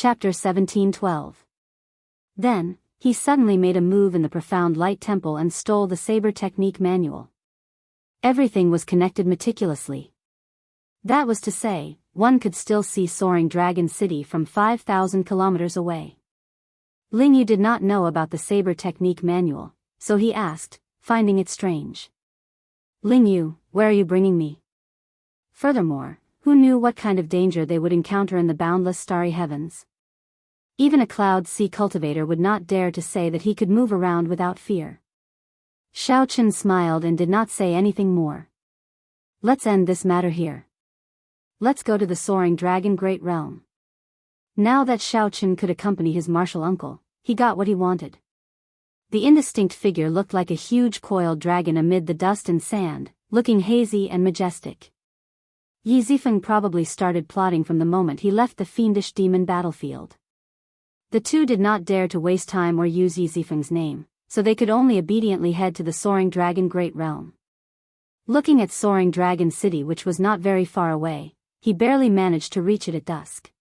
Chapter 17:12. Then, he suddenly made a move in the profound light temple and stole the saber technique manual. Everything was connected meticulously. That was to say, one could still see Soaring Dragon City from 5,000 kilometers away. Lingyu did not know about the saber technique manual, so he asked, finding it strange. Lingyu, where are you bringing me? Furthermore, who knew what kind of danger they would encounter in the boundless starry heavens? Even a cloud sea cultivator would not dare to say that he could move around without fear. Xiaochen smiled and did not say anything more. Let's end this matter here. Let's go to the Soaring Dragon Great Realm. Now that Xiaochen could accompany his martial uncle, he got what he wanted. The indistinct figure looked like a huge coiled dragon amid the dust and sand, looking hazy and majestic. Yi Zifeng probably started plotting from the moment he left the fiendish demon battlefield. The two did not dare to waste time or use Yi Zifeng's name, so they could only obediently head to the Soaring Dragon Great Realm. Looking at Soaring Dragon City, which was not very far away, he barely managed to reach it at dusk.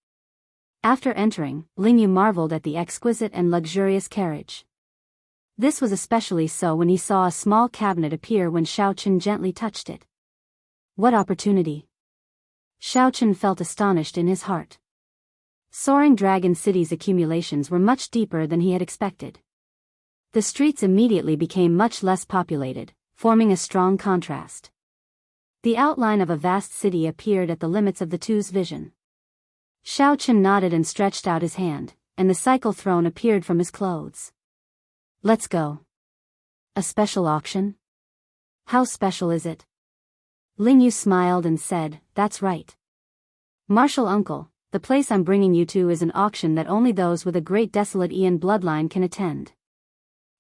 After entering, Lingyu marveled at the exquisite and luxurious carriage. This was especially so when he saw a small cabinet appear when Xiaochen gently touched it. What opportunity! Xiaochen felt astonished in his heart. Soaring Dragon City's accumulations were much deeper than he had expected. The streets immediately became much less populated, forming a strong contrast. The outline of a vast city appeared at the limits of the two's vision. Xiaochen nodded and stretched out his hand, and the cycle throne appeared from his clothes. Let's go. A special auction? How special is it? Lingyu smiled and said, that's right. Martial uncle, the place I'm bringing you to is an auction that only those with a great desolate Ian bloodline can attend.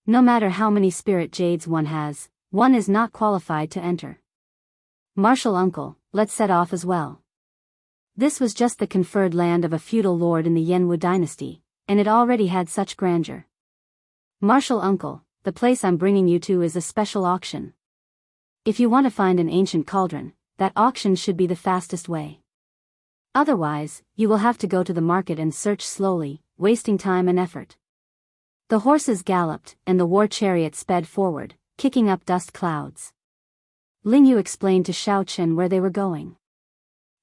No matter how many spirit jades one has, one is not qualified to enter. Martial uncle, let's set off as well. This was just the conferred land of a feudal lord in the Yanwu dynasty, and it already had such grandeur. Martial uncle, the place I'm bringing you to is a special auction. If you want to find an ancient cauldron, that auction should be the fastest way. Otherwise, you will have to go to the market and search slowly, wasting time and effort. The horses galloped, and the war chariot sped forward, kicking up dust clouds. Lingyu explained to Xiaochen where they were going.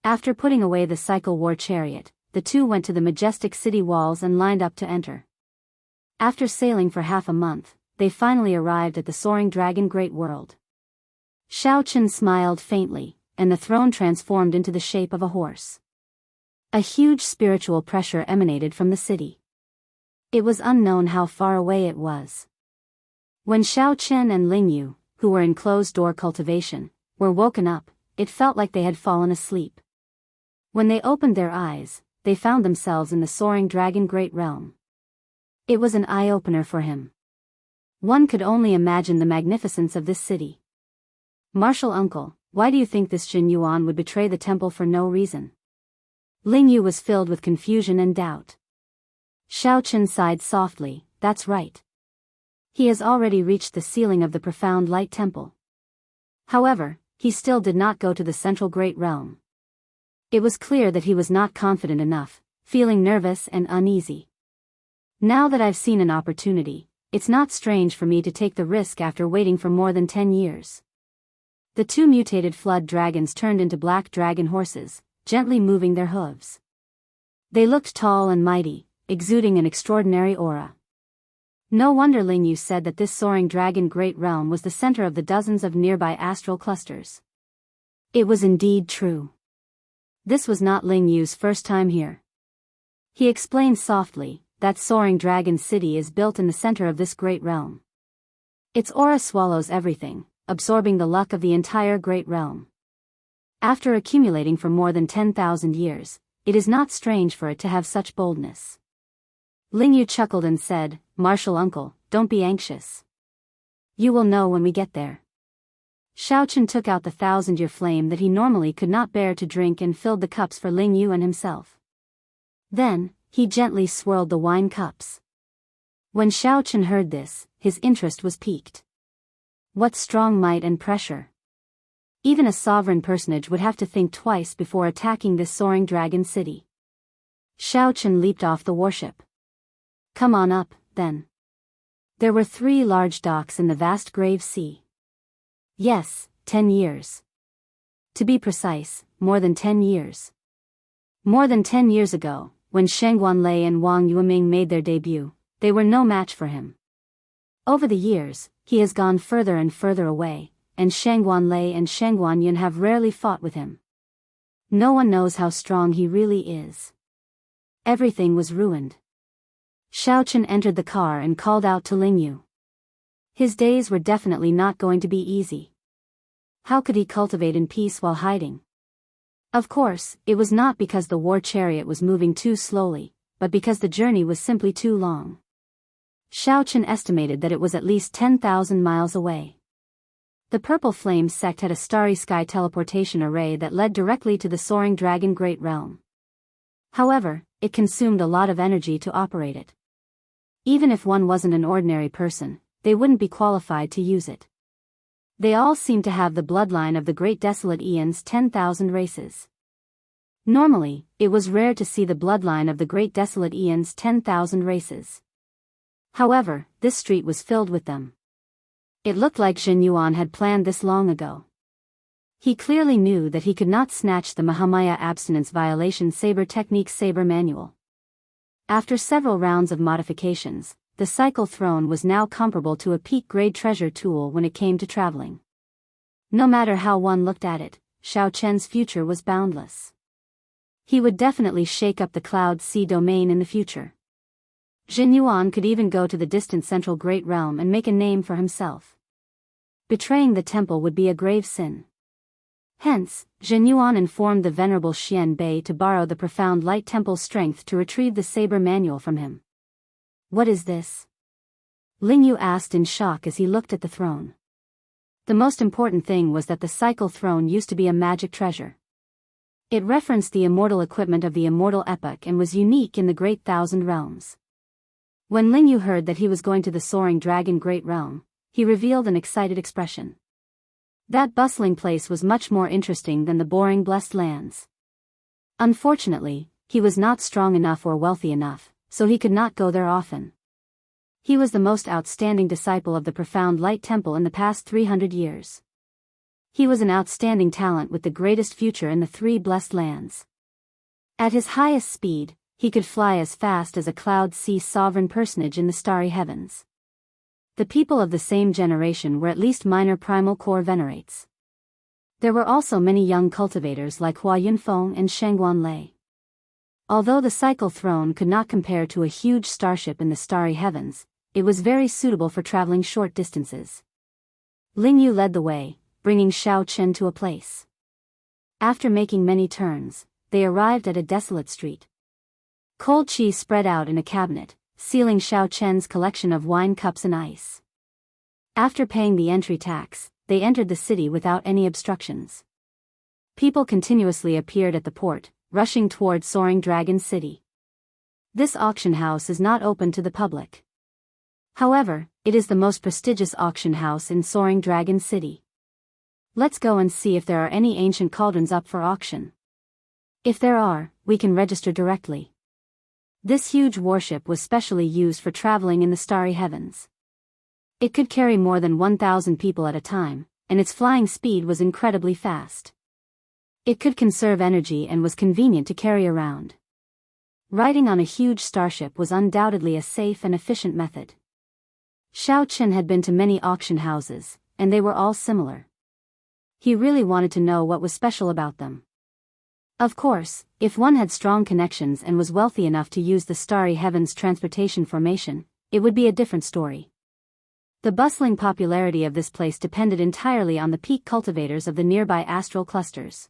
After putting away the cycle war chariot, the two went to the majestic city walls and lined up to enter. After sailing for half a month, they finally arrived at the Soaring Dragon Great World. Xiaochen smiled faintly, and the throne transformed into the shape of a horse. A huge spiritual pressure emanated from the city. It was unknown how far away it was. When Xiaochen and Lingyu, who were in closed-door cultivation, were woken up, it felt like they had fallen asleep. When they opened their eyes, they found themselves in the Soaring Dragon Great Realm. It was an eye-opener for him. One could only imagine the magnificence of this city. Martial uncle, why do you think this Jin Yuan would betray the temple for no reason? Lingyu was filled with confusion and doubt. Xiaochen sighed softly, that's right. He has already reached the ceiling of the profound light temple. However, he still did not go to the central great realm. It was clear that he was not confident enough, feeling nervous and uneasy. Now that I've seen an opportunity, it's not strange for me to take the risk after waiting for more than 10 years. The two mutated flood dragons turned into black dragon horses, gently moving their hooves. They looked tall and mighty, exuding an extraordinary aura. No wonder Lingyu said that this Soaring Dragon Great Realm was the center of the dozens of nearby astral clusters. It was indeed true. This was not Lingyu's first time here. He explained softly, that Soaring Dragon City is built in the center of this great realm. Its aura swallows everything, absorbing the luck of the entire great realm. After accumulating for more than 10,000 years, it is not strange for it to have such boldness. Lingyu chuckled and said, Martial uncle, don't be anxious. You will know when we get there. Xiaochen took out the 1,000-year flame that he normally could not bear to drink and filled the cups for Lingyu and himself. Then, he gently swirled the wine cups. When Xiaochen heard this, his interest was piqued. What strong might and pressure! Even a sovereign personage would have to think twice before attacking this Soaring Dragon City. Xiao Chen leaped off the warship. Come on up, then. There were 3 large docks in the vast grave sea. Yes, 10 years. To be precise, more than 10 years. More than 10 years ago, when Sheng Wanlei and Wang Yueming made their debut, they were no match for him. Over the years, he has gone further and further away, and Sheng Wanlei and Sheng Wanyan have rarely fought with him. No one knows how strong he really is. Everything was ruined. Xiao Chen entered the car and called out to Ling Yu. His days were definitely not going to be easy. How could he cultivate in peace while hiding? Of course, it was not because the war chariot was moving too slowly, but because the journey was simply too long. Xiao Chen estimated that it was at least 10,000 miles away. The Purple Flame sect had a starry sky teleportation array that led directly to the soaring dragon Great Realm. However, it consumed a lot of energy to operate it. Even if one wasn't an ordinary person, they wouldn't be qualified to use it. They all seemed to have the bloodline of the Great Desolate Aeon's 10,000 races. Normally, it was rare to see the bloodline of the Great Desolate Aeon's 10,000 races. However, this street was filled with them. It looked like Zhen Yuan had planned this long ago. He clearly knew that he could not snatch the Mahamaya Abstinence Violation Saber Technique Saber Manual. After several rounds of modifications, the Cycle Throne was now comparable to a peak-grade treasure tool when it came to traveling. No matter how one looked at it, Xiao Chen's future was boundless. He would definitely shake up the Cloud Sea domain in the future. Zhen Yuan could even go to the distant Central Great Realm and make a name for himself. Betraying the temple would be a grave sin. Hence, Zhen Yuan informed the Venerable Xian Bei to borrow the Profound Light Temple's strength to retrieve the Saber Manual from him. What is this? Ling Yu asked in shock as he looked at the throne. The most important thing was that the Cycle Throne used to be a magic treasure. It referenced the immortal equipment of the immortal epoch and was unique in the Great Thousand Realms. When Ling Yu heard that he was going to the soaring dragon Great Realm, he revealed an excited expression. That bustling place was much more interesting than the boring Blessed Lands. Unfortunately, he was not strong enough or wealthy enough, so he could not go there often. He was the most outstanding disciple of the Profound Light Temple in the past 300 years. He was an outstanding talent with the greatest future in the 3 Blessed Lands. At his highest speed, he could fly as fast as a Cloud Sea sovereign personage in the starry heavens. The people of the same generation were at least minor primal core venerates. There were also many young cultivators like Hua Yunfeng and Sheng Wanlei. Although the Cycle Throne could not compare to a huge starship in the starry heavens, it was very suitable for traveling short distances. Ling Yu led the way, bringing Xiao Chen to a place. After making many turns, they arrived at a desolate street. Cold cheese spread out in a cabinet, sealing Xiao Chen's collection of wine cups and ice. After paying the entry tax, they entered the city without any obstructions. People continuously appeared at the port, rushing toward Soaring Dragon City. This auction house is not open to the public. However, it is the most prestigious auction house in Soaring Dragon City. Let's go and see if there are any ancient cauldrons up for auction. If there are, we can register directly. This huge warship was specially used for traveling in the starry heavens. It could carry more than 1,000 people at a time, and its flying speed was incredibly fast. It could conserve energy and was convenient to carry around. Riding on a huge starship was undoubtedly a safe and efficient method. Xiao Chen had been to many auction houses, and they were all similar. He really wanted to know what was special about them. Of course, if one had strong connections and was wealthy enough to use the Starry Heavens transportation formation, it would be a different story. The bustling popularity of this place depended entirely on the peak cultivators of the nearby astral clusters.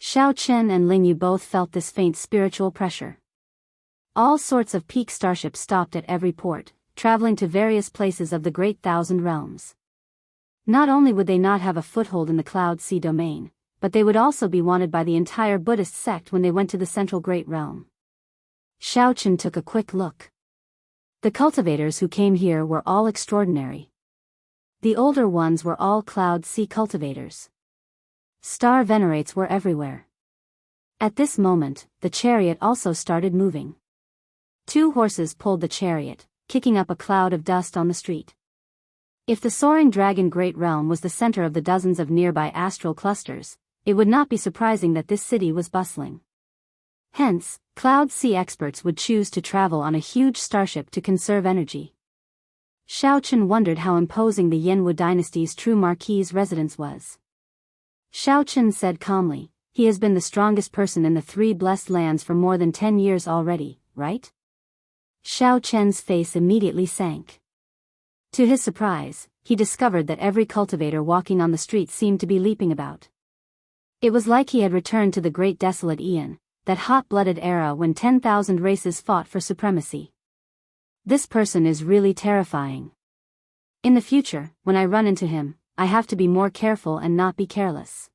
Xiao Chen and Ling Yu both felt this faint spiritual pressure. All sorts of peak starships stopped at every port, traveling to various places of the Great Thousand Realms. Not only would they not have a foothold in the Cloud Sea domain, but they would also be wanted by the entire Buddhist sect when they went to the Central Great Realm. Xiao Chen took a quick look. The cultivators who came here were all extraordinary. The older ones were all Cloud Sea cultivators. Star venerates were everywhere. At this moment, the chariot also started moving. 2 horses pulled the chariot, kicking up a cloud of dust on the street. If the soaring dragon great realm was the center of the dozens of nearby astral clusters, it would not be surprising that this city was bustling. Hence, Cloud Sea experts would choose to travel on a huge starship to conserve energy. Xiao Chen wondered how imposing the Yanwu dynasty's true marquis' residence was. Xiao Chen said calmly, "He has been the strongest person in the 3 blessed lands for more than 10 years already, right?" Xiao Chen's face immediately sank. To his surprise, he discovered that every cultivator walking on the street seemed to be leaping about. It was like he had returned to the great desolate Aeon, that hot-blooded era when 10,000 races fought for supremacy. This person is really terrifying. In the future, when I run into him, I have to be more careful and not be careless.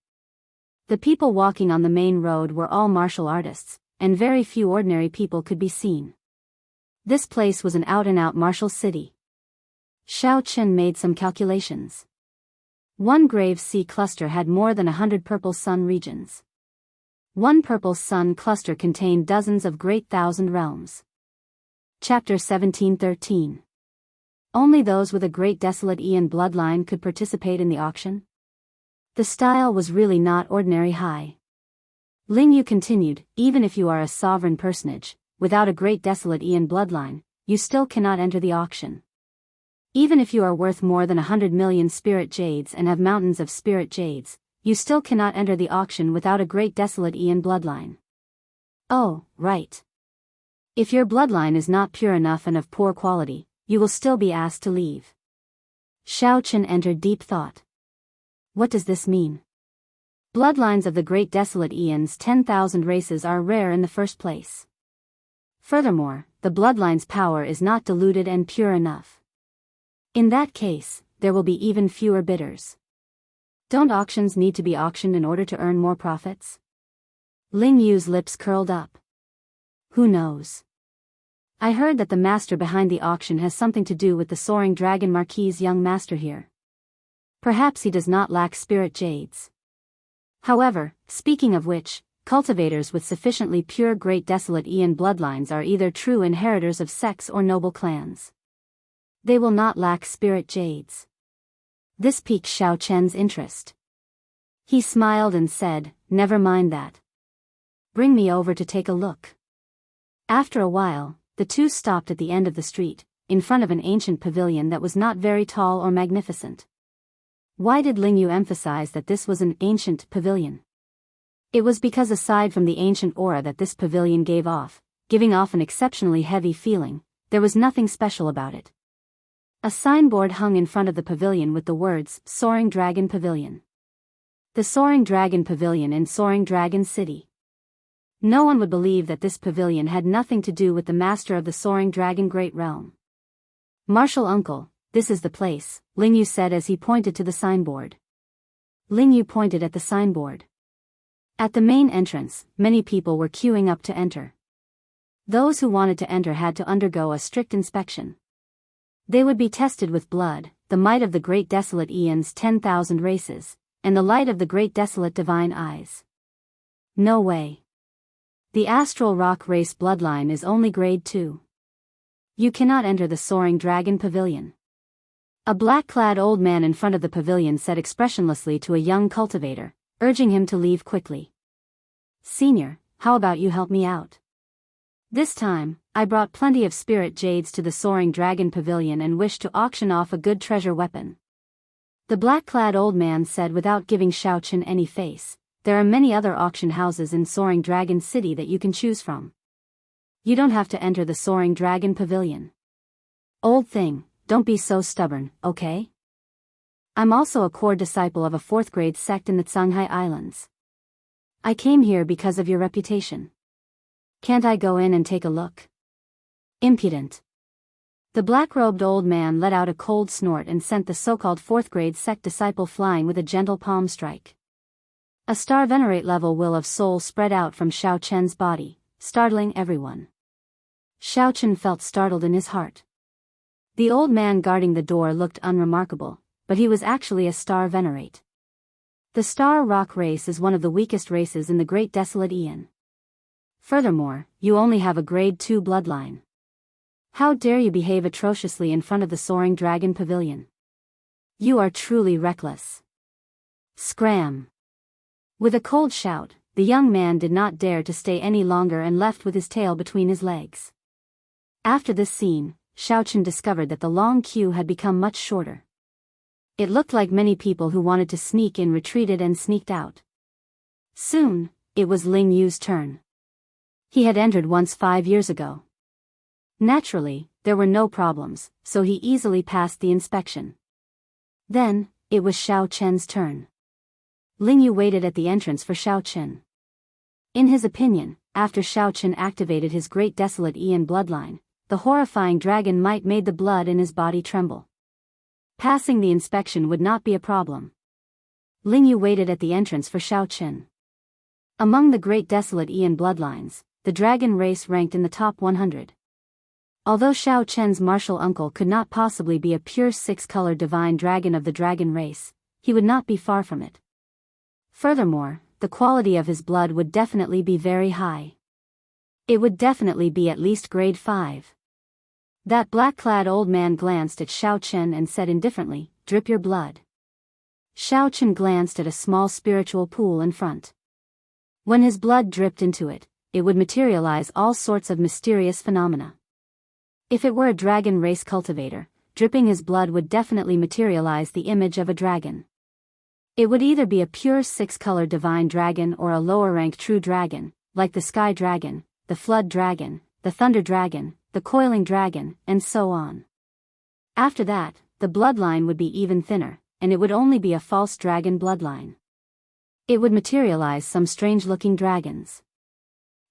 The people walking on the main road were all martial artists, and very few ordinary people could be seen. This place was an out-and-out martial city. Xiao Chen made some calculations. One grave sea cluster had more than 100 purple sun regions. One purple sun cluster contained dozens of great thousand realms. Chapter 1713. Only those with a great desolate Aeon bloodline could participate in the auction. The style was really not ordinary high. Ling Yu continued, "Even if you are a sovereign personage, without a great desolate Aeon bloodline, you still cannot enter the auction. Even if you are worth more than 100 million spirit jades and have mountains of spirit jades, you still cannot enter the auction without a great desolate Aeon bloodline." "Oh, right. If your bloodline is not pure enough and of poor quality, you will still be asked to leave." Xiao Chen entered deep thought. What does this mean? Bloodlines of the great desolate Aeon's 10,000 races are rare in the first place. Furthermore, the bloodline's power is not diluted and pure enough. In that case, there will be even fewer bidders. Don't auctions need to be auctioned in order to earn more profits? Ling Yu's lips curled up. Who knows? I heard that the master behind the auction has something to do with the soaring dragon marquis' young master here. Perhaps he does not lack spirit jades. However, speaking of which, cultivators with sufficiently pure great desolate Aeon bloodlines are either true inheritors of sects or noble clans. They will not lack spirit jades. This piqued Xiao Chen's interest. He smiled and said, "Never mind that. Bring me over to take a look." After a while, the two stopped at the end of the street, in front of an ancient pavilion that was not very tall or magnificent. Why did Ling Yu emphasize that this was an ancient pavilion? It was because aside from the ancient aura that this pavilion giving off an exceptionally heavy feeling, there was nothing special about it. A signboard hung in front of the pavilion with the words, "Soaring Dragon Pavilion." The Soaring Dragon Pavilion in Soaring Dragon City. No one would believe that this pavilion had nothing to do with the master of the Soaring Dragon Great Realm. "Martial uncle, this is the place," Ling Yu said as he pointed to the signboard. Ling Yu pointed at the signboard. At the main entrance, many people were queuing up to enter. Those who wanted to enter had to undergo a strict inspection. They would be tested with blood, the might of the great desolate Aeon's 10,000 races, and the light of the great desolate divine eyes. No way. The astral rock race bloodline is only grade 2. You cannot enter the Soaring Dragon Pavilion. A black-clad old man in front of the pavilion said expressionlessly to a young cultivator, urging him to leave quickly. "Senior, how about you help me out? This time, I brought plenty of spirit jades to the Soaring Dragon Pavilion and wish to auction off a good treasure weapon." The black-clad old man said without giving Xiao Chen any face, "There are many other auction houses in Soaring Dragon City that you can choose from. You don't have to enter the Soaring Dragon Pavilion." "Old thing, don't be so stubborn, okay? I'm also a core disciple of a 4th grade sect in the Tsanghai Islands. I came here because of your reputation. Can't I go in and take a look?" Impudent. The black-robed old man let out a cold snort and sent the so-called 4th grade sect disciple flying with a gentle palm strike. A star venerate level will of soul spread out from Xiao Chen's body, startling everyone. Xiao Chen felt startled in his heart. The old man guarding the door looked unremarkable, but he was actually a star venerate. The Star Rock race is one of the weakest races in the Great Desolate Aeon. Furthermore, you only have a Grade 2 bloodline. How dare you behave atrociously in front of the Soaring Dragon Pavilion? You are truly reckless. Scram! With a cold shout, the young man did not dare to stay any longer and left with his tail between his legs. After this scene, Xiaochen discovered that the long queue had become much shorter. It looked like many people who wanted to sneak in retreated and sneaked out. Soon, it was Ling Yu's turn. He had entered once 5 years ago. Naturally, there were no problems, so he easily passed the inspection. Then, it was Xiao Chen's turn. Ling Yu waited at the entrance for Xiao Chen. In his opinion, after Xiao Chen activated his Great Desolate Aeon bloodline, the horrifying dragon might made the blood in his body tremble. Passing the inspection would not be a problem. Ling Yu waited at the entrance for Xiao Chen. Among the Great Desolate Aeon bloodlines, the dragon race ranked in the top 100. Although Xiao Chen's martial uncle could not possibly be a pure six-color divine dragon of the dragon race, he would not be far from it. Furthermore, the quality of his blood would definitely be very high. It would definitely be at least grade 5. That black-clad old man glanced at Xiao Chen and said indifferently, "Drip your blood." Xiao Chen glanced at a small spiritual pool in front. When his blood dripped into it, it would materialize all sorts of mysterious phenomena. If it were a dragon race cultivator, dripping his blood would definitely materialize the image of a dragon. It would either be a pure six-color divine dragon or a lower-rank true dragon, like the sky dragon, the flood dragon, the thunder dragon, the coiling dragon, and so on. After that, the bloodline would be even thinner, and it would only be a false dragon bloodline. It would materialize some strange-looking dragons.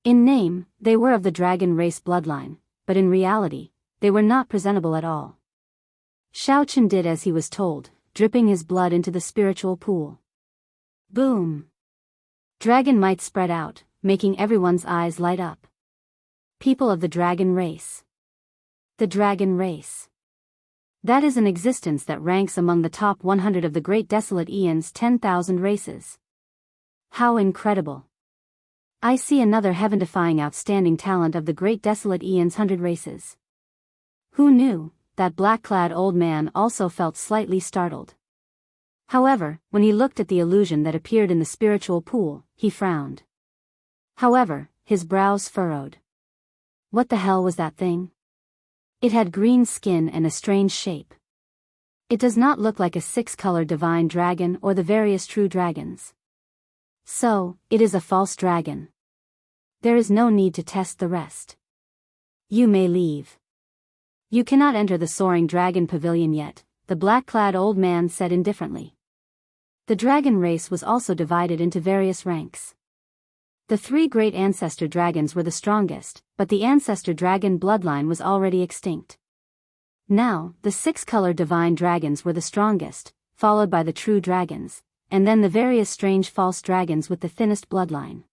In name, they were of the dragon race bloodline, but in reality, they were not presentable at all. Xiao Chen did as he was told, dripping his blood into the spiritual pool. Boom! Dragon might spread out, making everyone's eyes light up. People of the dragon race. The dragon race. That is an existence that ranks among the top 100 of the Great Desolate Aeon's 10,000 races. How incredible! I see another heaven-defying outstanding talent of the Great Desolate Aeon's 100 races. Who knew? That black-clad old man also felt slightly startled. However, when he looked at the illusion that appeared in the spiritual pool, he frowned. However, his brows furrowed. What the hell was that thing? It had green skin and a strange shape. It does not look like a six-color divine dragon or the various true dragons. So, it is a false dragon. There is no need to test the rest. You may leave. You cannot enter the Soaring Dragon Pavilion yet, the black-clad old man said indifferently. The dragon race was also divided into various ranks. The 3 great ancestor dragons were the strongest, but the ancestor dragon bloodline was already extinct. Now, the 6-color divine dragons were the strongest, followed by the true dragons, and then the various strange false dragons with the thinnest bloodline.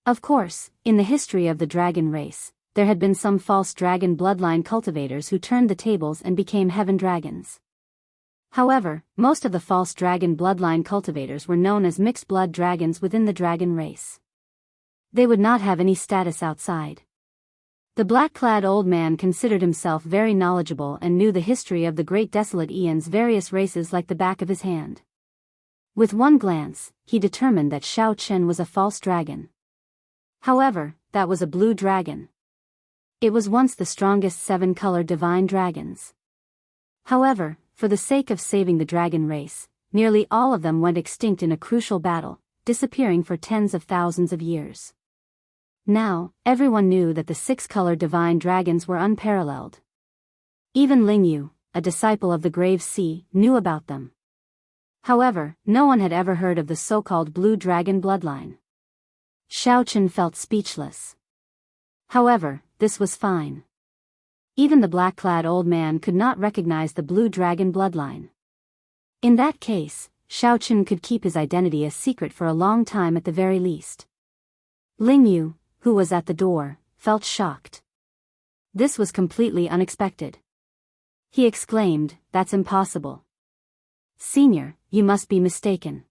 Of course, in the history of the dragon race, there had been some false dragon bloodline cultivators who turned the tables and became heaven dragons. However, most of the false dragon bloodline cultivators were known as mixed blood dragons within the dragon race. They would not have any status outside. The black-clad old man considered himself very knowledgeable and knew the history of the Great Desolate Aeon's various races like the back of his hand. With one glance, he determined that Xiao Chen was a false dragon. However, that was a blue dragon. It was once the strongest 7-color divine dragons. However, for the sake of saving the dragon race, nearly all of them went extinct in a crucial battle, disappearing for tens of thousands of years. Now, everyone knew that the 6-color divine dragons were unparalleled. Even Ling Yu, a disciple of the Grave Sea, knew about them. However, no one had ever heard of the so-called blue dragon bloodline. Xiao Chen felt speechless. However, this was fine. Even the black-clad old man could not recognize the blue dragon bloodline. In that case, Xiao Chen could keep his identity a secret for a long time at the very least. Ling Yu, who was at the door, felt shocked. This was completely unexpected. He exclaimed, "That's impossible. Senior, you must be mistaken.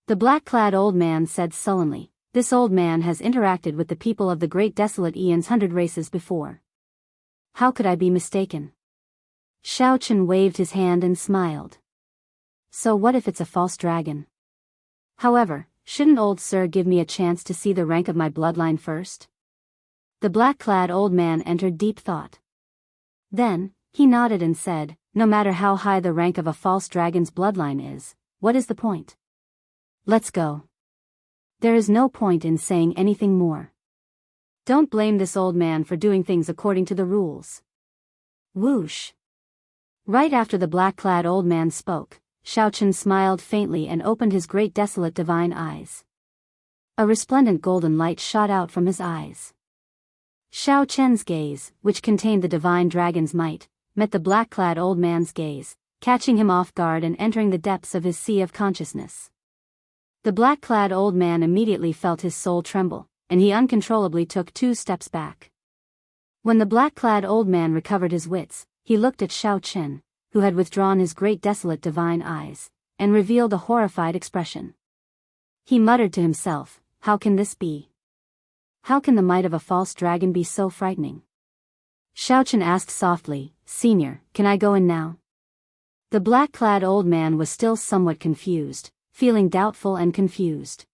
The black-clad old man said sullenly. This old man has interacted with the people of the great desolate eons 100 races before. How could I be mistaken? Xiao Chen waved his hand and smiled. So what if it's a false dragon? However, shouldn't old sir give me a chance to see the rank of my bloodline first? The black-clad old man entered deep thought. Then, he nodded and said, no matter how high the rank of a false dragon's bloodline is, what is the point? Let's go. There is no point in saying anything more. Don't blame this old man for doing things according to the rules. Whoosh. Right after the black-clad old man spoke, Xiao Chen smiled faintly and opened his great desolate divine eyes. A resplendent golden light shot out from his eyes. Xiao Chen's gaze, which contained the divine dragon's might, met the black-clad old man's gaze, catching him off guard and entering the depths of his sea of consciousness. The black-clad old man immediately felt his soul tremble, and he uncontrollably took 2 steps back. When the black-clad old man recovered his wits, he looked at Xiao Chen, who had withdrawn his great desolate divine eyes, and revealed a horrified expression. He muttered to himself, how can this be? How can the might of a false dragon be so frightening? Xiao Chen asked softly, Senior, can I go in now? The black-clad old man was still somewhat confused, feeling doubtful and confused.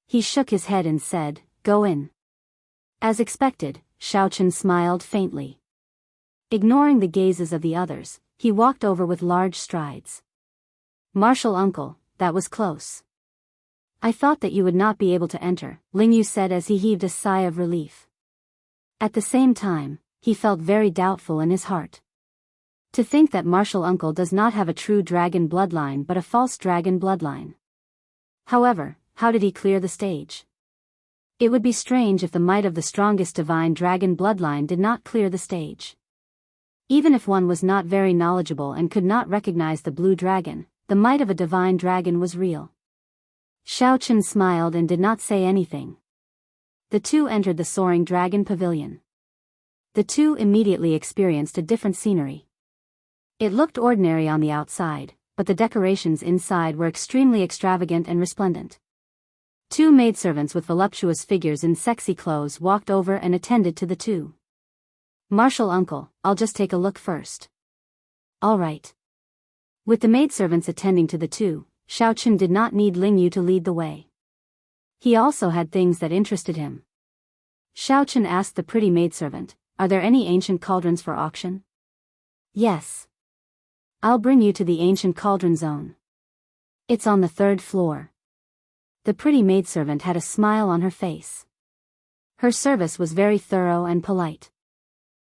He shook his head and said, go in. As expected, Xiao Chen smiled faintly. Ignoring the gazes of the others, he walked over with large strides. Martial uncle, that was close. I thought that you would not be able to enter, Ling Yu said as he heaved a sigh of relief. At the same time, he felt very doubtful in his heart. To think that martial uncle does not have a true dragon bloodline but a false dragon bloodline. However, how did he clear the stage? It would be strange if the might of the strongest divine dragon bloodline did not clear the stage. Even if one was not very knowledgeable and could not recognize the blue dragon, the might of a divine dragon was real. Xiao Chen smiled and did not say anything. The two entered the soaring dragon pavilion. The two immediately experienced a different scenery. It looked ordinary on the outside, but the decorations inside were extremely extravagant and resplendent. 2 maidservants with voluptuous figures in sexy clothes walked over and attended to the two. Martial uncle, I'll just take a look first. All right. With the maidservants attending to the two, Xiao Chen did not need Ling Yu to lead the way. He also had things that interested him. Xiao Chen asked the pretty maidservant, are there any ancient cauldrons for auction? Yes. I'll bring you to the ancient cauldron zone. It's on the 3rd floor. The pretty maidservant had a smile on her face. Her service was very thorough and polite.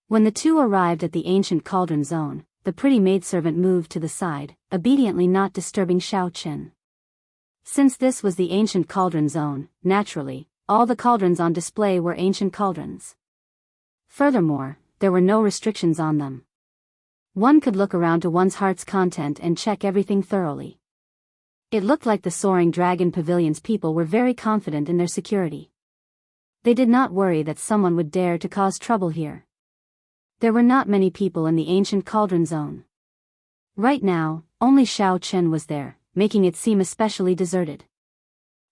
When the two arrived at the ancient cauldron zone, the pretty maidservant moved to the side, obediently not disturbing Xiao Chen. Since this was the ancient cauldron zone, naturally, all the cauldrons on display were ancient cauldrons. Furthermore, there were no restrictions on them. One could look around to one's heart's content and check everything thoroughly. It looked like the soaring dragon pavilion's people were very confident in their security. They did not worry that someone would dare to cause trouble here. There were not many people in the ancient cauldron zone. Right now, only Xiao Chen was there, making it seem especially deserted.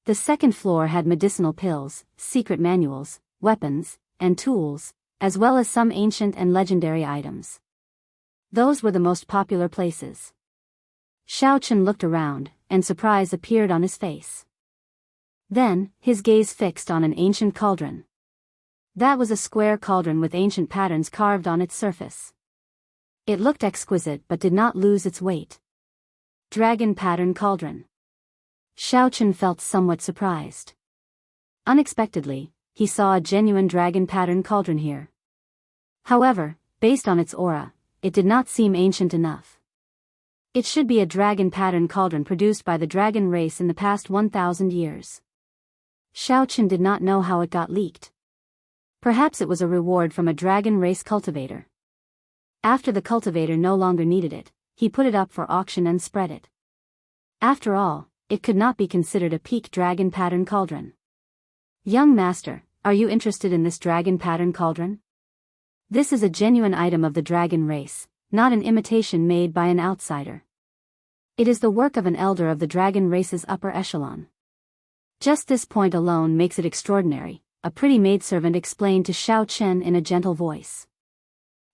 The 2nd floor had medicinal pills, secret manuals, weapons, and tools, as well as some ancient and legendary items. Those were the most popular places. Xiao Chen looked around, and surprise appeared on his face. Then, his gaze fixed on an ancient cauldron. That was a square cauldron with ancient patterns carved on its surface. It looked exquisite but did not lose its weight. Dragon pattern cauldron. Xiao Chen felt somewhat surprised. Unexpectedly, he saw a genuine dragon pattern cauldron here. However, based on its aura, it did not seem ancient enough. It should be a dragon pattern cauldron produced by the dragon race in the past 1,000 years. Xiao Chen did not know how it got leaked. Perhaps it was a reward from a dragon race cultivator. After the cultivator no longer needed it, he put it up for auction and spread it. After all, it could not be considered a peak dragon pattern cauldron. Young master, are you interested in this dragon pattern cauldron? This is a genuine item of the dragon race, not an imitation made by an outsider. It is the work of an elder of the dragon race's upper echelon. Just this point alone makes it extraordinary, a pretty maidservant explained to Xiao Chen in a gentle voice.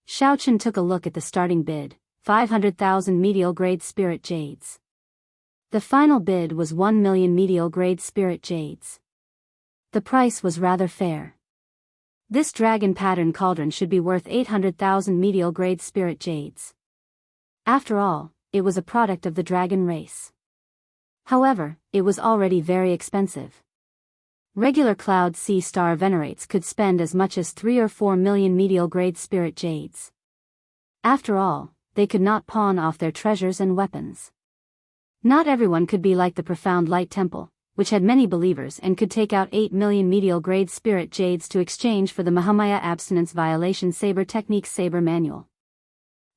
Xiao Chen took a look at the starting bid, 500,000 medial-grade spirit jades. The final bid was 1 million medial-grade spirit jades. The price was rather fair. This dragon pattern cauldron should be worth 800,000 medial-grade spirit jades. After all, it was a product of the dragon race. However, it was already very expensive. Regular Cloud Sea Star venerates could spend as much as 3 or 4 million medial-grade spirit jades. After all, they could not pawn off their treasures and weapons. Not everyone could be like the Profound Light Temple, which had many believers and could take out 8 million medial-grade spirit jades to exchange for the Mahamaya Abstinence Violation Saber Techniques Saber Manual.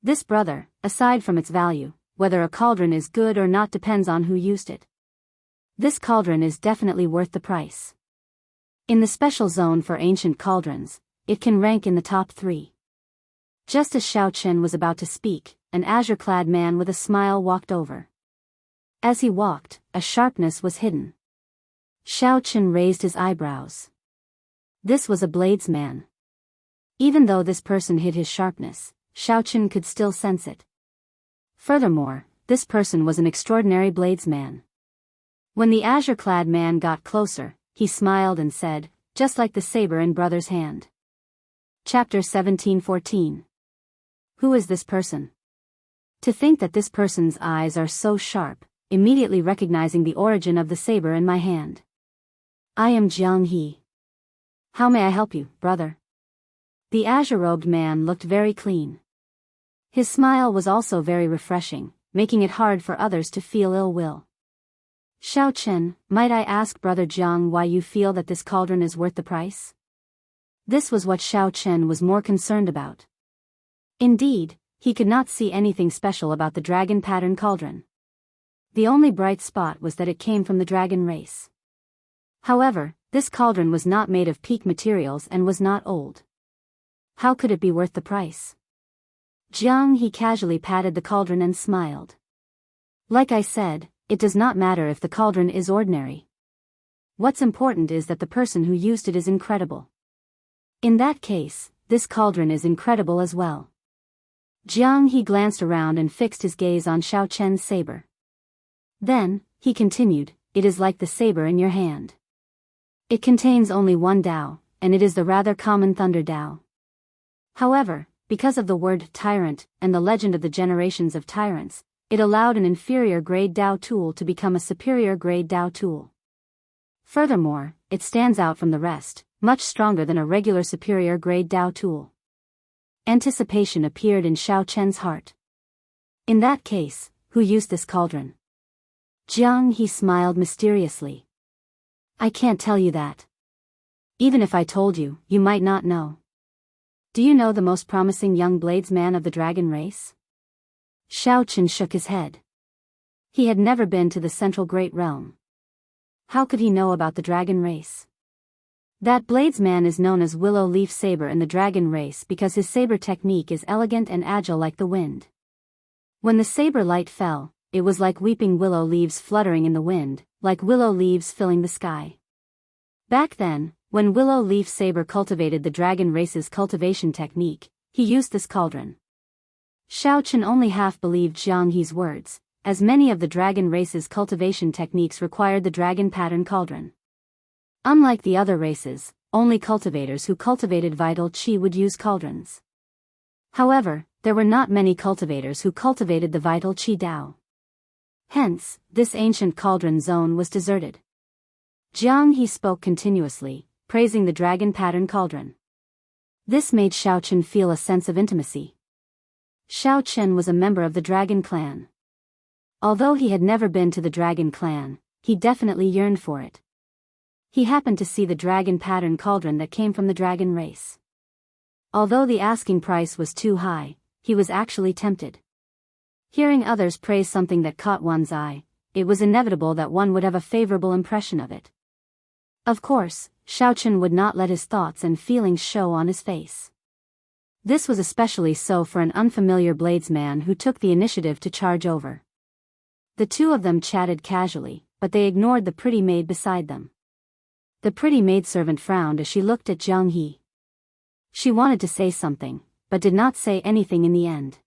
This brother, aside from its value, whether a cauldron is good or not depends on who used it. This cauldron is definitely worth the price. In the special zone for ancient cauldrons, it can rank in the top 3. Just as Xiao Chen was about to speak, an azure-clad man with a smile walked over. As he walked, a sharpness was hidden. Xiao Chen raised his eyebrows. This was a bladesman. Even though this person hid his sharpness, Xiao Chen could still sense it. Furthermore, this person was an extraordinary bladesman. When the azure-clad man got closer, he smiled and said, just like the saber in brother's hand. Chapter 17:14. Who is this person? To think that this person's eyes are so sharp, immediately recognizing the origin of the saber in my hand. I am Jiang He. How may I help you, brother? The azure-robed man looked very clean. His smile was also very refreshing, making it hard for others to feel ill will. Xiao Chen, might I ask Brother Jiang why you feel that this cauldron is worth the price? This was what Xiao Chen was more concerned about. Indeed, he could not see anything special about the dragon pattern cauldron. The only bright spot was that it came from the dragon race. However, this cauldron was not made of peak materials and was not old. How could it be worth the price? Jiang He casually patted the cauldron and smiled. Like I said, it does not matter if the cauldron is ordinary. What's important is that the person who used it is incredible. In that case, this cauldron is incredible as well. Jiang He glanced around and fixed his gaze on Xiao Chen's saber. Then, he continued, it is like the saber in your hand. It contains only one Dao, and it is the rather common Thunder Dao. However, because of the word tyrant and the legend of the generations of tyrants, it allowed an inferior grade Dao tool to become a superior grade Dao tool. Furthermore, it stands out from the rest, much stronger than a regular superior grade Dao tool. Anticipation appeared in Xiao Chen's heart. In that case, who used this cauldron? Jiang He smiled mysteriously. I can't tell you that. Even if I told you, you might not know. Do you know the most promising young bladesman of the dragon race? Xiao Chen shook his head. He had never been to the Central Great Realm. How could he know about the dragon race? That bladesman is known as Willow Leaf Saber in the dragon race because his saber technique is elegant and agile like the wind. When the saber light fell, it was like weeping willow leaves fluttering in the wind, like willow leaves filling the sky. Back then, when Willow Leaf Saber cultivated the dragon race's cultivation technique, he used this cauldron. Xiao Chen only half believed Jiang He's words, as many of the dragon race's cultivation techniques required the dragon pattern cauldron. Unlike the other races, only cultivators who cultivated vital qi would use cauldrons. However, there were not many cultivators who cultivated the vital qi Dao. Hence, this ancient cauldron zone was deserted. Jiang He spoke continuously, praising the dragon pattern cauldron. This made Xiao Chen feel a sense of intimacy. Xiao Chen was a member of the dragon clan. Although he had never been to the dragon clan, he definitely yearned for it. He happened to see the dragon pattern cauldron that came from the dragon race. Although the asking price was too high, he was actually tempted. Hearing others praise something that caught one's eye, it was inevitable that one would have a favorable impression of it. Of course, Xiao Chen would not let his thoughts and feelings show on his face. This was especially so for an unfamiliar bladesman who took the initiative to charge over. The two of them chatted casually, but they ignored the pretty maid beside them. The pretty maidservant frowned as she looked at Jiang He. She wanted to say something, but did not say anything in the end.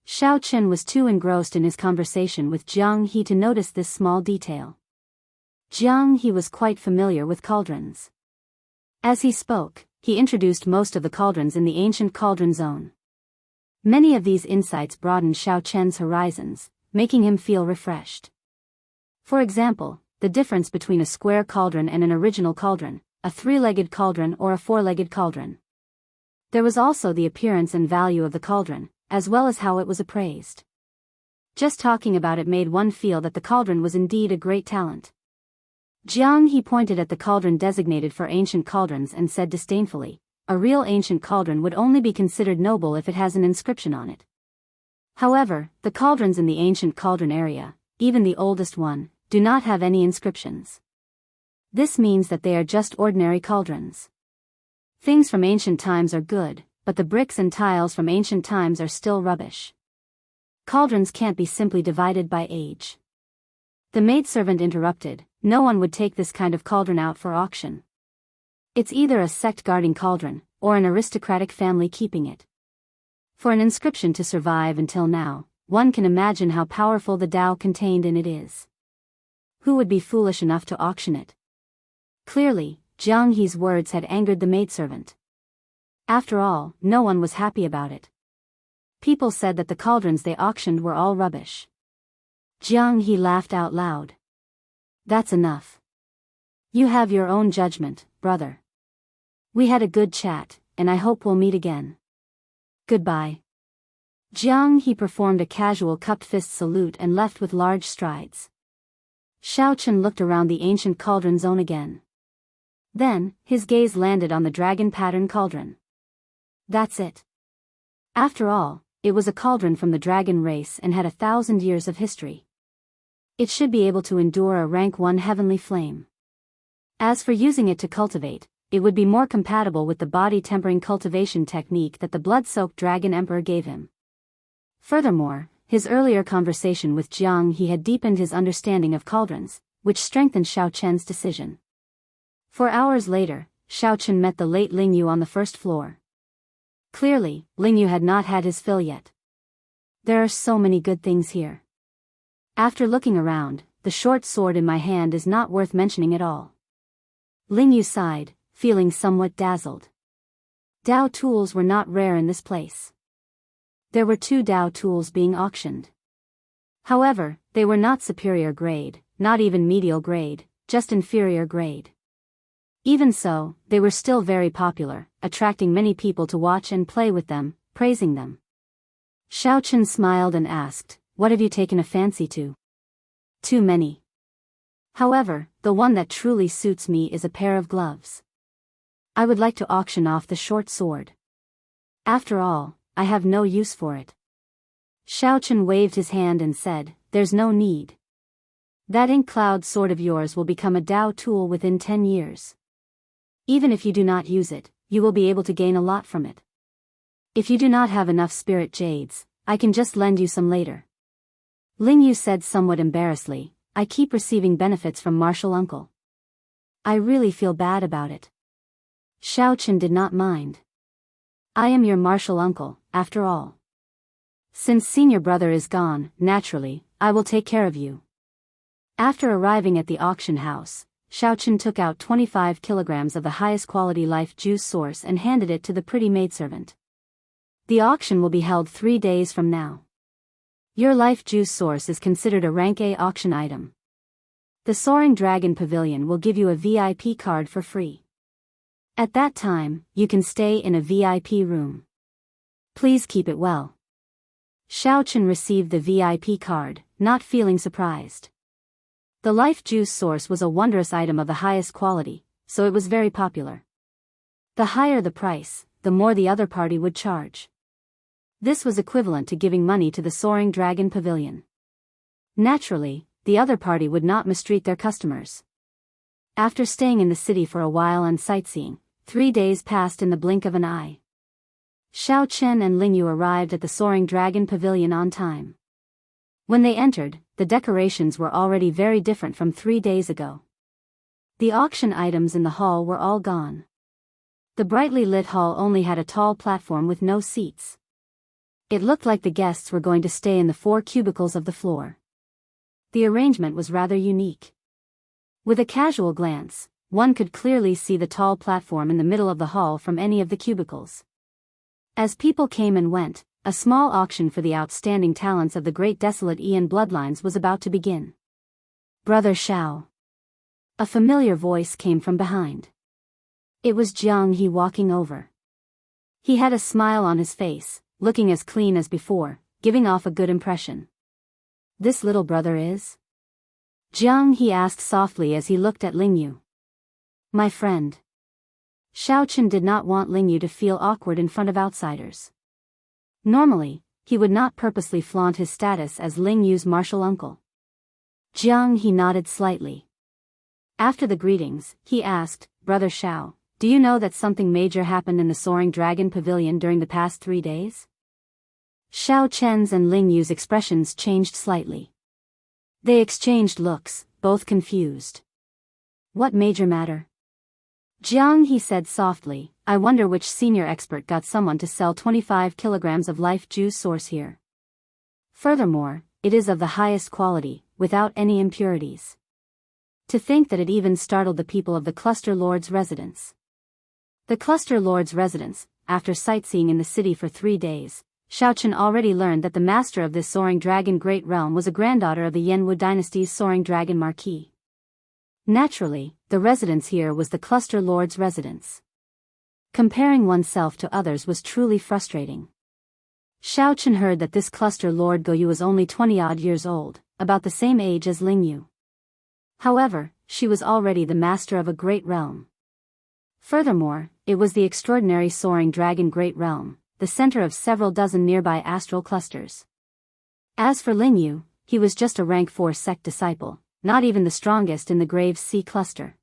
Xiao Chen was too engrossed in his conversation with Jiang He to notice this small detail. Jiang He was quite familiar with cauldrons. As he spoke, he introduced most of the cauldrons in the ancient cauldron zone. Many of these insights broadened Xiao Chen's horizons, making him feel refreshed. For example, the difference between a square cauldron and an original cauldron, a three-legged cauldron or a four-legged cauldron. There was also the appearance and value of the cauldron, as well as how it was appraised. Just talking about it made one feel that the cauldron was indeed a great talent. Jiang He pointed at the cauldron designated for ancient cauldrons and said disdainfully, "A real ancient cauldron would only be considered noble if it has an inscription on it." However, the cauldrons in the ancient cauldron area, even the oldest one, do not have any inscriptions. This means that they are just ordinary cauldrons. Things from ancient times are good, but the bricks and tiles from ancient times are still rubbish. Cauldrons can't be simply divided by age. The maidservant interrupted, "No one would take this kind of cauldron out for auction. It's either a sect guarding cauldron, or an aristocratic family keeping it. For an inscription to survive until now, one can imagine how powerful the Tao contained in it is. Who would be foolish enough to auction it?" Clearly, Jiang He's words had angered the maidservant. After all, no one was happy about it. People said that the cauldrons they auctioned were all rubbish. Jiang He laughed out loud. "That's enough. You have your own judgment, brother. We had a good chat, and I hope we'll meet again. Goodbye." Jiang He performed a casual cupped fist salute and left with large strides. Xiao Chen looked around the ancient cauldron zone again. Then, his gaze landed on the dragon pattern cauldron. That's it. After all, it was a cauldron from the dragon race and had 1,000 years of history. It should be able to endure a rank 1 heavenly flame. As for using it to cultivate, it would be more compatible with the body-tempering cultivation technique that the blood-soaked dragon emperor gave him. Furthermore, his earlier conversation with Jiang He had deepened his understanding of cauldrons, which strengthened Xiao Chen's decision. 4 hours later, Xiao Chen met the late Ling Yu on the first floor. Clearly, Ling Yu had not had his fill yet. "There are so many good things here. After looking around, the short sword in my hand is not worth mentioning at all." Ling Yu sighed, feeling somewhat dazzled. Dao tools were not rare in this place. There were 2 Dao tools being auctioned. However, they were not superior grade, not even medial grade, just inferior grade. Even so, they were still very popular, attracting many people to watch and play with them, praising them. Xiao Chen smiled and asked, "What have you taken a fancy to?" "Too many. However, the one that truly suits me is a pair of gloves. I would like to auction off the short sword. After all, I have no use for it." Xiao Chen waved his hand and said, "There's no need. That ink cloud sword of yours will become a Dao tool within 10 years. Even if you do not use it, you will be able to gain a lot from it. If you do not have enough spirit jades, I can just lend you some later." Ling Yu said somewhat embarrassedly, "I keep receiving benefits from Martial Uncle. I really feel bad about it." Xiao Chen did not mind. "I am your martial uncle, after all. Since senior brother is gone, naturally, I will take care of you." After arriving at the auction house, Xiao Chen took out 25 kilograms of the highest quality life juice source and handed it to the pretty maidservant. "The auction will be held 3 days from now. Your life juice source is considered a rank A auction item. The Soaring Dragon Pavilion will give you a VIP card for free. At that time, you can stay in a VIP room. Please keep it well." Xiao Chen received the VIP card, not feeling surprised. The life juice source was a wondrous item of the highest quality, so it was very popular. The higher the price, the more the other party would charge. This was equivalent to giving money to the Soaring Dragon Pavilion. Naturally, the other party would not mistreat their customers. After staying in the city for a while and sightseeing, 3 days passed in the blink of an eye. Xiao Chen and Ling Yu arrived at the Soaring Dragon Pavilion on time. When they entered, the decorations were already very different from 3 days ago. The auction items in the hall were all gone. The brightly lit hall only had a tall platform with no seats. It looked like the guests were going to stay in the 4 cubicles of the floor. The arrangement was rather unique. With a casual glance, one could clearly see the tall platform in the middle of the hall from any of the cubicles. As people came and went, a small auction for the outstanding talents of the great desolate Aeon bloodlines was about to begin. "Brother Shao." A familiar voice came from behind. It was Jiang He walking over. He had a smile on his face, looking as clean as before, giving off a good impression. "This little brother is?" Jiang He asked softly as he looked at Lingyu. "My friend." Xiaochen did not want Lingyu to feel awkward in front of outsiders. Normally, he would not purposely flaunt his status as Lingyu's martial uncle. Jiang He nodded slightly. After the greetings, he asked, "Brother Shao, do you know that something major happened in the Soaring Dragon Pavilion during the past 3 days?" Xiao Chen's and Lingyu's expressions changed slightly. They exchanged looks, both confused. "What major matter?" Jiang He said softly, "I wonder which senior expert got someone to sell 25 kilograms of life juice source here. Furthermore, it is of the highest quality, without any impurities. To think that it even startled the people of the Cluster Lord's residence." The Cluster Lord's residence, after sightseeing in the city for 3 days, Xiaochen already learned that the master of this Soaring Dragon Great Realm was a granddaughter of the Yanwu dynasty's Soaring Dragon Marquis. Naturally, the residence here was the Cluster Lord's residence. Comparing oneself to others was truly frustrating. Xiaochen heard that this Cluster Lord Goyu was only 20-odd years old, about the same age as Lingyu. However, she was already the master of a great realm. Furthermore, it was the extraordinary Soaring Dragon Great Realm, the center of several dozen nearby astral clusters. As for Lingyu, he was just a rank 4 sect disciple, not even the strongest in the Graves Sea cluster.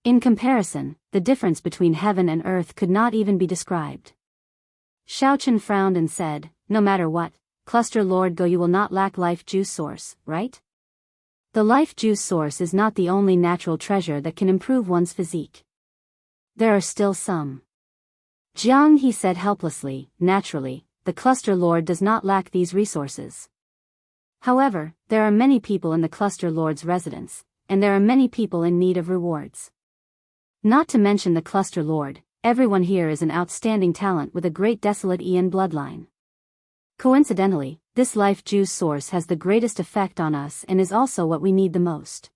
In comparison, the difference between heaven and earth could not even be described. Xiaochen frowned and said, "No matter what, Cluster Lord Goyu will not lack life juice source, right? The life juice source is not the only natural treasure that can improve one's physique. There are still some." Jiang He said helplessly, "Naturally, the Cluster Lord does not lack these resources. However, there are many people in the Cluster Lord's residence, and there are many people in need of rewards. Not to mention the Cluster Lord, everyone here is an outstanding talent with a great desolate Aeon bloodline. Coincidentally, this life juice source has the greatest effect on us and is also what we need the most."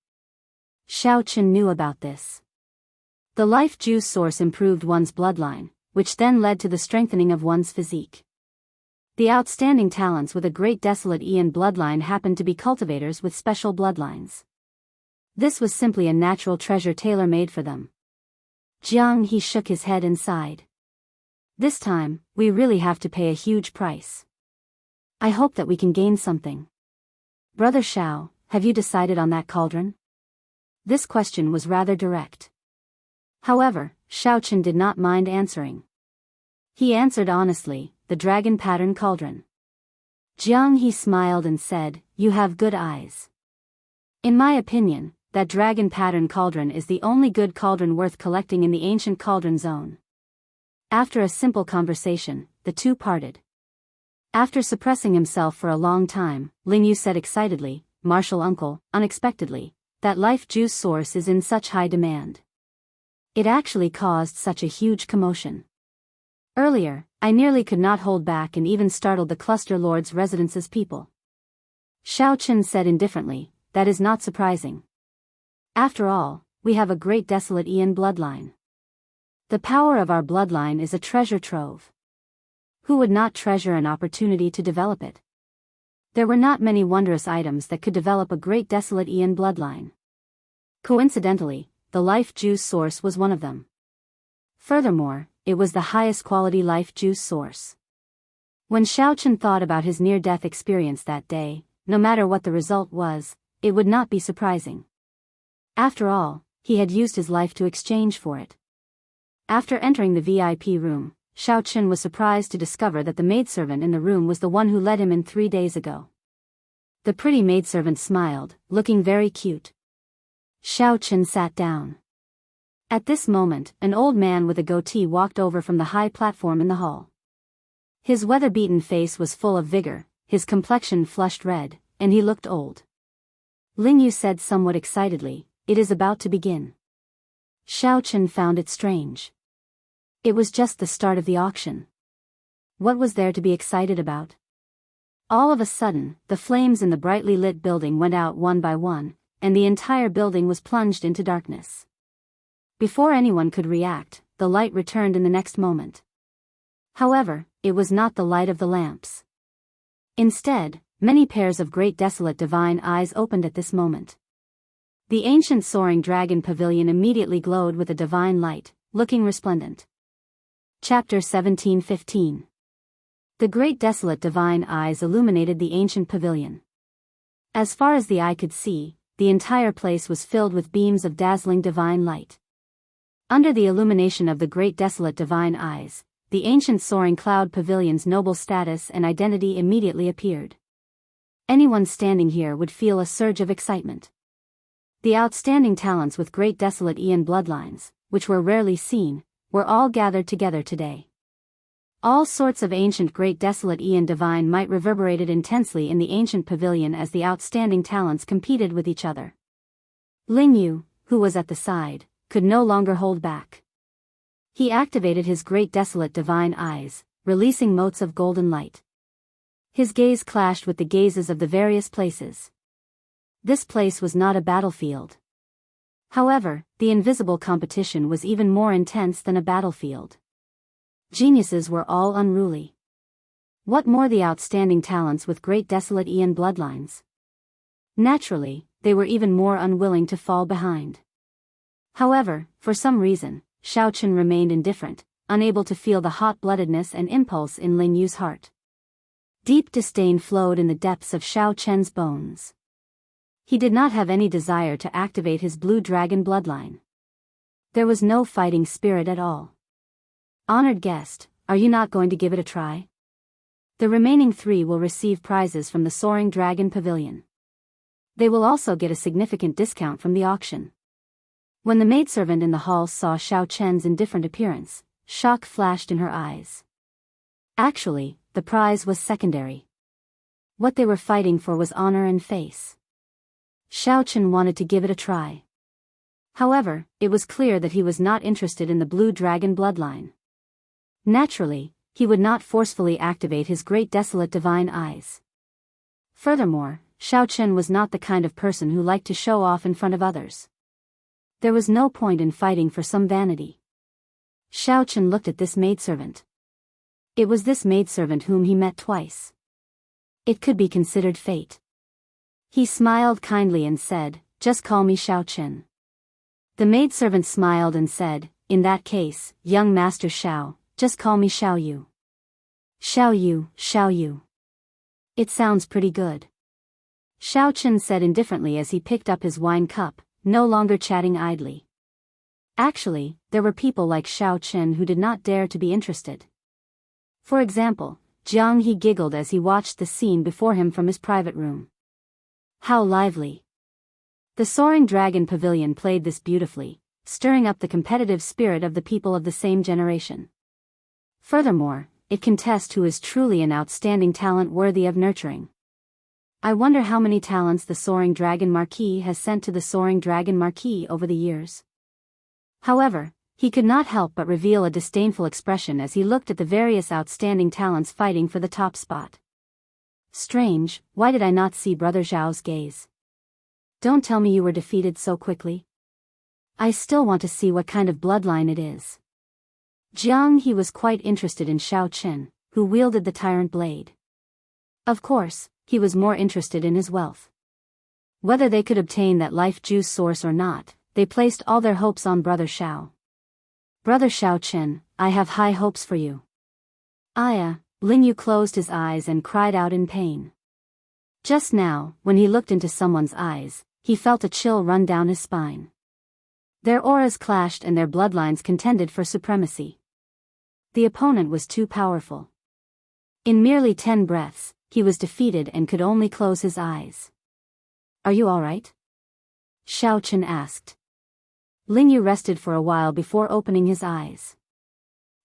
Xiaochen knew about this. The life juice source improved one's bloodline, which then led to the strengthening of one's physique. The outstanding talents with a great desolate Aeon bloodline happened to be cultivators with special bloodlines. This was simply a natural treasure tailor-made for them. Jiang He shook his head and sighed. "This time, we really have to pay a huge price. I hope that we can gain something. Brother Shao, have you decided on that cauldron?" This question was rather direct. However, Xiaochen did not mind answering. He answered honestly, "The dragon pattern cauldron." Jiang He smiled and said, "You have good eyes. In my opinion, that dragon pattern cauldron is the only good cauldron worth collecting in the ancient cauldron zone." After a simple conversation, the two parted. After suppressing himself for a long time, Lingyu said excitedly, "Martial uncle, unexpectedly, that life juice source is in such high demand. It actually caused such a huge commotion. Earlier, I nearly could not hold back and even startled the Cluster Lord's residence's people." Xiaochen said indifferently, "That is not surprising. After all, we have a great desolate Aeon bloodline. The power of our bloodline is a treasure trove. Who would not treasure an opportunity to develop it? There were not many wondrous items that could develop a great desolate Aeon bloodline. Coincidentally, the life juice source was one of them. Furthermore, it was the highest quality life juice source." When Xiaochen thought about his near-death experience that day, no matter what the result was, it would not be surprising. After all, he had used his life to exchange for it. After entering the VIP room, Xiaochen was surprised to discover that the maidservant in the room was the one who let him in 3 days ago. The pretty maidservant smiled, looking very cute. Xiao Chen sat down. At this moment, an old man with a goatee walked over from the high platform in the hall. His weather-beaten face was full of vigor, his complexion flushed red, and he looked old. Ling Yu said somewhat excitedly, "It is about to begin." Xiao Chen found it strange. It was just the start of the auction. What was there to be excited about? All of a sudden, the flames in the brightly lit building went out one by one, and the entire building was plunged into darkness. Before anyone could react, the light returned in the next moment. However, it was not the light of the lamps. Instead, many pairs of great desolate divine eyes opened at this moment. The ancient soaring dragon pavilion immediately glowed with a divine light, looking resplendent. Chapter 17:15. The great desolate divine eyes illuminated the ancient pavilion. As far as the eye could see, the entire place was filled with beams of dazzling divine light. Under the illumination of the great desolate divine eyes, the ancient soaring cloud pavilion's noble status and identity immediately appeared. Anyone standing here would feel a surge of excitement. The outstanding talents with great desolate Aeon bloodlines, which were rarely seen, were all gathered together today. All sorts of ancient great desolate Aeon divine might reverberated intensely in the ancient pavilion as the outstanding talents competed with each other. Ling Yu, who was at the side, could no longer hold back. He activated his great desolate divine eyes, releasing motes of golden light. His gaze clashed with the gazes of the various places. This place was not a battlefield. However, the invisible competition was even more intense than a battlefield. Geniuses were all unruly. What more the outstanding talents with great desolate Aeon bloodlines? Naturally, they were even more unwilling to fall behind. However, for some reason, Xiao Chen remained indifferent, unable to feel the hot-bloodedness and impulse in Ling Yu's heart. Deep disdain flowed in the depths of Xiao Chen's bones. He did not have any desire to activate his blue dragon bloodline. There was no fighting spirit at all. Honored guest, are you not going to give it a try? The remaining 3 will receive prizes from the Soaring Dragon Pavilion. They will also get a significant discount from the auction. When the maidservant in the hall saw Xiao Chen's indifferent appearance, shock flashed in her eyes. Actually, the prize was secondary. What they were fighting for was honor and face. Xiao Chen wanted to give it a try. However, it was clear that he was not interested in the blue dragon bloodline. Naturally, he would not forcefully activate his great desolate divine eyes. Furthermore, Xiao Chen was not the kind of person who liked to show off in front of others. There was no point in fighting for some vanity. Xiao Chen looked at this maidservant. It was this maidservant whom he met twice. It could be considered fate. He smiled kindly and said, "Just call me Xiao Chen." The maidservant smiled and said, "In that case, young Master Xiao, just call me Xiao Yu." Xiao Yu, Xiao Yu. It sounds pretty good. Xiao Chen said indifferently as he picked up his wine cup, no longer chatting idly. Actually, there were people like Xiao Chen who did not dare to be interested. For example, Jiang He giggled as he watched the scene before him from his private room. How lively! The Soaring Dragon Pavilion played this beautifully, stirring up the competitive spirit of the people of the same generation. Furthermore, it can test who is truly an outstanding talent worthy of nurturing. I wonder how many talents the Soaring Dragon Marquis has sent to the Soaring Dragon Marquis over the years. However, he could not help but reveal a disdainful expression as he looked at the various outstanding talents fighting for the top spot. Strange, why did I not see Brother Zhao's gaze? Don't tell me you were defeated so quickly. I still want to see what kind of bloodline it is. Jiang He was quite interested in Xiao Chen, who wielded the tyrant blade. Of course, he was more interested in his wealth. Whether they could obtain that life juice source or not, they placed all their hopes on Brother Xiao. Brother Xiao Chen, I have high hopes for you. Ling Yu closed his eyes and cried out in pain. Just now, when he looked into someone's eyes, he felt a chill run down his spine. Their auras clashed and their bloodlines contended for supremacy. The opponent was too powerful. In merely 10 breaths, he was defeated and could only close his eyes. "Are you all right?" Xiao Chen asked. Lingyu rested for a while before opening his eyes.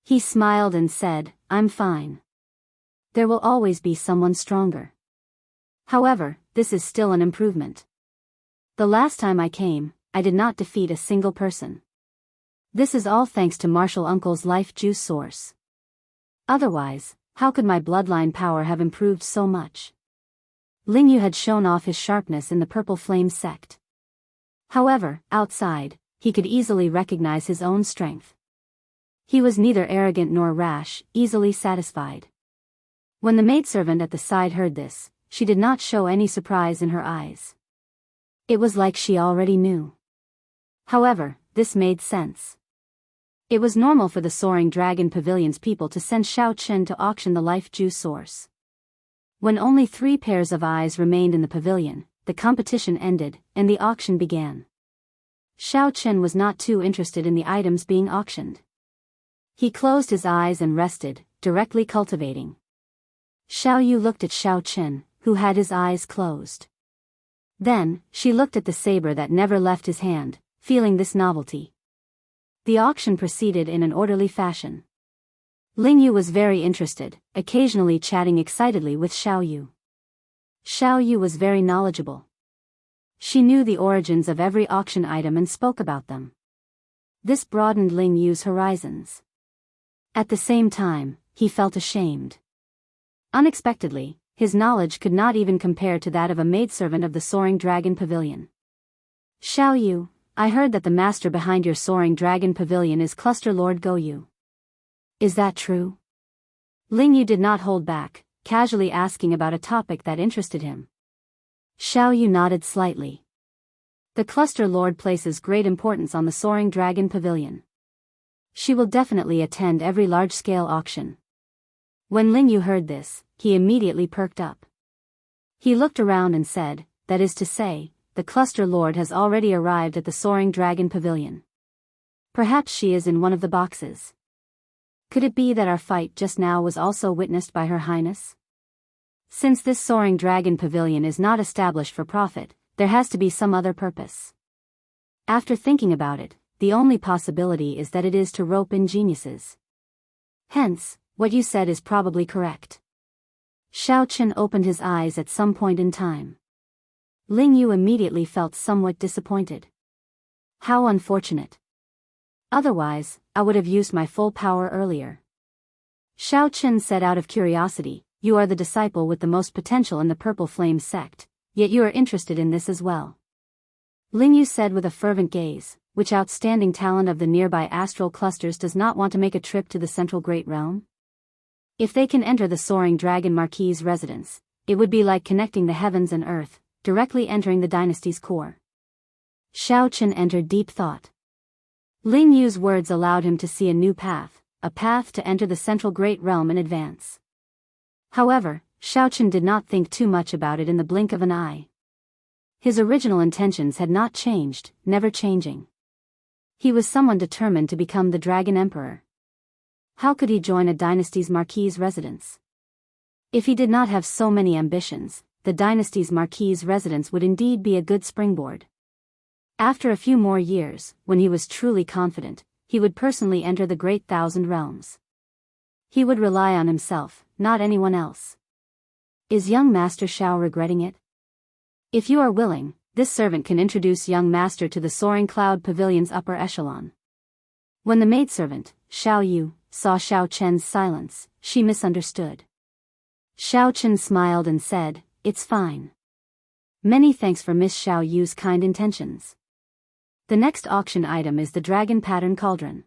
He smiled and said, "I'm fine. There will always be someone stronger. However, this is still an improvement. The last time I came, I did not defeat a single person. This is all thanks to Martial Uncle's life juice source. Otherwise, how could my bloodline power have improved so much?" Lingyu had shown off his sharpness in the Purple Flame sect. However, outside, he could easily recognize his own strength. He was neither arrogant nor rash, easily satisfied. When the maidservant at the side heard this, she did not show any surprise in her eyes. It was like she already knew. However, this made sense. It was normal for the Soaring Dragon Pavilion's people to send Xiao Chen to auction the life juice source. When only 3 pairs of eyes remained in the pavilion, the competition ended, and the auction began. Xiao Chen was not too interested in the items being auctioned. He closed his eyes and rested, directly cultivating. Xiao Yu looked at Xiao Chen, who had his eyes closed. Then, she looked at the saber that never left his hand, feeling this novelty. The auction proceeded in an orderly fashion. Lingyu was very interested, occasionally chatting excitedly with Xiao Yu. Xiao Yu was very knowledgeable. She knew the origins of every auction item and spoke about them. This broadened Lingyu's horizons. At the same time, he felt ashamed. Unexpectedly, his knowledge could not even compare to that of a maidservant of the Soaring Dragon Pavilion. "Xiao Yu, I heard that the master behind your Soaring Dragon Pavilion is Cluster Lord Goyu. Is that true?" Lingyu did not hold back, casually asking about a topic that interested him. Xiao Yu nodded slightly. "The Cluster Lord places great importance on the Soaring Dragon Pavilion. She will definitely attend every large-scale auction." When Lingyu heard this, he immediately perked up. He looked around and said, "That is to say, the Cluster Lord has already arrived at the Soaring Dragon Pavilion. Perhaps she is in one of the boxes. Could it be that our fight just now was also witnessed by Her Highness? Since this Soaring Dragon Pavilion is not established for profit, there has to be some other purpose. After thinking about it, the only possibility is that it is to rope in geniuses. Hence, what you said is probably correct." Xiao Chen opened his eyes at some point in time. Lingyu immediately felt somewhat disappointed. How unfortunate. Otherwise, I would have used my full power earlier. Xiao Chen said out of curiosity, "You are the disciple with the most potential in the Purple Flame sect, yet you are interested in this as well." Lingyu said with a fervent gaze, "Which outstanding talent of the nearby astral clusters does not want to make a trip to the Central Great Realm? If they can enter the Soaring Dragon Marquis's residence, it would be like connecting the heavens and earth, directly entering the dynasty's core." Xiao Chen entered deep thought. Lingyu's words allowed him to see a new path, a path to enter the Central Great Realm in advance. However, Xiao Chen did not think too much about it in the blink of an eye. His original intentions had not changed, never changing. He was someone determined to become the Dragon Emperor. How could he join a dynasty's Marquis's residence? If he did not have so many ambitions, the dynasty's Marquis's residence would indeed be a good springboard. After a few more years, when he was truly confident, he would personally enter the Great Thousand Realms. He would rely on himself, not anyone else. Is young Master Xiao regretting it? If you are willing, this servant can introduce young Master to the Soaring Cloud Pavilion's upper echelon. When the maidservant, Xiao Yu, saw Xiao Chen's silence, she misunderstood. Xiao Chen smiled and said, "It's fine. Many thanks for Miss Xiao Yu's kind intentions. The next auction item is the Dragon Pattern Cauldron.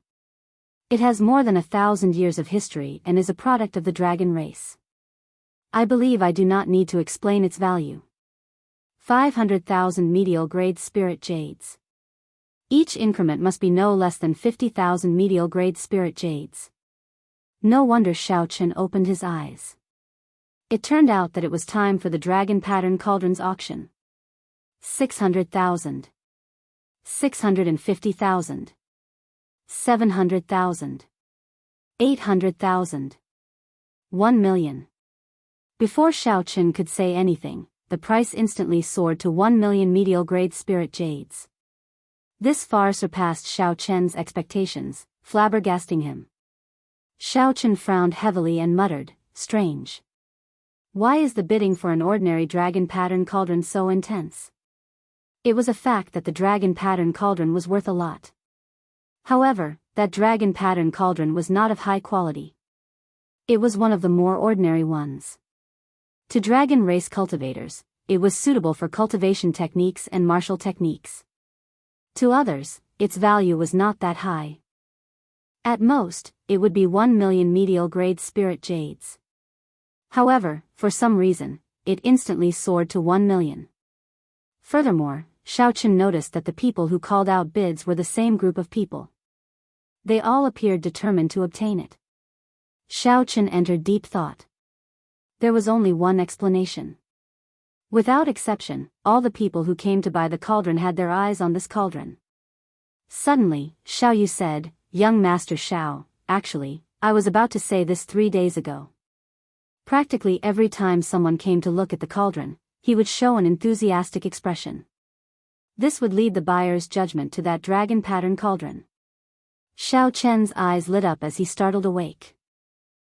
It has more than 1,000 years of history and is a product of the dragon race. I believe I do not need to explain its value. 500,000 medial-grade spirit jades. Each increment must be no less than 50,000 medial-grade spirit jades." No wonder Xiao Chen opened his eyes. It turned out that it was time for the Dragon Pattern Cauldron's auction. 600,000. 650,000. 700,000. 800,000. 1 million. Before Xiao Chen could say anything, the price instantly soared to 1 million medial-grade spirit jades. This far surpassed Xiao Chen's expectations, flabbergasting him. Xiao Chen frowned heavily and muttered, "Strange. Why is the bidding for an ordinary dragon pattern cauldron so intense?" It was a fact that the dragon pattern cauldron was worth a lot. However, that dragon pattern cauldron was not of high quality. It was one of the more ordinary ones. To dragon race cultivators, it was suitable for cultivation techniques and martial techniques. To others, its value was not that high. At most, it would be 1 million medial-grade spirit jades. However, for some reason, it instantly soared to 1 million. Furthermore, Xiao Chen noticed that the people who called out bids were the same group of people. They all appeared determined to obtain it. Xiao Chen entered deep thought. There was only one explanation. Without exception, all the people who came to buy the cauldron had their eyes on this cauldron. Suddenly, Xiao Yu said, "Young Master Xiao, actually, I was about to say this 3 days ago." Practically every time someone came to look at the cauldron, he would show an enthusiastic expression. This would lead the buyer's judgment to that dragon pattern cauldron. Xiao Chen's eyes lit up as he startled awake.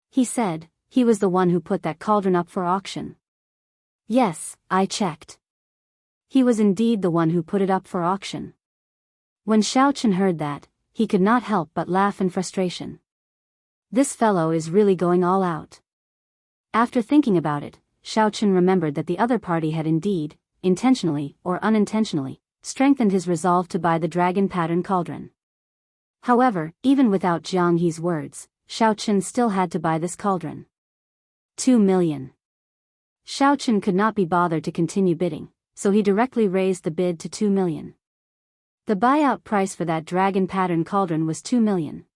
He said, "He was the one who put that cauldron up for auction." "Yes, I checked. He was indeed the one who put it up for auction." When Xiao Chen heard that, he could not help but laugh in frustration. This fellow is really going all out. After thinking about it, Xiao Chen remembered that the other party had indeed, intentionally or unintentionally, strengthened his resolve to buy the dragon pattern cauldron. However, even without Jiang He's words, Xiao Chen still had to buy this cauldron. 2 million. Xiao Chen could not be bothered to continue bidding, so he directly raised the bid to 2 million. The buyout price for that dragon pattern cauldron was 2 million.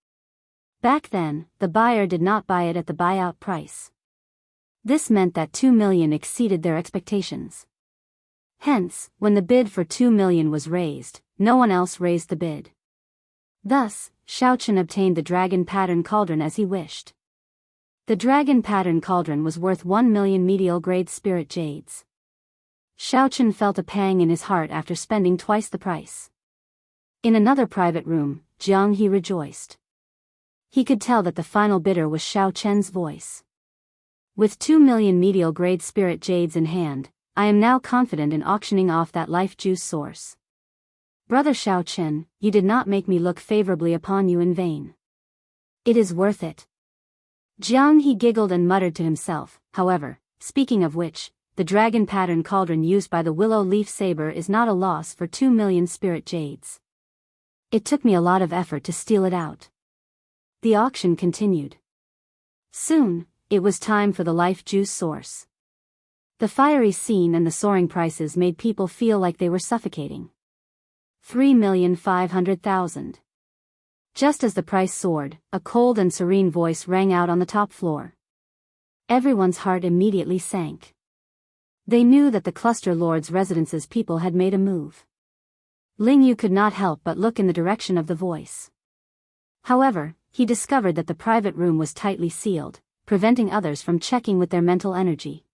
Back then, the buyer did not buy it at the buyout price. This meant that 2 million exceeded their expectations. Hence, when the bid for 2 million was raised, no one else raised the bid. Thus, Xiao Chen obtained the dragon pattern cauldron as he wished. The dragon pattern cauldron was worth 1 million medial-grade spirit jades. Xiao Chen felt a pang in his heart after spending twice the price. In another private room, Jiang He rejoiced. He could tell that the final bidder was Xiao Chen's voice. "With 2 million medial-grade spirit jades in hand, I am now confident in auctioning off that life juice source. Brother Xiao Chen, you did not make me look favorably upon you in vain. It is worth it." Jiang He giggled and muttered to himself, "However, speaking of which, the dragon pattern cauldron used by the willow leaf saber is not a loss for 2 million spirit jades. It took me a lot of effort to steal it out." The auction continued. Soon, it was time for the life juice source. The fiery scene and the soaring prices made people feel like they were suffocating. 3,500,000. Just as the price soared, a cold and serene voice rang out on the top floor. Everyone's heart immediately sank. They knew that the cluster lord's residence's people had made a move. Ling Yu could not help but look in the direction of the voice. However, he discovered that the private room was tightly sealed, preventing others from checking with their mental energy.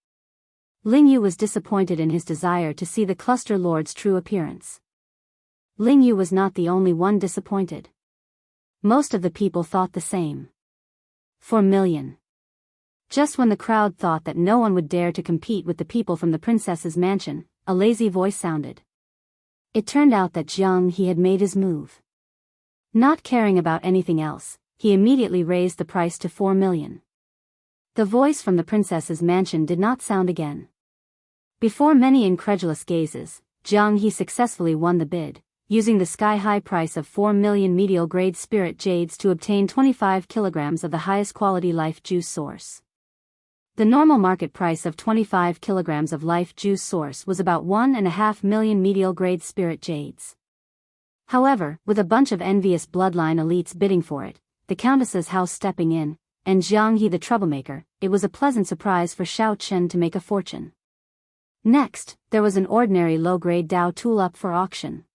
Ling Yu was disappointed in his desire to see the cluster lord's true appearance. Ling Yu was not the only one disappointed. Most of the people thought the same. 4 million. Just when the crowd thought that no one would dare to compete with the people from the princess's mansion, a lazy voice sounded. It turned out that Jiang He had made his move. Not caring about anything else, he immediately raised the price to 4 million. The voice from the princess's mansion did not sound again. Before many incredulous gazes, Jiang He successfully won the bid, using the sky-high price of 4 million medial-grade spirit jades to obtain 25 kilograms of the highest quality life juice source. The normal market price of 25 kilograms of life juice source was about 1.5 million medial-grade spirit jades. However, with a bunch of envious bloodline elites bidding for it, the countess's house stepping in, and Jiang He the troublemaker, it was a pleasant surprise for Xiao Chen to make a fortune. Next, there was an ordinary low-grade Dao tool up for auction.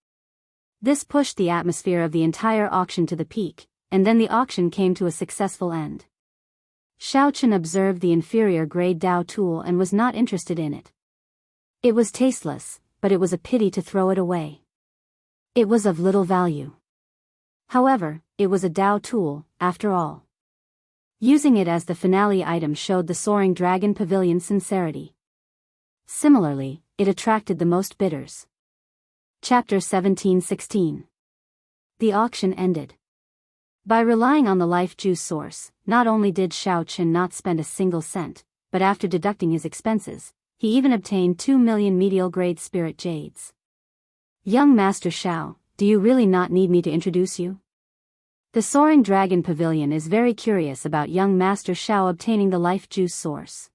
This pushed the atmosphere of the entire auction to the peak, and then the auction came to a successful end. Xiao Chen observed the inferior-grade Dao tool and was not interested in it. It was tasteless, but it was a pity to throw it away. It was of little value. However, it was a Dao tool, after all. Using it as the finale item showed the Soaring Dragon Pavilion's sincerity. Similarly, it attracted the most bidders. Chapter 17:16. The auction ended. By relying on the life juice source, not only did Xiao Chen not spend a single cent, but after deducting his expenses, he even obtained 2 million medial-grade spirit jades. Young Master Xiao, do you really not need me to introduce you? The Soaring Dragon Pavilion is very curious about young Master Xiao obtaining the life juice source.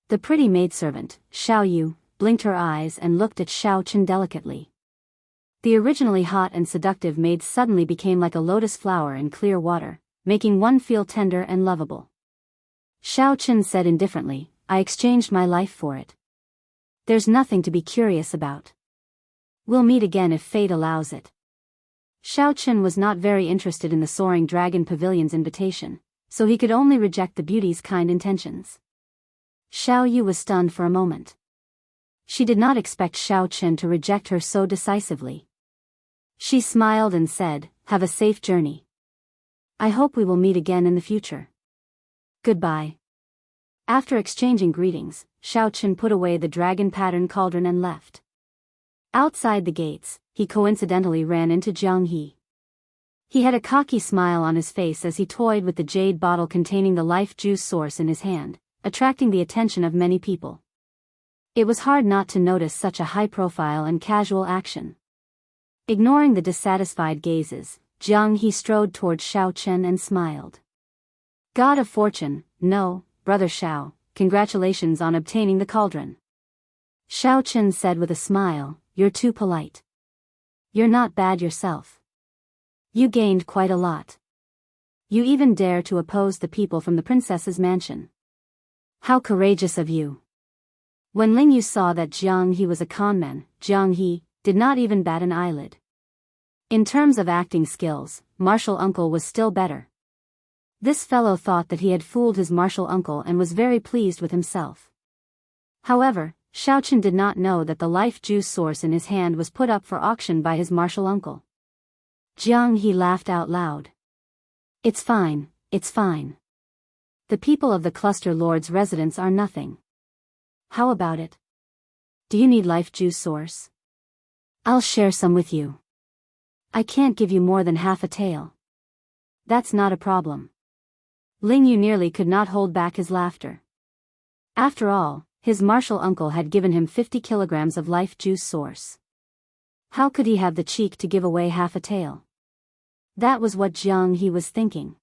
The pretty maidservant, Xiao Yu, blinked her eyes and looked at Xiao Chen delicately. The originally hot and seductive maid suddenly became like a lotus flower in clear water, making one feel tender and lovable. Xiao Chen said indifferently, I exchanged my life for it. There's nothing to be curious about. We'll meet again if fate allows it. Xiao Chen was not very interested in the Soaring Dragon Pavilion's invitation, so he could only reject the beauty's kind intentions. Xiao Yu was stunned for a moment. She did not expect Xiao Chen to reject her so decisively. She smiled and said, have a safe journey. I hope we will meet again in the future. Goodbye. After exchanging greetings, Xiao Chen put away the dragon pattern cauldron and left. Outside the gates, he coincidentally ran into Jiang He. He had a cocky smile on his face as he toyed with the jade bottle containing the life juice source in his hand, attracting the attention of many people. It was hard not to notice such a high-profile and casual action. Ignoring the dissatisfied gazes, Jiang He strode toward Xiao Chen and smiled. God of fortune, no, brother Xiao, congratulations on obtaining the cauldron. Xiao Chen said with a smile, you're too polite. You're not bad yourself. You gained quite a lot. You even dare to oppose the people from the princess's mansion. How courageous of you. When Ling Yu saw that Jiang He was a conman, Jiang He did not even bat an eyelid. In terms of acting skills, martial uncle was still better. This fellow thought that he had fooled his martial uncle and was very pleased with himself. However, Xiao Chen did not know that the life juice source in his hand was put up for auction by his martial uncle. Jiang He laughed out loud. It's fine, it's fine. The people of the cluster lord's residence are nothing. How about it? Do you need life juice source? I'll share some with you. I can't give you more than half a tael. That's not a problem. Ling Yu nearly could not hold back his laughter. After all, his martial uncle had given him 50 kilograms of life juice source. How could he have the cheek to give away half a tael? That was what Jiang He was thinking.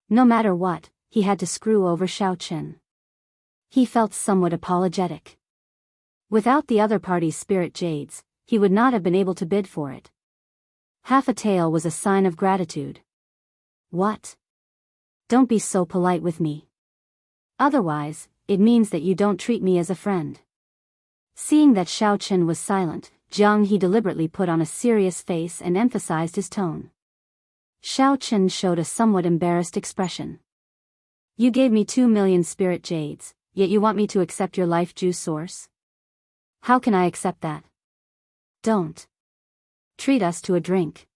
No matter what, he had to screw over Xiao Chen. He felt somewhat apologetic. Without the other party's spirit jades, he would not have been able to bid for it. Half a tael was a sign of gratitude. What? Don't be so polite with me. Otherwise, it means that you don't treat me as a friend. Seeing that Xiao Chen was silent, Jiang He deliberately put on a serious face and emphasized his tone. Xiao Chen showed a somewhat embarrassed expression. You gave me 2 million spirit jades, yet you want me to accept your life juice source? How can I accept that? Don't. Treat us to a drink.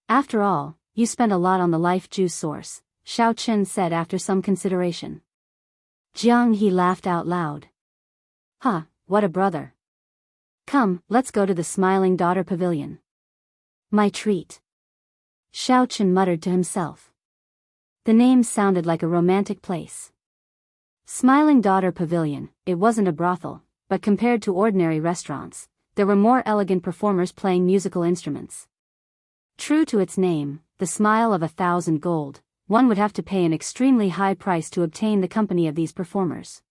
After all, you spent a lot on the life juice source, Xiao Chen said after some consideration. Jiang He laughed out loud. Huh, what a brother. Come, let's go to the Smiling Daughter Pavilion. My treat. Xiao Chen muttered to himself. The name sounded like a romantic place. Smiling Daughter Pavilion, it wasn't a brothel, but compared to ordinary restaurants, there were more elegant performers playing musical instruments. True to its name, the Smile of 1,000 gold, one would have to pay an extremely high price to obtain the company of these performers.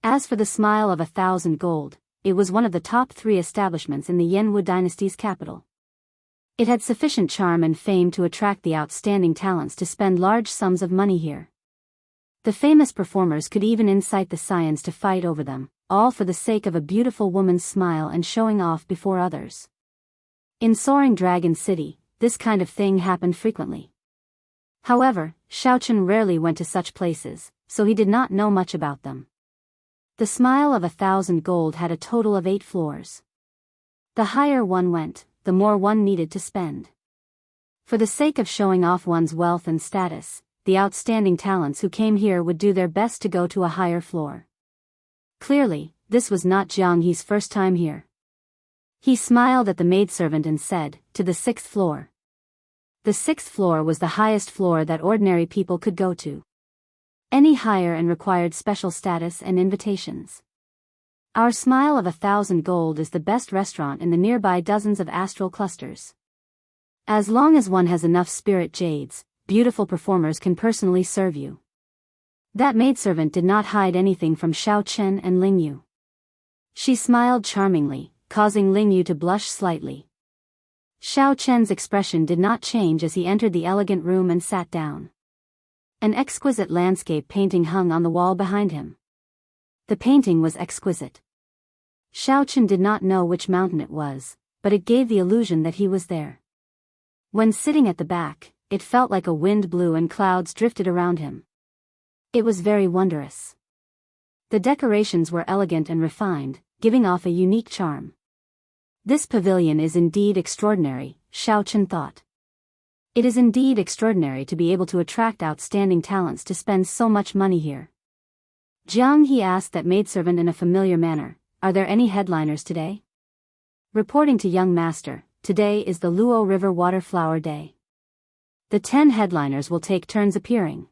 As for the Smile of 1,000 gold, it was one of the top 3 establishments in the Yanwu dynasty's capital. It had sufficient charm and fame to attract the outstanding talents to spend large sums of money here. The famous performers could even incite the scions to fight over them, all for the sake of a beautiful woman's smile and showing off before others. In Soaring Dragon City, this kind of thing happened frequently. However, Xiaochen rarely went to such places, so he did not know much about them. The Smile of 1,000 Gold had a total of 8 floors. The higher one went, the more one needed to spend. For the sake of showing off one's wealth and status, the outstanding talents who came here would do their best to go to a higher floor. Clearly, this was not Jiang He's first time here. He smiled at the maidservant and said, "To the 6th floor." The 6th floor was the highest floor that ordinary people could go to. Any higher and required special status and invitations. Our Smile of 1,000 Gold is the best restaurant in the nearby dozens of astral clusters. As long as one has enough spirit jades, beautiful performers can personally serve you. That maidservant did not hide anything from Xiao Chen and Ling Yu. She smiled charmingly, causing Ling Yu to blush slightly. Xiao Chen's expression did not change as he entered the elegant room and sat down. An exquisite landscape painting hung on the wall behind him. The painting was exquisite. Xiao Chen did not know which mountain it was, but it gave the illusion that he was there. When sitting at the back, it felt like a wind blew and clouds drifted around him. It was very wondrous. The decorations were elegant and refined, giving off a unique charm. This pavilion is indeed extraordinary, Xiao Chen thought. It is indeed extraordinary to be able to attract outstanding talents to spend so much money here. Jiang He asked that maidservant in a familiar manner, "Are there any headliners today?" Reporting to young master, "Today is the Luo River Water Flower Day. The 10 headliners will take turns appearing."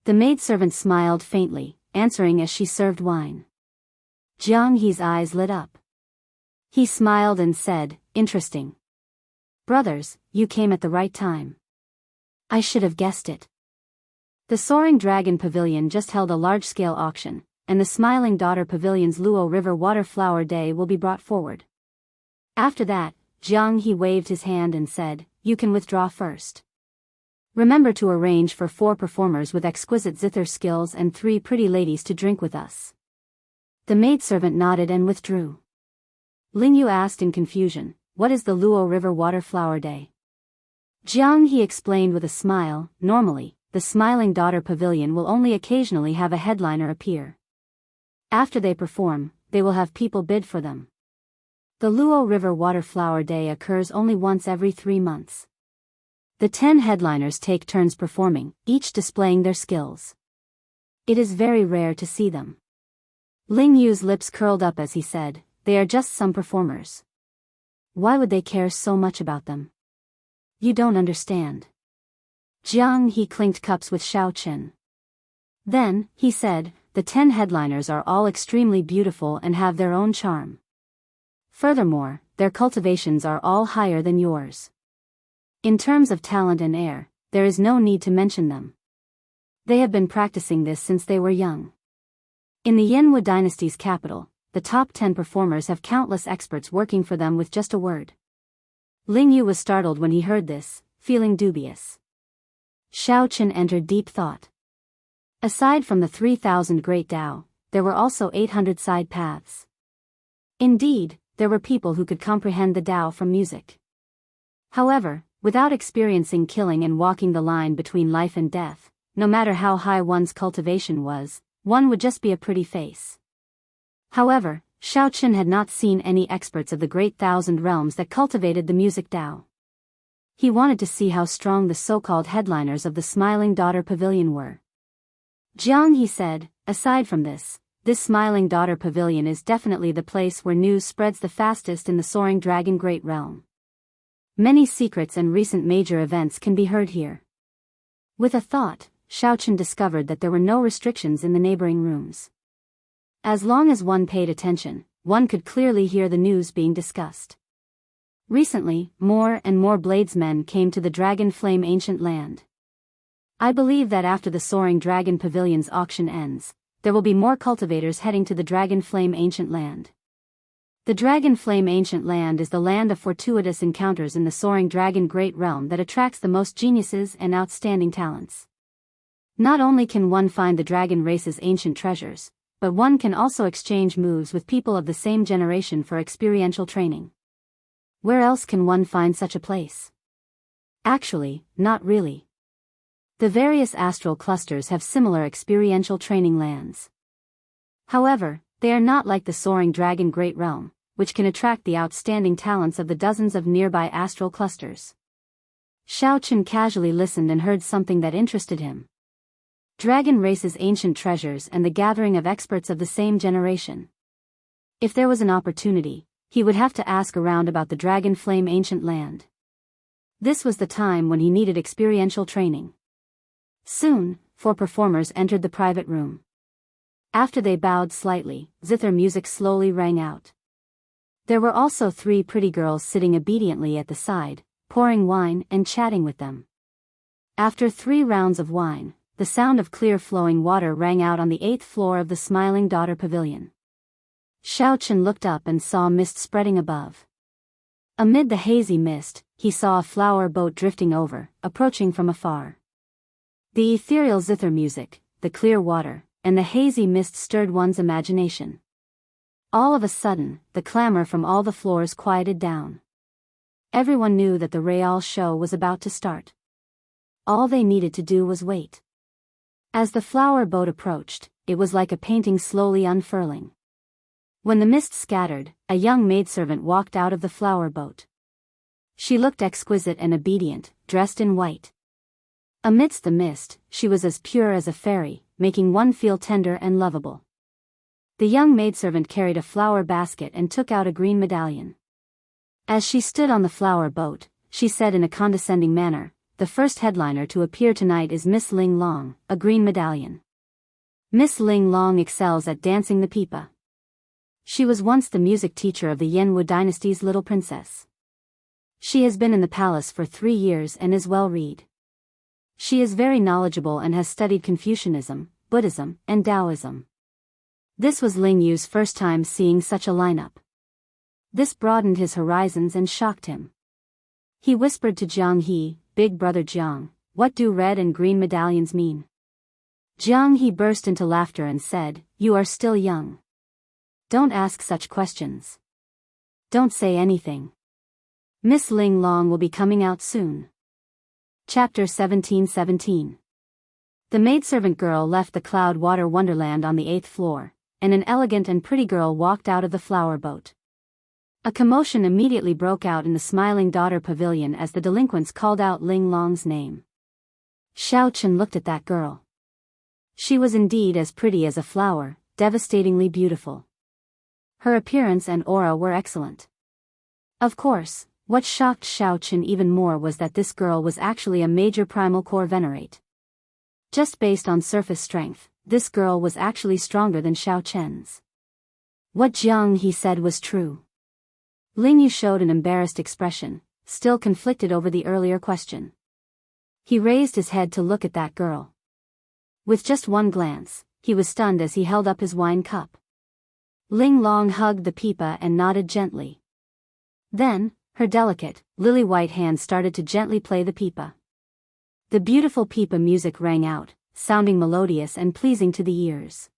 The maidservant smiled faintly, answering as she served wine. Jiang He's eyes lit up. He smiled and said, "Interesting. Brothers, you came at the right time. I should have guessed it." The Soaring Dragon Pavilion just held a large-scale auction, and the Smiling Daughter Pavilion's Luo River Water Flower Day will be brought forward. After that, Jiang He waved his hand and said, "You can withdraw first. Remember to arrange for 4 performers with exquisite zither skills and 3 pretty ladies to drink with us." The maidservant nodded and withdrew. Ling Yu asked in confusion, "What is the Luo River Water Flower Day?" Jiang He explained with a smile, "Normally, the Smiling Daughter Pavilion will only occasionally have a headliner appear. After they perform, they will have people bid for them. The Luo River Water Flower Day occurs only once every 3 months. The 10 headliners take turns performing, each displaying their skills. It is very rare to see them." Ling Yu's lips curled up as he said, "They are just some performers. Why would they care so much about them? You don't understand." Jiang He clinked cups with Xiao Chen. Then, he said, "The 10 headliners are all extremely beautiful and have their own charm. Furthermore, their cultivations are all higher than yours. In terms of talent and air, there is no need to mention them. They have been practicing this since they were young. In the Yanwu dynasty's capital, the top 10 performers have countless experts working for them with just a word." Ling Yu was startled when he heard this, feeling dubious. Xiao Chen entered deep thought. Aside from the 3,000 Great Tao, there were also 800 side paths. Indeed, there were people who could comprehend the Tao from music. However, without experiencing killing and walking the line between life and death, no matter how high one's cultivation was, one would just be a pretty face. However, Xiao Chen had not seen any experts of the great 1,000 realms that cultivated the music Tao. He wanted to see how strong the so-called headliners of the Smiling Daughter Pavilion were. Jiang He said, "Aside from this Smiling Daughter Pavilion is definitely the place where news spreads the fastest in the Soaring Dragon Great Realm. Many secrets and recent major events can be heard here." With a thought, Xiao Chen discovered that there were no restrictions in the neighboring rooms. As long as one paid attention, one could clearly hear the news being discussed. Recently, more and more bladesmen came to the Dragon Flame Ancient Land. I believe that after the Soaring Dragon Pavilion's auction ends, there will be more cultivators heading to the Dragon Flame Ancient Land. The Dragon Flame Ancient Land is the land of fortuitous encounters in the Soaring Dragon Great Realm that attracts the most geniuses and outstanding talents. Not only can one find the dragon race's ancient treasures, but one can also exchange moves with people of the same generation for experiential training. Where else can one find such a place? Actually, not really. The various astral clusters have similar experiential training lands. However, they are not like the soaring dragon Great Realm, which can attract the outstanding talents of the dozens of nearby astral clusters. Xiao Chen casually listened and heard something that interested him. Dragon race's ancient treasures and the gathering of experts of the same generation. If there was an opportunity, he would have to ask around about the Dragon Flame ancient land. This was the time when he needed experiential training. Soon, 4 performers entered the private room. After they bowed slightly, zither music slowly rang out. There were also 3 pretty girls sitting obediently at the side, pouring wine and chatting with them. After 3 rounds of wine, the sound of clear flowing water rang out on the 8th floor of the Smiling Daughter Pavilion. Xiao Chen looked up and saw mist spreading above. Amid the hazy mist, he saw a flower boat drifting over, approaching from afar. The ethereal zither music, the clear water, and the hazy mist stirred one's imagination. All of a sudden, the clamor from all the floors quieted down. Everyone knew that the Real show was about to start. All they needed to do was wait. As the flower boat approached, it was like a painting slowly unfurling. When the mist scattered, a young maidservant walked out of the flower boat. She looked exquisite and obedient, dressed in white. Amidst the mist, she was as pure as a fairy, making one feel tender and lovable. The young maidservant carried a flower basket and took out a green medallion. As she stood on the flower boat, she said in a condescending manner, "The first headliner to appear tonight is Miss Ling Long, a green medallion. Miss Ling Long excels at dancing the pipa. She was once the music teacher of the Yanwu dynasty's little princess. She has been in the palace for 3 years and is well read. She is very knowledgeable and has studied Confucianism, Buddhism, and Taoism." This was Ling Yu's first time seeing such a lineup. This broadened his horizons and shocked him. He whispered to Jiang He, "Big brother Jiang, what do red and green medallions mean?" Jiang He burst into laughter and said, "You are still young. Don't ask such questions. Don't say anything. Miss Ling Long will be coming out soon." Chapter 17:17. The maidservant girl left the cloud water wonderland on the 8th floor, and an elegant and pretty girl walked out of the flower boat. A commotion immediately broke out in the Smiling Daughter Pavilion as the delinquents called out Ling Long's name. Xiao Chen looked at that girl. She was indeed as pretty as a flower, devastatingly beautiful. Her appearance and aura were excellent. Of course, what shocked Xiao Chen even more was that this girl was actually a major primal core venerate. Just based on surface strength, this girl was actually stronger than Xiao Chen's. What Jiang He said was true. Ling Yu showed an embarrassed expression, still conflicted over the earlier question. He raised his head to look at that girl. With just one glance, he was stunned as he held up his wine cup. Ling Long hugged the pipa and nodded gently. Then, her delicate, lily-white hand started to gently play the pipa. The beautiful pipa music rang out, sounding melodious and pleasing to the ears.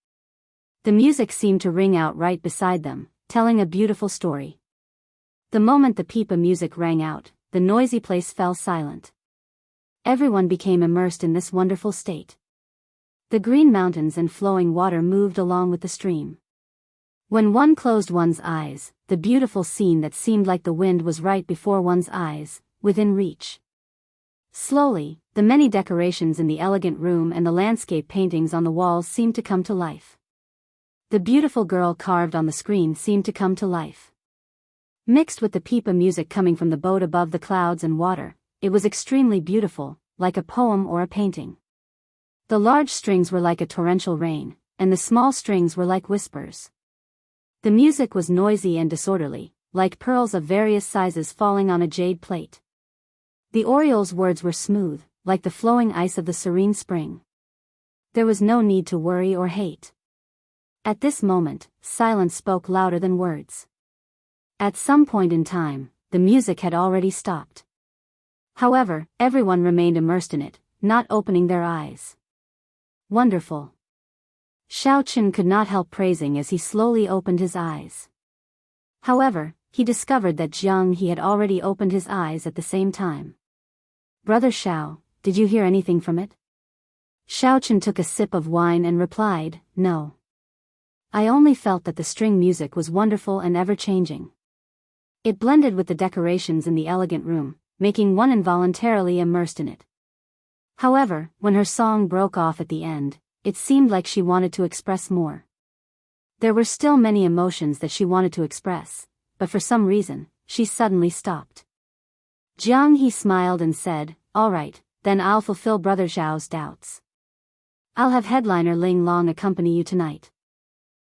The music seemed to ring out right beside them, telling a beautiful story. The moment the pipa music rang out, the noisy place fell silent. Everyone became immersed in this wonderful state. The green mountains and flowing water moved along with the stream. When one closed one's eyes, the beautiful scene that seemed like the wind was right before one's eyes, within reach. Slowly, the many decorations in the elegant room and the landscape paintings on the walls seemed to come to life. The beautiful girl carved on the screen seemed to come to life. Mixed with the pipa music coming from the boat above the clouds and water, it was extremely beautiful, like a poem or a painting. The large strings were like a torrential rain, and the small strings were like whispers. The music was noisy and disorderly, like pearls of various sizes falling on a jade plate. The oriole's words were smooth, like the flowing ice of the serene spring. There was no need to worry or hate. At this moment, silence spoke louder than words. At some point in time, the music had already stopped. However, everyone remained immersed in it, not opening their eyes. Wonderful. Xiao Chen could not help praising as he slowly opened his eyes. However, he discovered that Jiang He had already opened his eyes at the same time. "Brother Xiao, did you hear anything from it?" Xiaochen took a sip of wine and replied, "No. I only felt that the string music was wonderful and ever-changing. It blended with the decorations in the elegant room, making one involuntarily immersed in it. However, when her song broke off at the end, it seemed like she wanted to express more. There were still many emotions that she wanted to express, but for some reason, she suddenly stopped." Jiang He smiled and said, "All right, then I'll fulfill Brother Zhao's doubts. I'll have headliner Ling Long accompany you tonight."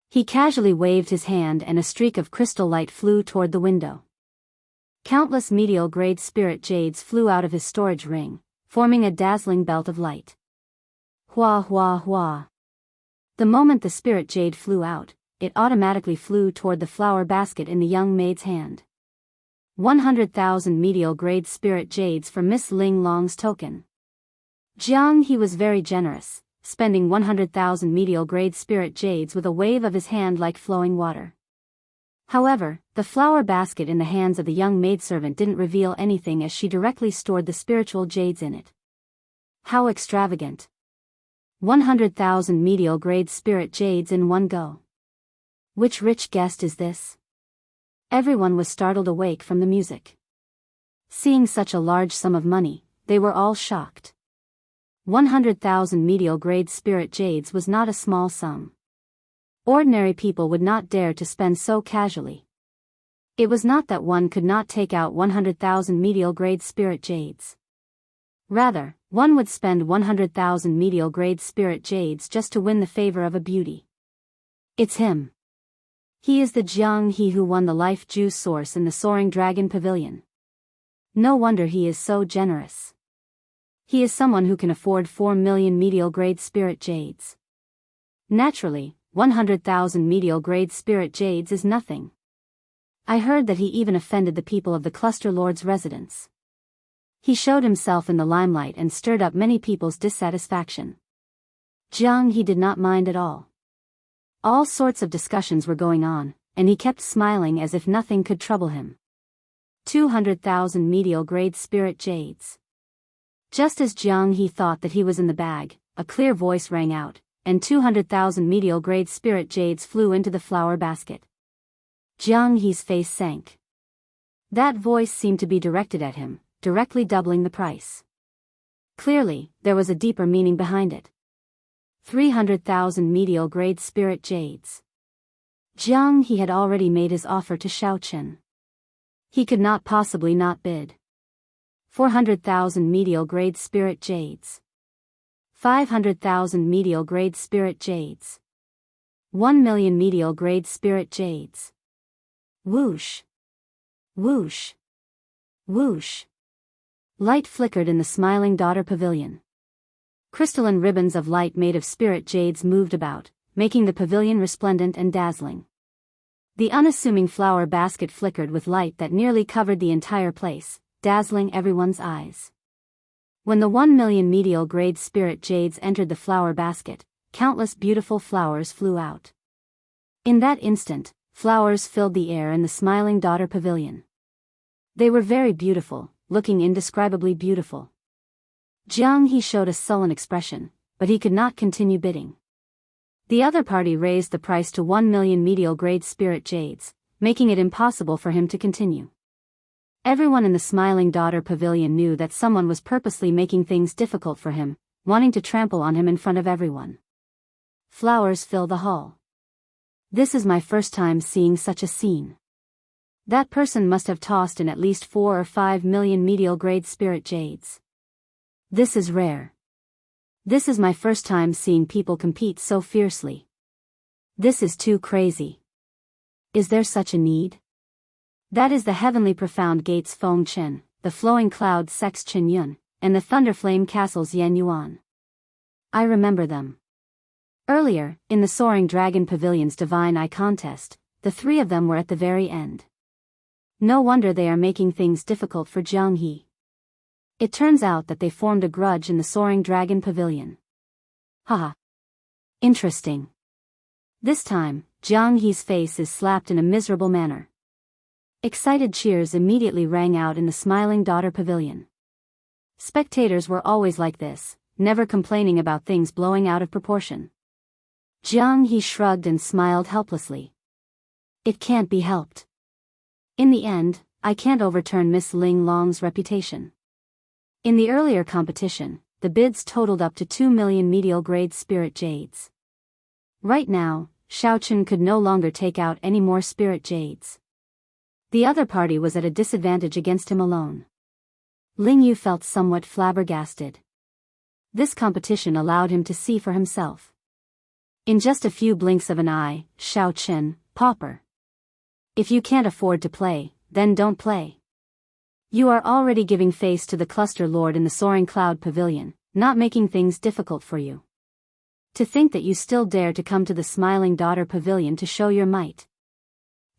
He casually waved his hand and a streak of crystal light flew toward the window. Countless medial-grade spirit jades flew out of his storage ring, forming a dazzling belt of light. Hua hua hua. The moment the spirit jade flew out, it automatically flew toward the flower basket in the young maid's hand. 100,000 medial-grade spirit jades for Miss Ling Long's token. Jiang He was very generous, spending 100,000 medial-grade spirit jades with a wave of his hand like flowing water. However, the flower basket in the hands of the young maidservant didn't reveal anything as she directly stored the spiritual jades in it. How extravagant! 100,000 medial-grade spirit jades in one go. Which rich guest is this? Everyone was startled awake from the music. Seeing such a large sum of money, they were all shocked. 100,000 medial-grade spirit jades was not a small sum. Ordinary people would not dare to spend so casually. It was not that one could not take out 100,000 medial-grade spirit jades. Rather, one would spend 100,000 medial-grade spirit jades just to win the favor of a beauty. It's him. He is the Jiang He who won the life juice source in the Soaring Dragon Pavilion. No wonder he is so generous. He is someone who can afford 4 million medial-grade spirit jades. Naturally, 100,000 medial-grade spirit jades is nothing. I heard that he even offended the people of the Cluster Lord's residence. He showed himself in the limelight and stirred up many people's dissatisfaction. Jiang He did not mind at all. All sorts of discussions were going on, and he kept smiling as if nothing could trouble him. 200,000 medial-grade spirit jades. Just as Jiang He thought that he was in the bag, a clear voice rang out, and 200,000 medial-grade spirit jades flew into the flower basket. Jiang He's face sank. That voice seemed to be directed at him, directly doubling the price. Clearly, there was a deeper meaning behind it. 300,000 medial-grade spirit jades. Jiang He had already made his offer to Xiaochen. He could not possibly not bid. 400,000 medial-grade spirit jades. 500,000 medial-grade spirit jades. 1 million medial-grade spirit jades. Whoosh! Whoosh! Whoosh! Light flickered in the Smiling Daughter Pavilion. Crystalline ribbons of light made of spirit jades moved about, making the pavilion resplendent and dazzling. The unassuming flower basket flickered with light that nearly covered the entire place, dazzling everyone's eyes. When the 1 million medial-grade spirit jades entered the flower basket, countless beautiful flowers flew out. In that instant, flowers filled the air in the Smiling Daughter Pavilion. They were very beautiful, looking indescribably beautiful. Jiang He showed a sullen expression, but he could not continue bidding. The other party raised the price to 1 million medial-grade spirit jades, making it impossible for him to continue. Everyone in the Smiling Daughter Pavilion knew that someone was purposely making things difficult for him, wanting to trample on him in front of everyone. Flowers fill the hall. This is my first time seeing such a scene. That person must have tossed in at least 4 or 5 million medial-grade spirit jades. This is rare. This is my first time seeing people compete so fiercely. This is too crazy. Is there such a need? That is the heavenly profound gates Feng Chen, the flowing clouds Sex Chen Yun, and the thunderflame castles Yan Yuan. I remember them. Earlier, in the Soaring Dragon Pavilion's Divine Eye contest, the 3 of them were at the very end. No wonder they are making things difficult for Jiang He. It turns out that they formed a grudge in the Soaring Dragon Pavilion. Haha. Interesting. This time, Jiang He's face is slapped in a miserable manner. Excited cheers immediately rang out in the Smiling Daughter Pavilion. Spectators were always like this, never complaining about things blowing out of proportion. Jiang He shrugged and smiled helplessly. It can't be helped. In the end, I can't overturn Miss Ling Long's reputation. In the earlier competition, the bids totaled up to 2 million medial-grade spirit jades. Right now, Xiaochen could no longer take out any more spirit jades. The other party was at a disadvantage against him alone. Ling Yu felt somewhat flabbergasted. This competition allowed him to see for himself. In just a few blinks of an eye, Xiaochen, pauper. If you can't afford to play, then don't play. You are already giving face to the cluster lord in the soaring cloud pavilion, not making things difficult for you. To think that you still dare to come to the smiling daughter pavilion to show your might.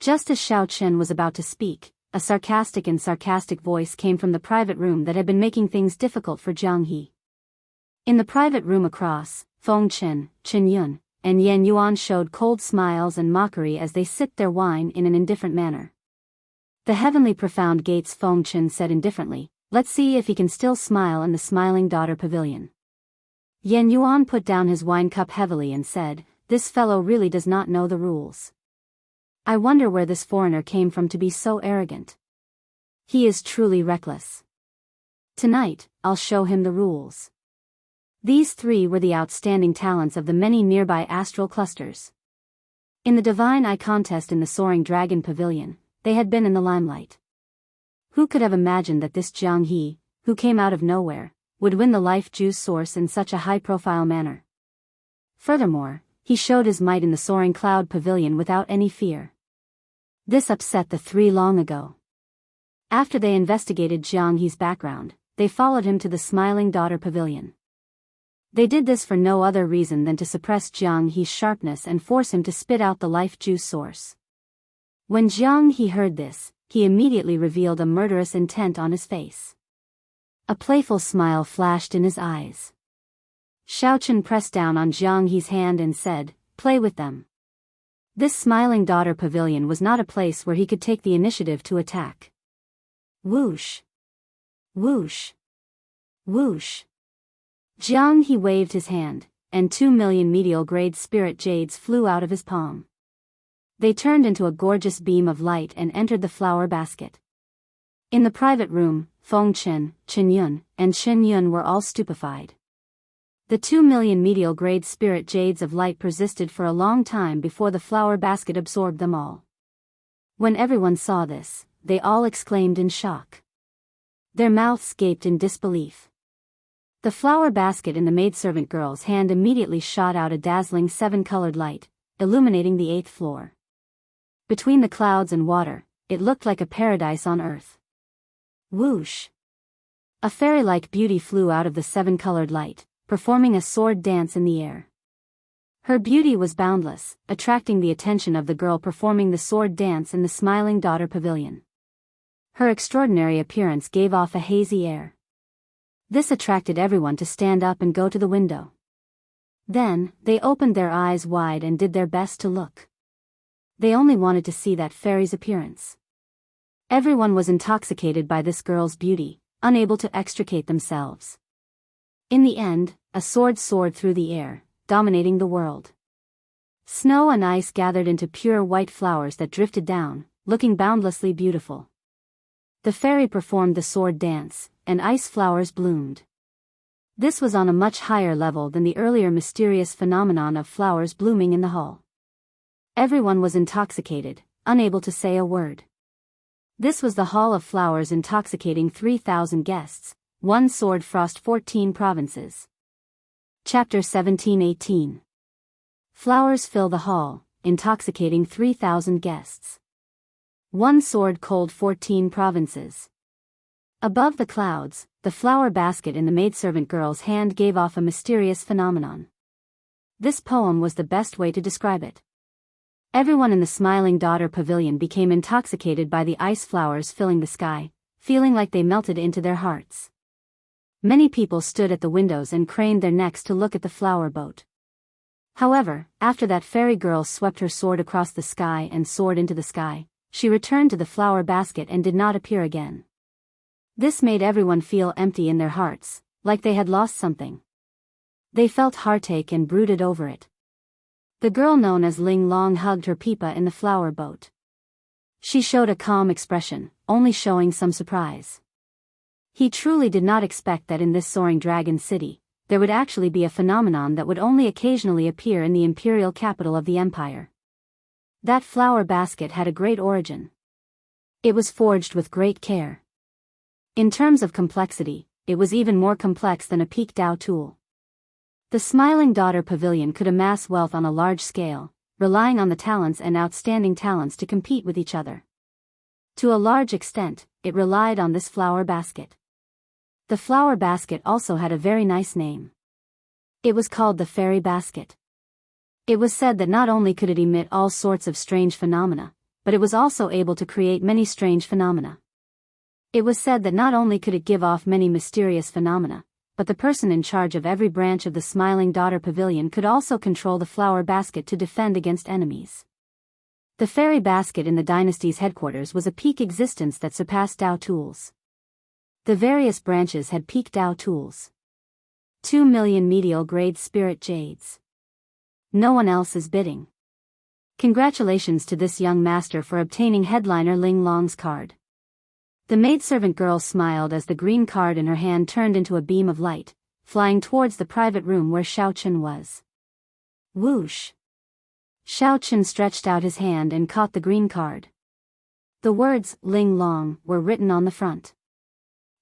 Just as Xiaochen was about to speak, a sarcastic voice came from the private room that had been making things difficult for Jiang He. In the private room across, Feng Chen, Chen Yun, and Yan Yuan showed cold smiles and mockery as they sipped their wine in an indifferent manner. The heavenly profound gates, Feng Chen said indifferently, let's see if he can still smile in the smiling daughter pavilion. Yan Yuan put down his wine cup heavily and said, this fellow really does not know the rules. I wonder where this foreigner came from to be so arrogant. He is truly reckless. Tonight, I'll show him the rules. These three were the outstanding talents of the many nearby astral clusters. In the Divine Eye contest in the Soaring Dragon Pavilion, they had been in the limelight. Who could have imagined that this Jiang He, who came out of nowhere, would win the life juice source in such a high-profile manner? Furthermore, he showed his might in the Soaring Cloud Pavilion without any fear. This upset the three long ago. After they investigated Jiang He's background, they followed him to the Smiling Daughter Pavilion. They did this for no other reason than to suppress Jiang He's sharpness and force him to spit out the life juice source. When Jiang He heard this, he immediately revealed a murderous intent on his face. A playful smile flashed in his eyes. Xiaochen pressed down on Jiang He's hand and said, play with them. This Smiling Daughter Pavilion was not a place where he could take the initiative to attack. Whoosh! Whoosh! Whoosh! Jiang He waved his hand, and 2 million medial-grade spirit jades flew out of his palm. They turned into a gorgeous beam of light and entered the flower basket. In the private room, Feng Chen, Chen Yun, and Shen Yun were all stupefied. The 2 million medial-grade spirit jades of light persisted for a long time before the flower basket absorbed them all. When everyone saw this, they all exclaimed in shock. Their mouths gaped in disbelief. The flower basket in the maidservant girl's hand immediately shot out a dazzling 7-colored light, illuminating the 8th floor. Between the clouds and water, it looked like a paradise on earth. Whoosh! A fairy-like beauty flew out of the 7-colored light, performing a sword dance in the air. Her beauty was boundless, attracting the attention of the girl performing the sword dance in the Smiling Daughter Pavilion. Her extraordinary appearance gave off a hazy air. This attracted everyone to stand up and go to the window. Then, they opened their eyes wide and did their best to look. They only wanted to see that fairy's appearance. Everyone was intoxicated by this girl's beauty, unable to extricate themselves. In the end, a sword soared through the air, dominating the world. Snow and ice gathered into pure white flowers that drifted down, looking boundlessly beautiful. The fairy performed the sword dance, and ice flowers bloomed. This was on a much higher level than the earlier mysterious phenomenon of flowers blooming in the hall. Everyone was intoxicated, unable to say a word. This was the Hall of Flowers intoxicating 3,000 guests, one sword frost 14 provinces. Chapter 17-18. Flowers fill the hall, intoxicating 3,000 guests. One sword cold 14 provinces. Above the clouds, the flower basket in the maidservant girl's hand gave off a mysterious phenomenon. This poem was the best way to describe it. Everyone in the Smiling Daughter Pavilion became intoxicated by the ice flowers filling the sky, feeling like they melted into their hearts. Many people stood at the windows and craned their necks to look at the flower boat. However, after that fairy girl swept her sword across the sky and soared into the sky, she returned to the flower basket and did not appear again. This made everyone feel empty in their hearts, like they had lost something. They felt heartache and brooded over it. The girl known as Ling Long hugged her Pipa in the flower boat. She showed a calm expression, only showing some surprise. He truly did not expect that in this soaring dragon city, there would actually be a phenomenon that would only occasionally appear in the imperial capital of the empire. That flower basket had a great origin. It was forged with great care. In terms of complexity, it was even more complex than a peak Dao tool. The Smiling Daughter Pavilion could amass wealth on a large scale, relying on the talents and outstanding talents to compete with each other. To a large extent, it relied on this flower basket. The flower basket also had a very nice name. It was called the Fairy Basket. It was said that not only could it emit all sorts of strange phenomena, but it was also able to create many strange phenomena. It was said that not only could it give off many mysterious phenomena, but the person in charge of every branch of the Smiling Daughter Pavilion could also control the flower basket to defend against enemies. The Fairy Basket in the dynasty's headquarters was a peak existence that surpassed Dao tools. The various branches had peak Dao tools. 2 million medial grade spirit jades. No one else is bidding. Congratulations to this young master for obtaining headliner Ling Long's card. The maidservant girl smiled as the green card in her hand turned into a beam of light, flying towards the private room where Xiao Chen was. Whoosh! Xiao Chen stretched out his hand and caught the green card. The words, Ling Long, were written on the front.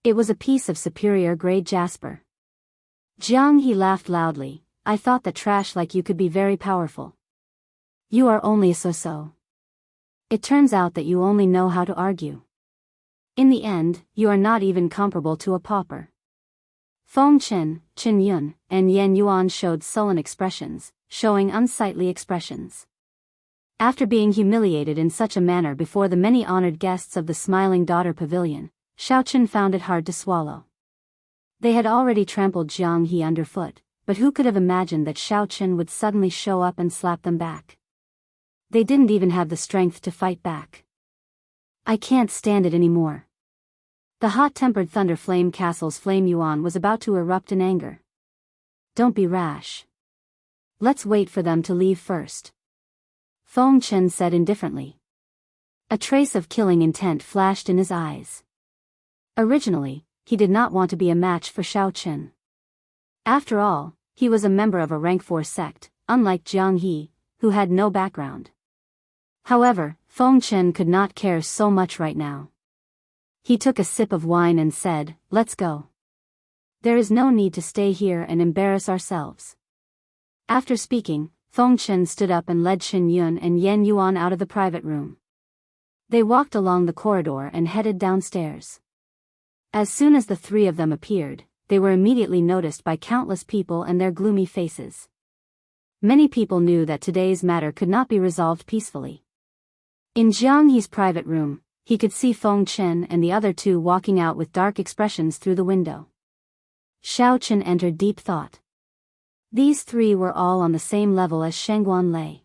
It was a piece of superior grade jasper. Jiang He laughed loudly. I thought that trash like you could be very powerful. You are only a so-so. It turns out that you only know how to argue. In the end, you are not even comparable to a pauper. Feng Chen, Chen Yun, and Yan Yuan showed sullen expressions, showing unsightly expressions. After being humiliated in such a manner before the many honored guests of the Smiling Daughter Pavilion, Xiao Chen found it hard to swallow. They had already trampled Jiang He underfoot, but who could have imagined that Xiao Chen would suddenly show up and slap them back? They didn't even have the strength to fight back. I can't stand it anymore. The hot-tempered Thunder Flame Castle's Flame Yuan was about to erupt in anger. Don't be rash. Let's wait for them to leave first. Feng Chen said indifferently. A trace of killing intent flashed in his eyes. Originally, he did not want to be a match for Xiao Chen. After all, he was a member of a rank 4 sect, unlike Jiang He, who had no background. However, Feng Chen could not care so much right now. He took a sip of wine and said, let's go. There is no need to stay here and embarrass ourselves. After speaking, Feng Chen stood up and led Chen Yun and Yan Yuan out of the private room. They walked along the corridor and headed downstairs. As soon as the three of them appeared, they were immediately noticed by countless people and their gloomy faces. Many people knew that today's matter could not be resolved peacefully. In Jiang He's private room, he could see Feng Chen and the other two walking out with dark expressions through the window. Xiao Chen entered deep thought. These three were all on the same level as Shengguan Lei.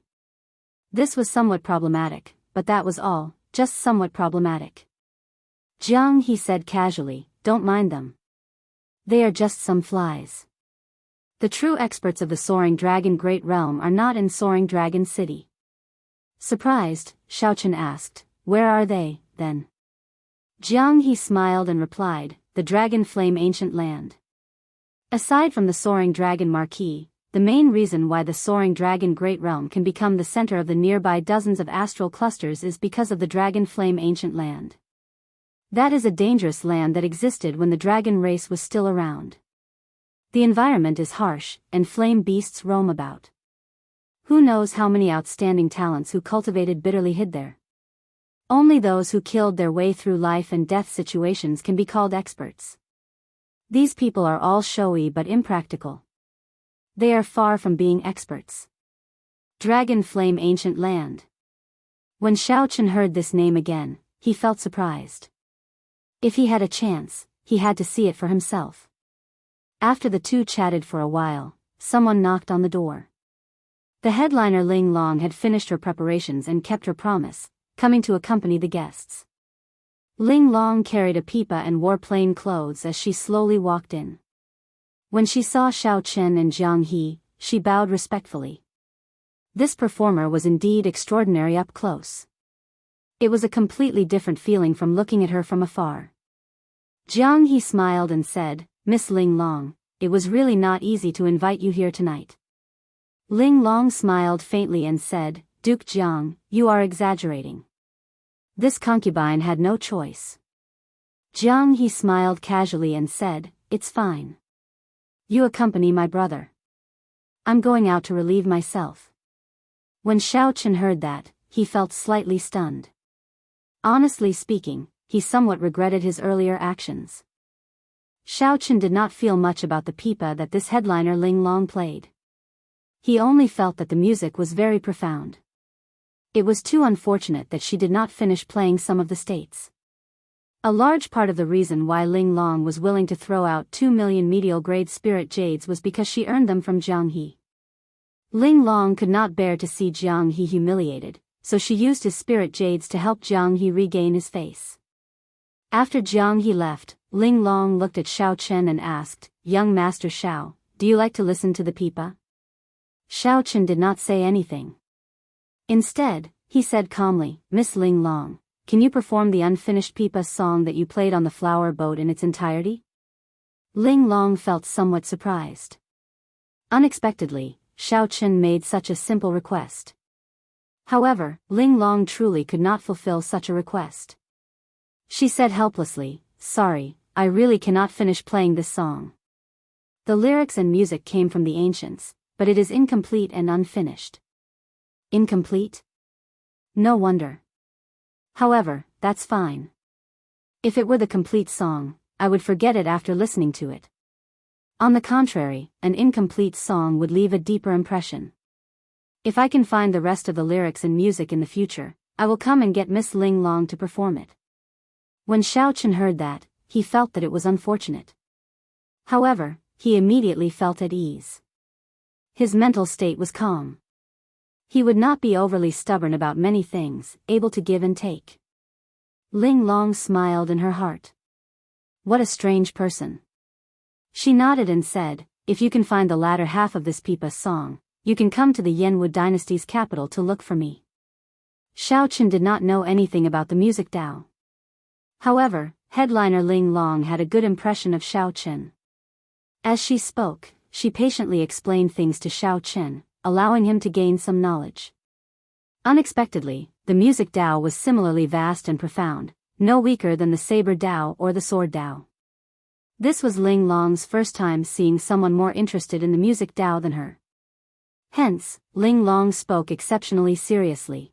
This was somewhat problematic, but that was all, just somewhat problematic. Jiang He said casually, don't mind them. They are just some flies. The true experts of the Soaring Dragon Great Realm are not in Soaring Dragon City. Surprised, Xiao Chen asked, where are they, then? Jiang He smiled and replied, the Dragon Flame Ancient Land. Aside from the Soaring Dragon Marquee, the main reason why the Soaring Dragon Great Realm can become the center of the nearby dozens of astral clusters is because of the Dragon Flame Ancient Land. That is a dangerous land that existed when the dragon race was still around. The environment is harsh, and flame beasts roam about. Who knows how many outstanding talents who cultivated bitterly hid there? Only those who killed their way through life and death situations can be called experts. These people are all showy but impractical. They are far from being experts. Dragon Flame Ancient Land. When Xiao Chen heard this name again, he felt surprised. If he had a chance, he had to see it for himself. After the two chatted for a while, someone knocked on the door. The headliner Ling Long had finished her preparations and kept her promise, coming to accompany the guests. Ling Long carried a pipa and wore plain clothes as she slowly walked in. When she saw Xiao Chen and Jiang He, she bowed respectfully. This performer was indeed extraordinary up close. It was a completely different feeling from looking at her from afar. Jiang He smiled and said, "Miss Ling Long, it was really not easy to invite you here tonight." Ling Long smiled faintly and said, "Duke Jiang, you are exaggerating. This concubine had no choice." Jiang He smiled casually and said, "It's fine. You accompany my brother. I'm going out to relieve myself." When Xiao Chen heard that, he felt slightly stunned. Honestly speaking, he somewhat regretted his earlier actions. Xiao Chen did not feel much about the pipa that this headliner Ling Long played. He only felt that the music was very profound. It was too unfortunate that she did not finish playing some of the states. A large part of the reason why Ling Long was willing to throw out 2 million medial-grade spirit jades was because she earned them from Jiang He. Ling Long could not bear to see Jiang He humiliated, so she used his spirit jades to help Jiang He regain his face. After Jiang He left, Ling Long looked at Xiao Chen and asked, "Young Master Xiao, do you like to listen to the pipa?" Xiao Chen did not say anything. Instead, he said calmly, "Miss Ling Long, can you perform the unfinished pipa song that you played on the flower boat in its entirety?" Ling Long felt somewhat surprised. Unexpectedly, Xiao Chen made such a simple request. However, Ling Long truly could not fulfill such a request. She said helplessly, "Sorry, I really cannot finish playing this song. The lyrics and music came from the ancients, but it is incomplete and unfinished." Incomplete? No wonder. However, that's fine. If it were the complete song, I would forget it after listening to it. On the contrary, an incomplete song would leave a deeper impression. If I can find the rest of the lyrics and music in the future, I will come and get Miss Ling Long to perform it. When Xiao Chen heard that, he felt that it was unfortunate. However, he immediately felt at ease. His mental state was calm. He would not be overly stubborn about many things, able to give and take. Ling Long smiled in her heart. What a strange person. She nodded and said, "If you can find the latter half of this pipa song, you can come to the Yanwu dynasty's capital to look for me." Xiao Chen did not know anything about the music Dao. However, headliner Ling Long had a good impression of Xiao Chen. As she spoke, she patiently explained things to Xiao Chen, allowing him to gain some knowledge. Unexpectedly, the music Dao was similarly vast and profound, no weaker than the saber Dao or the sword Dao. This was Ling Long's first time seeing someone more interested in the music Dao than her. Hence, Ling Long spoke exceptionally seriously.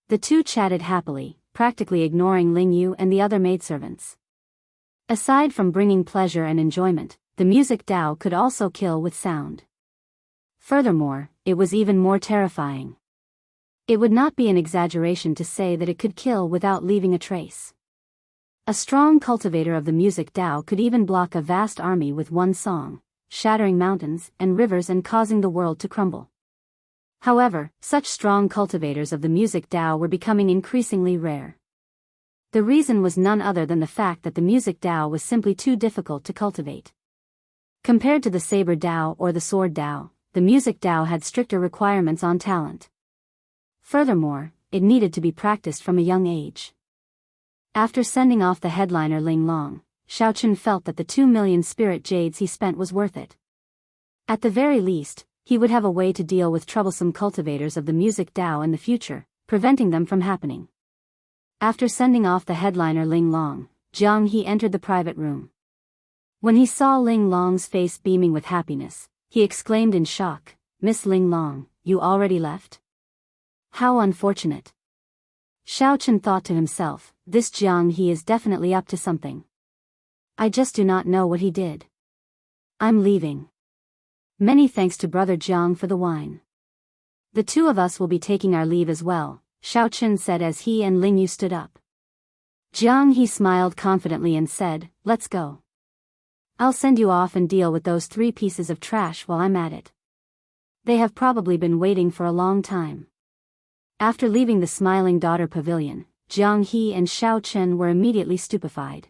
The two chatted happily, practically ignoring Ling Yu and the other maidservants. Aside from bringing pleasure and enjoyment, the music Dao could also kill with sound. Furthermore, it was even more terrifying. It would not be an exaggeration to say that it could kill without leaving a trace. A strong cultivator of the music Dao could even block a vast army with one song, shattering mountains and rivers and causing the world to crumble. However, such strong cultivators of the music Dao were becoming increasingly rare. The reason was none other than the fact that the music Dao was simply too difficult to cultivate. Compared to the saber Dao or the sword Dao, the music Dao had stricter requirements on talent. Furthermore, it needed to be practiced from a young age. After sending off the headliner Ling Long, Xiao Chen felt that the 2 million spirit jades he spent was worth it. At the very least, he would have a way to deal with troublesome cultivators of the music Dao in the future, preventing them from happening. After sending off the headliner Ling Long, Jiang He entered the private room. When he saw Ling Long's face beaming with happiness, he exclaimed in shock, "Miss Ling Long, you already left? How unfortunate." Xiao Chen thought to himself, this Jiang He is definitely up to something. I just do not know what he did. I'm leaving. Many thanks to Brother Jiang for the wine. The two of us will be taking our leave as well, Xiao Chen said as he and Ling Yu stood up. Jiang He smiled confidently and said, "Let's go. I'll send you off and deal with those 3 pieces of trash while I'm at it. They have probably been waiting for a long time." After leaving the Smiling Daughter Pavilion, Jiang He and Xiao Chen were immediately stupefied.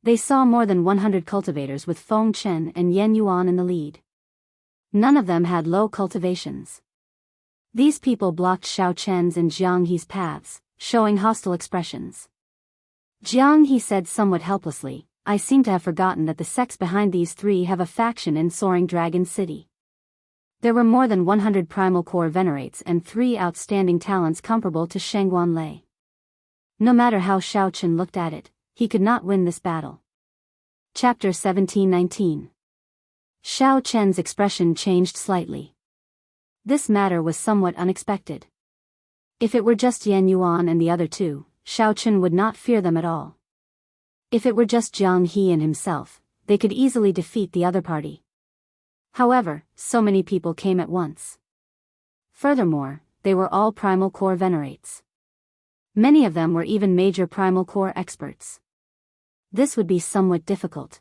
They saw more than 100 cultivators with Feng Chen and Yan Yuan in the lead. None of them had low cultivations. These people blocked Xiao Chen's and Jiang He's paths, showing hostile expressions. Jiang He said somewhat helplessly, I seem to have forgotten that the sects behind these three have a faction in Soaring Dragon City. There were more than 100 primal core venerates and 3 outstanding talents comparable to Shangguan Lei. No matter how Xiao Chen looked at it, he could not win this battle. Chapter 17-19. Xiao Chen's expression changed slightly. This matter was somewhat unexpected. If it were just Yan Yuan and the other two, Xiao Chen would not fear them at all. If it were just Jiang He and himself, they could easily defeat the other party. However, so many people came at once. Furthermore, they were all primal core venerates. Many of them were even major primal core experts. This would be somewhat difficult.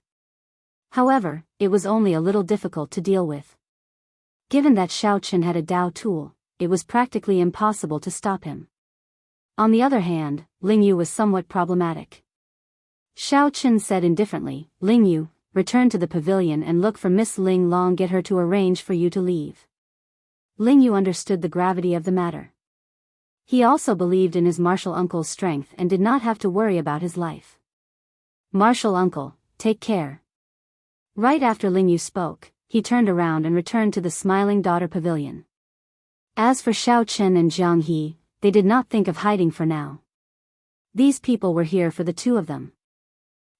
However, it was only a little difficult to deal with. Given that Xiao Chen had a Dao tool, it was practically impossible to stop him. On the other hand, Ling Yu was somewhat problematic. Xiao Chen said indifferently, Ling Yu, return to the pavilion and look for Miss Ling Long, get her to arrange for you to leave. Ling Yu understood the gravity of the matter. He also believed in his martial uncle's strength and did not have to worry about his life. Martial uncle, take care. Right after Ling Yu spoke, he turned around and returned to the Smiling Daughter Pavilion. As for Xiao Chen and Jiang He, they did not think of hiding for now. These people were here for the two of them.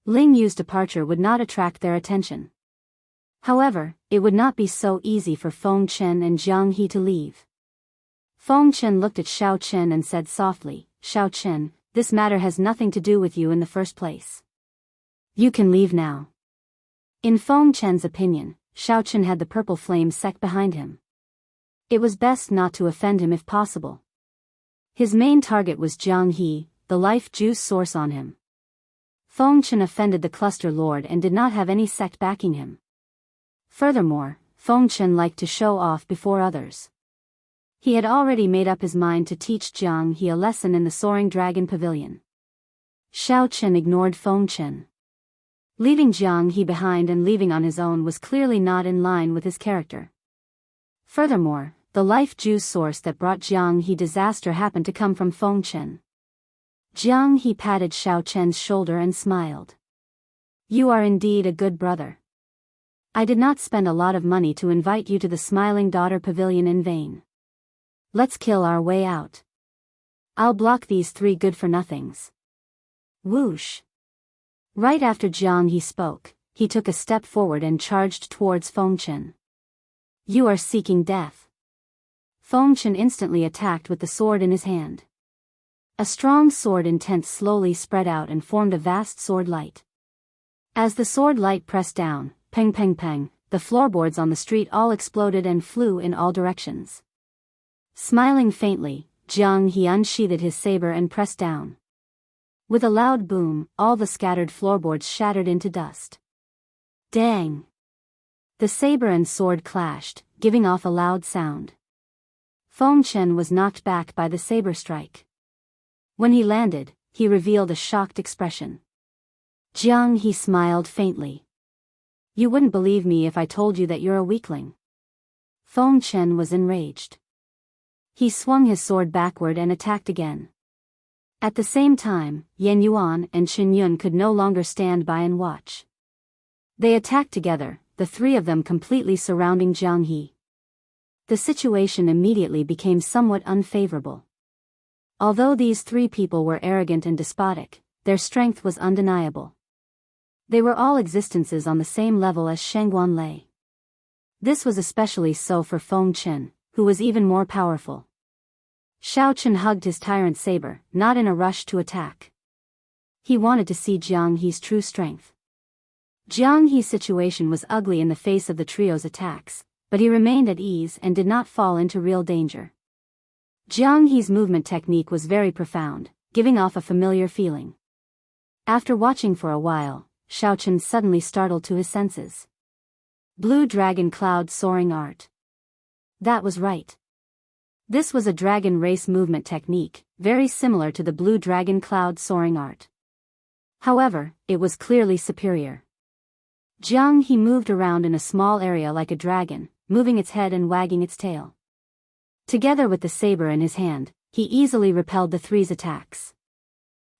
Ling Yu's departure would not attract their attention. However, it would not be so easy for Feng Chen and Jiang He to leave. Feng Chen looked at Xiao Chen and said softly, Xiao Chen, this matter has nothing to do with you in the first place. You can leave now. In Feng Chen's opinion, Xiao Chen had the purple flame sect behind him. It was best not to offend him if possible. His main target was Jiang He, the life juice source on him. Feng Chen offended the cluster lord and did not have any sect backing him. Furthermore, Feng Chen liked to show off before others. He had already made up his mind to teach Jiang He a lesson in the Soaring Dragon Pavilion. Xiao Chen ignored Feng Chen. Leaving Jiang He behind and leaving on his own was clearly not in line with his character. Furthermore, the life juice source that brought Jiang He disaster happened to come from Feng Chen. Jiang He patted Xiao Chen's shoulder and smiled. You are indeed a good brother. I did not spend a lot of money to invite you to the Smiling Daughter Pavilion in vain. Let's kill our way out. I'll block these 3 good-for-nothings. Whoosh. Right after Jiang He spoke, he took a step forward and charged towards Feng Chen. You are seeking death. Feng Chen instantly attacked with the sword in his hand. A strong sword intent slowly spread out and formed a vast sword light. As the sword light pressed down, peng peng peng, the floorboards on the street all exploded and flew in all directions. Smiling faintly, Jiang He unsheathed his saber and pressed down. With a loud boom, all the scattered floorboards shattered into dust. Dang! The saber and sword clashed, giving off a loud sound. Feng Chen was knocked back by the saber strike. When he landed, he revealed a shocked expression. Jiang He smiled faintly. You wouldn't believe me if I told you that you're a weakling. Feng Chen was enraged. He swung his sword backward and attacked again. At the same time, Yan Yuan and Qin Yun could no longer stand by and watch. They attacked together, the 3 of them completely surrounding Jiang He. The situation immediately became somewhat unfavorable. Although these 3 people were arrogant and despotic, their strength was undeniable. They were all existences on the same level as Shangguan Lei. This was especially so for Feng Chen, who was even more powerful. Xiao Chen hugged his tyrant saber, not in a rush to attack. He wanted to see Jiang He's true strength. Jiang He's situation was ugly in the face of the trio's attacks, but he remained at ease and did not fall into real danger. Jiang He's movement technique was very profound, giving off a familiar feeling. After watching for a while, Xiao Chen suddenly startled to his senses. Blue Dragon Cloud Soaring Art. That was right. This was a dragon race movement technique, very similar to the Blue Dragon Cloud Soaring Art. However, it was clearly superior. Jiang He moved around in a small area like a dragon, moving its head and wagging its tail. Together with the saber in his hand, he easily repelled the three's attacks.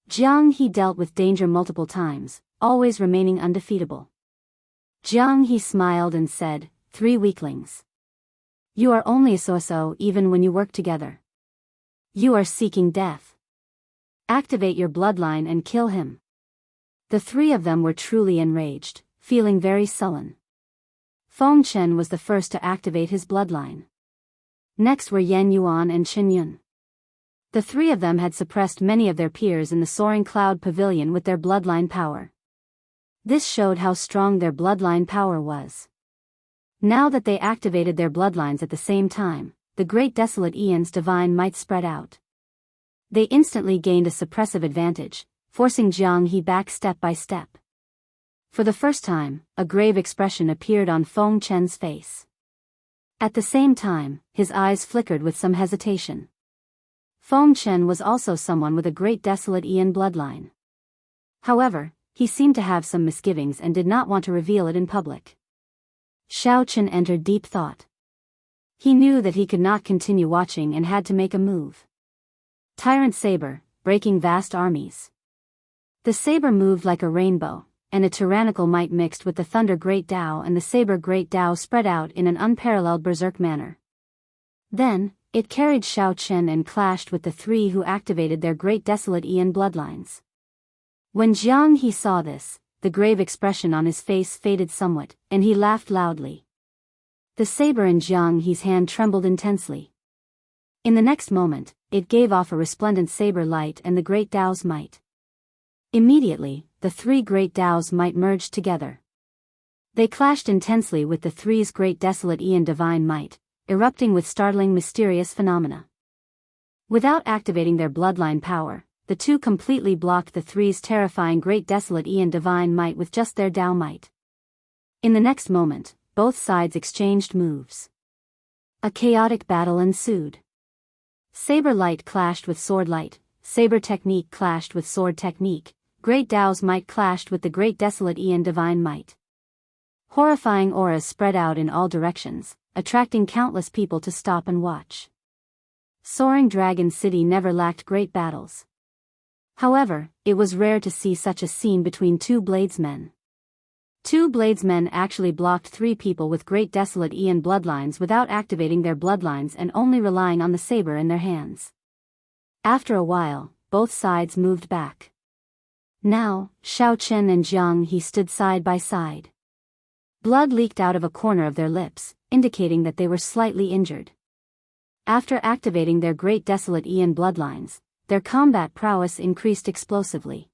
Jiang He dealt with danger multiple times, always remaining undefeatable. Jiang He smiled and said, "Three weaklings. You are only a so-so even when you work together. You are seeking death. Activate your bloodline and kill him." The three of them were truly enraged, feeling very sullen. Feng Chen was the first to activate his bloodline. Next were Yan Yuan and Chen Yun. The three of them had suppressed many of their peers in the soaring cloud pavilion with their bloodline power. This showed how strong their bloodline power was. Now that they activated their bloodlines at the same time, the great desolate Aeon's divine might spread out. They instantly gained a suppressive advantage, forcing Jiang He back step by step. For the first time, a grave expression appeared on Feng Chen's face. At the same time, his eyes flickered with some hesitation. Feng Chen was also someone with a great desolate Aeon bloodline. However, he seemed to have some misgivings and did not want to reveal it in public. Xiao Chen entered deep thought. He knew that he could not continue watching and had to make a move. Tyrant Saber, breaking vast armies. The saber moved like a rainbow, and a tyrannical might mixed with the thunder great Tao, and the saber great Tao spread out in an unparalleled berserk manner. Then, it carried Xiao Chen and clashed with the three who activated their great desolate Aeon bloodlines. When Jiang He saw this, the grave expression on his face faded somewhat, and he laughed loudly. The saber in Jiang He's hand trembled intensely. In the next moment, it gave off a resplendent saber light and the great Tao's might. Immediately, the three great Tao's might merged together. They clashed intensely with the three's great desolate Aeon divine might, erupting with startling mysterious phenomena. Without activating their bloodline power, the two completely blocked the three's terrifying great desolate Aeon divine might with just their Tao might. In the next moment, both sides exchanged moves. A chaotic battle ensued. Saber light clashed with sword light, saber technique clashed with sword technique, great Tao's might clashed with the great desolate Aeon divine might. Horrifying auras spread out in all directions, attracting countless people to stop and watch. Soaring Dragon City never lacked great battles. However, it was rare to see such a scene between two bladesmen. Two bladesmen actually blocked three people with great desolate Aeon bloodlines without activating their bloodlines and only relying on the saber in their hands. After a while, both sides moved back. Now, Xiao Chen and Jiang He stood side by side. Blood leaked out of a corner of their lips, indicating that they were slightly injured. After activating their great desolate Aeon bloodlines, their combat prowess increased explosively.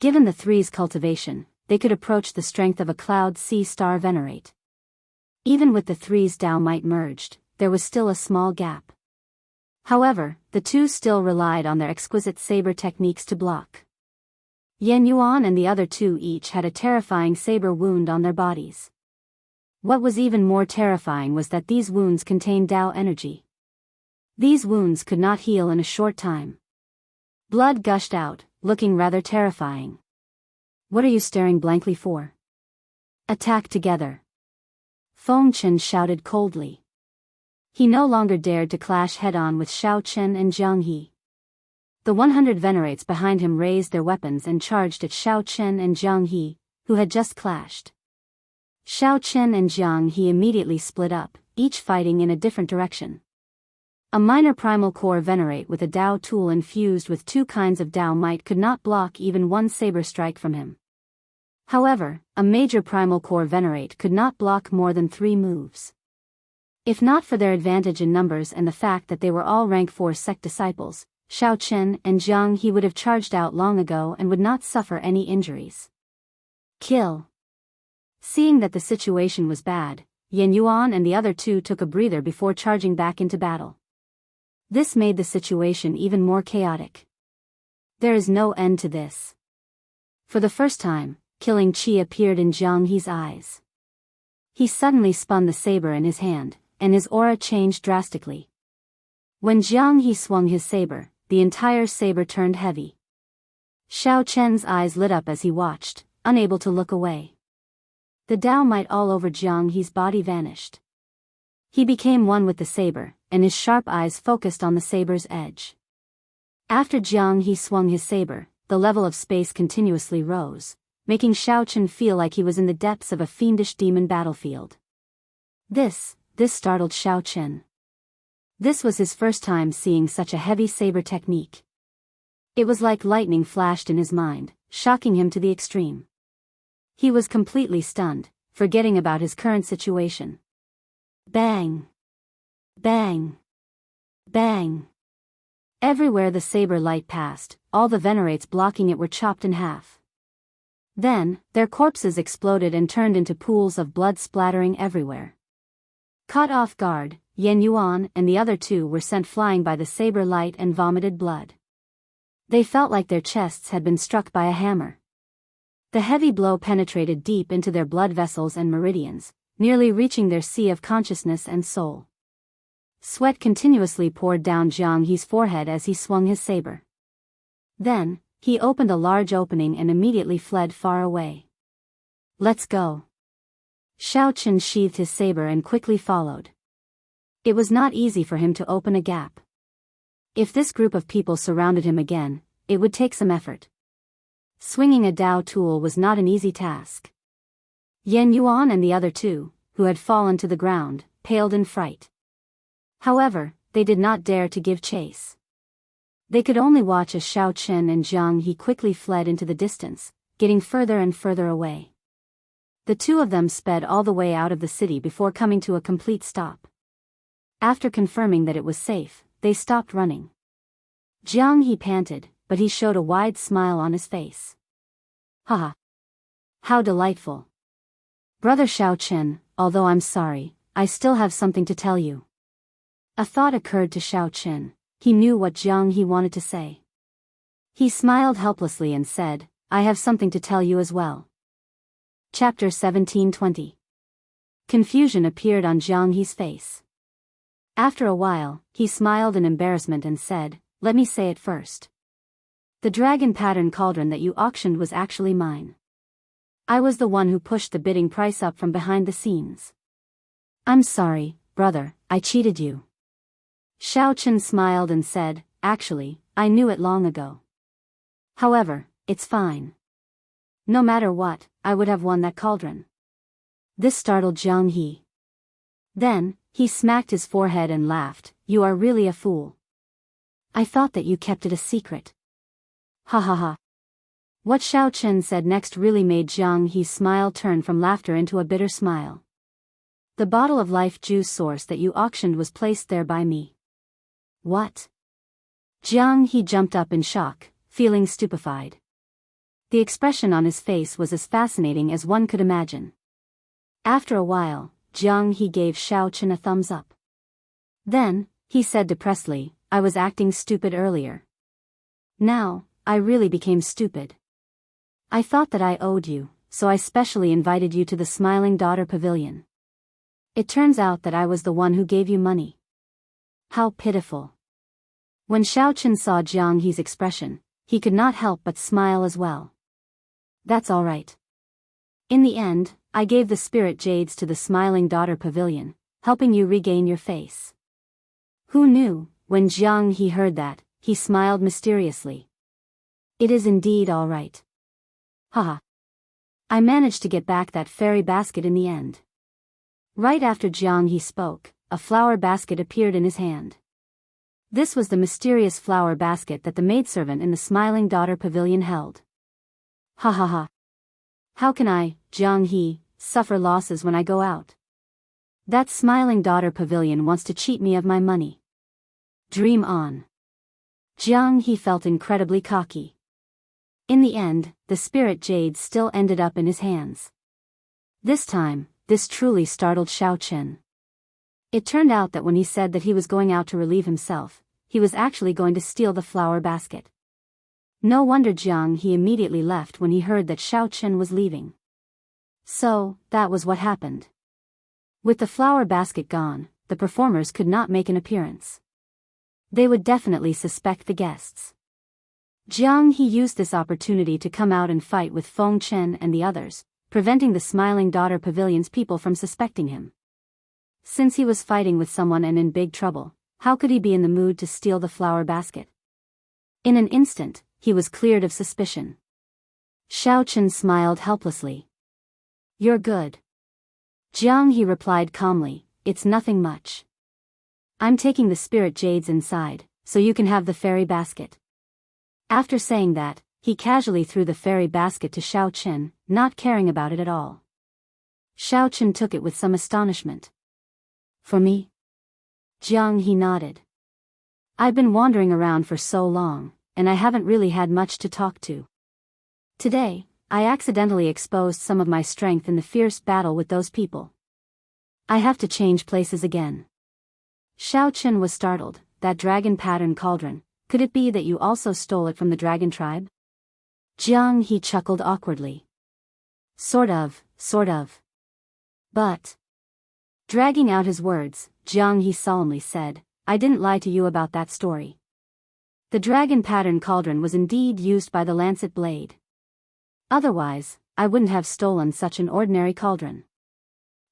Given the three's cultivation, they could approach the strength of a cloud sea star venerate. Even with the three's Tao might merged, there was still a small gap. However, the two still relied on their exquisite saber techniques to block. Yan Yuan and the other two each had a terrifying saber wound on their bodies. What was even more terrifying was that these wounds contained Tao energy. These wounds could not heal in a short time. Blood gushed out, looking rather terrifying. "What are you staring blankly for? Attack together!" Feng Chen shouted coldly. He no longer dared to clash head-on with Xiao Chen and Jiang He. The 100 venerates behind him raised their weapons and charged at Xiao Chen and Jiang He, who had just clashed. Xiao Chen and Jiang He immediately split up, each fighting in a different direction. A minor primal core venerate with a Tao tool infused with two kinds of Tao might could not block even one saber strike from him. However, a major primal core venerate could not block more than 3 moves. If not for their advantage in numbers and the fact that they were all rank 4 sect disciples, Xiao Chen and Jiang He would have charged out long ago and would not suffer any injuries. Kill. Seeing that the situation was bad, Yan Yuan and the other two took a breather before charging back into battle. This made the situation even more chaotic. There is no end to this. For the first time, killing Qi appeared in Jiang He's eyes. He suddenly spun the saber in his hand, and his aura changed drastically. When Jiang He swung his saber, the entire saber turned heavy. Xiao Chen's eyes lit up as he watched, unable to look away. The dynamite all over Jiang He's body vanished. He became one with the saber, and his sharp eyes focused on the saber's edge. After Jiang He swung his saber, the level of space continuously rose, making Xiao Chen feel like he was in the depths of a fiendish demon battlefield. This startled Xiao Chen. This was his first time seeing such a heavy saber technique. It was like lightning flashed in his mind, shocking him to the extreme. He was completely stunned, forgetting about his current situation. Bang! Bang! Bang! Everywhere the saber light passed, all the venerates blocking it were chopped in half. Then, their corpses exploded and turned into pools of blood splattering everywhere. Caught off guard, Yan Yuan and the other two were sent flying by the saber light and vomited blood. They felt like their chests had been struck by a hammer. The heavy blow penetrated deep into their blood vessels and meridians, nearly reaching their sea of consciousness and soul. Sweat continuously poured down Jiang He's forehead as he swung his saber. Then, he opened a large opening and immediately fled far away. Let's go. Xiao Chen sheathed his saber and quickly followed. It was not easy for him to open a gap. If this group of people surrounded him again, it would take some effort. Swinging a Dao tool was not an easy task. Yan Yuan and the other two, who had fallen to the ground, paled in fright. However, they did not dare to give chase. They could only watch as Xiao Chen and Jiang He quickly fled into the distance, getting further and further away. The two of them sped all the way out of the city before coming to a complete stop. After confirming that it was safe, they stopped running. Jiang He panted, but he showed a wide smile on his face. Haha! How delightful! Brother Xiao Chen, although I'm sorry, I still have something to tell you. A thought occurred to Xiao Chen. He knew what Jiang He wanted to say. He smiled helplessly and said, I have something to tell you as well. Chapter 17:20. Confusion appeared on Jiang He's face. After a while, he smiled in embarrassment and said, let me say it first. The dragon pattern cauldron that you auctioned was actually mine. I was the one who pushed the bidding price up from behind the scenes. I'm sorry, brother, I cheated you. Xiao Chen smiled and said, actually, I knew it long ago. However, it's fine. No matter what, I would have won that cauldron. This startled Jiang He. Then, he smacked his forehead and laughed, you are really a fool. I thought that you kept it a secret. Ha ha ha. What Xiao Chen said next really made Jiang He's smile turn from laughter into a bitter smile. The bottle of life juice source that you auctioned was placed there by me. What? Jiang He jumped up in shock, feeling stupefied. The expression on his face was as fascinating as one could imagine. After a while, Jiang He gave Xiao Chen a thumbs up. Then, he said depressedly, I was acting stupid earlier. Now, I really became stupid. I thought that I owed you, so I specially invited you to the Smiling Daughter Pavilion. It turns out that I was the one who gave you money. How pitiful. When Xiao Chen saw Jiang He's expression, he could not help but smile as well. That's all right. In the end, I gave the spirit jades to the Smiling Daughter Pavilion, helping you regain your face. Who knew? When Jiang He heard that, he smiled mysteriously. It is indeed all right. Haha. I managed to get back that fairy basket in the end. Right after Jiang He spoke, a flower basket appeared in his hand. This was the mysterious flower basket that the maidservant in the Smiling Daughter Pavilion held. Ha ha ha. How can I, Jiang He, suffer losses when I go out? That Smiling Daughter Pavilion wants to cheat me of my money. Dream on. Jiang He felt incredibly cocky. In the end, the spirit jade still ended up in his hands. This time, this truly startled Xiao Chen. It turned out that when he said that he was going out to relieve himself, he was actually going to steal the flower basket. No wonder Jiang He immediately left when he heard that Xiao Chen was leaving. So, that was what happened. With the flower basket gone, the performers could not make an appearance. They would definitely suspect the guests. Jiang He used this opportunity to come out and fight with Feng Chen and the others, preventing the Smiling Daughter Pavilion's people from suspecting him. Since he was fighting with someone and in big trouble, how could he be in the mood to steal the flower basket? In an instant, he was cleared of suspicion. Xiao Chen smiled helplessly. "You're good." Jiang He replied calmly, "It's nothing much. I'm taking the spirit jades inside, so you can have the fairy basket." After saying that, he casually threw the fairy basket to Xiao Chen, not caring about it at all. Xiao Chen took it with some astonishment. "For me?" Jiang He nodded. "I've been wandering around for so long, and I haven't really had much to talk to. Today, I accidentally exposed some of my strength in the fierce battle with those people. I have to change places again." Xiao Chen was startled. "That dragon pattern cauldron, could it be that you also stole it from the dragon tribe?" Jiang He chuckled awkwardly. Sort of. But..." Dragging out his words, Jiang He solemnly said, "I didn't lie to you about that story. The dragon pattern cauldron was indeed used by the lancet blade. Otherwise, I wouldn't have stolen such an ordinary cauldron."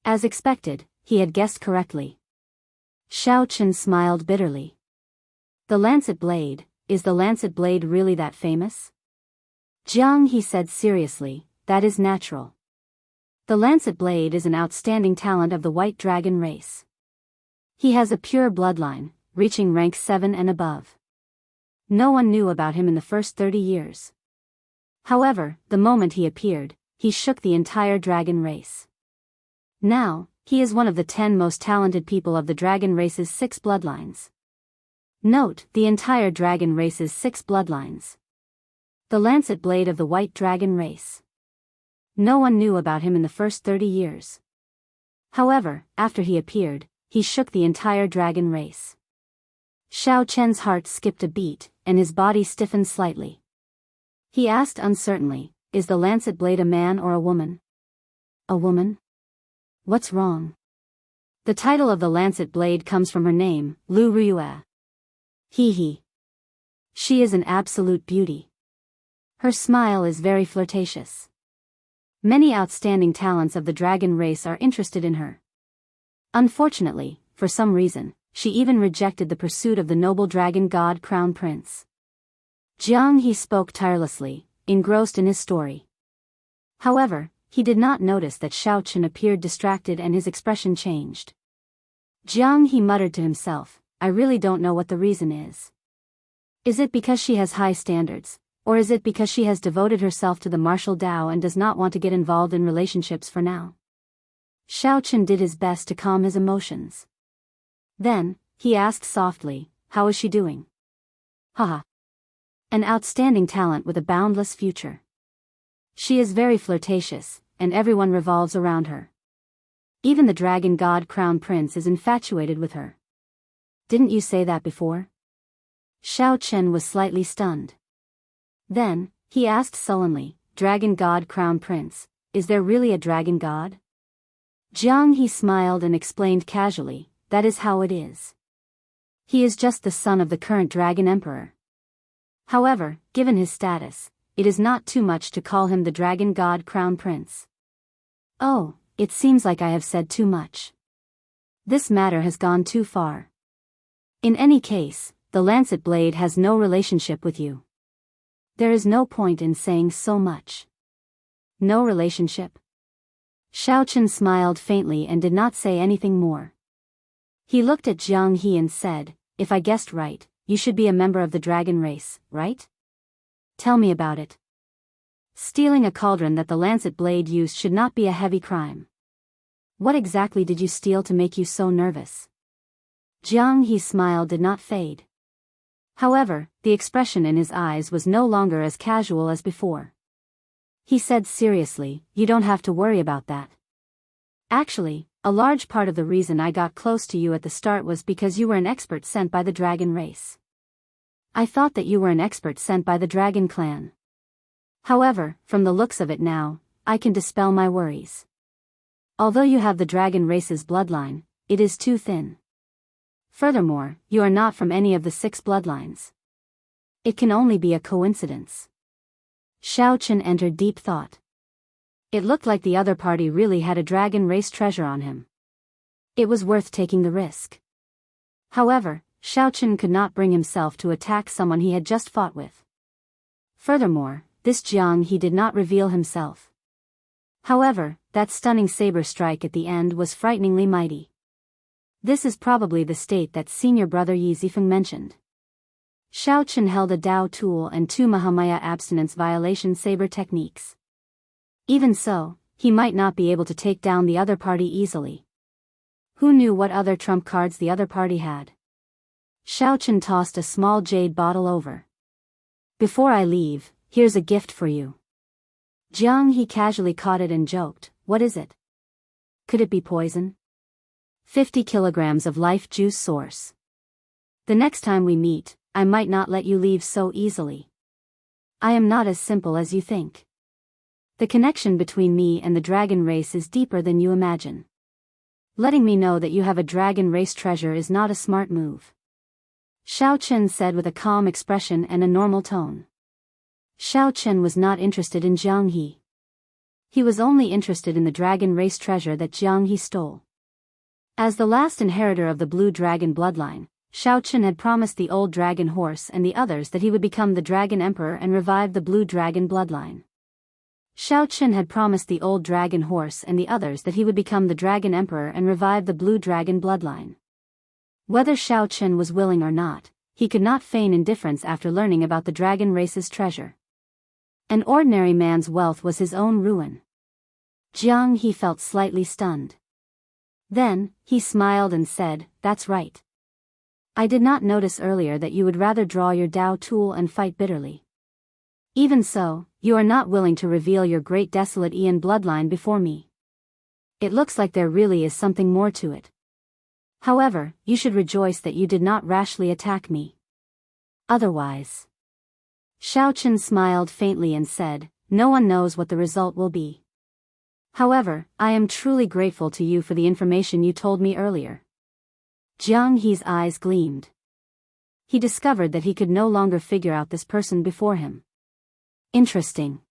As expected, he had guessed correctly. Xiao Chen smiled bitterly. "The lancet blade, is the lancet blade really that famous?" Jiang He said seriously, "That is natural. The lancet blade is an outstanding talent of the white dragon race. He has a pure bloodline, reaching rank 7 and above. No one knew about him in the first 30 years. However, the moment he appeared, he shook the entire dragon race. Now, he is one of the 10 most talented people of the dragon race's 6 bloodlines. Note, the entire dragon race's 6 bloodlines. The lancet blade of the white dragon race. No one knew about him in the first 30 years. However, after he appeared, he shook the entire dragon race." Xiao Chen's heart skipped a beat, and his body stiffened slightly. He asked uncertainly, "Is the lancet blade a man or a woman?" "A woman? What's wrong?" "The title of the lancet blade comes from her name, Lu Ruyue. He. She is an absolute beauty. Her smile is very flirtatious. Many outstanding talents of the dragon race are interested in her. Unfortunately, for some reason, she even rejected the pursuit of the noble dragon god crown prince." Jiang He spoke tirelessly, engrossed in his story. However, he did not notice that Xiao Chen appeared distracted and his expression changed. Jiang He muttered to himself, "I really don't know what the reason is. Is it because she has high standards, or is it because she has devoted herself to the martial Tao and does not want to get involved in relationships for now?" Xiao Chen did his best to calm his emotions. Then, he asked softly, "How is she doing?" "Haha. An outstanding talent with a boundless future. She is very flirtatious, and everyone revolves around her. Even the dragon god crown prince is infatuated with her. Didn't you say that before?" Xiao Chen was slightly stunned. Then, he asked sullenly, "Dragon god crown prince, is there really a dragon god?" Jiang He smiled and explained casually, "That is how it is. He is just the son of the current dragon emperor. However, given his status, it is not too much to call him the dragon god crown prince." "Oh, it seems like I have said too much. This matter has gone too far. In any case, the lancet blade has no relationship with you. There is no point in saying so much." "No relationship?" Xiao Chen smiled faintly and did not say anything more. He looked at Jiang He and said, "If I guessed right, you should be a member of the dragon race, right? Tell me about it. Stealing a cauldron that the lancet blade used should not be a heavy crime. What exactly did you steal to make you so nervous?" Jiang He's smile did not fade. However, the expression in his eyes was no longer as casual as before. He said seriously, "You don't have to worry about that. Actually, a large part of the reason I got close to you at the start was because you were an expert sent by the dragon race. I thought that you were an expert sent by the dragon clan. However, from the looks of it now, I can dispel my worries. Although you have the dragon race's bloodline, it is too thin. Furthermore, you are not from any of the 6 bloodlines. It can only be a coincidence. Xiao Chen entered deep thought. It looked like the other party really had a dragon race treasure on him. It was worth taking the risk. However, Xiao Chen could not bring himself to attack someone he had just fought with. Furthermore, this Jiang He did not reveal himself. However, that stunning saber strike at the end was frighteningly mighty. This is probably the state that senior brother Yi Zifeng mentioned. Xiao Chen held a Dao tool and 2 Mahamaya abstinence violation saber techniques. Even so, he might not be able to take down the other party easily. Who knew what other trump cards the other party had? Xiao Chen tossed a small jade bottle over. Before I leave, here's a gift for you. Jiang He casually caught it and joked, what is it? Could it be poison? 50 kilograms of life juice source. The next time we meet, I might not let you leave so easily. I am not as simple as you think. The connection between me and the dragon race is deeper than you imagine. Letting me know that you have a dragon race treasure is not a smart move. Xiao Chen said with a calm expression and a normal tone. Xiao Chen was not interested in Jiang He. He was only interested in the dragon race treasure that Jiang He stole. As the last inheritor of the blue dragon bloodline, Xiao Chen had promised the old dragon horse and the others that he would become the dragon emperor and revive the blue dragon bloodline. Xiao Chen had promised the old dragon horse and the others that he would become the dragon emperor and revive the blue dragon bloodline. Whether Xiao Chen was willing or not, he could not feign indifference after learning about the dragon race's treasure. An ordinary man's wealth was his own ruin. Jiang He felt slightly stunned. Then, he smiled and said, that's right. I did not notice earlier that you would rather draw your Dao tool and fight bitterly. Even so, you are not willing to reveal your great desolate Ian bloodline before me. It looks like there really is something more to it. However, you should rejoice that you did not rashly attack me. Otherwise. Xiao Chen smiled faintly and said, no one knows what the result will be. However, I am truly grateful to you for the information you told me earlier. Jiang He's eyes gleamed. He discovered that he could no longer figure out this person before him. Interesting.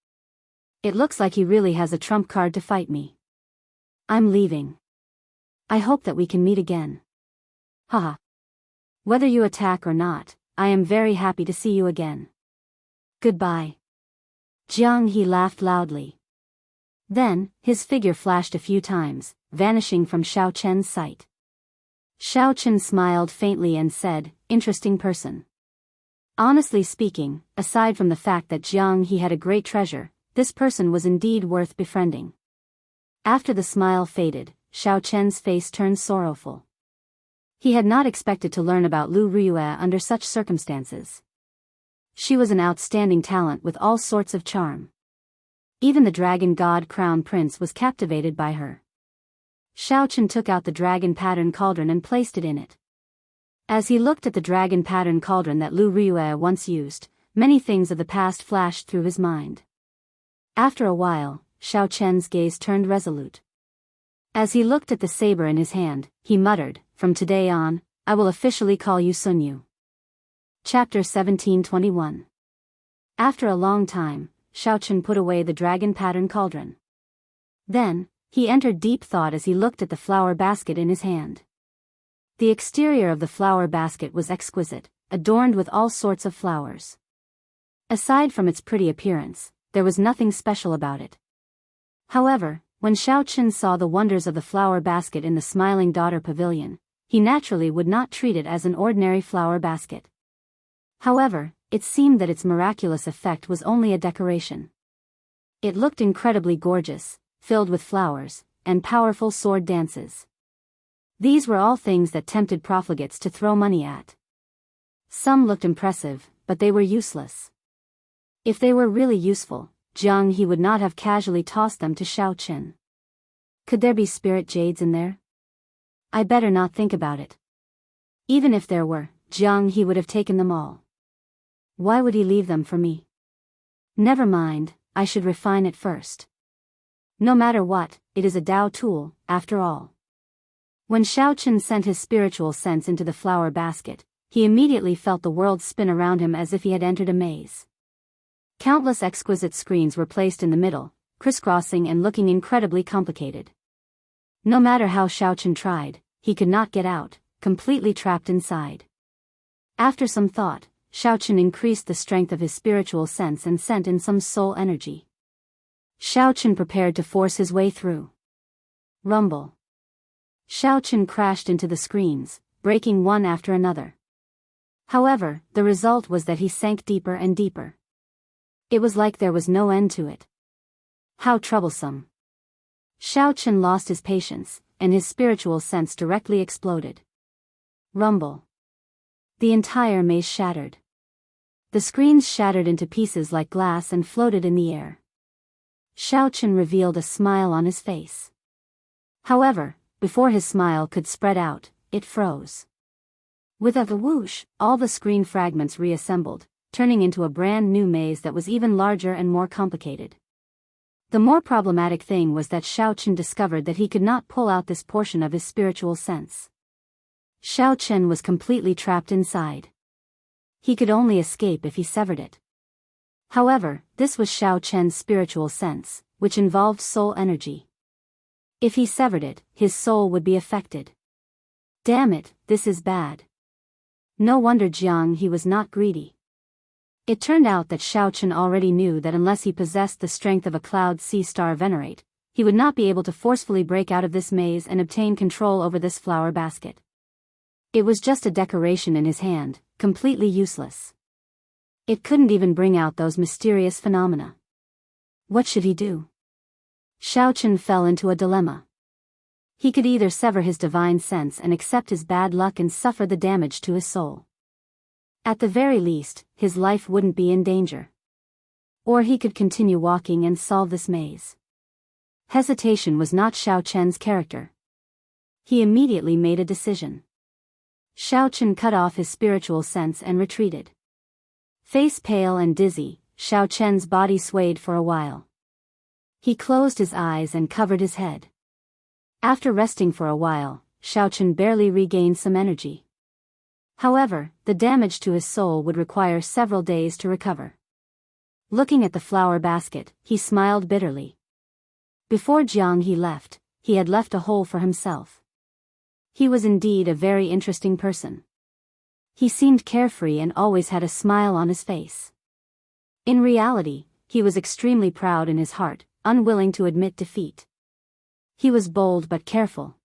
It looks like he really has a trump card to fight me. I'm leaving. I hope that we can meet again. Haha. Whether you attack or not, I am very happy to see you again. Goodbye. Jiang He laughed loudly. Then, his figure flashed a few times, vanishing from Xiao Chen's sight. Xiao Chen smiled faintly and said, interesting person. Honestly speaking, aside from the fact that Jiang He had a great treasure, this person was indeed worth befriending. After the smile faded, Xiao Chen's face turned sorrowful. He had not expected to learn about Lu Ruyue under such circumstances. She was an outstanding talent with all sorts of charm. Even the dragon god crown prince was captivated by her. Xiao Chen took out the dragon pattern cauldron and placed it in it. As he looked at the dragon pattern cauldron that Lu Ruyue once used, many things of the past flashed through his mind. After a while, Xiao Chen's gaze turned resolute. As he looked at the saber in his hand, he muttered, from today on, I will officially call you Sun Yu. Chapter 1721. After a long time, Xiao Chen put away the dragon pattern cauldron. Then, he entered deep thought as he looked at the flower basket in his hand. The exterior of the flower basket was exquisite, adorned with all sorts of flowers. Aside from its pretty appearance, there was nothing special about it. However, when Xiao Chen saw the wonders of the flower basket in the Smiling Daughter Pavilion, he naturally would not treat it as an ordinary flower basket. However, it seemed that its miraculous effect was only a decoration. It looked incredibly gorgeous, filled with flowers, and powerful sword dances. These were all things that tempted profligates to throw money at. Some looked impressive, but they were useless. If they were really useful, Jiang He would not have casually tossed them to Xiao Chen. Could there be spirit jades in there? I better not think about it. Even if there were, Jiang He would have taken them all. Why would he leave them for me? Never mind, I should refine it first. No matter what, it is a Dao tool, after all. When Xiao Chen sent his spiritual sense into the flower basket, he immediately felt the world spin around him as if he had entered a maze. Countless exquisite screens were placed in the middle, crisscrossing and looking incredibly complicated. No matter how Xiaochen tried, he could not get out, completely trapped inside. After some thought, Xiaochen increased the strength of his spiritual sense and sent in some soul energy. Xiaochen prepared to force his way through. Rumble. Xiaochen crashed into the screens, breaking one after another. However, the result was that he sank deeper and deeper. It was like there was no end to it. How troublesome. Xiaochen lost his patience, and his spiritual sense directly exploded. Rumble. The entire maze shattered. The screens shattered into pieces like glass and floated in the air. Xiaochen revealed a smile on his face. However, before his smile could spread out, it froze. With a whoosh, all the screen fragments reassembled, turning into a brand new maze that was even larger and more complicated. The more problematic thing was that Xiaochen discovered that he could not pull out this portion of his spiritual sense. Xiaochen was completely trapped inside. He could only escape if he severed it. However, this was Xiaochen's spiritual sense, which involved soul energy. If he severed it, his soul would be affected. Damn it, this is bad. No wonder Jiang He was not greedy. It turned out that Xiaochen already knew that unless he possessed the strength of a cloud sea star venerate, he would not be able to forcefully break out of this maze and obtain control over this flower basket. It was just a decoration in his hand, completely useless. It couldn't even bring out those mysterious phenomena. What should he do? Xiaochen fell into a dilemma. He could either sever his divine sense and accept his bad luck and suffer the damage to his soul. At the very least, his life wouldn't be in danger. Or he could continue walking and solve this maze. Hesitation was not Xiaochen's character. He immediately made a decision. Xiaochen cut off his spiritual sense and retreated. Face pale and dizzy, Xiaochen's body swayed for a while. He closed his eyes and covered his head. After resting for a while, Xiaochen barely regained some energy. However, the damage to his soul would require several days to recover. Looking at the flower basket, he smiled bitterly. Before Jiang He left, he had left a hole for himself. He was indeed a very interesting person. He seemed carefree and always had a smile on his face. In reality, he was extremely proud in his heart, unwilling to admit defeat. He was bold but careful.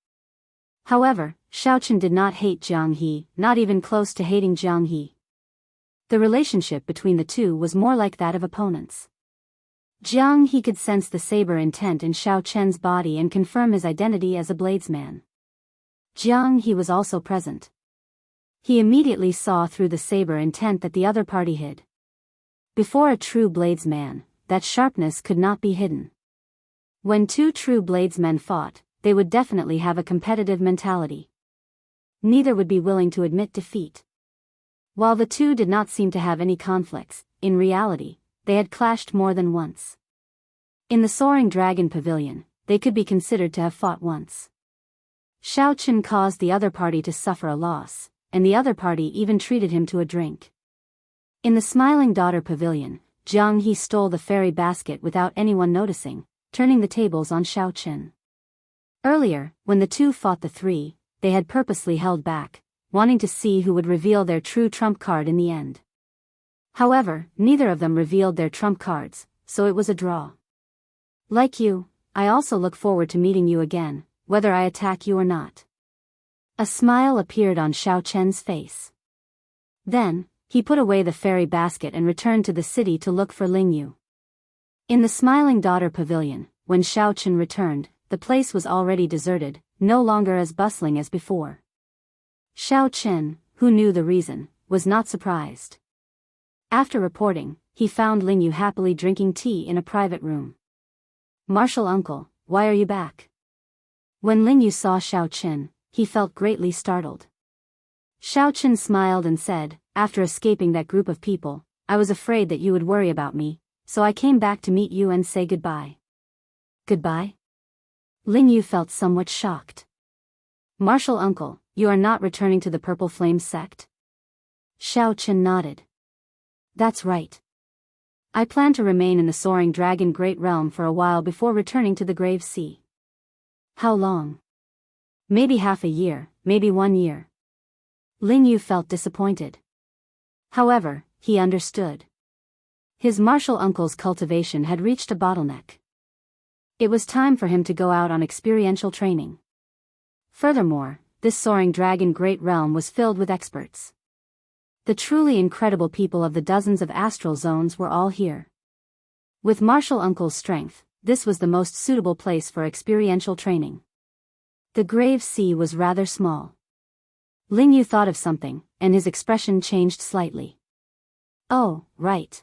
However, Xiaochen did not hate Jiang He, not even close to hating Jiang He. The relationship between the two was more like that of opponents. Jiang He could sense the saber intent in Xiaochen's body and confirm his identity as a bladesman. Jiang He was also present. He immediately saw through the saber intent that the other party hid. Before a true bladesman, that sharpness could not be hidden. When two true bladesmen fought, they would definitely have a competitive mentality. Neither would be willing to admit defeat. While the two did not seem to have any conflicts, in reality, they had clashed more than once. In the Soaring Dragon Pavilion, they could be considered to have fought once. Xiaochen caused the other party to suffer a loss, and the other party even treated him to a drink. In the Smiling Daughter Pavilion, Jiang He stole the fairy basket without anyone noticing, turning the tables on Xiaochen. Earlier, when the two fought the three, they had purposely held back, wanting to see who would reveal their true trump card in the end. However, neither of them revealed their trump cards, so it was a draw. Like you, I also look forward to meeting you again, whether I attack you or not. A smile appeared on Xiaochen's face. Then, he put away the fairy basket and returned to the city to look for Lingyu. In the Smiling Daughter Pavilion, when Xiaochen returned, the place was already deserted, no longer as bustling as before. Xiaochen, who knew the reason, was not surprised. After reporting, he found Lingyu happily drinking tea in a private room. "Martial uncle, why are you back?" When Lingyu saw Xiaochen, he felt greatly startled. Xiaochen smiled and said, "After escaping that group of people, I was afraid that you would worry about me, so I came back to meet you and say goodbye." "Goodbye?" Lingyu felt somewhat shocked. "Martial uncle, you are not returning to the Purple Flame sect?" Xiao Chen nodded. That's right. I plan to remain in the soaring dragon great realm for a while before returning to the grave sea. How long? Maybe half a year, maybe 1 year. Ling Yu felt disappointed. However, he understood. His martial uncle's cultivation had reached a bottleneck. It was time for him to go out on experiential training. Furthermore, this soaring dragon great realm was filled with experts. The truly incredible people of the dozens of astral zones were all here. With martial uncle's strength, this was the most suitable place for experiential training. The grave sea was rather small. Ling Yu thought of something, and his expression changed slightly. Oh, right.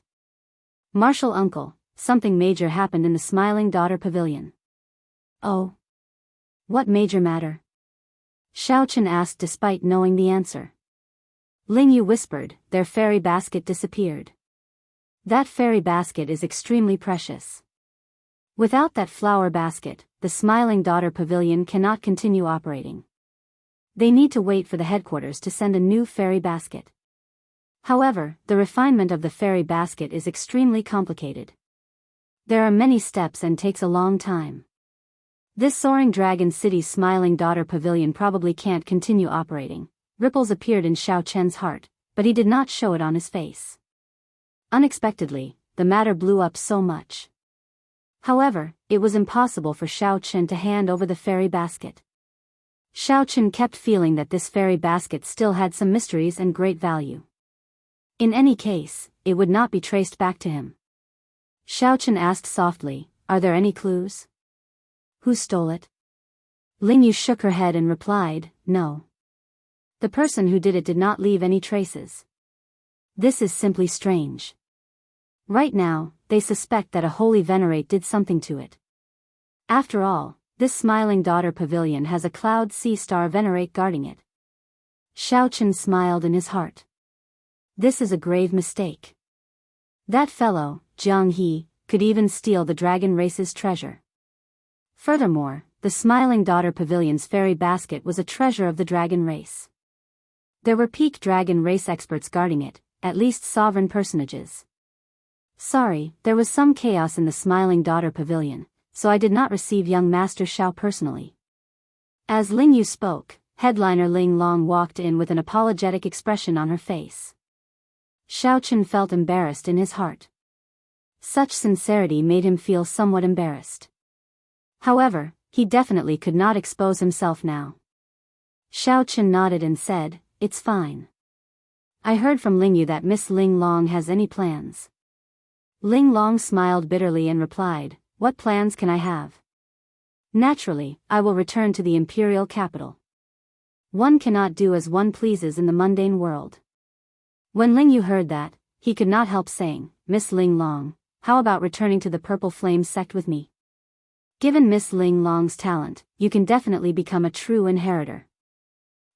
Martial uncle, something major happened in the Smiling Daughter Pavilion. Oh. What major matter? Xiao Chen asked despite knowing the answer. Ling Yu whispered, their fairy basket disappeared. That fairy basket is extremely precious. Without that flower basket, the Smiling Daughter Pavilion cannot continue operating. They need to wait for the headquarters to send a new fairy basket. However, the refinement of the fairy basket is extremely complicated. There are many steps and takes a long time. This soaring dragon city's Smiling Daughter Pavilion probably can't continue operating. Ripples appeared in Xiao Chen's heart, but he did not show it on his face. Unexpectedly, the matter blew up so much. However, it was impossible for Xiao Chen to hand over the fairy basket. Xiao Chen kept feeling that this fairy basket still had some mysteries and great value. In any case, it would not be traced back to him. Xiao Chen asked softly, are there any clues? Who stole it? Ling Yu shook her head and replied, no. The person who did it did not leave any traces. This is simply strange. Right now, they suspect that a holy venerate did something to it. After all, this Smiling Daughter Pavilion has a cloud sea star venerate guarding it. Xiao Chen smiled in his heart. This is a grave mistake. That fellow, Jiang He, could even steal the dragon race's treasure. Furthermore, the Smiling Daughter Pavilion's fairy basket was a treasure of the dragon race. There were peak dragon race experts guarding it, at least sovereign personages. Sorry, there was some chaos in the Smiling Daughter Pavilion, so I did not receive young Master Xiao personally. As Ling Yu spoke, headliner Ling Long walked in with an apologetic expression on her face. Xiao Chen felt embarrassed in his heart. Such sincerity made him feel somewhat embarrassed. However, he definitely could not expose himself now. Xiao Chen nodded and said, it's fine. I heard from Ling Yu that Miss Ling Long has any plans. Ling Long smiled bitterly and replied, what plans can I have? Naturally, I will return to the imperial capital. One cannot do as one pleases in the mundane world. When Ling Yu heard that, he could not help saying, Miss Ling Long, how about returning to the Purple Flame sect with me? Given Miss Ling Long's talent, you can definitely become a true inheritor.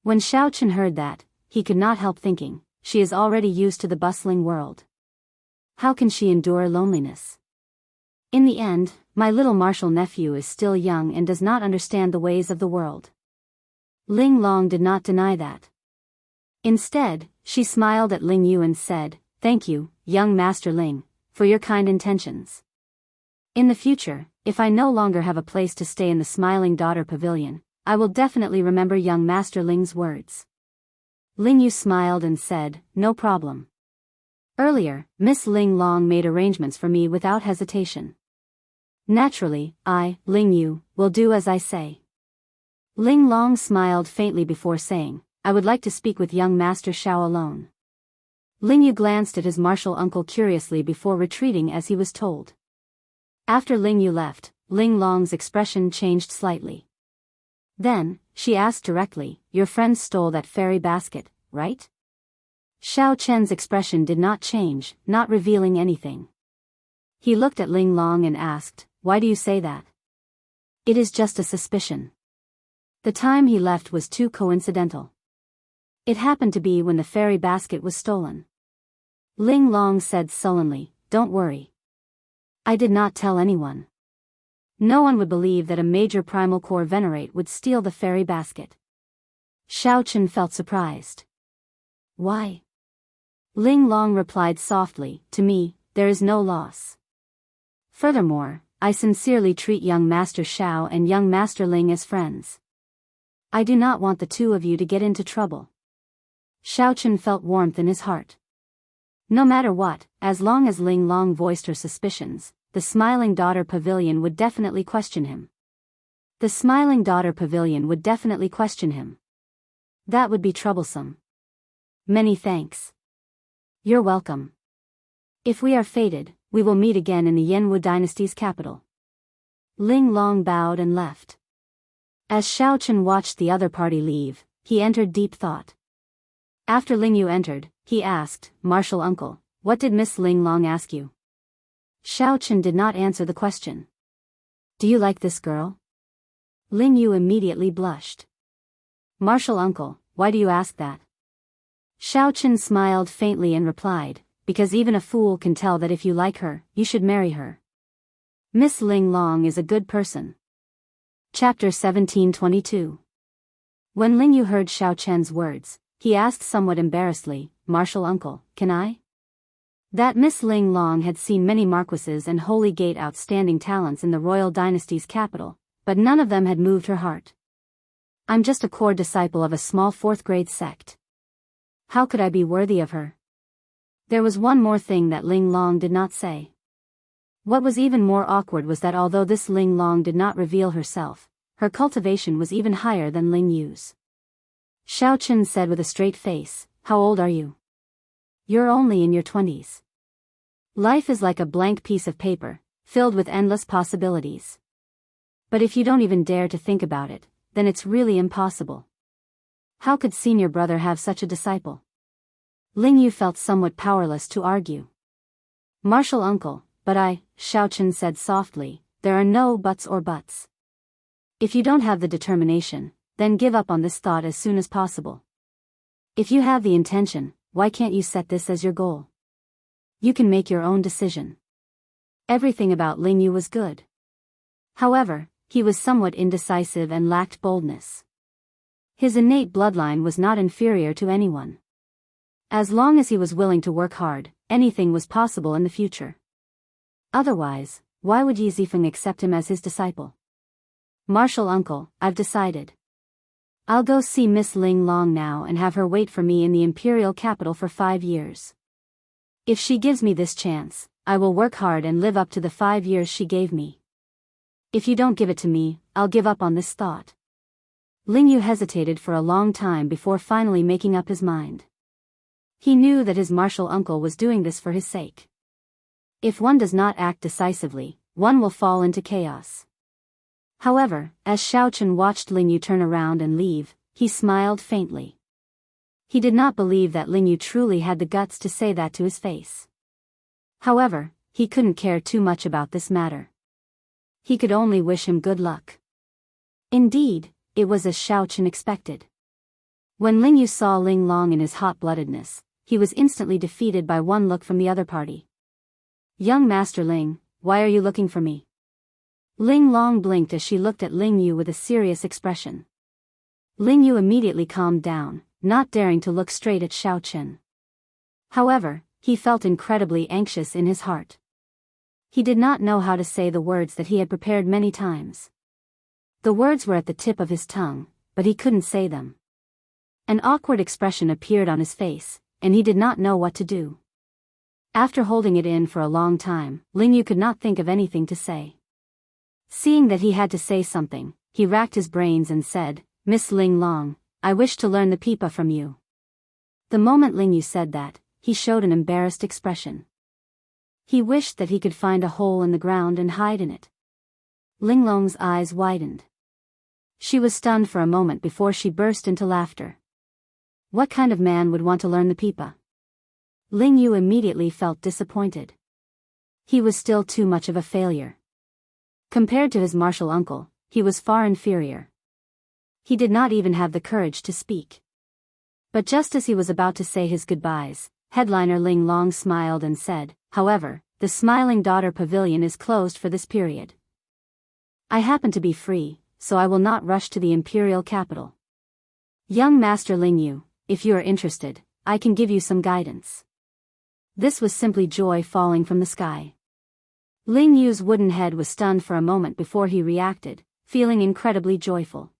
When Xiao Chen heard that, he could not help thinking, she is already used to the bustling world. How can she endure loneliness? In the end, my little martial nephew is still young and does not understand the ways of the world. Ling Long did not deny that. Instead, she smiled at Ling Yu and said, thank you, young Master Ling, for your kind intentions. In the future, if I no longer have a place to stay in the Smiling Daughter Pavilion, I will definitely remember young Master Ling's words. Ling Yu smiled and said, no problem. Earlier, Miss Ling Long made arrangements for me without hesitation. Naturally, I, Ling Yu, will do as I say. Ling Long smiled faintly before saying, I would like to speak with young Master Xiao alone. Ling Yu glanced at his martial uncle curiously before retreating as he was told. After Ling Yu left, Ling Long's expression changed slightly. Then, she asked directly, your friend stole that fairy basket, right? Xiao Chen's expression did not change, not revealing anything. He looked at Ling Long and asked, why do you say that? It is just a suspicion. The time he left was too coincidental. It happened to be when the fairy basket was stolen. Ling Long said sullenly, don't worry. I did not tell anyone. No one would believe that a major primal core venerate would steal the fairy basket. Xiao Chen felt surprised. Why? Ling Long replied softly, to me, there is no loss. Furthermore, I sincerely treat young Master Xiao and young Master Ling as friends. I do not want the two of you to get into trouble. Xiao Chen felt warmth in his heart. No matter what, as long as Ling Long voiced her suspicions, the Smiling Daughter Pavilion would definitely question him. The Smiling Daughter Pavilion would definitely question him. That would be troublesome. Many thanks. You're welcome. If we are fated, we will meet again in the Yanwu dynasty's capital. Ling Long bowed and left. As Xiao Chen watched the other party leave, he entered deep thought. After Ling Yu entered, he asked, Martial Uncle, what did Miss Ling Long ask you? Xiao Chen did not answer the question. Do you like this girl? Ling Yu immediately blushed. Martial Uncle, why do you ask that? Xiao Chen smiled faintly and replied, because even a fool can tell that if you like her, you should marry her. Miss Ling Long is a good person. Chapter 1722. When Ling Yu heard Xiao Chen's words, he asked somewhat embarrassedly, Martial Uncle, can I? That Miss Ling Long had seen many marquises and Holy Gate outstanding talents in the royal dynasty's capital, but none of them had moved her heart. I'm just a core disciple of a small 4th-grade sect. How could I be worthy of her? There was one more thing that Ling Long did not say. What was even more awkward was that although this Ling Long did not reveal herself, her cultivation was even higher than Ling Yu's. Xiao Chen said with a straight face, how old are you? You're only in your 20s. Life is like a blank piece of paper, filled with endless possibilities. But if you don't even dare to think about it, then it's really impossible. How could senior brother have such a disciple? Ling Yu felt somewhat powerless to argue. Martial Uncle, but Xiao Chen said softly, there are no buts or buts. If you don't have the determination, then give up on this thought as soon as possible. If you have the intention, why can't you set this as your goal? You can make your own decision. Everything about Ling Yu was good. However, he was somewhat indecisive and lacked boldness. His innate bloodline was not inferior to anyone. As long as he was willing to work hard, anything was possible in the future. Otherwise, why would Yi Zifeng accept him as his disciple? Martial Uncle, I've decided. I'll go see Miss Ling Long now and have her wait for me in the imperial capital for 5 years. If she gives me this chance, I will work hard and live up to the 5 years she gave me. If you don't give it to me, I'll give up on this thought. Ling Yu hesitated for a long time before finally making up his mind. He knew that his martial uncle was doing this for his sake. If one does not act decisively, one will fall into chaos. However, as Xiao Chen watched Ling Yu turn around and leave, he smiled faintly. He did not believe that Ling Yu truly had the guts to say that to his face. However, he couldn't care too much about this matter. He could only wish him good luck. Indeed, it was as Xiao Chen expected. When Ling Yu saw Ling Long in his hot-bloodedness, he was instantly defeated by one look from the other party. Young Master Ling, why are you looking for me? Ling Long blinked as she looked at Ling Yu with a serious expression. Ling Yu immediately calmed down, not daring to look straight at Xiao Chen. However, he felt incredibly anxious in his heart. He did not know how to say the words that he had prepared many times. The words were at the tip of his tongue, but he couldn't say them. An awkward expression appeared on his face, and he did not know what to do. After holding it in for a long time, Ling Yu could not think of anything to say. Seeing that he had to say something, he racked his brains and said, Miss Ling Long, I wish to learn the pipa from you. The moment Ling Yu said that, he showed an embarrassed expression. He wished that he could find a hole in the ground and hide in it. Ling Long's eyes widened. She was stunned for a moment before she burst into laughter. What kind of man would want to learn the pipa? Ling Yu immediately felt disappointed. He was still too much of a failure. Compared to his martial uncle, he was far inferior. He did not even have the courage to speak. But just as he was about to say his goodbyes, headliner Ling Long smiled and said, however, the Smiling Daughter Pavilion is closed for this period. I happen to be free, so I will not rush to the imperial capital. Young Master Ling Yu, if you are interested, I can give you some guidance. This was simply joy falling from the sky. Ling Yu's wooden head was stunned for a moment before he reacted, feeling incredibly joyful.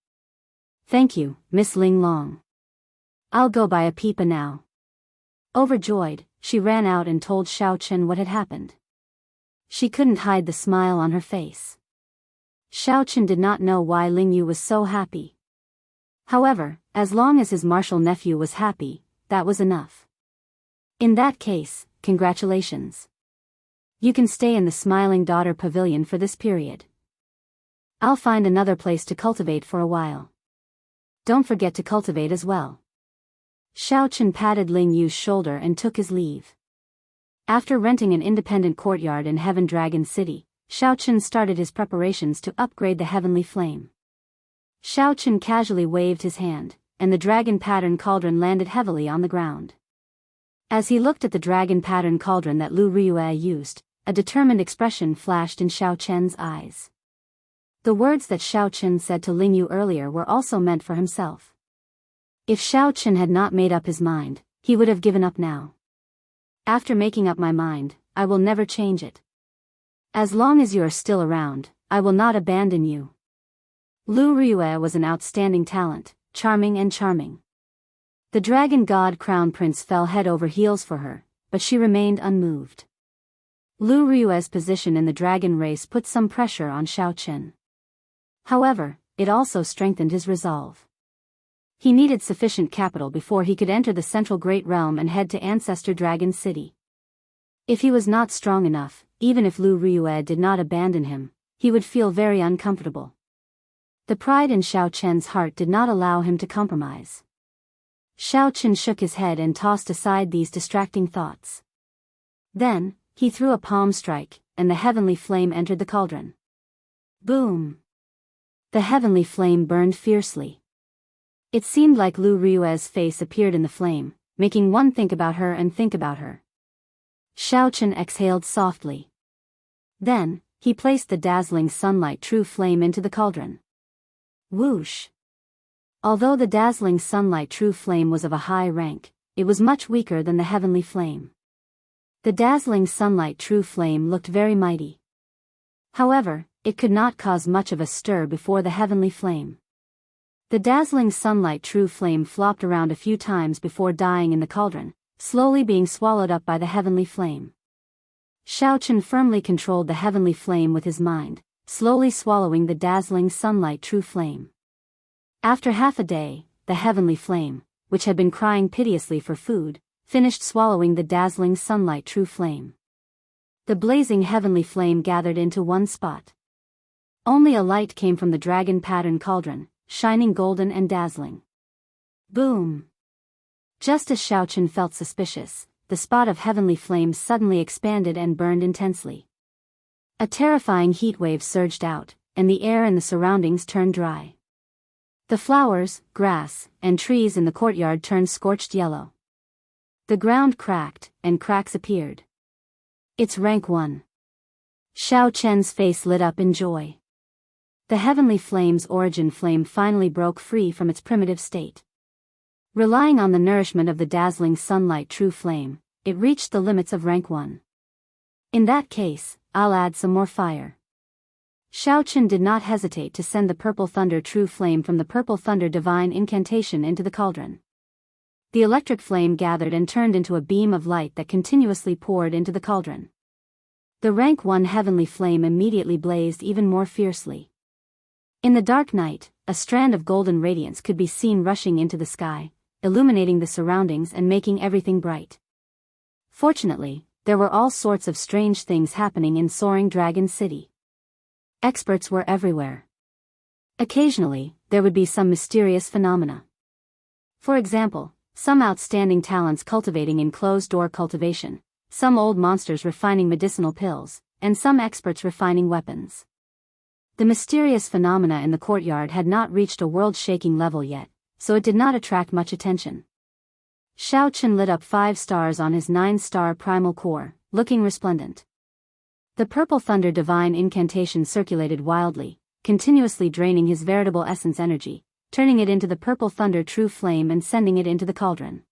Thank you, Miss Ling Long. I'll go buy a pipa now. Overjoyed, she ran out and told Xiao Chen what had happened. She couldn't hide the smile on her face. Xiao Chen did not know why Ling Yu was so happy. However, as long as his martial nephew was happy, that was enough. In that case, congratulations. You can stay in the Smiling Daughter Pavilion for this period. I'll find another place to cultivate for a while. Don't forget to cultivate as well. Xiao Chen patted Ling Yu's shoulder and took his leave. After renting an independent courtyard in Heaven Dragon City, Xiao Chen started his preparations to upgrade the Heavenly Flame. Xiao Chen casually waved his hand, and the dragon pattern cauldron landed heavily on the ground. As he looked at the dragon pattern cauldron that Lu Riyue used, a determined expression flashed in Xiao Chen's eyes. The words that Xiao Chen said to Ling Yu earlier were also meant for himself. If Xiao Chen had not made up his mind, he would have given up now. After making up my mind, I will never change it. As long as you are still around, I will not abandon you. Lu Riyue was an outstanding talent, charming and charming. The dragon god crown prince fell head over heels for her, but she remained unmoved. Lu Riyue's position in the dragon race put some pressure on Xiao Chen. However, it also strengthened his resolve. He needed sufficient capital before he could enter the Central Great Realm and head to Ancestor Dragon City. If he was not strong enough, even if Lu Riyue did not abandon him, he would feel very uncomfortable. The pride in Xiao Chen's heart did not allow him to compromise. Xiao Chen shook his head and tossed aside these distracting thoughts. Then, he threw a palm strike, and the heavenly flame entered the cauldron. Boom! The heavenly flame burned fiercely. It seemed like Lu Riyue's face appeared in the flame, making one think about her and think about her. Xiao Chen exhaled softly. Then, he placed the dazzling sunlight true flame into the cauldron. Whoosh! Although the dazzling sunlight true flame was of a high rank, it was much weaker than the heavenly flame. The dazzling sunlight true flame looked very mighty. However, it could not cause much of a stir before the heavenly flame. The dazzling sunlight true flame flopped around a few times before dying in the cauldron, slowly being swallowed up by the heavenly flame. Xiao Chen firmly controlled the heavenly flame with his mind, slowly swallowing the dazzling sunlight true flame. After half a day, the heavenly flame, which had been crying piteously for food, finished swallowing the dazzling sunlight true flame. The blazing heavenly flame gathered into one spot. Only a light came from the dragon pattern cauldron, shining golden and dazzling. Boom! Just as Xiao Chen felt suspicious, the spot of heavenly flame suddenly expanded and burned intensely. A terrifying heat wave surged out, and the air in the surroundings turned dry. The flowers, grass, and trees in the courtyard turned scorched yellow. The ground cracked, and cracks appeared. It's rank 1. Xiao Chen's face lit up in joy. The heavenly flame's origin flame finally broke free from its primitive state. Relying on the nourishment of the dazzling sunlight true flame, it reached the limits of rank 1. In that case, I'll add some more fire. Xiao Chen did not hesitate to send the purple thunder true flame from the purple thunder divine incantation into the cauldron. The electric flame gathered and turned into a beam of light that continuously poured into the cauldron. The rank 1 heavenly flame immediately blazed even more fiercely. In the dark night, a strand of golden radiance could be seen rushing into the sky, illuminating the surroundings and making everything bright. Fortunately, there were all sorts of strange things happening in Soaring Dragon City. Experts were everywhere. Occasionally, there would be some mysterious phenomena. For example, some outstanding talents cultivating in closed-door cultivation, some old monsters refining medicinal pills, and some experts refining weapons. The mysterious phenomena in the courtyard had not reached a world-shaking level yet, so it did not attract much attention. Xiao Chen lit up 5 stars on his 9-star primal core, looking resplendent. The purple thunder divine incantation circulated wildly, continuously draining his veritable essence energy, turning it into the purple thunder true flame and sending it into the cauldron.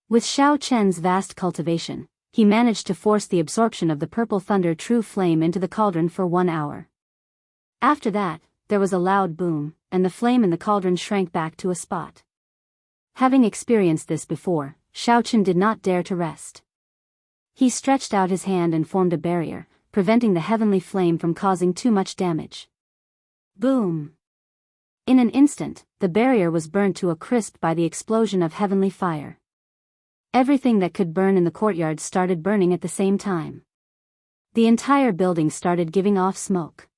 With Xiao Chen's vast cultivation, he managed to force the absorption of the purple thunder true flame into the cauldron for 1 hour. After that, there was a loud boom, and the flame in the cauldron shrank back to a spot. Having experienced this before, Xiaochen did not dare to rest. He stretched out his hand and formed a barrier, preventing the heavenly flame from causing too much damage. Boom! In an instant, the barrier was burnt to a crisp by the explosion of heavenly fire. Everything that could burn in the courtyard started burning at the same time. The entire building started giving off smoke.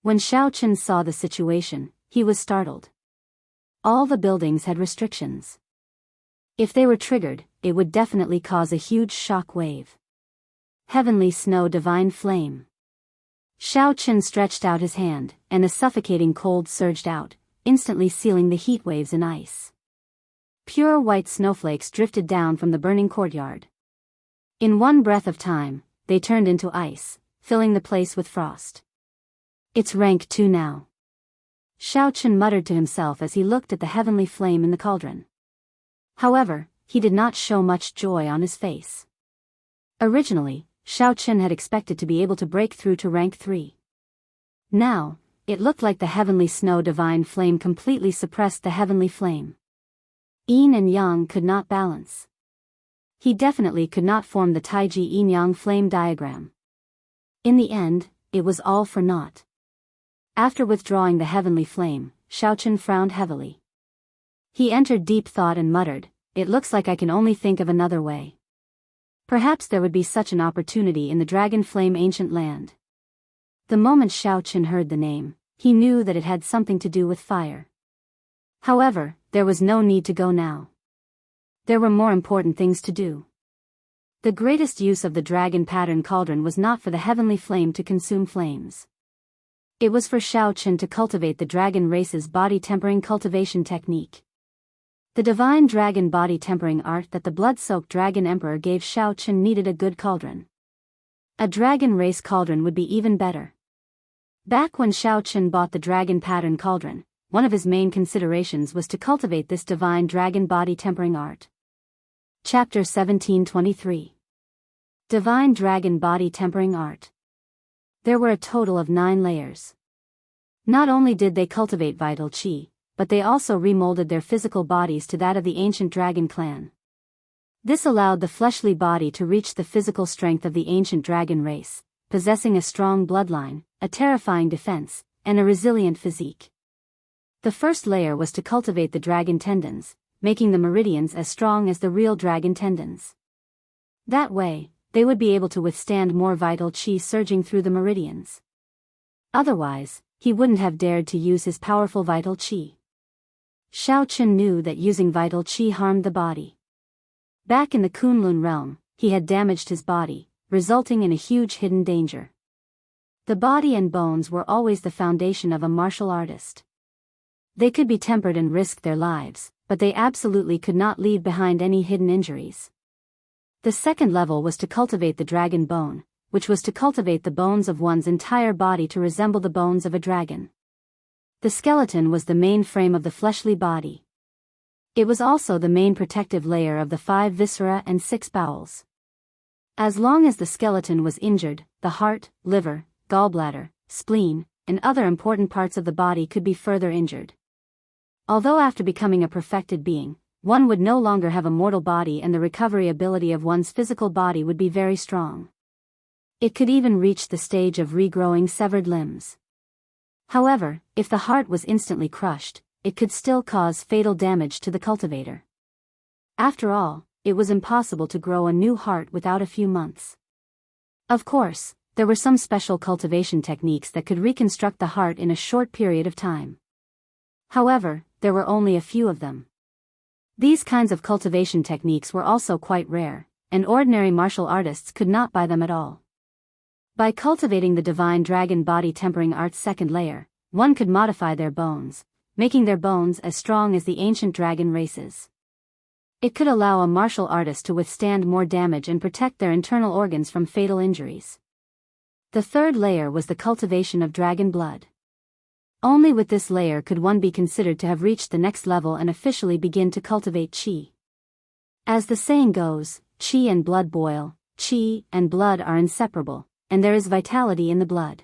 When Xiaochen saw the situation, he was startled. All the buildings had restrictions. If they were triggered, it would definitely cause a huge shock wave. Heavenly snow divine flame. Xiaochen stretched out his hand, and a suffocating cold surged out, instantly sealing the heat waves in ice. Pure white snowflakes drifted down from the burning courtyard. In one breath of time, they turned into ice, filling the place with frost. It's rank 2 now. Xiaochen muttered to himself as he looked at the heavenly flame in the cauldron. However, he did not show much joy on his face. Originally, Xiaochen had expected to be able to break through to rank 3. Now, it looked like the heavenly snow divine flame completely suppressed the heavenly flame. Yin and Yang could not balance. He definitely could not form the Taiji Yin-Yang flame diagram. In the end, it was all for naught. After withdrawing the heavenly flame, Xiaochen frowned heavily. He entered deep thought and muttered, "It looks like I can only think of another way. Perhaps there would be such an opportunity in the Dragon Flame ancient land." The moment Xiaochen heard the name, he knew that it had something to do with fire. However, there was no need to go now. There were more important things to do. The greatest use of the dragon pattern cauldron was not for the heavenly flame to consume flames. It was for Xiaochen to cultivate the dragon race's body tempering cultivation technique. The divine dragon body tempering art that the blood-soaked dragon emperor gave Xiaochen needed a good cauldron. A dragon race cauldron would be even better. Back when Xiaochen bought the dragon pattern cauldron, one of his main considerations was to cultivate this divine dragon body tempering art. Chapter 1723. Divine Dragon Body Tempering Art. There were a total of 9 layers. Not only did they cultivate vital qi, but they also remolded their physical bodies to that of the ancient dragon clan. This allowed the fleshly body to reach the physical strength of the ancient dragon race, possessing a strong bloodline, a terrifying defense, and a resilient physique. The first layer was to cultivate the dragon tendons, making the meridians as strong as the real dragon tendons. That way, they would be able to withstand more vital qi surging through the meridians. Otherwise, he wouldn't have dared to use his powerful vital qi. Xiaochen knew that using vital qi harmed the body. Back in the Kunlun realm, he had damaged his body, resulting in a huge hidden danger. The body and bones were always the foundation of a martial artist. They could be tempered and risk their lives, but they absolutely could not leave behind any hidden injuries. The second level was to cultivate the dragon bone, which was to cultivate the bones of one's entire body to resemble the bones of a dragon. The skeleton was the main frame of the fleshly body. It was also the main protective layer of the 5 viscera and 6 bowels. As long as the skeleton was injured, the heart, liver, gallbladder, spleen, and other important parts of the body could be further injured. Although after becoming a perfected being, one would no longer have a mortal body and the recovery ability of one's physical body would be very strong. It could even reach the stage of regrowing severed limbs. However, if the heart was instantly crushed, it could still cause fatal damage to the cultivator. After all, it was impossible to grow a new heart without a few months. Of course, there were some special cultivation techniques that could reconstruct the heart in a short period of time. However, there were only a few of them. These kinds of cultivation techniques were also quite rare, and ordinary martial artists could not buy them at all. By cultivating the divine dragon body tempering art's second layer, one could modify their bones, making their bones as strong as the ancient dragon races. It could allow a martial artist to withstand more damage and protect their internal organs from fatal injuries. The third layer was the cultivation of dragon blood. Only with this layer could one be considered to have reached the next level and officially begin to cultivate qi. As the saying goes, qi and blood boil, qi, and blood are inseparable, and there is vitality in the blood.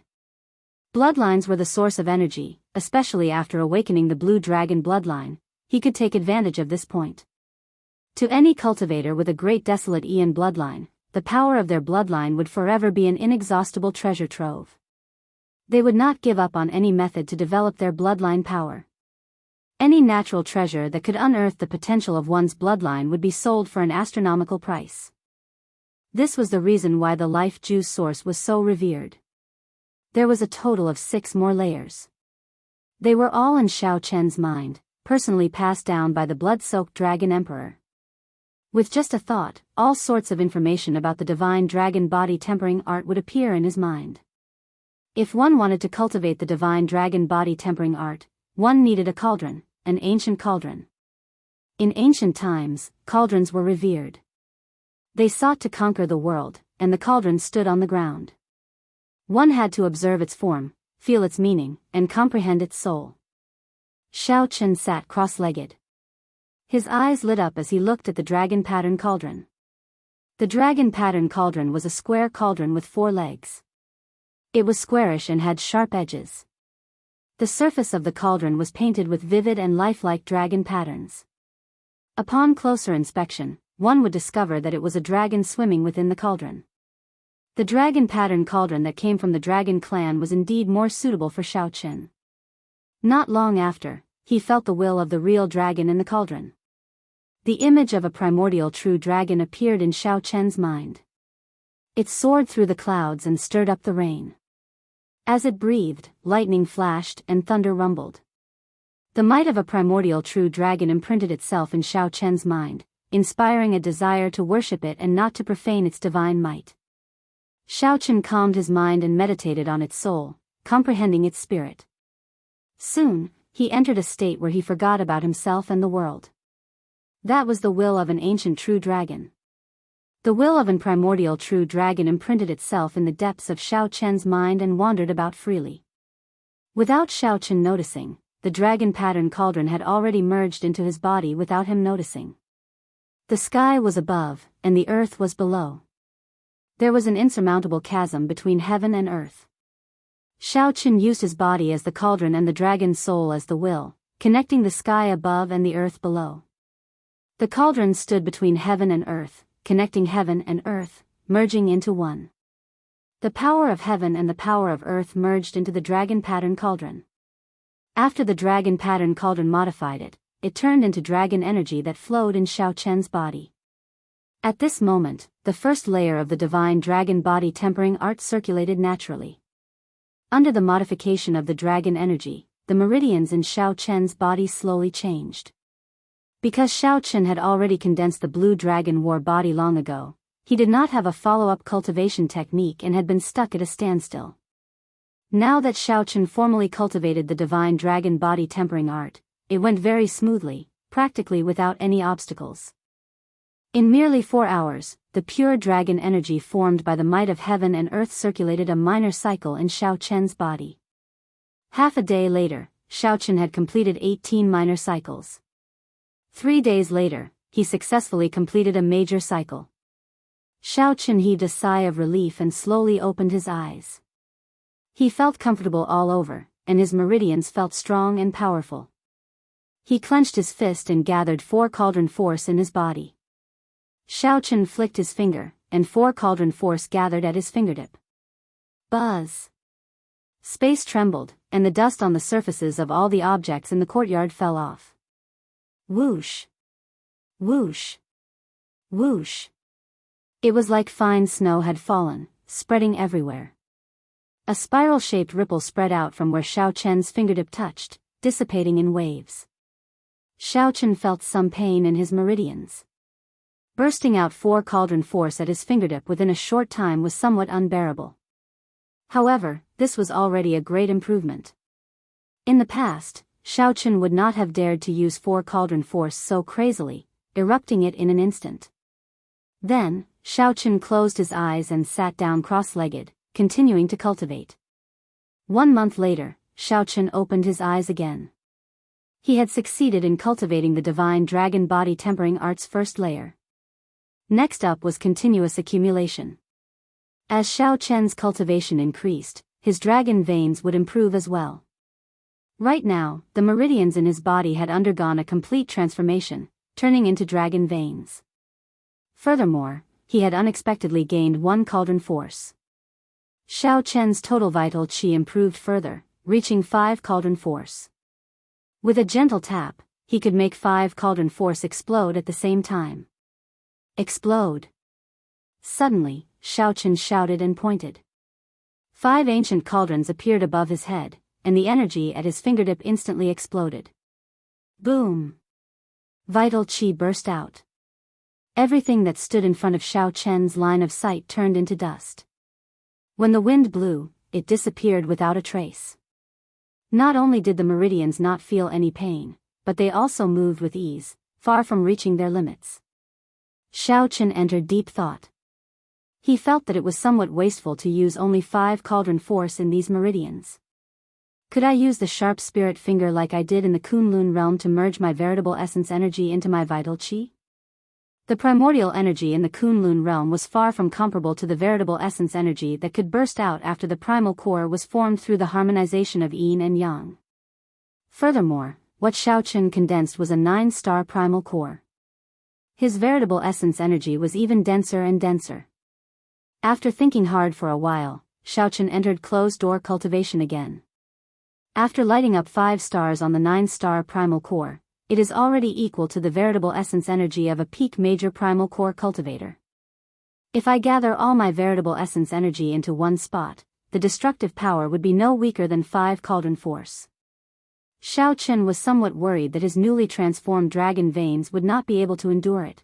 Bloodlines were the source of energy, especially after awakening the blue dragon bloodline. He could take advantage of this point. To any cultivator with a great desolate Aeon bloodline, the power of their bloodline would forever be an inexhaustible treasure trove. They would not give up on any method to develop their bloodline power. Any natural treasure that could unearth the potential of one's bloodline would be sold for an astronomical price. This was the reason why the life juice source was so revered. There was a total of 6 more layers. They were all in Xiao Chen's mind, personally passed down by the blood-soaked dragon emperor. With just a thought, all sorts of information about the divine dragon body tempering art would appear in his mind. If one wanted to cultivate the divine dragon body tempering art, one needed a cauldron, an ancient cauldron. In ancient times, cauldrons were revered. They sought to conquer the world, and the cauldron stood on the ground. One had to observe its form, feel its meaning, and comprehend its soul. Xiao Chen sat cross-legged. His eyes lit up as he looked at the dragon pattern cauldron. The dragon pattern cauldron was a square cauldron with 4 legs. It was squarish and had sharp edges. The surface of the cauldron was painted with vivid and lifelike dragon patterns. Upon closer inspection, one would discover that it was a dragon swimming within the cauldron. The dragon pattern cauldron that came from the dragon clan was indeed more suitable for Xiao Chen. Not long after, he felt the will of the real dragon in the cauldron. The image of a primordial true dragon appeared in Xiao Chen's mind. It soared through the clouds and stirred up the rain. As it breathed, lightning flashed and thunder rumbled. The might of a primordial true dragon imprinted itself in Xiao Chen's mind, inspiring a desire to worship it and not to profane its divine might. Xiao Chen calmed his mind and meditated on its soul, comprehending its spirit. Soon, he entered a state where he forgot about himself and the world. That was the will of an ancient true dragon. The will of an primordial true dragon imprinted itself in the depths of Xiao Chen's mind and wandered about freely. Without Xiao Chen noticing, the dragon pattern cauldron had already merged into his body without him noticing. The sky was above, and the earth was below. There was an insurmountable chasm between heaven and earth. Xiao Chen used his body as the cauldron and the dragon's soul as the will, connecting the sky above and the earth below. The cauldron stood between heaven and earth, connecting heaven and earth, merging into one. The power of heaven and the power of earth merged into the dragon pattern cauldron. After the dragon pattern cauldron modified it, it turned into dragon energy that flowed in Xiao Chen's body. At this moment, the first layer of the divine dragon body tempering art circulated naturally. Under the modification of the dragon energy, the meridians in Xiao Chen's body slowly changed. Because Xiao Chen had already condensed the blue dragon war body long ago, he did not have a follow-up cultivation technique and had been stuck at a standstill. Now that Xiao Chen formally cultivated the divine dragon body tempering art, it went very smoothly, practically without any obstacles. In merely 4 hours, the pure dragon energy formed by the might of heaven and earth circulated a minor cycle in Xiao Chen's body. Half a day later, Xiao Chen had completed 18 minor cycles. 3 days later, he successfully completed a major cycle. Xiao Chen heaved a sigh of relief and slowly opened his eyes. He felt comfortable all over, and his meridians felt strong and powerful. He clenched his fist and gathered 4 cauldron force in his body. Xiao Chen flicked his finger, and 4 cauldron force gathered at his fingertip. Buzz! Space trembled, and the dust on the surfaces of all the objects in the courtyard fell off. Whoosh! Whoosh! Whoosh! It was like fine snow had fallen, spreading everywhere. A spiral-shaped ripple spread out from where Xiao Chen's fingertip touched, dissipating in waves. Xiao Chen felt some pain in his meridians. Bursting out 4 cauldron force at his fingertip within a short time was somewhat unbearable. However, this was already a great improvement. In the past, Xiao Chen would not have dared to use 4 cauldron force so crazily, erupting it in an instant. Then, Xiao Chen closed his eyes and sat down cross-legged, continuing to cultivate. 1 month later, Xiao Chen opened his eyes again. He had succeeded in cultivating the divine dragon body tempering art's first layer. Next up was continuous accumulation. As Xiao Chen's cultivation increased, his dragon veins would improve as well. Right now, the meridians in his body had undergone a complete transformation, turning into dragon veins. Furthermore, he had unexpectedly gained 1 cauldron force. Xiao Chen's total vital qi improved further, reaching 5 cauldron force. With a gentle tap, he could make 5 cauldron force explode at the same time. Explode! Suddenly, Xiao Chen shouted and pointed. 5 ancient cauldrons appeared above his head, and the energy at his fingertip instantly exploded. Boom! Vital qi burst out. Everything that stood in front of Xiao Chen's line of sight turned into dust. When the wind blew, it disappeared without a trace. Not only did the meridians not feel any pain, but they also moved with ease, far from reaching their limits. Xiao Chen entered deep thought. He felt that it was somewhat wasteful to use only 5 cauldron force in these meridians. Could I use the sharp spirit finger like I did in the Kunlun realm to merge my veritable essence energy into my vital qi? The primordial energy in the Kunlun realm was far from comparable to the veritable essence energy that could burst out after the primal core was formed through the harmonization of yin and yang. Furthermore, what Xiao Chen condensed was a 9-star primal core. His veritable essence energy was even denser and denser. After thinking hard for a while, Xiao Chen entered closed-door cultivation again. After lighting up 5 stars on the 9-star primal core, it is already equal to the veritable essence energy of a peak major primal core cultivator. If I gather all my veritable essence energy into one spot, the destructive power would be no weaker than 5 cauldron force. Xiao Chen was somewhat worried that his newly transformed dragon veins would not be able to endure it.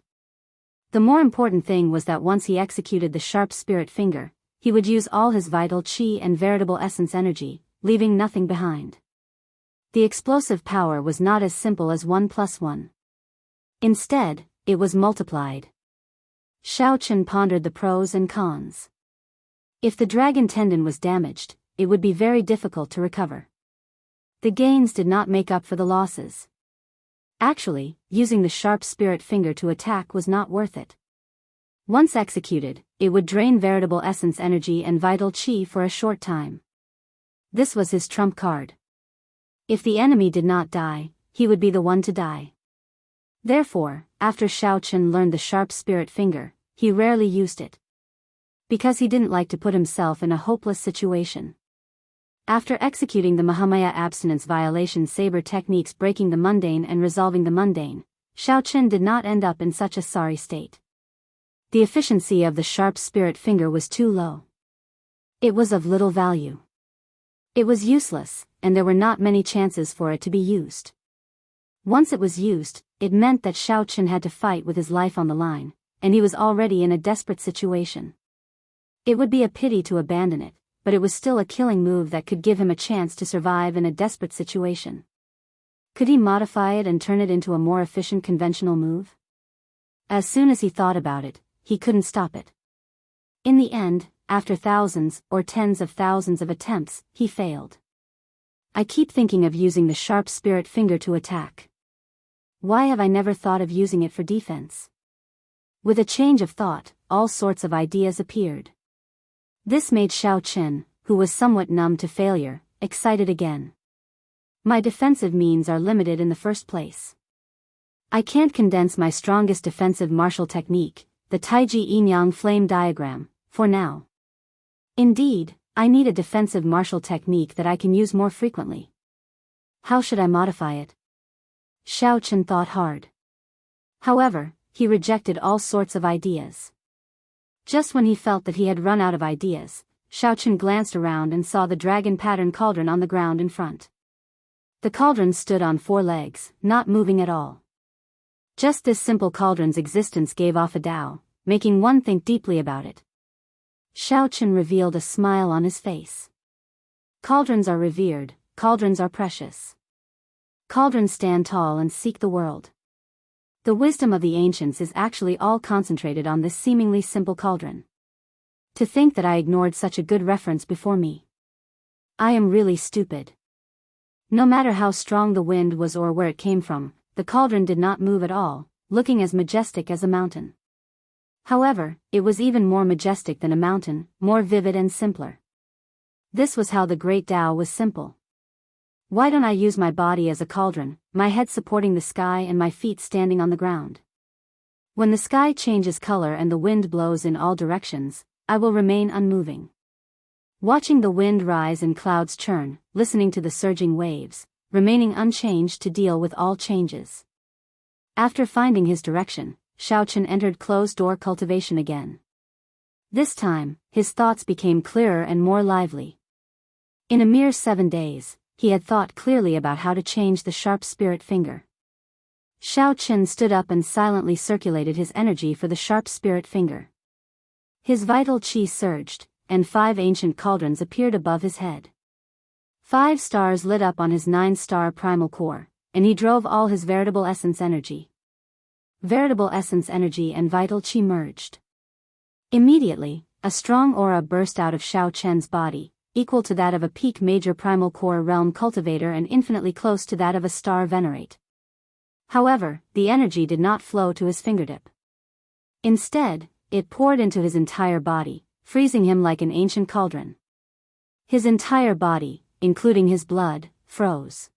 The more important thing was that once he executed the sharp spirit finger, he would use all his vital qi and veritable essence energy, leaving nothing behind. The explosive power was not as simple as 1 plus 1. Instead, it was multiplied. Xiao Chen pondered the pros and cons. If the dragon tendon was damaged, it would be very difficult to recover. The gains did not make up for the losses. Actually, using the sharp spirit finger to attack was not worth it. Once executed, it would drain veritable essence energy and vital qi for a short time. This was his trump card. If the enemy did not die, he would be the one to die. Therefore, after Xiao Chen learned the sharp spirit finger, he rarely used it. Because he didn't like to put himself in a hopeless situation. After executing the Mahamaya abstinence violation saber techniques breaking the mundane and resolving the mundane, Xiao Chen did not end up in such a sorry state. The efficiency of the sharp spirit finger was too low. It was of little value. It was useless, and there were not many chances for it to be used. Once it was used, it meant that Xiao Chen had to fight with his life on the line, and he was already in a desperate situation. It would be a pity to abandon it, but it was still a killing move that could give him a chance to survive in a desperate situation. Could he modify it and turn it into a more efficient conventional move? As soon as he thought about it, he couldn't stop it. In the end, after thousands or tens of thousands of attempts, he failed. I keep thinking of using the sharp spirit finger to attack. Why have I never thought of using it for defense? With a change of thought, all sorts of ideas appeared. This made Xiao Chen, who was somewhat numb to failure, excited again. My defensive means are limited in the first place. I can't condense my strongest defensive martial technique, the Taiji Yin-Yang flame diagram, for now. Indeed, I need a defensive martial technique that I can use more frequently. How should I modify it? Xiao Chen thought hard. However, he rejected all sorts of ideas. Just when he felt that he had run out of ideas, Xiao Chen glanced around and saw the dragon pattern cauldron on the ground in front. The cauldron stood on 4 legs, not moving at all. Just this simple cauldron's existence gave off a Tao, making one think deeply about it. Xiao Chen revealed a smile on his face. Cauldrons are revered, cauldrons are precious. Cauldrons stand tall and seek the world. The wisdom of the ancients is actually all concentrated on this seemingly simple cauldron. To think that I ignored such a good reference before me. I am really stupid. No matter how strong the wind was or where it came from, the cauldron did not move at all, looking as majestic as a mountain. However, it was even more majestic than a mountain, more vivid and simpler. This was how the great Tao was simple. Why don't I use my body as a cauldron, my head supporting the sky and my feet standing on the ground? When the sky changes color and the wind blows in all directions, I will remain unmoving. Watching the wind rise and clouds churn, listening to the surging waves, remaining unchanged to deal with all changes. After finding his direction, Xiaochen entered closed-door cultivation again. This time, his thoughts became clearer and more lively. In a mere 7 days, he had thought clearly about how to change the sharp spirit finger. Xiaochen stood up and silently circulated his energy for the sharp spirit finger. His vital qi surged, and 5 ancient cauldrons appeared above his head. 5 stars lit up on his 9-star primal core, and he drove all his veritable essence energy. Veritable essence energy and vital qi merged. Immediately, a strong aura burst out of Xiaochen's body, equal to that of a peak major primal core realm cultivator and infinitely close to that of a star venerate. However, the energy did not flow to his fingertip. Instead, it poured into his entire body, freezing him like an ancient cauldron. His entire body, including his blood, froze.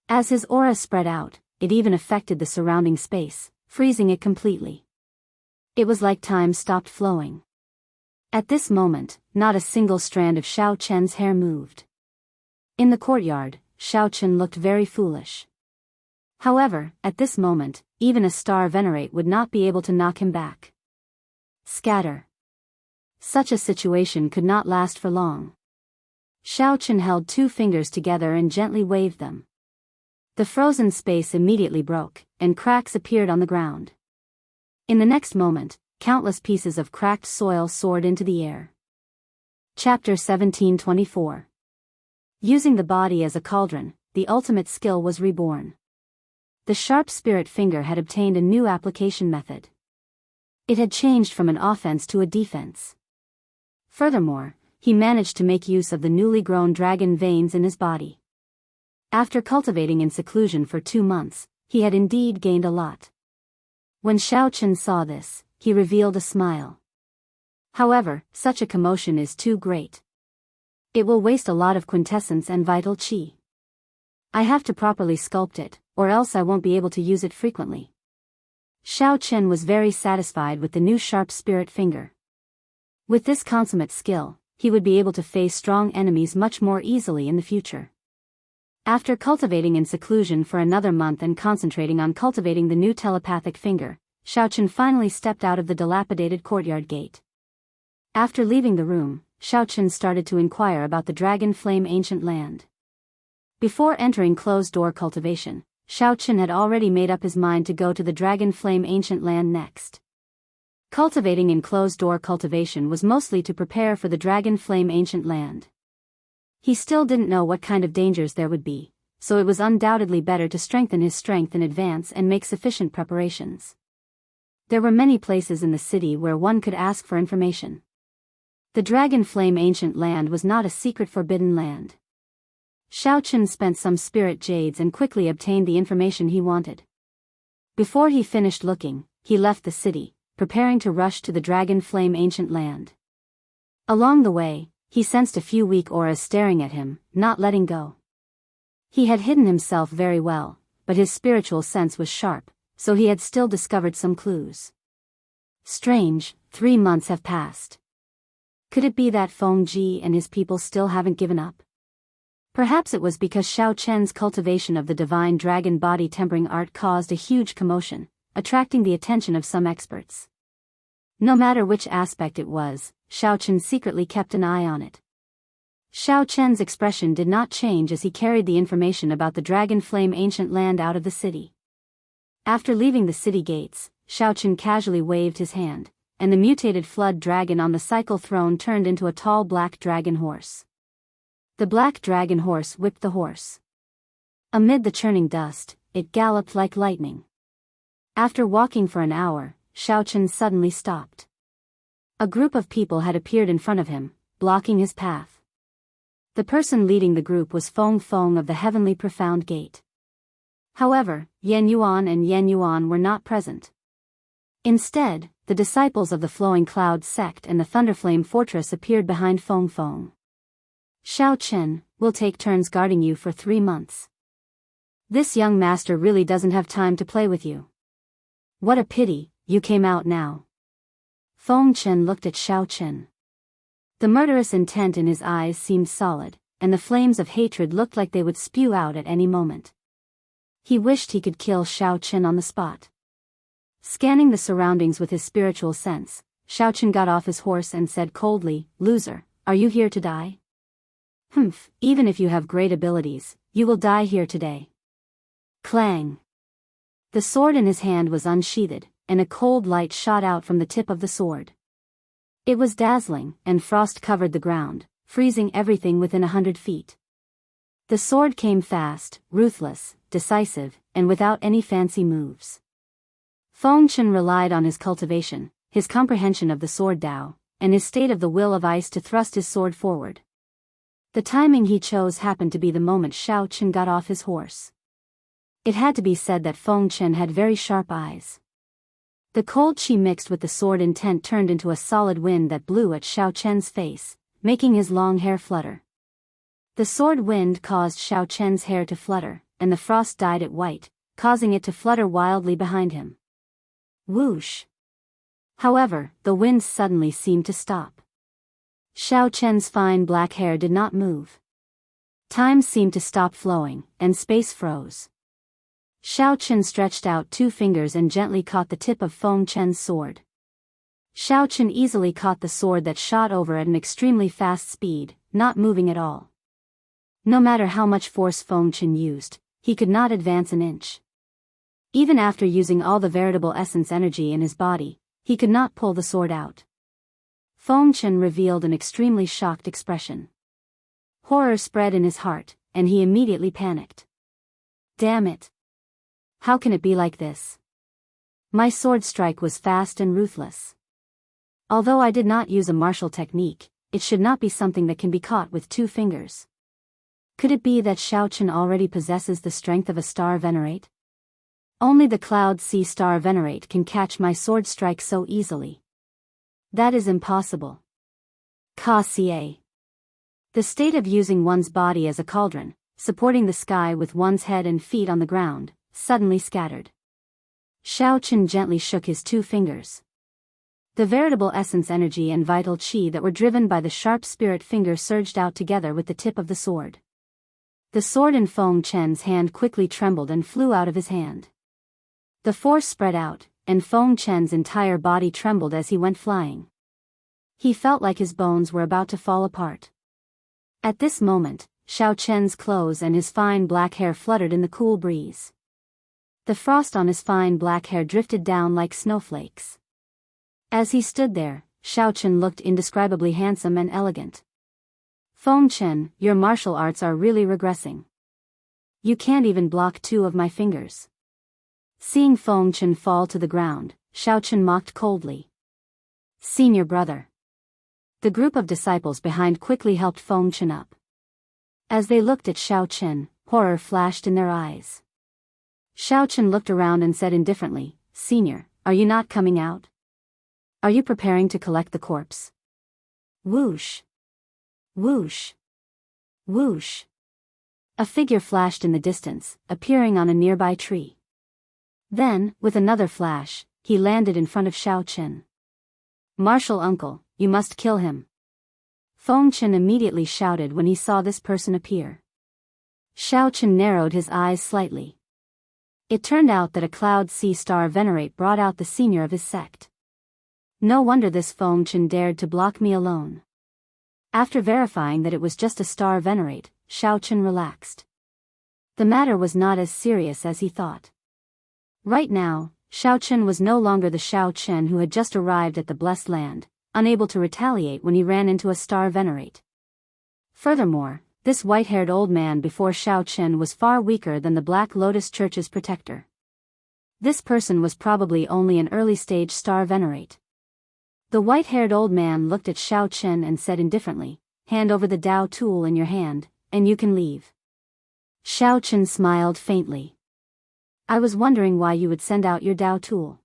As his aura spread out, it even affected the surrounding space, freezing it completely. It was like time stopped flowing. At this moment, not a single strand of Xiaochen's hair moved. In the courtyard, Xiaochen looked very foolish. However, at this moment, even a star venerate would not be able to knock him back. Scatter. Such a situation could not last for long. Xiaochen held 2 fingers together and gently waved them. The frozen space immediately broke, and cracks appeared on the ground. In the next moment, countless pieces of cracked soil soared into the air. Chapter 1724. Using the body as a cauldron, the ultimate skill was reborn. The sharp spirit finger had obtained a new application method. It had changed from an offense to a defense. Furthermore, he managed to make use of the newly grown dragon veins in his body. After cultivating in seclusion for 2 months, he had indeed gained a lot. When Xiaochen saw this, he revealed a smile. However, such a commotion is too great. It will waste a lot of quintessence and vital qi. I have to properly sculpt it, or else I won't be able to use it frequently. Xiaochen was very satisfied with the new sharp spirit finger. With this consummate skill, he would be able to face strong enemies much more easily in the future. After cultivating in seclusion for another month and concentrating on cultivating the new telepathic finger, Xiaochen finally stepped out of the dilapidated courtyard gate. After leaving the room, Xiaochen started to inquire about the Dragon Flame ancient land. Before entering closed-door cultivation, Xiaochen had already made up his mind to go to the Dragon Flame ancient land next. Cultivating in closed-door cultivation was mostly to prepare for the Dragon Flame ancient land. He still didn't know what kind of dangers there would be, so it was undoubtedly better to strengthen his strength in advance and make sufficient preparations. There were many places in the city where one could ask for information. The Dragon Flame ancient land was not a secret forbidden land. Xiaochen spent some spirit jades and quickly obtained the information he wanted. Before he finished looking, he left the city, preparing to rush to the Dragon Flame ancient land. Along the way, he sensed a few weak auras staring at him, not letting go. He had hidden himself very well, but his spiritual sense was sharp, so he had still discovered some clues. Strange, 3 months have passed. Could it be that Feng Ji and his people still haven't given up? Perhaps it was because Xiaochen's cultivation of the divine dragon body tempering art caused a huge commotion, attracting the attention of some experts. No matter which aspect it was, Xiaochen secretly kept an eye on it. Xiaochen's expression did not change as he carried the information about the Dragon Flame ancient land out of the city. After leaving the city gates, Xiaochen casually waved his hand, and the mutated flood dragon on the cycle throne turned into a tall black dragon horse. The black dragon horse whipped the horse. Amid the churning dust, it galloped like lightning. After walking for an hour, Xiaochen suddenly stopped. A group of people had appeared in front of him, blocking his path. The person leading the group was Feng Feng of the Heavenly Profound Gate. However, Yan Yuan and Yan Yuan were not present. Instead, the disciples of the Flowing Cloud sect and the Thunderflame fortress appeared behind Feng Feng. Xiao Chen, we'll take turns guarding you for 3 months. This young master really doesn't have time to play with you. What a pity, you came out now. Feng Chen looked at Xiao Chen. The murderous intent in his eyes seemed solid, and the flames of hatred looked like they would spew out at any moment. He wished he could kill Xiao Chen on the spot. Scanning the surroundings with his spiritual sense, Xiao Chen got off his horse and said coldly, "Loser, are you here to die?" "Humph, even if you have great abilities, you will die here today." Clang! The sword in his hand was unsheathed, and a cold light shot out from the tip of the sword. It was dazzling, and frost covered the ground, freezing everything within 100 feet. The sword came fast, ruthless, decisive, and without any fancy moves. Feng Chen relied on his cultivation, his comprehension of the sword Dao, and his state of the will of ice to thrust his sword forward. The timing he chose happened to be the moment Xiao Chen got off his horse. It had to be said that Feng Chen had very sharp eyes. The cold chi mixed with the sword intent turned into a solid wind that blew at Xiao Chen's face, making his long hair flutter. The sword wind caused Xiao Chen's hair to flutter, and the frost dyed it white, causing it to flutter wildly behind him. Whoosh! However, the wind suddenly seemed to stop. Xiao Chen's fine black hair did not move. Time seemed to stop flowing, and space froze. Xiao Chen stretched out 2 fingers and gently caught the tip of Feng Chen's sword. Xiao Chen easily caught the sword that shot over at an extremely fast speed, not moving at all. No matter how much force Feng Chen used, he could not advance an inch. Even after using all the veritable essence energy in his body, he could not pull the sword out. Feng Chen revealed an extremely shocked expression. Horror spread in his heart, and he immediately panicked. Damn it! How can it be like this? My sword strike was fast and ruthless. Although I did not use a martial technique, it should not be something that can be caught with 2 fingers. Could it be that Xiao Chen already possesses the strength of a star venerate? Only the Cloud Sea Star Venerate can catch my sword strike so easily. That is impossible. Ka Xie. The state of using one's body as a cauldron, supporting the sky with one's head and feet on the ground, suddenly scattered. Xiao Chen gently shook his 2 fingers. The veritable essence energy and vital chi that were driven by the sharp spirit finger surged out together with the tip of the sword. The sword in Feng Chen's hand quickly trembled and flew out of his hand. The force spread out, and Feng Chen's entire body trembled as he went flying. He felt like his bones were about to fall apart. At this moment, Xiao Chen's clothes and his fine black hair fluttered in the cool breeze. The frost on his fine black hair drifted down like snowflakes. As he stood there, Xiao Chen looked indescribably handsome and elegant. Feng Chen, your martial arts are really regressing. You can't even block 2 of my fingers. Seeing Feng Chen fall to the ground, Xiao Chen mocked coldly. Senior brother. The group of disciples behind quickly helped Feng Chen up. As they looked at Xiao Chen, horror flashed in their eyes. Xiao Chen looked around and said indifferently, Senior, are you not coming out? Are you preparing to collect the corpse? Whoosh! Whoosh! Whoosh! A figure flashed in the distance, appearing on a nearby tree. Then, with another flash, he landed in front of Xiao Chen. Martial uncle, you must kill him. Feng Chen immediately shouted when he saw this person appear. Xiao Chen narrowed his eyes slightly. It turned out that a Cloud Sea Star Venerate brought out the senior of his sect. No wonder this Feng Chen dared to block me alone. After verifying that it was just a Star Venerate, Xiao Chen relaxed. The matter was not as serious as he thought. Right now, Xiao Chen was no longer the Xiao Chen who had just arrived at the Blessed Land, unable to retaliate when he ran into a Star Venerate. Furthermore, this white-haired old man before Xiao Chen was far weaker than the Black Lotus Church's protector. This person was probably only an early-stage Star Venerate. The white-haired old man looked at Xiao Chen and said indifferently, hand over the Dao tool in your hand, and you can leave. Xiao Chen smiled faintly. I was wondering why you would send out your Dao tool.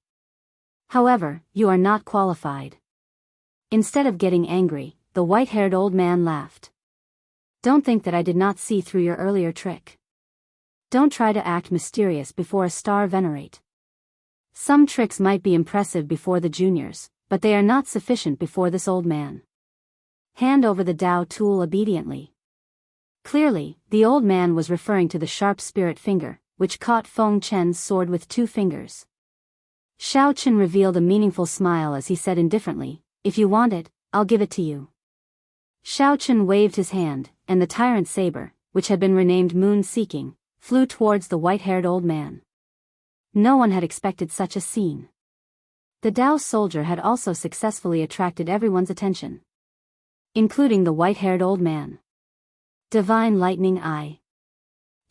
However, you are not qualified." Instead of getting angry, the white-haired old man laughed. "Don't think that I did not see through your earlier trick. Don't try to act mysterious before a star venerate. Some tricks might be impressive before the juniors, but they are not sufficient before this old man. Hand over the Dao tool obediently." Clearly, the old man was referring to the sharp spirit finger, which caught Feng Chen's sword with 2 fingers. Xiao Chen revealed a meaningful smile as he said indifferently, "If you want it, I'll give it to you." Xiao Chen waved his hand, and the tyrant saber, which had been renamed Moon Seeking, flew towards the white-haired old man. No one had expected such a scene. The Dao soldier had also successfully attracted everyone's attention, including the white-haired old man. Divine Lightning Eye.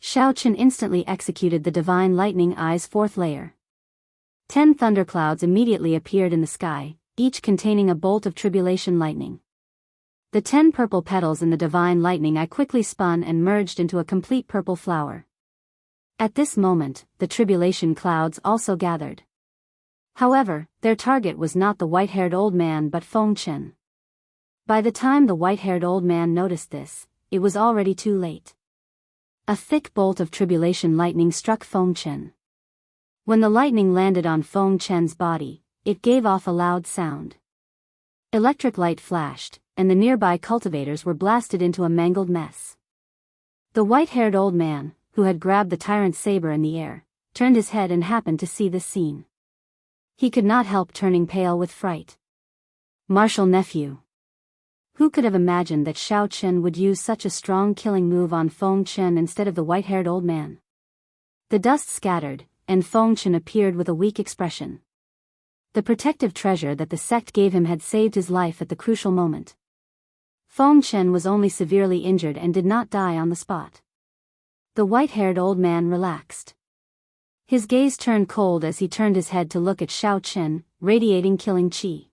Xiao Chen instantly executed the Divine Lightning Eye's 4th layer. 10 thunderclouds immediately appeared in the sky, each containing a bolt of tribulation lightning. The 10 purple petals in the Divine Lightning Eye quickly spun and merged into a complete purple flower. At this moment, the tribulation clouds also gathered. However, their target was not the white-haired old man but Feng Chen. By the time the white-haired old man noticed this, it was already too late. A thick bolt of tribulation lightning struck Feng Chen. When the lightning landed on Feng Chen's body, it gave off a loud sound. Electric light flashed, and the nearby cultivators were blasted into a mangled mess. The white-haired old man, who had grabbed the tyrant's saber in the air, turned his head and happened to see this scene. He could not help turning pale with fright. Martial nephew. Who could have imagined that Xiao Chen would use such a strong killing move on Feng Chen instead of the white-haired old man? The dust scattered, and Feng Chen appeared with a weak expression. The protective treasure that the sect gave him had saved his life at the crucial moment. Feng Chen was only severely injured and did not die on the spot. The white-haired old man relaxed. His gaze turned cold as he turned his head to look at Xiao Chen, radiating killing qi.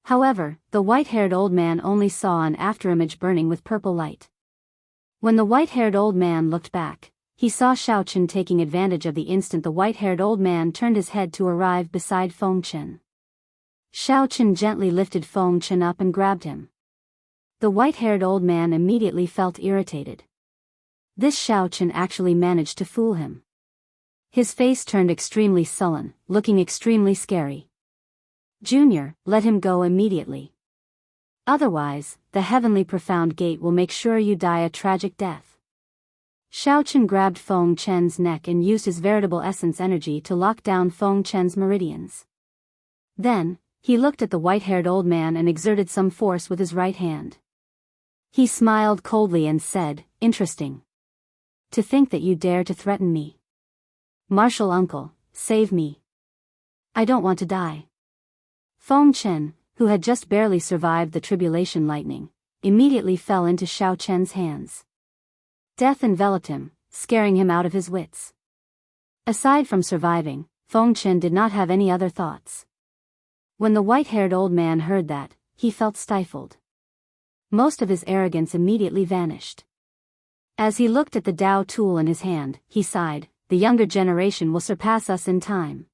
However, the white-haired old man only saw an afterimage burning with purple light. When the white-haired old man looked back, he saw Xiao Chen taking advantage of the instant the white-haired old man turned his head to arrive beside Feng Chen. Xiao Chen gently lifted Feng Chen up and grabbed him. The white-haired old man immediately felt irritated. This Xiao Chen actually managed to fool him. His face turned extremely sullen, looking extremely scary. "Junior, let him go immediately. Otherwise, the heavenly profound gate will make sure you die a tragic death." Xiao Chen grabbed Feng Chen's neck and used his veritable essence energy to lock down Feng Chen's meridians. Then, he looked at the white-haired old man and exerted some force with his right hand. He smiled coldly and said, "Interesting. To think that you dare to threaten me. Martial uncle, save me. I don't want to die." Feng Chen, who had just barely survived the tribulation lightning, immediately fell into Xiao Chen's hands. Death enveloped him, scaring him out of his wits. Aside from surviving, Feng Chen did not have any other thoughts. When the white-haired old man heard that, he felt stifled. Most of his arrogance immediately vanished. As he looked at the Dao tool in his hand, he sighed, "The younger generation will surpass us in time.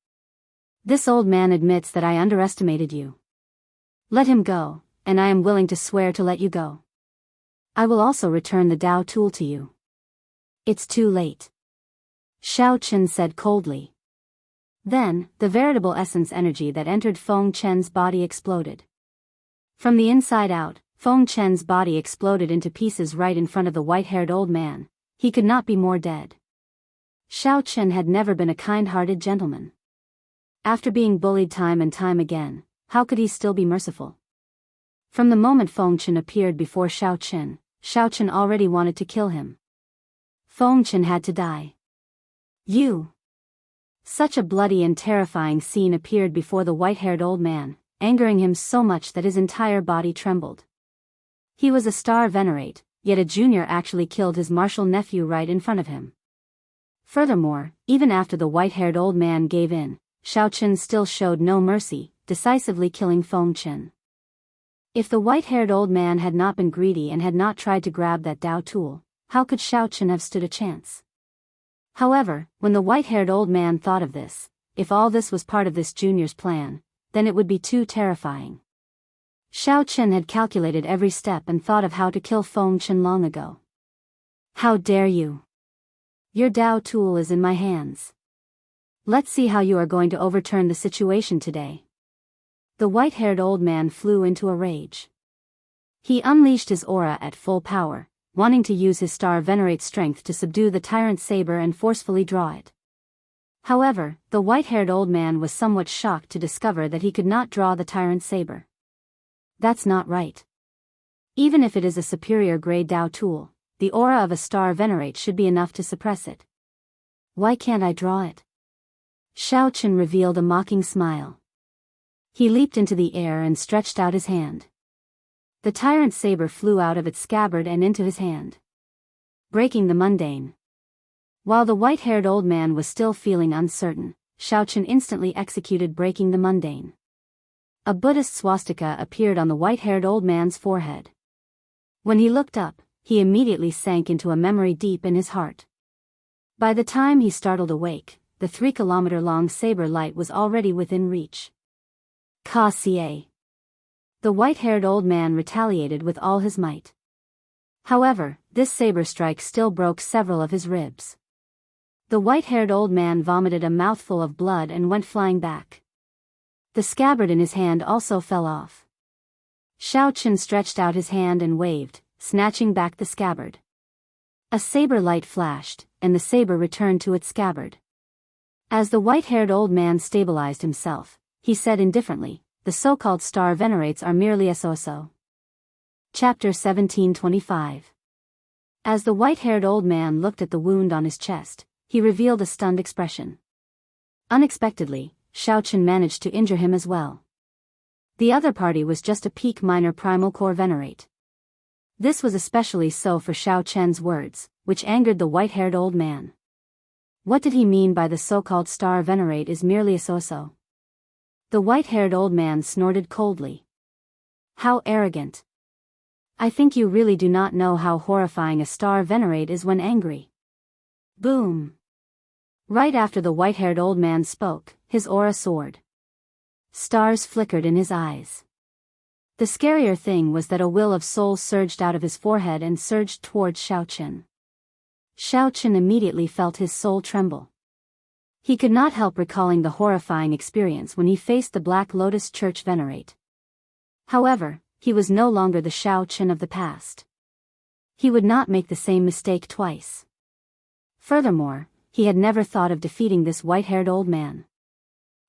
This old man admits that I underestimated you. Let him go, and I am willing to swear to let you go. I will also return the Dao tool to you." "It's too late," Xiao Chen said coldly. Then, the veritable essence energy that entered Feng Chen's body exploded. From the inside out, Feng Chen's body exploded into pieces right in front of the white-haired old man. He could not be more dead. Xiao Chen had never been a kind-hearted gentleman. After being bullied time and time again, how could he still be merciful? From the moment Feng Chen appeared before Xiao Chen already wanted to kill him. Feng Chen had to die. "You!" Such a bloody and terrifying scene appeared before the white-haired old man, angering him so much that his entire body trembled. He was a star venerate, yet a junior actually killed his martial nephew right in front of him. Furthermore, even after the white-haired old man gave in, Xiao Chen still showed no mercy, decisively killing Feng Chen. If the white-haired old man had not been greedy and had not tried to grab that Dao tool, how could Xiao Chen have stood a chance? However, when the white-haired old man thought of this, if all this was part of this junior's plan, then it would be too terrifying. Xiao Chen had calculated every step and thought of how to kill Feng Chen long ago. How dare you? Your Dao tool is in my hands. Let's see how you are going to overturn the situation today. The white-haired old man flew into a rage. He unleashed his aura at full power, wanting to use his star venerate strength to subdue the tyrant saber and forcefully draw it. However, the white-haired old man was somewhat shocked to discover that he could not draw the tyrant saber. That's not right. Even if it is a superior grade Dao tool, the aura of a star venerate should be enough to suppress it. Why can't I draw it? Xiao Chen revealed a mocking smile. He leaped into the air and stretched out his hand. The tyrant saber flew out of its scabbard and into his hand, breaking the mundane. While the white-haired old man was still feeling uncertain, Xiao Chen instantly executed breaking the mundane. A Buddhist swastika appeared on the white-haired old man's forehead. When he looked up, he immediately sank into a memory deep in his heart. By the time he startled awake, the 3-kilometer-long saber light was already within reach. Ka Xie. The white-haired old man retaliated with all his might. However, this saber strike still broke several of his ribs. The white-haired old man vomited a mouthful of blood and went flying back. The scabbard in his hand also fell off. Xiao Chen stretched out his hand and waved, snatching back the scabbard. A saber light flashed, and the saber returned to its scabbard. As the white-haired old man stabilized himself, he said indifferently, "The so-called star venerates are merely so-so." Chapter 1725. As the white-haired old man looked at the wound on his chest, he revealed a stunned expression. Unexpectedly, Xiao Chen managed to injure him as well. The other party was just a peak minor primal core venerate. This was especially so for Xiao Chen's words, which angered the white-haired old man. What did he mean by the so-called star venerate is merely a so-so? The white-haired old man snorted coldly. How arrogant. I think you really do not know how horrifying a star venerate is when angry. Boom. Right after the white-haired old man spoke, his aura soared. Stars flickered in his eyes. The scarier thing was that a will of soul surged out of his forehead and surged towards Xiao Chen. Xiao Chen immediately felt his soul tremble. He could not help recalling the horrifying experience when he faced the Black Lotus Church venerate. However, he was no longer the Xiao Chen of the past. He would not make the same mistake twice. Furthermore, he had never thought of defeating this white-haired old man.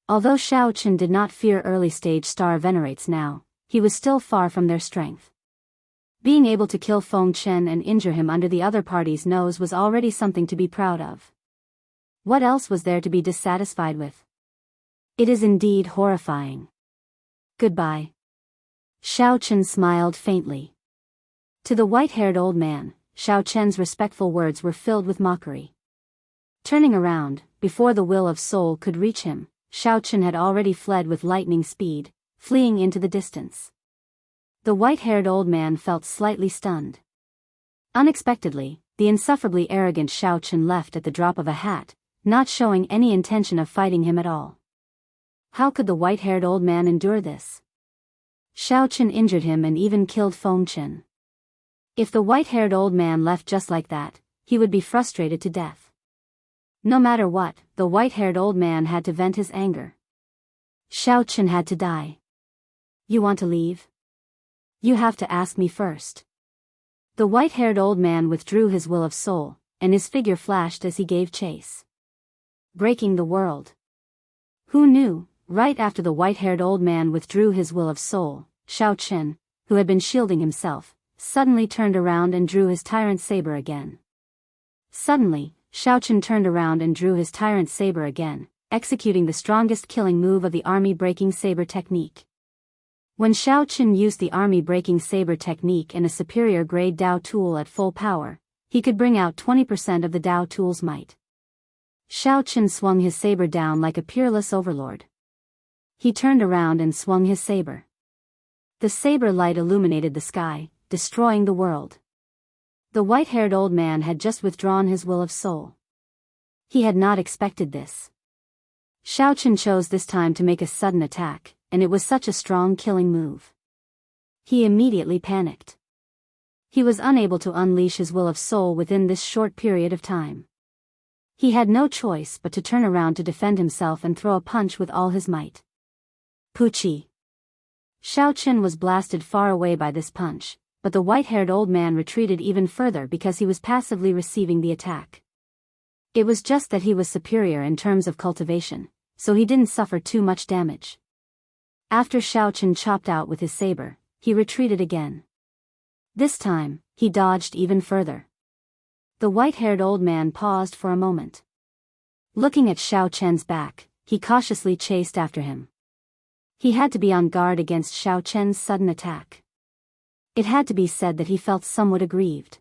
Although Xiao Chen did not fear early-stage star venerates now, he was still far from their strength. Being able to kill Feng Chen and injure him under the other party's nose was already something to be proud of. What else was there to be dissatisfied with? It is indeed horrifying. Goodbye. Xiao Chen smiled faintly. To the white-haired old man, Xiao Chen's respectful words were filled with mockery. Turning around, before the will of soul could reach him, Xiao Chen had already fled with lightning speed, fleeing into the distance. The white-haired old man felt slightly stunned. Unexpectedly, the insufferably arrogant Xiao Chen left at the drop of a hat, not showing any intention of fighting him at all. How could the white-haired old man endure this? Xiao Chen injured him and even killed Feng Chen. If the white-haired old man left just like that, he would be frustrated to death. No matter what, the white-haired old man had to vent his anger. Xiao Chen had to die. You want to leave? You have to ask me first. The white-haired old man withdrew his will of soul, and his figure flashed as he gave chase. Breaking the world. Who knew? Right after the white-haired old man withdrew his will of soul, Xiao Chen, who had been shielding himself, suddenly turned around and drew his tyrant saber again. Suddenly, Xiao Chen turned around and drew his tyrant saber again, executing the strongest killing move of the army breaking saber technique. When Xiao Chen used the army breaking saber technique and a superior grade Dao tool at full power, he could bring out 20% of the Dao tool's might. Xiao Chen swung his saber down like a peerless overlord. He turned around and swung his saber. The saber light illuminated the sky, destroying the world. The white-haired old man had just withdrawn his will of soul. He had not expected this. Xiao Chen chose this time to make a sudden attack, and it was such a strong killing move. He immediately panicked. He was unable to unleash his will of soul within this short period of time. He had no choice but to turn around to defend himself and throw a punch with all his might. Puchi! Xiao Chen was blasted far away by this punch, but the white-haired old man retreated even further because he was passively receiving the attack. It was just that he was superior in terms of cultivation, so he didn't suffer too much damage. After Xiao Chen chopped out with his saber, he retreated again. This time, he dodged even further. The white-haired old man paused for a moment. Looking at Xiao Chen's back, he cautiously chased after him. He had to be on guard against Xiao Chen's sudden attack. It had to be said that he felt somewhat aggrieved.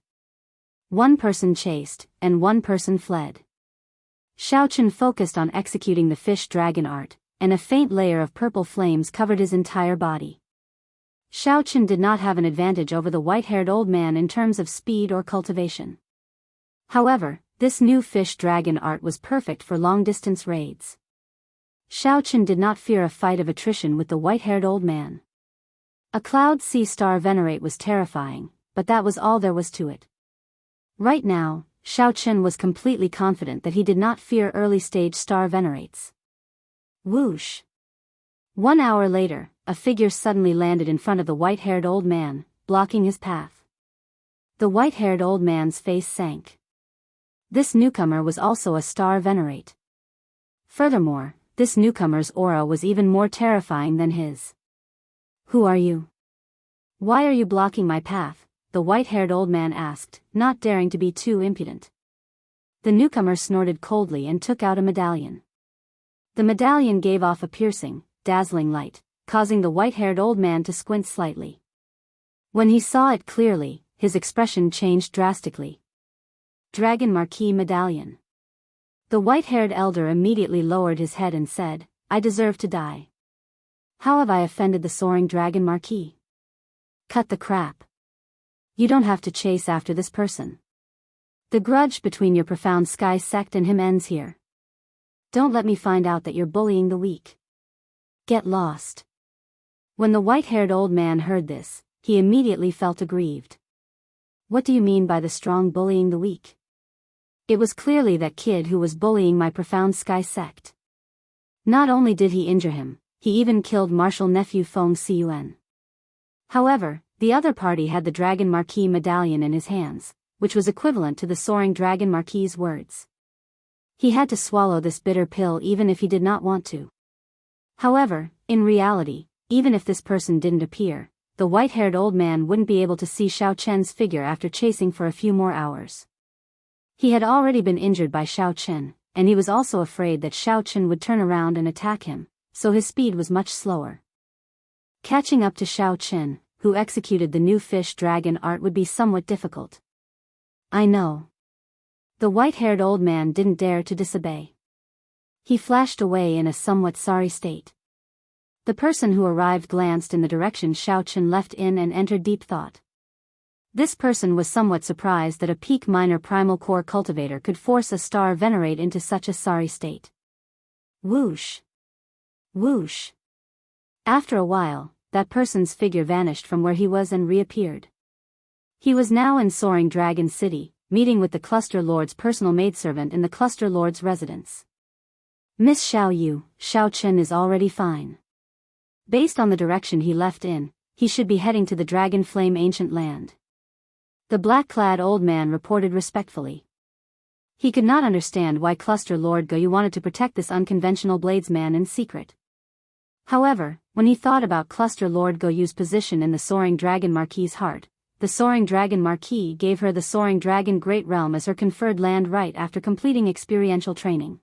One person chased, and one person fled. Xiao Chen focused on executing the fish dragon art, and a faint layer of purple flames covered his entire body. Xiao Chen did not have an advantage over the white-haired old man in terms of speed or cultivation. However, this new fish dragon art was perfect for long-distance raids. Xiao Chen did not fear a fight of attrition with the white-haired old man. A cloud sea star venerate was terrifying, but that was all there was to it. Right now, Xiao Chen was completely confident that he did not fear early-stage star venerates. Whoosh! 1 hour later, a figure suddenly landed in front of the white-haired old man, blocking his path. The white-haired old man's face sank. This newcomer was also a star venerate. Furthermore, this newcomer's aura was even more terrifying than his. Who are you? Why are you blocking my path? The white-haired old man asked, not daring to be too impudent. The newcomer snorted coldly and took out a medallion. The medallion gave off a piercing, dazzling light, causing the white-haired old man to squint slightly. When he saw it clearly, his expression changed drastically. Dragon Marquis Medallion. The white-haired elder immediately lowered his head and said, I deserve to die. How have I offended the soaring Dragon Marquis? Cut the crap. You don't have to chase after this person. The grudge between your profound sky sect and him ends here. Don't let me find out that you're bullying the weak. Get lost. When the white-haired old man heard this, he immediately felt aggrieved. What do you mean by the strong bullying the weak? It was clearly that kid who was bullying my profound sky sect. Not only did he injure him, he even killed Martial Nephew Feng Cun. However, the other party had the Dragon Marquis medallion in his hands, which was equivalent to the soaring Dragon Marquis's words. He had to swallow this bitter pill even if he did not want to. However, in reality, even if this person didn't appear, the white-haired old man wouldn't be able to see Xiao Chen's figure after chasing for a few more hours. He had already been injured by Xiao Chen, and he was also afraid that Xiao Chen would turn around and attack him, so his speed was much slower. Catching up to Xiao Chen, who executed the new fish dragon art, would be somewhat difficult. I know. The white-haired old man didn't dare to disobey. He flashed away in a somewhat sorry state. The person who arrived glanced in the direction Xiao Chen left in and entered deep thought. This person was somewhat surprised that a peak minor primal core cultivator could force a star venerate into such a sorry state. Whoosh! Whoosh! After a while, that person's figure vanished from where he was and reappeared. He was now in Soaring Dragon City, meeting with the Cluster Lord's personal maidservant in the Cluster Lord's residence. Miss Xiao Yu, Xiao Chen is already fine. Based on the direction he left in, he should be heading to the Dragon Flame Ancient Land. The black-clad old man reported respectfully. He could not understand why Cluster Lord Goyu wanted to protect this unconventional bladesman in secret. However, when he thought about Cluster Lord Goyu's position in the Soaring Dragon Marquis's heart, the Soaring Dragon Marquis gave her the Soaring Dragon Great Realm as her conferred land right after completing experiential training.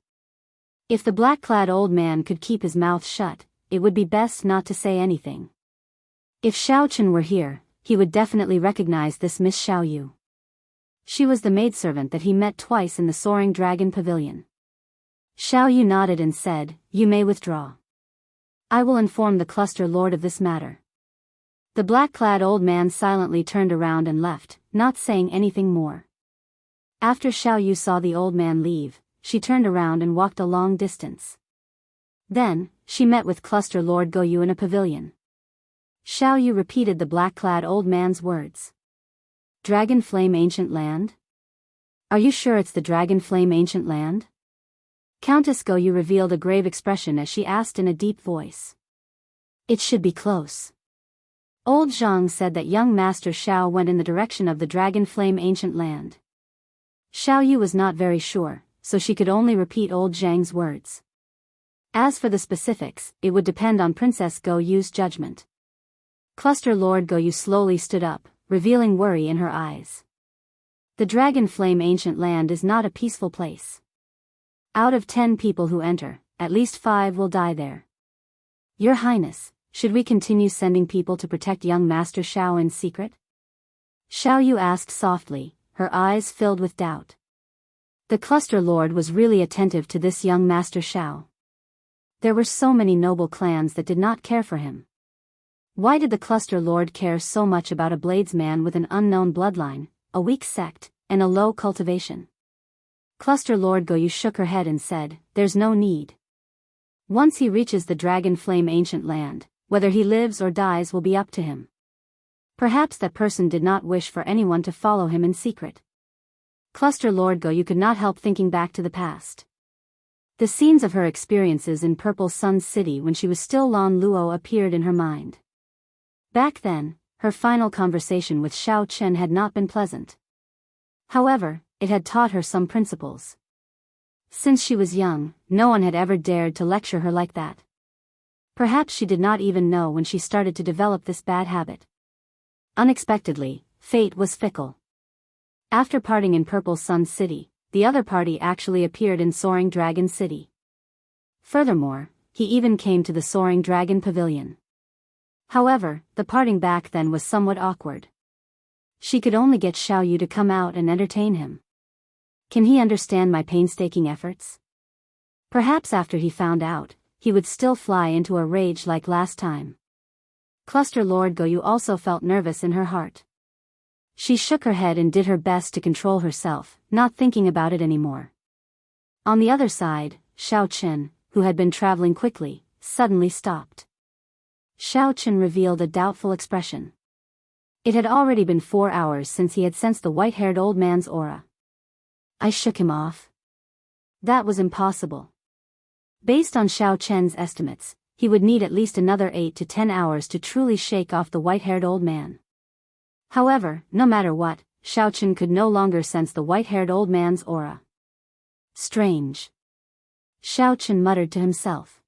If the black-clad old man could keep his mouth shut, it would be best not to say anything. If Xiao Chen were here, he would definitely recognize this Miss Xiao Yu. She was the maidservant that he met twice in the Soaring Dragon Pavilion. Xiao Yu nodded and said, "You may withdraw. I will inform the Cluster Lord of this matter." The black-clad old man silently turned around and left, not saying anything more. After Xiao Yu saw the old man leave, she turned around and walked a long distance. Then, she met with Cluster Lord Goyu in a pavilion. Xiao Yu repeated the black-clad old man's words. Dragon Flame Ancient Land? Are you sure it's the Dragon Flame Ancient Land? Countess Goyu revealed a grave expression as she asked in a deep voice. It should be close. Old Zhang said that young Master Xiao went in the direction of the Dragon Flame Ancient Land. Xiao Yu was not very sure, so she could only repeat old Zhang's words. As for the specifics, it would depend on Princess Goyu's judgment. Cluster Lord Goyu slowly stood up, revealing worry in her eyes. The Dragon Flame Ancient Land is not a peaceful place. Out of 10 people who enter, at least 5 will die there. Your Highness, should we continue sending people to protect young Master Xiao in secret? Xiao Yu asked softly, her eyes filled with doubt. The Cluster Lord was really attentive to this young Master Xiao. There were so many noble clans that did not care for him. Why did the Cluster Lord care so much about a bladesman with an unknown bloodline, a weak sect, and a low cultivation? Cluster Lord Goyu shook her head and said, there's no need. Once he reaches the Dragon Flame Ancient Land, whether he lives or dies will be up to him. Perhaps that person did not wish for anyone to follow him in secret. Cluster Lord Goyu could not help thinking back to the past. The scenes of her experiences in Purple Sun City when she was still Lan Luo appeared in her mind. Back then, her final conversation with Xiao Chen had not been pleasant. However, it had taught her some principles. Since she was young, no one had ever dared to lecture her like that. Perhaps she did not even know when she started to develop this bad habit. Unexpectedly, fate was fickle. After parting in Purple Sun City, the other party actually appeared in Soaring Dragon City. Furthermore, he even came to the Soaring Dragon Pavilion. However, the parting back then was somewhat awkward. She could only get Xiao Yu to come out and entertain him. Can he understand my painstaking efforts? Perhaps after he found out, he would still fly into a rage like last time. Cluster Lord Goyu also felt nervous in her heart. She shook her head and did her best to control herself, not thinking about it anymore. On the other side, Xiao Chen, who had been traveling quickly, suddenly stopped. Xiao Chen revealed a doubtful expression. It had already been 4 hours since he had sensed the white-haired old man's aura. I shook him off. That was impossible. Based on Xiao Chen's estimates, he would need at least another 8 to 10 hours to truly shake off the white-haired old man. However, no matter what, Xiao Chen could no longer sense the white-haired old man's aura. Strange. Xiao Chen muttered to himself.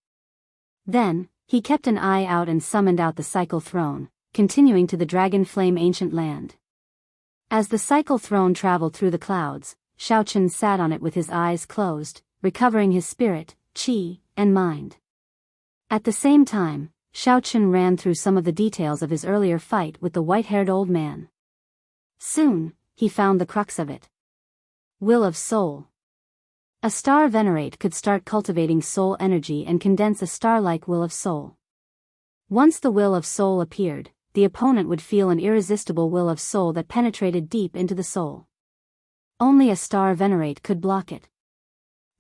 Then, he kept an eye out and summoned out the Cycle Throne, continuing to the Dragon Flame Ancient Land. As the Cycle Throne traveled through the clouds, Xiao Chen sat on it with his eyes closed, recovering his spirit, qi, and mind. At the same time, Xiao Chen ran through some of the details of his earlier fight with the white-haired old man. Soon, he found the crux of it. Will of Soul. A star venerate could start cultivating soul energy and condense a star-like will of soul. Once the will of soul appeared, the opponent would feel an irresistible will of soul that penetrated deep into the soul. Only a star venerate could block it.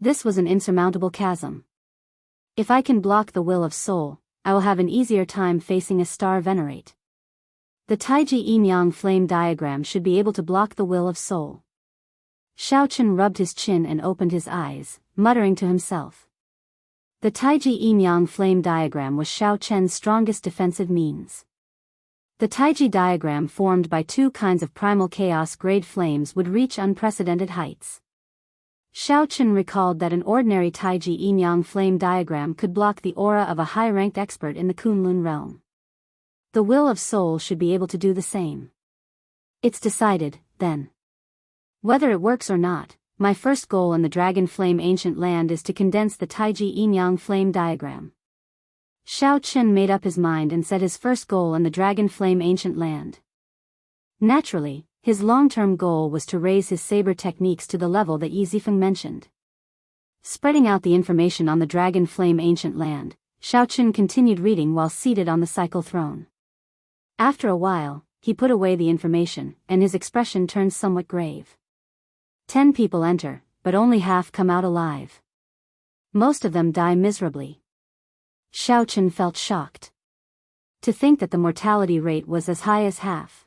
This was an insurmountable chasm. If I can block the will of soul, I will have an easier time facing a star venerate. The Taiji Yin-Yang flame diagram should be able to block the will of soul. Xiao Chen rubbed his chin and opened his eyes, muttering to himself. The Taiji Yin-Yang flame diagram was Xiao Chen's strongest defensive means. The Taiji diagram formed by 2 kinds of primal chaos-grade flames would reach unprecedented heights. Xiao Chen recalled that an ordinary Taiji Yin-Yang flame diagram could block the aura of a high-ranked expert in the Kunlun realm. The will of soul should be able to do the same. It's decided, then. Whether it works or not, my first goal in the Dragon Flame Ancient Land is to condense the Taiji Yin-Yang flame diagram. Xiao Chen made up his mind and set his first goal in the Dragon Flame Ancient Land. Naturally, his long-term goal was to raise his saber techniques to the level that Yi Zifeng mentioned. Spreading out the information on the Dragon Flame Ancient Land, Xiao Chen continued reading while seated on the Cycle Throne. After a while, he put away the information, and his expression turned somewhat grave. 10 people enter, but only half come out alive. Most of them die miserably. Xiao felt shocked. To think that the mortality rate was as high as half.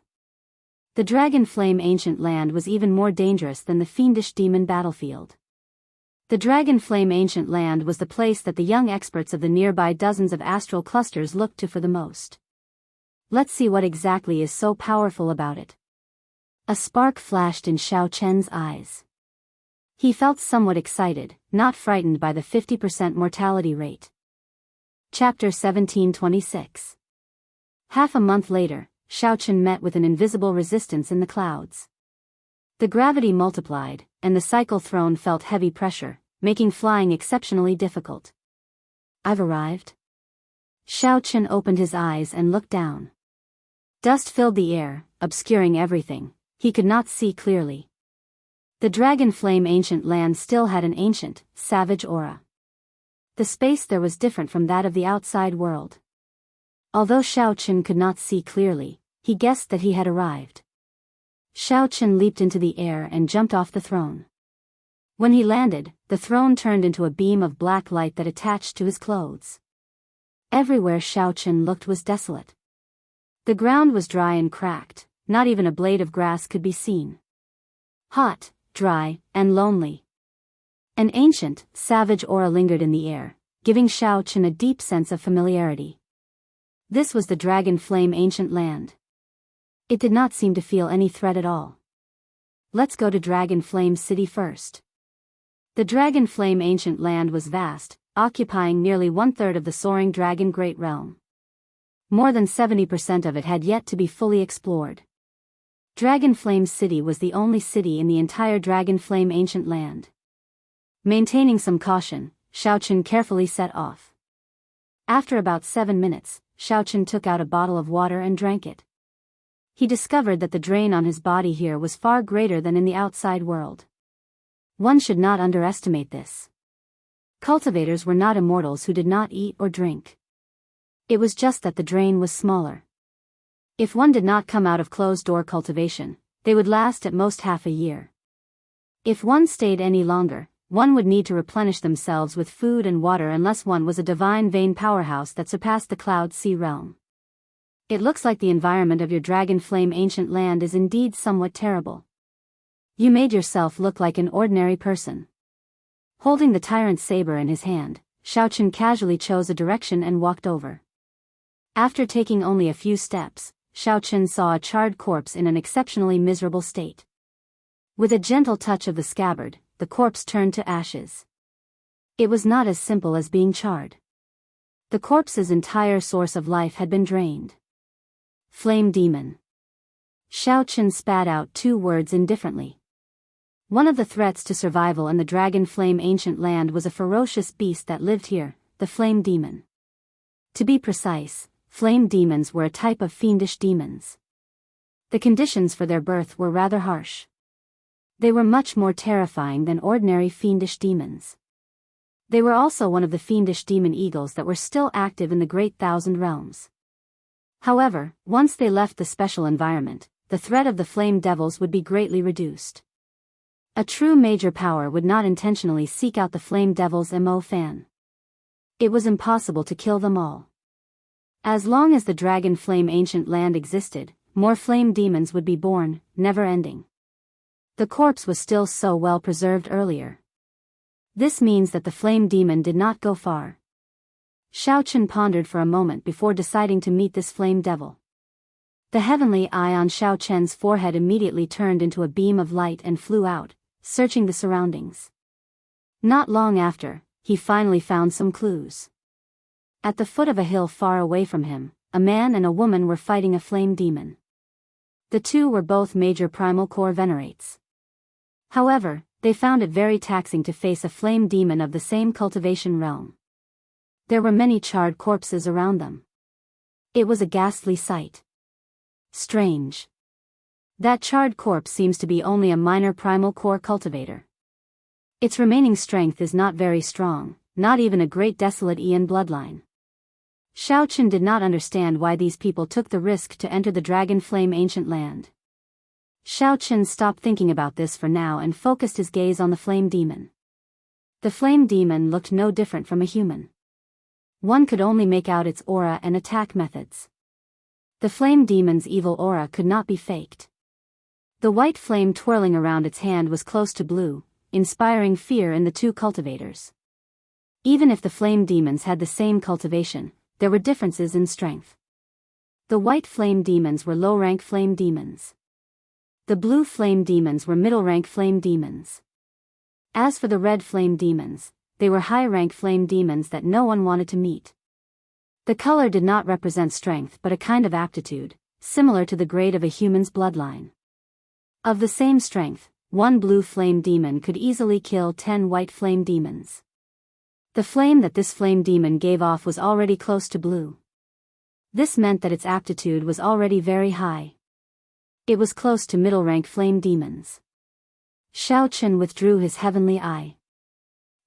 The Dragon Flame Ancient Land was even more dangerous than the fiendish demon battlefield. The Dragon Flame Ancient Land was the place that the young experts of the nearby dozens of astral clusters looked to for the most. Let's see what exactly is so powerful about it. A spark flashed in Xiao Chen's eyes. He felt somewhat excited, not frightened by the 50% mortality rate. Chapter 1726. Half a month later, Xiao Chen met with an invisible resistance in the clouds. The gravity multiplied, and the cycle throne felt heavy pressure, making flying exceptionally difficult. I've arrived? Xiao Chen opened his eyes and looked down. Dust filled the air, obscuring everything. He could not see clearly. The Dragon Flame Ancient Land still had an ancient, savage aura. The space there was different from that of the outside world. Although Xiao Chen could not see clearly, he guessed that he had arrived. Xiao Chen leaped into the air and jumped off the throne. When he landed, the throne turned into a beam of black light that attached to his clothes. Everywhere Xiao Chen looked was desolate. The ground was dry and cracked, not even a blade of grass could be seen. Hot, dry, and lonely. An ancient, savage aura lingered in the air, giving Xiao Chen a deep sense of familiarity. This was the Dragon Flame Ancient Land. It did not seem to feel any threat at all. Let's go to Dragon Flame City first. The Dragon Flame Ancient Land was vast, occupying nearly 1/3 of the soaring Dragon Great Realm. More than 70% of it had yet to be fully explored. Dragon Flame City was the only city in the entire Dragon Flame Ancient Land. Maintaining some caution, Xiao Chen carefully set off. After about 7 minutes, Xiao Chen took out a bottle of water and drank it. He discovered that the drain on his body here was far greater than in the outside world. One should not underestimate this. Cultivators were not immortals who did not eat or drink. It was just that the drain was smaller. If one did not come out of closed-door cultivation, they would last at most half a year. If one stayed any longer, one would need to replenish themselves with food and water unless one was a divine vein powerhouse that surpassed the Cloud Sea realm. It looks like the environment of your Dragon Flame Ancient Land is indeed somewhat terrible. You made yourself look like an ordinary person. Holding the tyrant's saber in his hand, Xiao Chen casually chose a direction and walked over. After taking only a few steps, Xiao Chen saw a charred corpse in an exceptionally miserable state. With a gentle touch of the scabbard, the corpse turned to ashes. It was not as simple as being charred. The corpse's entire source of life had been drained. Flame Demon. Xiao Chen spat out 2 words indifferently. One of the threats to survival in the Dragon Flame Ancient Land was a ferocious beast that lived here, the Flame Demon. To be precise, flame demons were a type of fiendish demons. The conditions for their birth were rather harsh. They were much more terrifying than ordinary fiendish demons. They were also one of the fiendish demon eagles that were still active in the Great Thousand Realms. However, once they left the special environment, the threat of the flame devils would be greatly reduced. A true major power would not intentionally seek out the flame devils fan. It was impossible to kill them all. As long as the Dragon Flame Ancient Land existed, more flame demons would be born, never ending. The corpse was still so well preserved earlier. This means that the flame demon did not go far. Xiao Chen pondered for a moment before deciding to meet this flame devil. The heavenly eye on Xiao Chen's forehead immediately turned into a beam of light and flew out, searching the surroundings. Not long after, he finally found some clues. At the foot of a hill far away from him, a man and a woman were fighting a flame demon. The two were both major primal core venerates. However, they found it very taxing to face a flame demon of the same cultivation realm. There were many charred corpses around them. It was a ghastly sight. Strange. That charred corpse seems to be only a minor primal core cultivator. Its remaining strength is not very strong, not even a great desolate Aeon bloodline. Xiao Chen did not understand why these people took the risk to enter the Dragon Flame Ancient Land. Xiao Chen stopped thinking about this for now and focused his gaze on the flame demon. The flame demon looked no different from a human. One could only make out its aura and attack methods. The flame demon's evil aura could not be faked. The white flame twirling around its hand was close to blue, inspiring fear in the two cultivators. Even if the flame demons had the same cultivation, there were differences in strength. The white flame demons were low-rank flame demons. The blue flame demons were middle-rank flame demons. As for the red flame demons, they were high-rank flame demons that no one wanted to meet. The color did not represent strength but a kind of aptitude, similar to the grade of a human's bloodline. Of the same strength, one blue flame demon could easily kill 10 white flame demons. The flame that this flame demon gave off was already close to blue. This meant that its aptitude was already very high. It was close to middle-rank flame demons. Shao Chen withdrew his heavenly eye.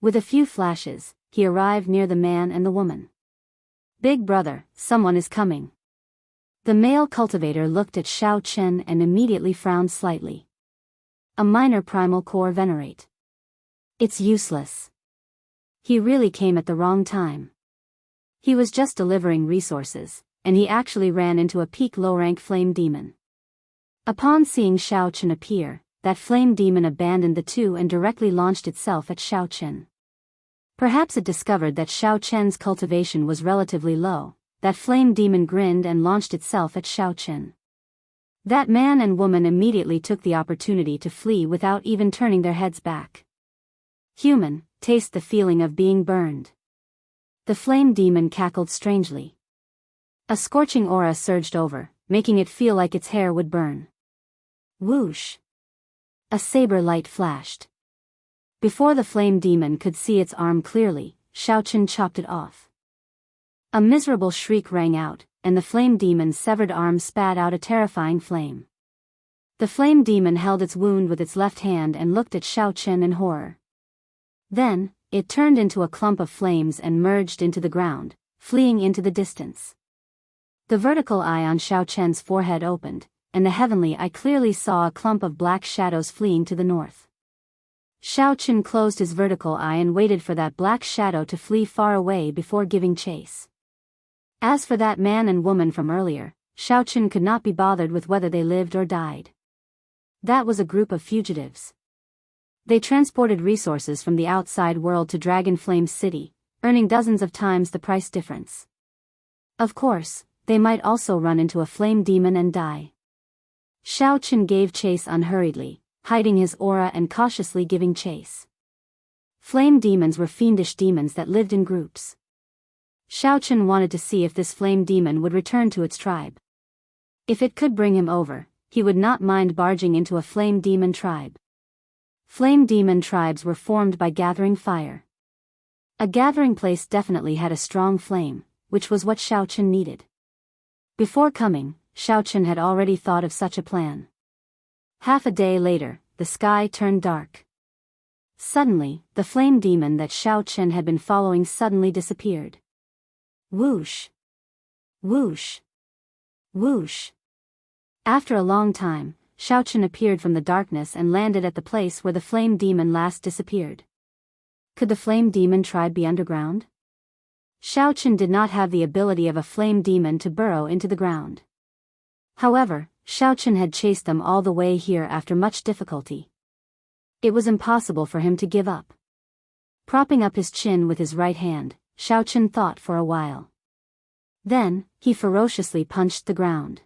With a few flashes, he arrived near the man and the woman. "Big brother, someone is coming." The male cultivator looked at Shao Chen and immediately frowned slightly. A minor primal core venerate. It's useless. He really came at the wrong time. He was just delivering resources, and he actually ran into a peak low-rank flame demon. Upon seeing Shao Chen appear, that flame demon abandoned the two and directly launched itself at Shao Chen. Perhaps it discovered that Shao Chen's cultivation was relatively low. That flame demon grinned and launched itself at Shao Chen. That man and woman immediately took the opportunity to flee without even turning their heads back. "Human, taste the feeling of being burned." The flame demon cackled strangely. A scorching aura surged over, making it feel like its hair would burn. Whoosh! A saber light flashed. Before the flame demon could see its arm clearly, Shao Chen chopped it off. A miserable shriek rang out, and the flame demon's severed arm spat out a terrifying flame. The flame demon held its wound with its left hand and looked at Shao Chen in horror. Then, it turned into a clump of flames and merged into the ground, fleeing into the distance. The vertical eye on Shao Chen's forehead opened, and the heavenly eye clearly saw a clump of black shadows fleeing to the north. Shao Chen closed his vertical eye and waited for that black shadow to flee far away before giving chase. As for that man and woman from earlier, Shao Chen could not be bothered with whether they lived or died. That was a group of fugitives. They transported resources from the outside world to Dragon Flame City, earning dozens of times the price difference. Of course, they might also run into a flame demon and die. Shao Chen gave chase unhurriedly, hiding his aura and cautiously giving chase. Flame demons were fiendish demons that lived in groups. Shao Chen wanted to see if this flame demon would return to its tribe. If it could bring him over, he would not mind barging into a flame demon tribe. Flame demon tribes were formed by gathering fire. A gathering place definitely had a strong flame, which was what Shao Chen needed. Before coming, Shao Chen had already thought of such a plan. Half a day later, the sky turned dark. Suddenly, the flame demon that Shao Chen had been following suddenly disappeared. Whoosh! Whoosh! Whoosh! After a long time, Shao Chen appeared from the darkness and landed at the place where the flame demon last disappeared. Could the flame demon tribe be underground? Shao Chen did not have the ability of a flame demon to burrow into the ground. However, Shao Chen had chased them all the way here after much difficulty. It was impossible for him to give up. Propping up his chin with his right hand, Shao Chen thought for a while. Then, he ferociously punched the ground.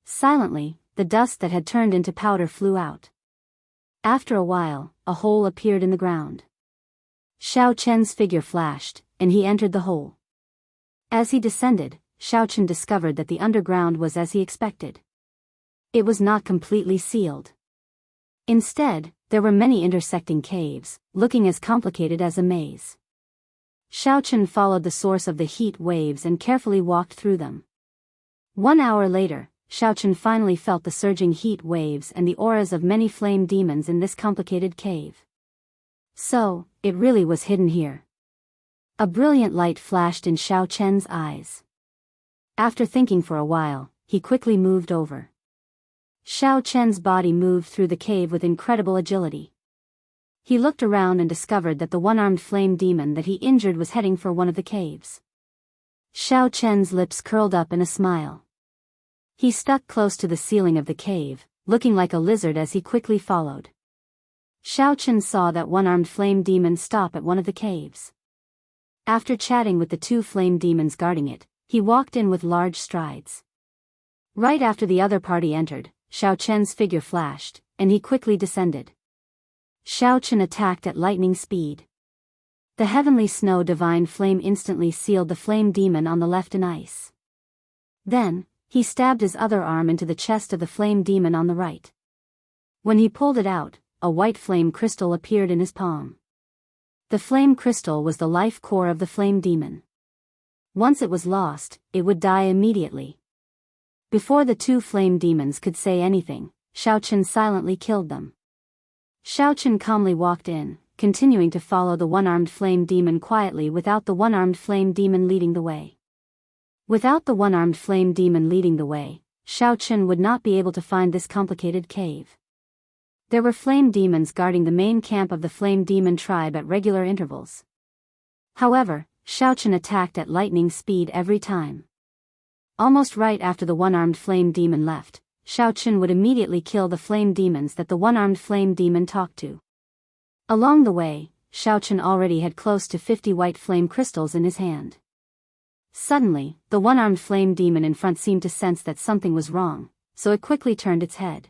Silently, the dust that had turned into powder flew out. After a while, a hole appeared in the ground. Shao Chen's figure flashed, and he entered the hole. As he descended, Shao Chen discovered that the underground was as he expected. It was not completely sealed. Instead, there were many intersecting caves, looking as complicated as a maze. Shao Chen followed the source of the heat waves and carefully walked through them. 1 hour later, Shao Chen finally felt the surging heat waves and the auras of many flame demons in this complicated cave. So, it really was hidden here. A brilliant light flashed in Shao Chen's eyes. After thinking for a while, he quickly moved over. Shao Chen's body moved through the cave with incredible agility. He looked around and discovered that the one-armed flame demon that he injured was heading for one of the caves. Xiao Chen's lips curled up in a smile. He stuck close to the ceiling of the cave, looking like a lizard as he quickly followed. Xiao Chen saw that one-armed flame demon stop at one of the caves. After chatting with the two flame demons guarding it, he walked in with large strides. Right after the other party entered, Xiao Chen's figure flashed, and he quickly descended. Xiao Chen attacked at lightning speed. The heavenly snow divine flame instantly sealed the flame demon on the left in ice. Then, he stabbed his other arm into the chest of the flame demon on the right. When he pulled it out, a white flame crystal appeared in his palm. The flame crystal was the life core of the flame demon. Once it was lost, it would die immediately. Before the two flame demons could say anything, Xiao Chen silently killed them. Xiao Chen calmly walked in, continuing to follow the one-armed flame demon quietly without the one-armed flame demon leading the way. Without the one-armed flame demon leading the way, Xiao Chen would not be able to find this complicated cave. There were flame demons guarding the main camp of the flame demon tribe at regular intervals. However, Xiao Chen attacked at lightning speed every time. Almost right after the one-armed flame demon left, Xiao Chen would immediately kill the flame demons that the one-armed flame demon talked to. Along the way, Xiao Chen already had close to 50 white flame crystals in his hand. Suddenly, the one-armed flame demon in front seemed to sense that something was wrong, so it quickly turned its head.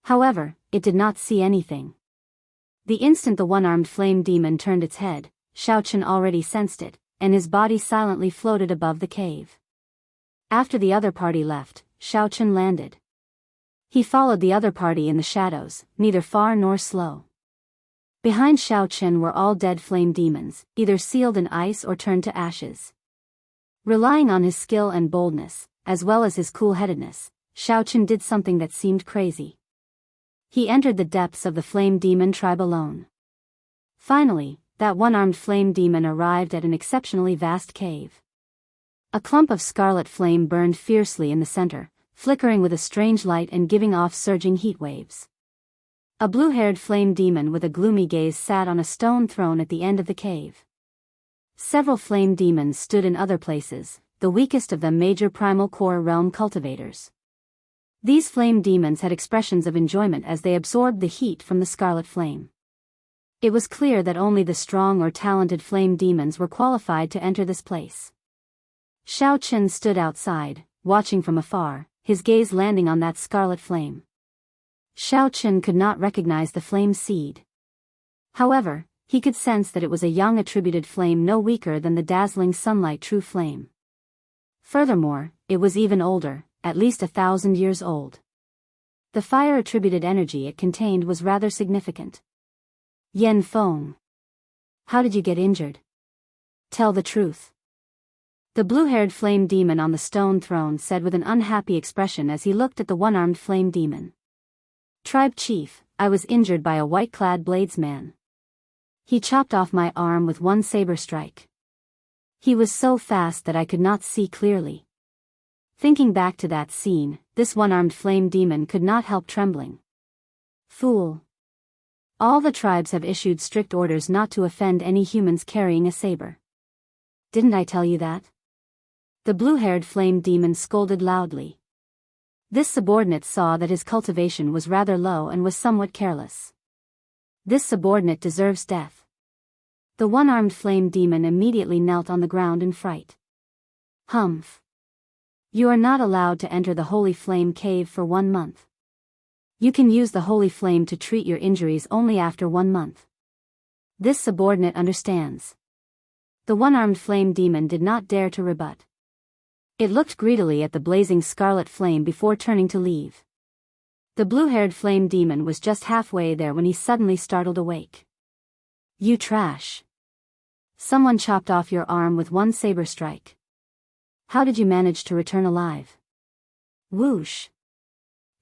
However, it did not see anything. The instant the one-armed flame demon turned its head, Xiao Chen already sensed it, and his body silently floated above the cave. After the other party left, Xiao Chen landed. He followed the other party in the shadows, neither far nor slow. Behind Xiao Chen were all dead flame demons, either sealed in ice or turned to ashes. Relying on his skill and boldness, as well as his cool-headedness, Xiao Chen did something that seemed crazy. He entered the depths of the flame demon tribe alone. Finally, that one-armed flame demon arrived at an exceptionally vast cave. A clump of scarlet flame burned fiercely in the center, flickering with a strange light and giving off surging heat waves. A blue-haired flame demon with a gloomy gaze sat on a stone throne at the end of the cave. Several flame demons stood in other places, the weakest of them major primal core realm cultivators. These flame demons had expressions of enjoyment as they absorbed the heat from the scarlet flame. It was clear that only the strong or talented flame demons were qualified to enter this place. Xiao Chen stood outside, watching from afar, his gaze landing on that scarlet flame. Xiao Chen could not recognize the flame seed. However, he could sense that it was a young attributed flame no weaker than the dazzling sunlight true flame. Furthermore, it was even older, at least 1,000 years old. The fire attributed energy it contained was rather significant. Yen Feng. How did you get injured? Tell the truth. The blue-haired flame demon on the stone throne said with an unhappy expression as he looked at the one-armed flame demon. Tribe chief, I was injured by a white-clad bladesman. He chopped off my arm with one saber strike. He was so fast that I could not see clearly. Thinking back to that scene, this one-armed flame demon could not help trembling. Fool. All the tribes have issued strict orders not to offend any humans carrying a saber. Didn't I tell you that? The blue-haired flame demon scolded loudly. This subordinate saw that his cultivation was rather low and was somewhat careless. This subordinate deserves death. The one-armed flame demon immediately knelt on the ground in fright. Humph. You are not allowed to enter the Holy Flame Cave for 1 month. You can use the Holy Flame to treat your injuries only after 1 month. This subordinate understands. The one-armed flame demon did not dare to rebut. It looked greedily at the blazing scarlet flame before turning to leave. The blue-haired flame demon was just halfway there when he suddenly startled awake. You trash. Someone chopped off your arm with one saber strike. How did you manage to return alive? Whoosh.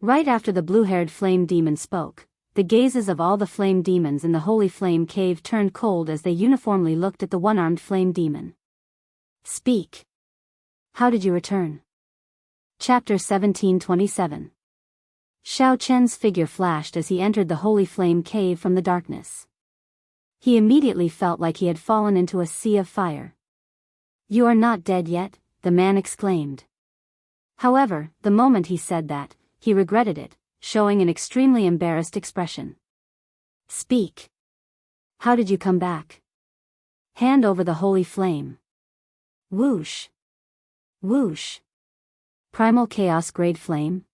Right after the blue-haired flame demon spoke, the gazes of all the flame demons in the Holy Flame Cave turned cold as they uniformly looked at the one-armed flame demon. Speak. How did you return? Chapter 1727. Xiao Chen's figure flashed as he entered the Holy Flame Cave from the darkness. He immediately felt like he had fallen into a sea of fire. "You are not dead yet," the man exclaimed. However, the moment he said that, he regretted it, showing an extremely embarrassed expression. "Speak. How did you come back? Hand over the holy flame." Whoosh. Whoosh. Primal chaos grade flame?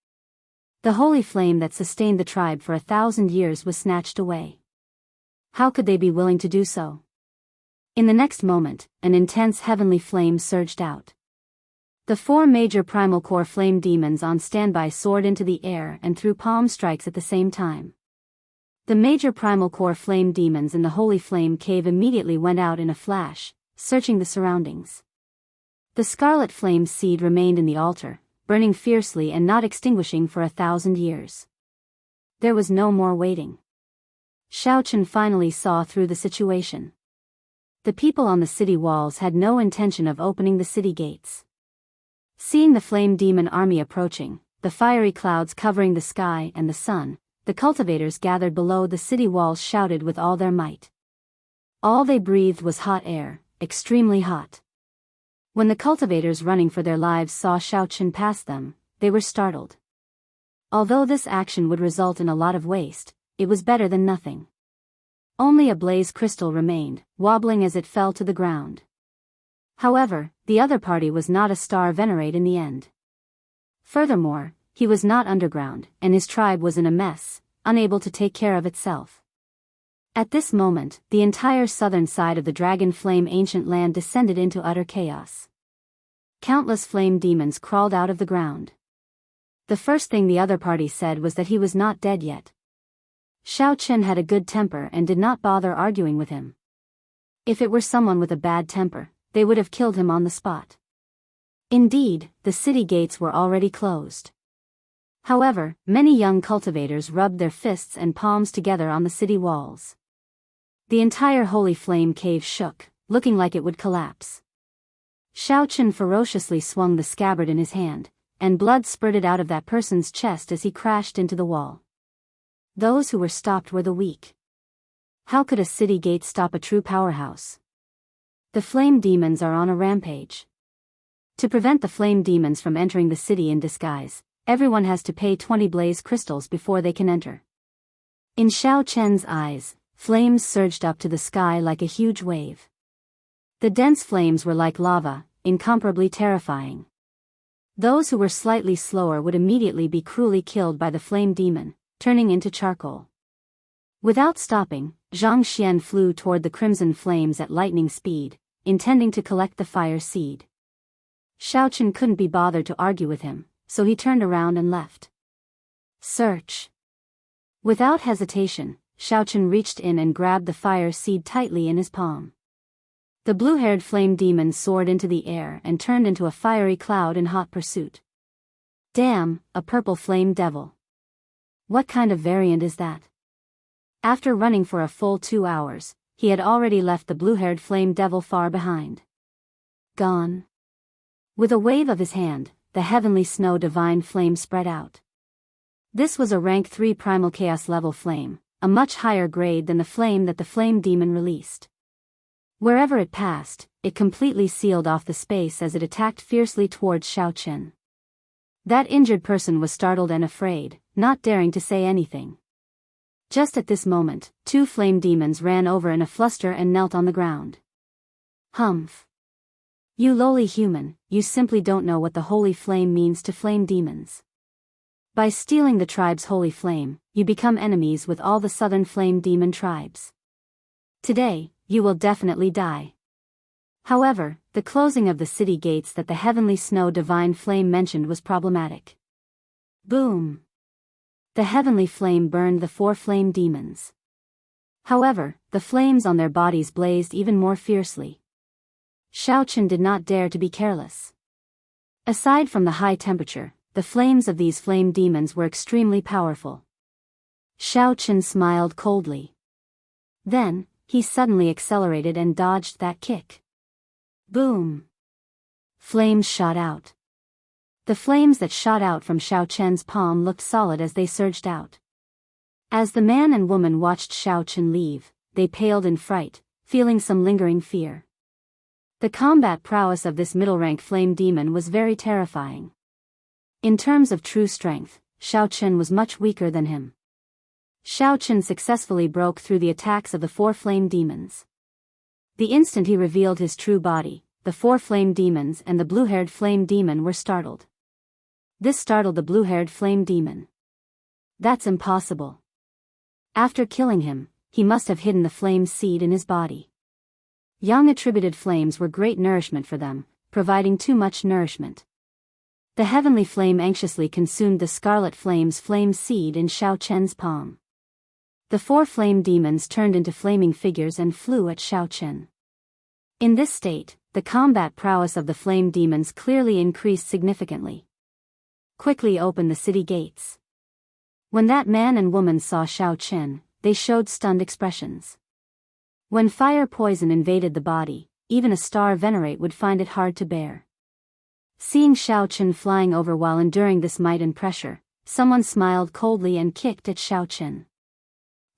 The holy flame that sustained the tribe for 1,000 years was snatched away. How could they be willing to do so? In the next moment, an intense heavenly flame surged out. The 4 major primal core flame demons on standby soared into the air and threw palm strikes at the same time. The major primal core flame demons in the holy flame cave immediately went out in a flash, searching the surroundings. The scarlet flame seed remained in the altar, burning fiercely and not extinguishing for 1,000 years. There was no more waiting. Xiaochen finally saw through the situation. The people on the city walls had no intention of opening the city gates. Seeing the flame demon army approaching, the fiery clouds covering the sky and the sun, the cultivators gathered below the city walls shouted with all their might. All they breathed was hot air, extremely hot. When the cultivators running for their lives saw Xiaochen pass them, they were startled. Although this action would result in a lot of waste, it was better than nothing. Only a blaze crystal remained, wobbling as it fell to the ground. However, the other party was not a star venerate in the end. Furthermore, he was not underground, and his tribe was in a mess, unable to take care of itself. At this moment, the entire southern side of the Dragon Flame ancient land descended into utter chaos. Countless flame demons crawled out of the ground. The first thing the other party said was that he was not dead yet. Xiaochen had a good temper and did not bother arguing with him. If it were someone with a bad temper, they would have killed him on the spot. Indeed, the city gates were already closed. However, many young cultivators rubbed their fists and palms together on the city walls. The entire holy flame cave shook, looking like it would collapse. Xiaochen ferociously swung the scabbard in his hand, and blood spurted out of that person's chest as he crashed into the wall. Those who were stopped were the weak. How could a city gate stop a true powerhouse? The flame demons are on a rampage. To prevent the flame demons from entering the city in disguise, everyone has to pay 20 blaze crystals before they can enter. In Xiaochen's eyes, flames surged up to the sky like a huge wave. The dense flames were like lava, incomparably terrifying. Those who were slightly slower would immediately be cruelly killed by the flame demon, turning into charcoal. Without stopping, Zhang Xian flew toward the crimson flames at lightning speed, intending to collect the fire seed. Xiaochen couldn't be bothered to argue with him, so he turned around and left. Search. Without hesitation, Xiaochen reached in and grabbed the fire seed tightly in his palm. The blue-haired flame demon soared into the air and turned into a fiery cloud in hot pursuit. Damn, a purple flame devil. What kind of variant is that? After running for a full 2 hours, he had already left the blue-haired flame devil far behind. Gone. With a wave of his hand, the heavenly snow divine flame spread out. This was a rank 3 primal chaos level flame, a much higher grade than the flame that the flame demon released. Wherever it passed, it completely sealed off the space as it attacked fiercely towards Xiaochen. That injured person was startled and afraid, not daring to say anything. Just at this moment, 2 flame demons ran over in a fluster and knelt on the ground. Humph. You lowly human, you simply don't know what the holy flame means to flame demons. By stealing the tribe's holy flame, you become enemies with all the southern flame demon tribes. Today, you will definitely die. However, the closing of the city gates that the heavenly snow divine flame mentioned was problematic. Boom! The heavenly flame burned the 4 flame demons. However, the flames on their bodies blazed even more fiercely. Xiaochen did not dare to be careless. Aside from the high temperature, the flames of these flame demons were extremely powerful. Xiaochen smiled coldly. Then, he suddenly accelerated and dodged that kick. Boom! Flames shot out. The flames that shot out from Xiaochen's palm looked solid as they surged out. As the man and woman watched Xiaochen leave, they paled in fright, feeling some lingering fear. The combat prowess of this middle-rank flame demon was very terrifying. In terms of true strength, Xiao Chen was much weaker than him. Xiao Chen successfully broke through the attacks of the 4 flame demons. The instant he revealed his true body, the 4 flame demons and the blue-haired flame demon were startled. This startled the blue-haired flame demon. That's impossible. After killing him, he must have hidden the flame seed in his body. Young attributed flames were great nourishment for them, providing too much nourishment. The heavenly flame anxiously consumed the scarlet flame's flame seed in Xiao Chen's palm. The 4 flame demons turned into flaming figures and flew at Xiao Chen. In this state, the combat prowess of the flame demons clearly increased significantly. Quickly open the city gates. When that man and woman saw Xiao Chen, they showed stunned expressions. When fire poison invaded the body, even a star venerate would find it hard to bear. Seeing Xiao Chen flying over while enduring this might and pressure, someone smiled coldly and kicked at Xiao Chen.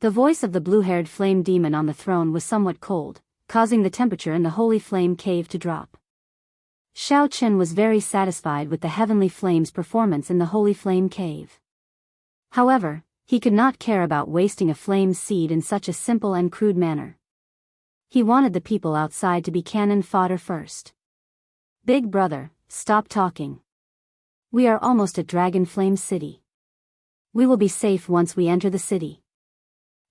The voice of the blue-haired flame demon on the throne was somewhat cold, causing the temperature in the holy flame cave to drop. Xiao Chen was very satisfied with the heavenly flame's performance in the holy flame cave. However, he could not care about wasting a flame seed in such a simple and crude manner. He wanted the people outside to be cannon fodder first. Big brother, stop talking. We are almost at Dragon Flame City. We will be safe once we enter the city.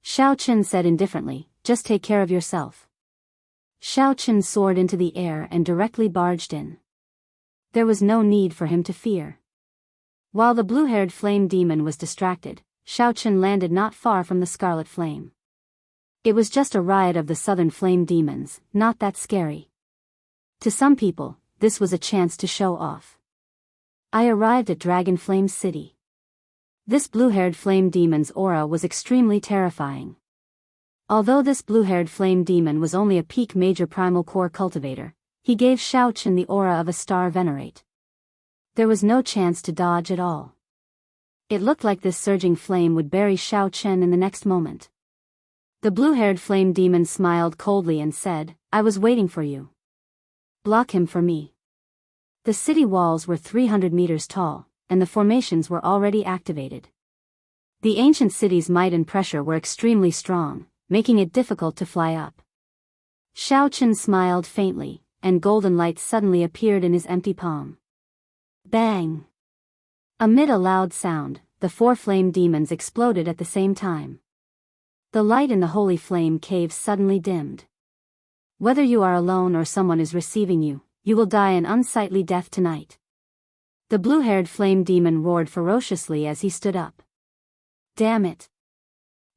Xiao Chen said indifferently, just take care of yourself. Xiao Chen soared into the air and directly barged in. There was no need for him to fear. While the blue-haired flame demon was distracted, Xiao Chen landed not far from the scarlet flame. It was just a riot of the southern flame demons, not that scary. To some people, this was a chance to show off. I arrived at Dragon Flame City. This blue-haired flame demon's aura was extremely terrifying. Although this blue-haired flame demon was only a peak major primal core cultivator, he gave Xiao Chen the aura of a star venerate. There was no chance to dodge at all. It looked like this surging flame would bury Xiao Chen in the next moment. The blue-haired flame demon smiled coldly and said, I was waiting for you. Block him for me. The city walls were 300 meters tall, and the formations were already activated. The ancient city's might and pressure were extremely strong, making it difficult to fly up. Xiao Chen smiled faintly, and golden light suddenly appeared in his empty palm. Bang! Amid a loud sound, the 4 flame demons exploded at the same time. The light in the holy flame cave suddenly dimmed. Whether you are alone or someone is receiving you, you will die an unsightly death tonight. The blue-haired flame demon roared ferociously as he stood up. Damn it!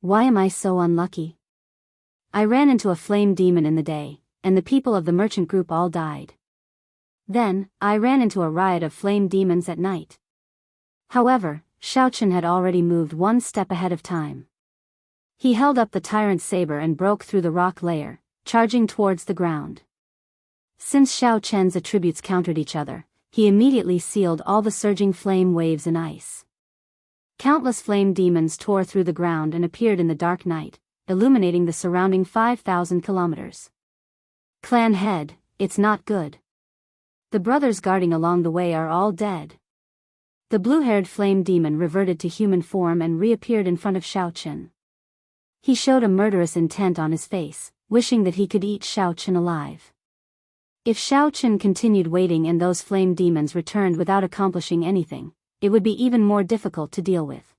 Why am I so unlucky? I ran into a flame demon in the day, and the people of the merchant group all died. Then, I ran into a riot of flame demons at night. However, Xiao Chen had already moved one step ahead of time. He held up the tyrant saber and broke through the rock layer, charging towards the ground. Since Xiao Chen's attributes countered each other, he immediately sealed all the surging flame waves in ice. Countless flame demons tore through the ground and appeared in the dark night, illuminating the surrounding 5,000 kilometers. Clan head, it's not good. The brothers guarding along the way are all dead. The blue-haired flame demon reverted to human form and reappeared in front of Xiao Chen. He showed a murderous intent on his face, wishing that he could eat Xiao Chen alive. If Xiao Chen continued waiting and those flame demons returned without accomplishing anything, it would be even more difficult to deal with.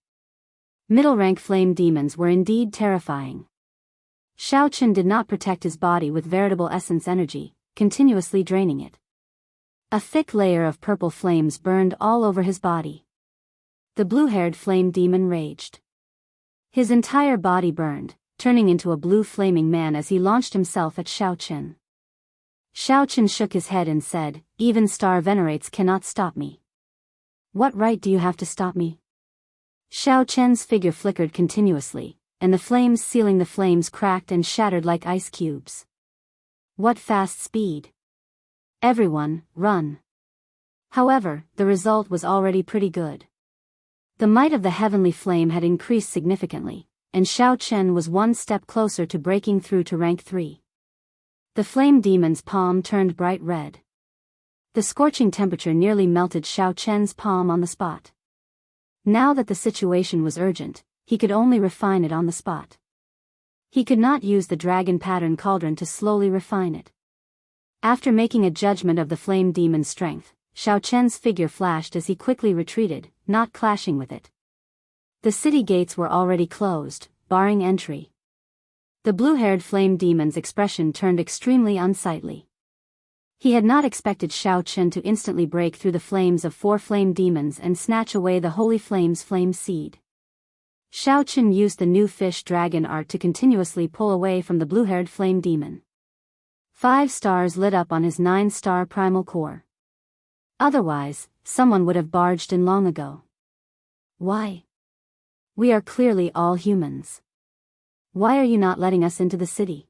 Middle-rank flame demons were indeed terrifying. Xiao Chen did not protect his body with veritable essence energy, continuously draining it. A thick layer of purple flames burned all over his body. The blue-haired flame demon raged. His entire body burned, turning into a blue flaming man as he launched himself at Xiao Chen. Xiao Chen shook his head and said, even star venerates cannot stop me. What right do you have to stop me? Xiao Chen's figure flickered continuously, and the flames sealing the flames cracked and shattered like ice cubes. What fast speed! Everyone, run! However, the result was already pretty good. The might of the heavenly flame had increased significantly, and Xiao Chen was one step closer to breaking through to rank 3. The The flame demon's palm turned bright red. The scorching temperature nearly melted Xiao Chen's palm on the spot. Now that the situation was urgent, he could only refine it on the spot. He could not use the dragon pattern cauldron to slowly refine it. After making a judgment of the flame demon's strength, Xiao Chen's figure flashed as he quickly retreated, not clashing with it. The city gates were already closed, barring entry. The blue-haired flame demon's expression turned extremely unsightly. He had not expected Xiao Chen to instantly break through the flames of 4 flame demons and snatch away the holy flame's flame seed. Xiao Chen used the new fish dragon art to continuously pull away from the blue-haired flame demon. 5 stars lit up on his 9-star primal core. Otherwise, someone would have barged in long ago. Why? We are clearly all humans. Why are you not letting us into the city?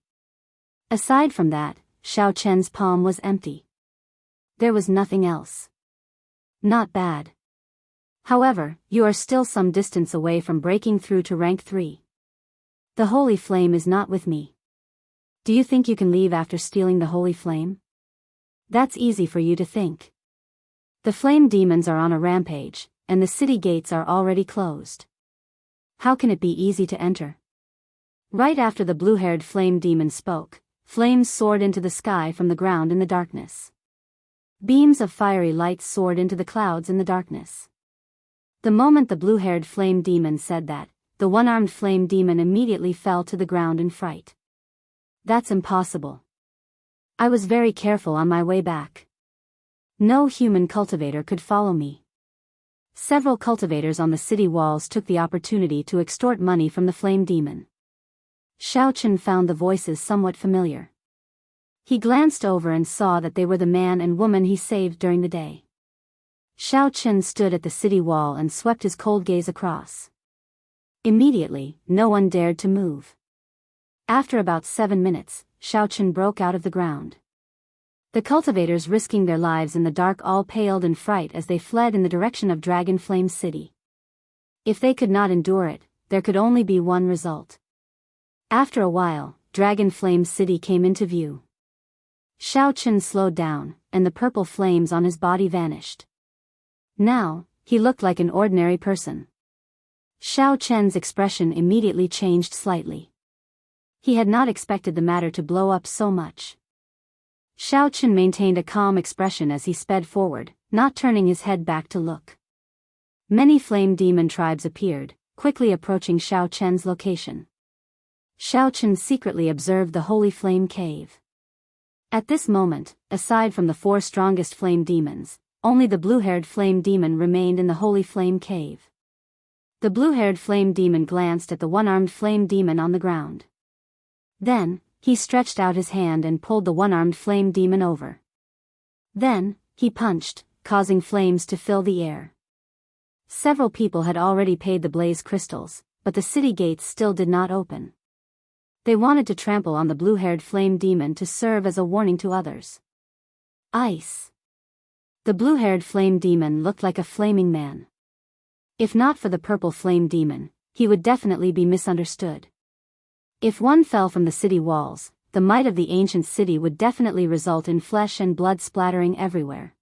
Aside from that, Xiao Chen's palm was empty. There was nothing else. Not bad. However, you are still some distance away from breaking through to rank 3. The holy flame is not with me. Do you think you can leave after stealing the holy flame? That's easy for you to think. The flame demons are on a rampage, and the city gates are already closed. How can it be easy to enter? Right after the blue-haired flame demon spoke, flames soared into the sky from the ground in the darkness. Beams of fiery light soared into the clouds in the darkness. The moment the blue-haired flame demon said that, the one-armed flame demon immediately fell to the ground in fright. That's impossible. I was very careful on my way back. No human cultivator could follow me. Several cultivators on the city walls took the opportunity to extort money from the flame demon. Xiao Chen found the voices somewhat familiar. He glanced over and saw that they were the man and woman he saved during the day. Xiao Chen stood at the city wall and swept his cold gaze across. Immediately, no one dared to move. After about 7 minutes, Xiao Chen broke out of the ground. The cultivators risking their lives in the dark all paled in fright as they fled in the direction of Dragon Flame City. If they could not endure it, there could only be one result. After a while, Dragon Flame City came into view. Xiao Chen slowed down, and the purple flames on his body vanished. Now, he looked like an ordinary person. Xiao Chen's expression immediately changed slightly. He had not expected the matter to blow up so much. Xiao Chen maintained a calm expression as he sped forward, not turning his head back to look. Many flame demon tribes appeared, quickly approaching Xiao Chen's location. Xiao Chen secretly observed the holy flame cave. At this moment, aside from the 4 strongest flame demons, only the blue-haired flame demon remained in the holy flame cave. The blue-haired flame demon glanced at the one-armed flame demon on the ground. Then, he stretched out his hand and pulled the one-armed flame demon over. Then, he punched, causing flames to fill the air. Several people had already paid the blaze crystals, but the city gates still did not open. They wanted to trample on the blue-haired flame demon to serve as a warning to others. Ice. The blue-haired flame demon looked like a flaming man. If not for the purple flame demon, he would definitely be misunderstood. If one fell from the city walls, the might of the ancient city would definitely result in flesh and blood splattering everywhere.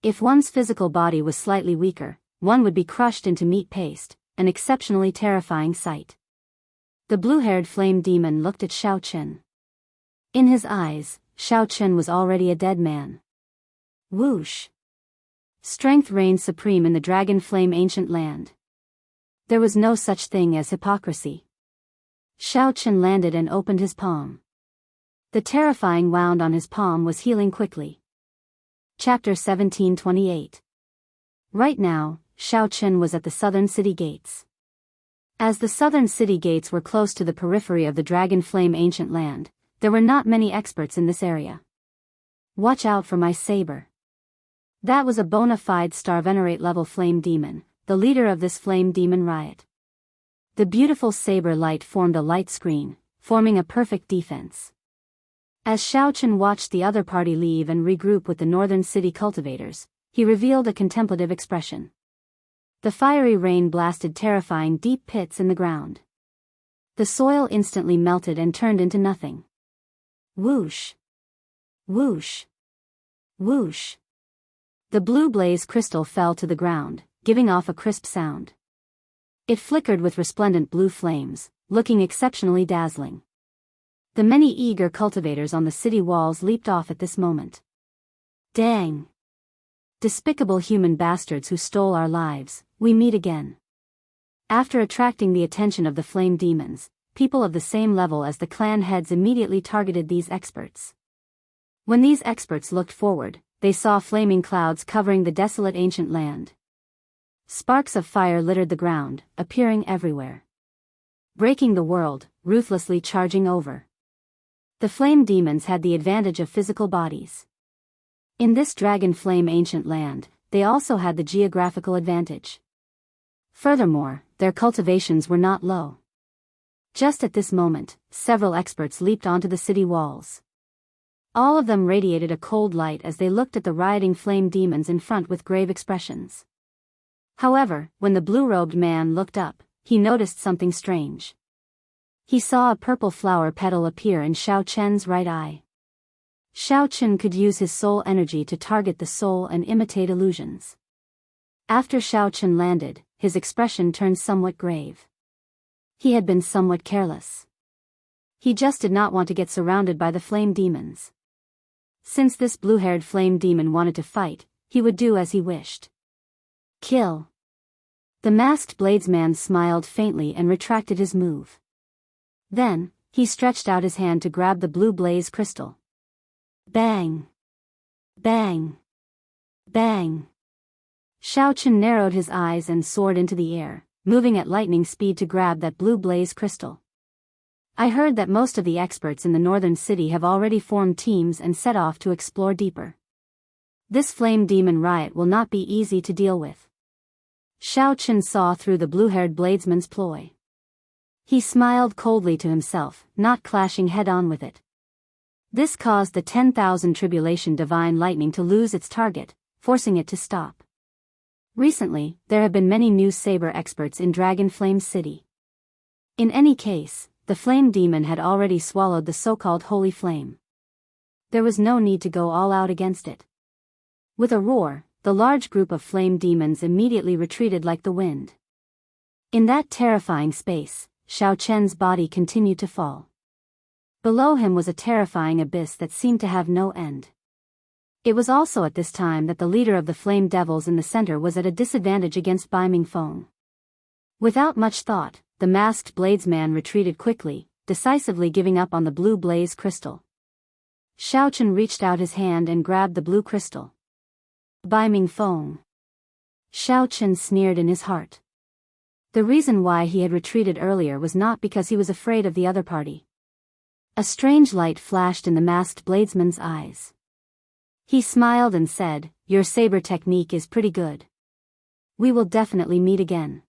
If one's physical body was slightly weaker, one would be crushed into meat paste, an exceptionally terrifying sight. The blue-haired flame demon looked at Xiao Chen. In his eyes, Xiao Chen was already a dead man. Whoosh! Strength reigned supreme in the dragon flame ancient land. There was no such thing as hypocrisy. Xiao Chen landed and opened his palm. The terrifying wound on his palm was healing quickly. Chapter 1728. Right now, Xiao Chen was at the southern city gates. As the southern city gates were close to the periphery of the Dragon Flame ancient land, there were not many experts in this area. Watch out for my saber. That was a bona fide star venerate level flame demon, the leader of this flame demon riot. The beautiful saber light formed a light screen, forming a perfect defense. As Xiao Chen watched the other party leave and regroup with the northern city cultivators, he revealed a contemplative expression. The fiery rain blasted terrifying deep pits in the ground. The soil instantly melted and turned into nothing. Whoosh! Whoosh! Whoosh! The blue blaze crystal fell to the ground, giving off a crisp sound. It flickered with resplendent blue flames, looking exceptionally dazzling. The many eager cultivators on the city walls leaped off at this moment. Dang! Despicable human bastards who stole our lives, we meet again. After attracting the attention of the flame demons, people of the same level as the clan heads immediately targeted these experts. When these experts looked forward, they saw flaming clouds covering the desolate ancient land. Sparks of fire littered the ground, appearing everywhere. Breaking the world, ruthlessly charging over. The flame demons had the advantage of physical bodies. In this dragon flame ancient land, they also had the geographical advantage. Furthermore, their cultivations were not low. Just at this moment, several experts leaped onto the city walls. All of them radiated a cold light as they looked at the rioting flame demons in front with grave expressions. However, when the blue-robed man looked up, he noticed something strange. He saw a purple flower petal appear in Xiao Chen's right eye. Xiao Chen could use his soul energy to target the soul and imitate illusions. After Xiao Chen landed, his expression turned somewhat grave. He had been somewhat careless. He just did not want to get surrounded by the flame demons. Since this blue-haired flame demon wanted to fight, he would do as he wished. Kill. The masked bladesman smiled faintly and retracted his move. Then, he stretched out his hand to grab the blue blaze crystal. Bang! Bang! Bang! Xiao Chen narrowed his eyes and soared into the air, moving at lightning speed to grab that blue blaze crystal. I heard that most of the experts in the northern city have already formed teams and set off to explore deeper. This flame demon riot will not be easy to deal with. Xiao Chen saw through the blue-haired bladesman's ploy. He smiled coldly to himself, not clashing head-on with it. This caused the 10,000 tribulation divine lightning to lose its target, forcing it to stop. Recently, there have been many new saber experts in Dragon Flame City. In any case, the flame demon had already swallowed the so-called holy flame. There was no need to go all out against it. With a roar, the large group of flame demons immediately retreated like the wind. In that terrifying space, Xiao Chen's body continued to fall. Below him was a terrifying abyss that seemed to have no end. It was also at this time that the leader of the flame devils in the center was at a disadvantage against Bai Mingfeng. Without much thought, the masked bladesman retreated quickly, decisively giving up on the blue blaze crystal. Xiao Chen reached out his hand and grabbed the blue crystal. Bai Mingfeng. Xiao Chen sneered in his heart. The reason why he had retreated earlier was not because he was afraid of the other party. A strange light flashed in the masked bladesman's eyes. He smiled and said, "Your saber technique is pretty good. We will definitely meet again."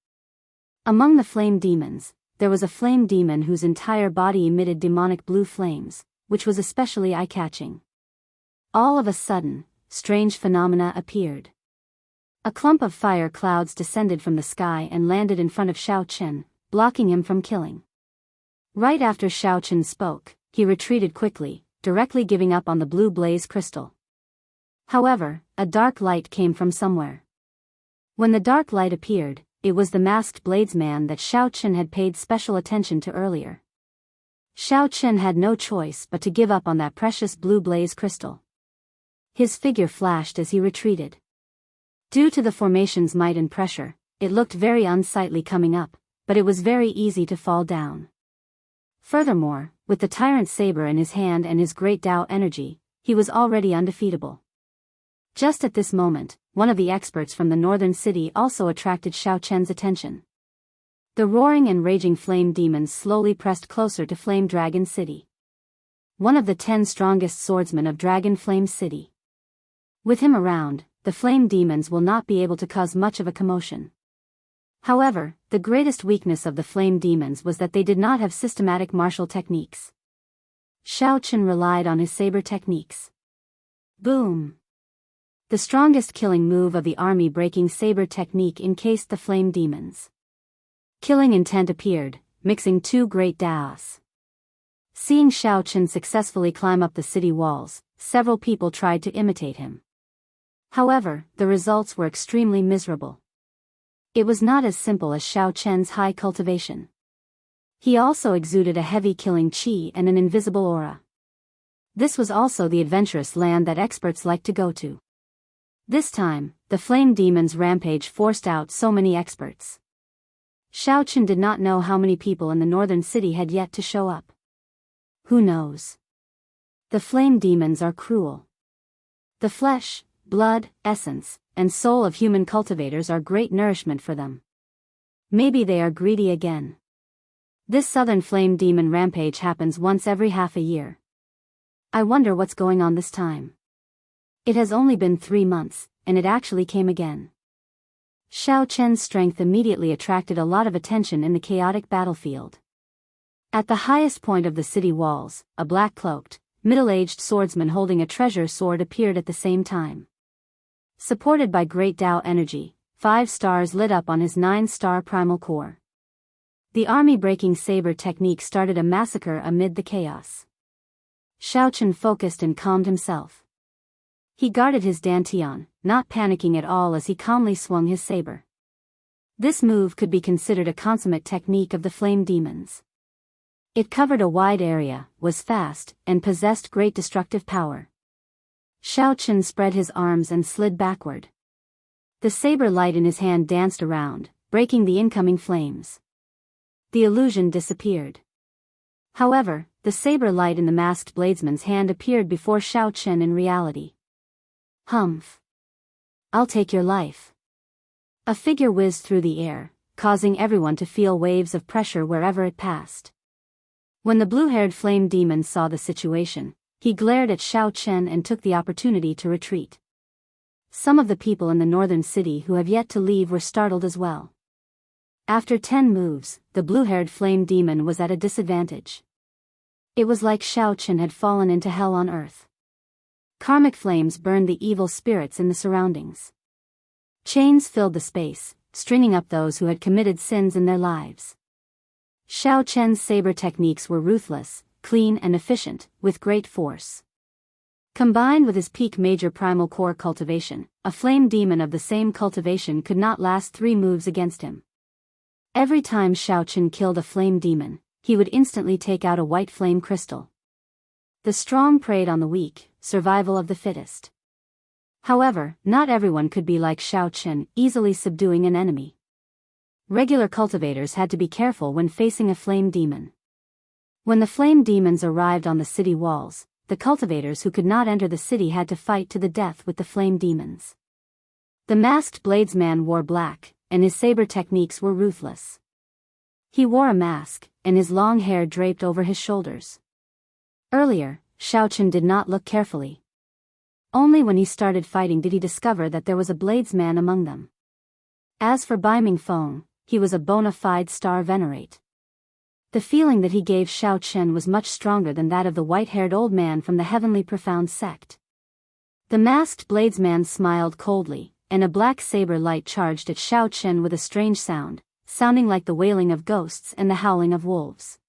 Among the flame demons, there was a flame demon whose entire body emitted demonic blue flames, which was especially eye-catching. All of a sudden, strange phenomena appeared. A clump of fire clouds descended from the sky and landed in front of Xiao Chen, blocking him from killing. Right after Xiao Chen spoke, he retreated quickly, directly giving up on the blue blaze crystal. However, a dark light came from somewhere. When the dark light appeared, it was the masked bladesman that Xiao Chen had paid special attention to earlier. Xiao Chen had no choice but to give up on that precious blue blaze crystal. His figure flashed as he retreated. Due to the formation's might and pressure, it looked very unsightly coming up, but it was very easy to fall down. Furthermore, with the tyrant saber in his hand and his great Tao energy, he was already undefeatable. Just at this moment, one of the experts from the northern city also attracted Xiao Chen's attention. The roaring and raging flame demons slowly pressed closer to Flame Dragon City. One of the 10 strongest swordsmen of Dragon Flame City. With him around, the flame demons will not be able to cause much of a commotion. However, the greatest weakness of the flame demons was that they did not have systematic martial techniques. Xiao Chen relied on his saber techniques. Boom! The strongest killing move of the army-breaking saber technique encased the flame demons. Killing intent appeared, mixing two great Daos. Seeing Xiao Chen successfully climb up the city walls, several people tried to imitate him. However, the results were extremely miserable. It was not as simple as Xiao Chen's high cultivation. He also exuded a heavy killing qi and an invisible aura. This was also the adventurous land that experts like to go to. This time, the flame demon's rampage forced out so many experts. Xiao Chen did not know how many people in the northern city had yet to show up. Who knows? The flame demons are cruel. The flesh, blood, essence, and soul of human cultivators are great nourishment for them. Maybe they are greedy again. This southern flame demon rampage happens once every half a year. I wonder what's going on this time. It has only been 3 months, and it actually came again. Xiao Chen's strength immediately attracted a lot of attention in the chaotic battlefield. At the highest point of the city walls, a black-cloaked, middle-aged swordsman holding a treasure sword appeared at the same time. Supported by great Tao energy, 5 stars lit up on his 9-star primal core. The army-breaking saber technique started a massacre amid the chaos. Xiao Chen focused and calmed himself. He guarded his dantian, not panicking at all as he calmly swung his saber. This move could be considered a consummate technique of the flame demons. It covered a wide area, was fast, and possessed great destructive power. Xiao Chen spread his arms and slid backward. The saber light in his hand danced around, breaking the incoming flames. The illusion disappeared. However, the saber light in the masked bladesman's hand appeared before Xiao Chen in reality. Humph. I'll take your life. A figure whizzed through the air, causing everyone to feel waves of pressure wherever it passed. When the blue-haired flame demon saw the situation, he glared at Xiao Chen and took the opportunity to retreat. Some of the people in the northern city who have yet to leave were startled as well. After 10 moves, the blue-haired flame demon was at a disadvantage. It was like Xiao Chen had fallen into hell on earth. Karmic flames burned the evil spirits in the surroundings. Chains filled the space, stringing up those who had committed sins in their lives. Xiao Chen's saber techniques were ruthless, clean and efficient, with great force. Combined with his peak major primal core cultivation, a flame demon of the same cultivation could not last 3 moves against him. Every time Xiao Chen killed a flame demon, he would instantly take out a white flame crystal. The strong preyed on the weak, survival of the fittest. However, not everyone could be like Xiao Chen, easily subduing an enemy. Regular cultivators had to be careful when facing a flame demon. When the flame demons arrived on the city walls, the cultivators who could not enter the city had to fight to the death with the flame demons. The masked bladesman wore black, and his saber techniques were ruthless. He wore a mask, and his long hair draped over his shoulders. Earlier, Xiao Chen did not look carefully. Only when he started fighting did he discover that there was a bladesman among them. As for Bai Mingfeng, he was a bona fide star venerate. The feeling that he gave Xiao Chen was much stronger than that of the white-haired old man from the heavenly profound sect. The masked bladesman smiled coldly, and a black saber light charged at Xiao Chen with a strange sound, sounding like the wailing of ghosts and the howling of wolves.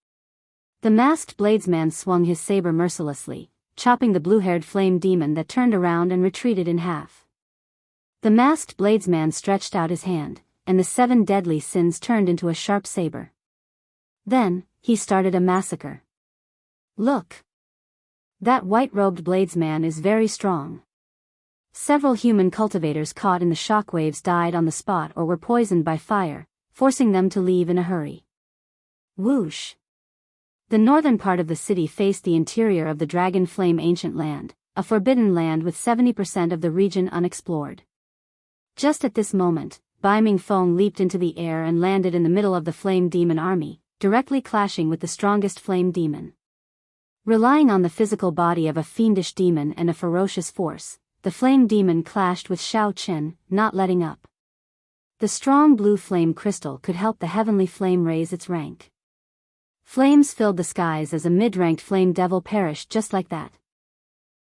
The masked bladesman swung his saber mercilessly, chopping the blue-haired flame demon that turned around and retreated in half. The masked bladesman stretched out his hand, and the 7 deadly sins turned into a sharp saber. Then, he started a massacre. Look! That white-robed bladesman is very strong. Several human cultivators caught in the shockwaves died on the spot or were poisoned by fire, forcing them to leave in a hurry. Whoosh! The northern part of the city faced the interior of the Dragon Flame Ancient Land, a forbidden land with 70% of the region unexplored. Just at this moment, Bai Mingfeng leaped into the air and landed in the middle of the flame demon army, directly clashing with the strongest flame demon. Relying on the physical body of a fiendish demon and a ferocious force, the flame demon clashed with Xiao Chen, not letting up. The strong blue flame crystal could help the heavenly flame raise its rank. Flames filled the skies as a mid-ranked flame devil perished just like that.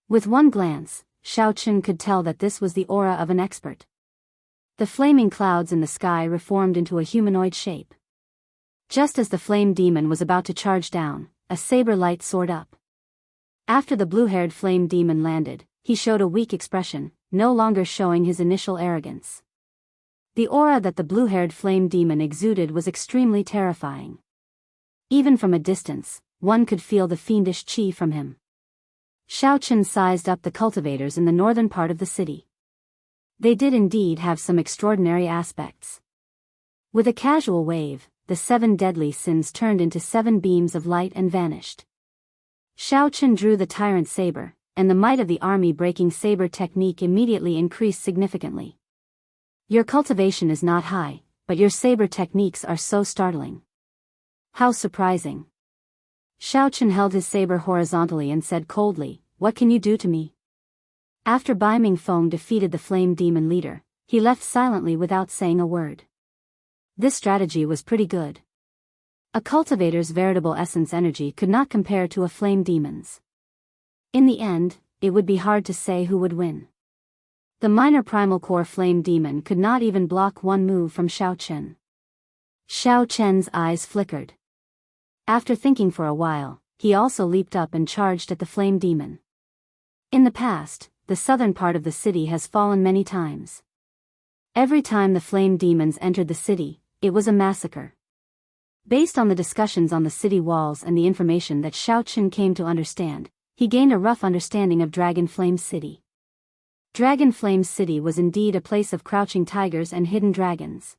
With one glance, Xiao Chen could tell that this was the aura of an expert. The flaming clouds in the sky reformed into a humanoid shape. Just as the flame demon was about to charge down, a saber light soared up. After the blue-haired flame demon landed, he showed a weak expression, no longer showing his initial arrogance. The aura that the blue-haired flame demon exuded was extremely terrifying. Even from a distance, one could feel the fiendish chi from him. Xiaochen sized up the cultivators in the northern part of the city. They did indeed have some extraordinary aspects. With a casual wave, the 7 deadly sins turned into 7 beams of light and vanished. Xiaochen drew the tyrant saber, and the might of the army-breaking saber technique immediately increased significantly. Your cultivation is not high, but your saber techniques are so startling. How surprising. Xiaochen held his saber horizontally and said coldly, "What can you do to me?" After Bai Mingfeng defeated the flame demon leader, he left silently without saying a word. This strategy was pretty good. A cultivator's veritable essence energy could not compare to a flame demon's. In the end, it would be hard to say who would win. The minor primal core flame demon could not even block one move from Xiaochen. Xiaochen's eyes flickered. After thinking for a while, he also leaped up and charged at the flame demon. In the past, the southern part of the city has fallen many times. Every time the flame demons entered the city, it was a massacre. Based on the discussions on the city walls and the information that Xiaochen came to understand, he gained a rough understanding of Dragon Flame City. Dragon Flame City was indeed a place of crouching tigers and hidden dragons.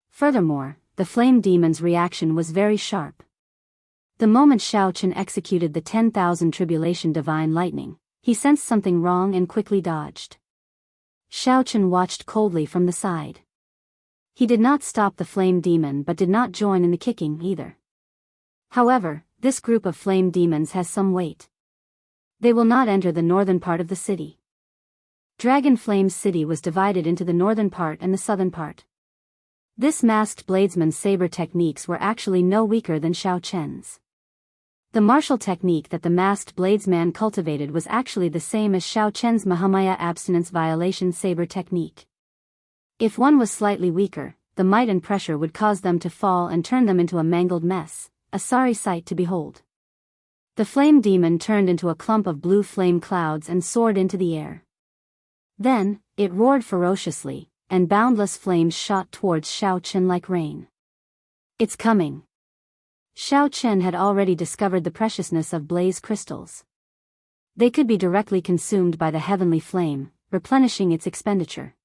Furthermore, the flame demon's reaction was very sharp. The moment Xiaochen executed the 10,000 tribulation divine lightning, he sensed something wrong and quickly dodged. Xiaochen watched coldly from the side. He did not stop the flame demon but did not join in the kicking either. However, this group of flame demons has some weight. They will not enter the northern part of the city. Dragon Flame City was divided into the northern part and the southern part. This masked bladesman's saber techniques were actually no weaker than Xiaochen's. The martial technique that the masked bladesman cultivated was actually the same as Xiaochen's Mahamaya abstinence violation saber technique. If one was slightly weaker, the might and pressure would cause them to fall and turn them into a mangled mess, a sorry sight to behold. The flame demon turned into a clump of blue flame clouds and soared into the air. Then, it roared ferociously, and boundless flames shot towards Xiaochen like rain. "It's coming." Xiaochen had already discovered the preciousness of blaze crystals. They could be directly consumed by the heavenly flame, replenishing its expenditure.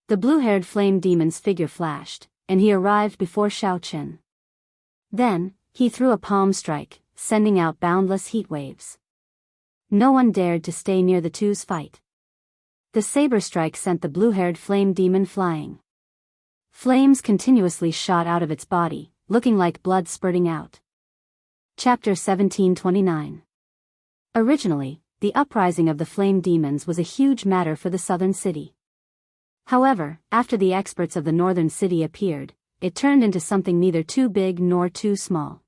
The blue-haired flame demon's figure flashed, and he arrived before Xiaochen. Then, he threw a palm strike, sending out boundless heat waves. No one dared to stay near the two's fight. The saber strike sent the blue-haired flame demon flying. Flames continuously shot out of its body, looking like blood spurting out. Chapter 1729. Originally, the uprising of the flame demons was a huge matter for the southern city. However, after the experts of the northern city appeared, it turned into something neither too big nor too small.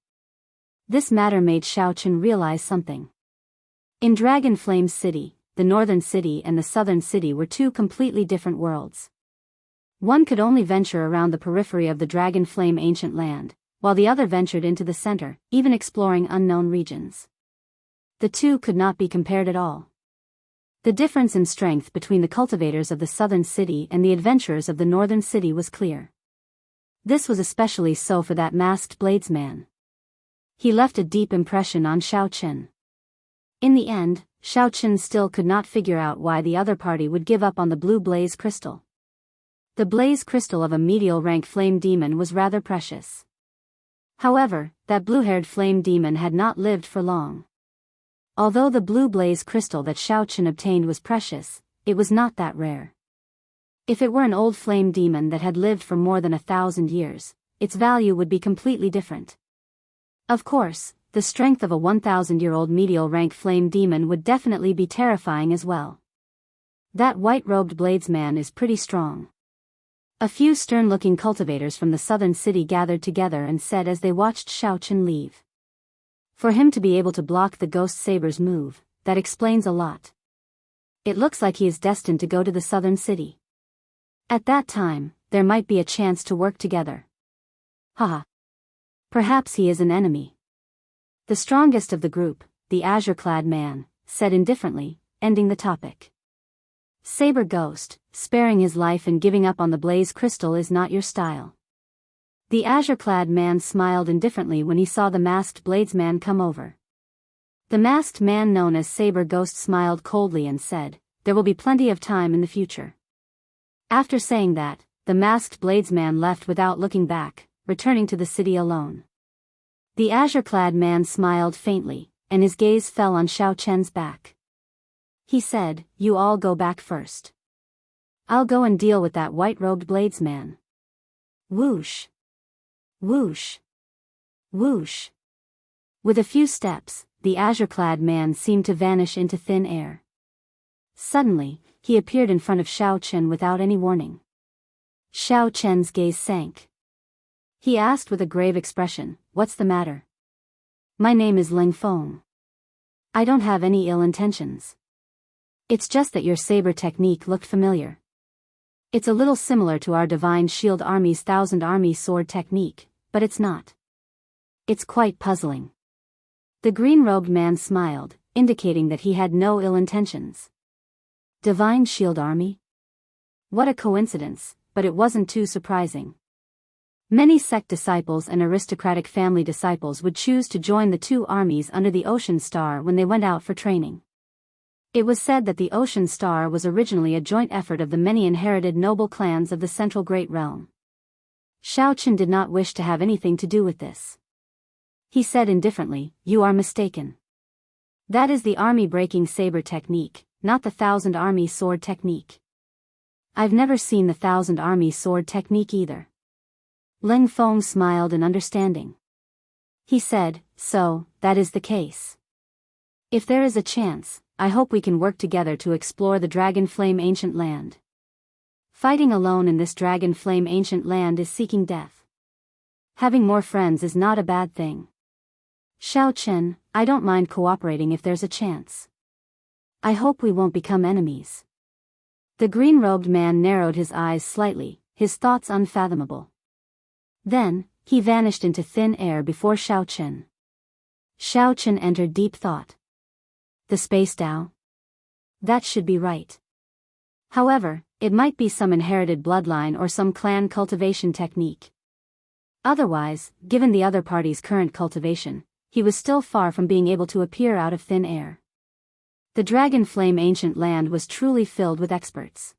This matter made Xiaochen realize something. In Dragon Flame City, the northern city and the southern city were two completely different worlds. One could only venture around the periphery of the Dragon Flame ancient land, while the other ventured into the center, even exploring unknown regions. The two could not be compared at all. The difference in strength between the cultivators of the southern city and the adventurers of the northern city was clear. This was especially so for that masked bladesman. He left a deep impression on Xiaochen. In the end, Xiaochen still could not figure out why the other party would give up on the blue blaze crystal. The blaze crystal of a medial rank flame demon was rather precious. However, that blue-haired flame demon had not lived for long. Although the blue blaze crystal that Xiaochen obtained was precious, it was not that rare. If it were an old flame demon that had lived for more than 1,000 years, its value would be completely different. Of course, the strength of a 1,000-year-old medial rank flame demon would definitely be terrifying as well. That white-robed bladesman is pretty strong. A few stern-looking cultivators from the southern city gathered together and said as they watched Xiaochen leave. For him to be able to block the ghost saber's move, that explains a lot. It looks like he is destined to go to the southern city. At that time, there might be a chance to work together. Haha. Perhaps he is an enemy. The strongest of the group, the azure-clad man, said indifferently, ending the topic. Saber Ghost, sparing his life and giving up on the blaze crystal is not your style. The azure-clad man smiled indifferently when he saw the masked bladesman come over. The masked man known as Saber Ghost smiled coldly and said, "There will be plenty of time in the future." After saying that, the masked bladesman left without looking back, returning to the city alone. The azure-clad man smiled faintly, and his gaze fell on Xiao Chen's back. He said, "You all go back first. I'll go and deal with that white-robed bladesman." Whoosh! Whoosh! Whoosh! With a few steps, the azure-clad man seemed to vanish into thin air. Suddenly, he appeared in front of Xiao Chen without any warning. Xiao Chen's gaze sank. He asked with a grave expression, "What's the matter?" "My name is Ling Feng. I don't have any ill intentions. It's just that your saber technique looked familiar. It's a little similar to our Divine Shield Army's Thousand Army sword technique, but it's not. It's quite puzzling." The green-robed man smiled, indicating that he had no ill intentions. Divine Shield Army? What a coincidence, but it wasn't too surprising. Many sect disciples and aristocratic family disciples would choose to join the two armies under the Ocean Star when they went out for training. It was said that the Ocean Star was originally a joint effort of the many inherited noble clans of the Central Great Realm. Xiao Chen did not wish to have anything to do with this. He said indifferently, "You are mistaken. That is the army-breaking saber technique, not the Thousand Army sword technique. I've never seen the Thousand Army sword technique either." Ling Feng smiled in understanding. He said, "So, that is the case. If there is a chance, I hope we can work together to explore the Dragon Flame Ancient Land. Fighting alone in this Dragon Flame Ancient Land is seeking death. Having more friends is not a bad thing. Xiao Chen, I don't mind cooperating if there's a chance. I hope we won't become enemies." The green-robed man narrowed his eyes slightly, his thoughts unfathomable. Then, he vanished into thin air before Xiao Chen. Xiao Chen entered deep thought. The Space Dao? That should be right. However, it might be some inherited bloodline or some clan cultivation technique. Otherwise, given the other party's current cultivation, he was still far from being able to appear out of thin air. The Dragon Flame Ancient Land was truly filled with experts.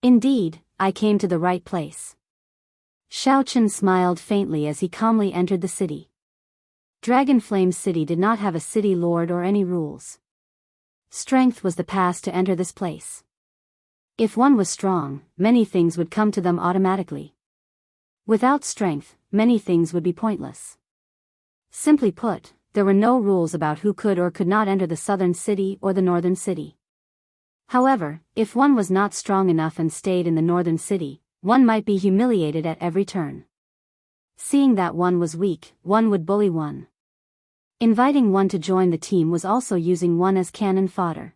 Indeed, I came to the right place. Xiao Chen smiled faintly as he calmly entered the city. Dragon Flame City did not have a city lord or any rules. Strength was the pass to enter this place. If one was strong, many things would come to them automatically. Without strength, many things would be pointless. Simply put, there were no rules about who could or could not enter the southern city or the northern city. However, if one was not strong enough and stayed in the northern city, one might be humiliated at every turn. Seeing that one was weak, one would bully one. Inviting one to join the team was also using one as cannon fodder.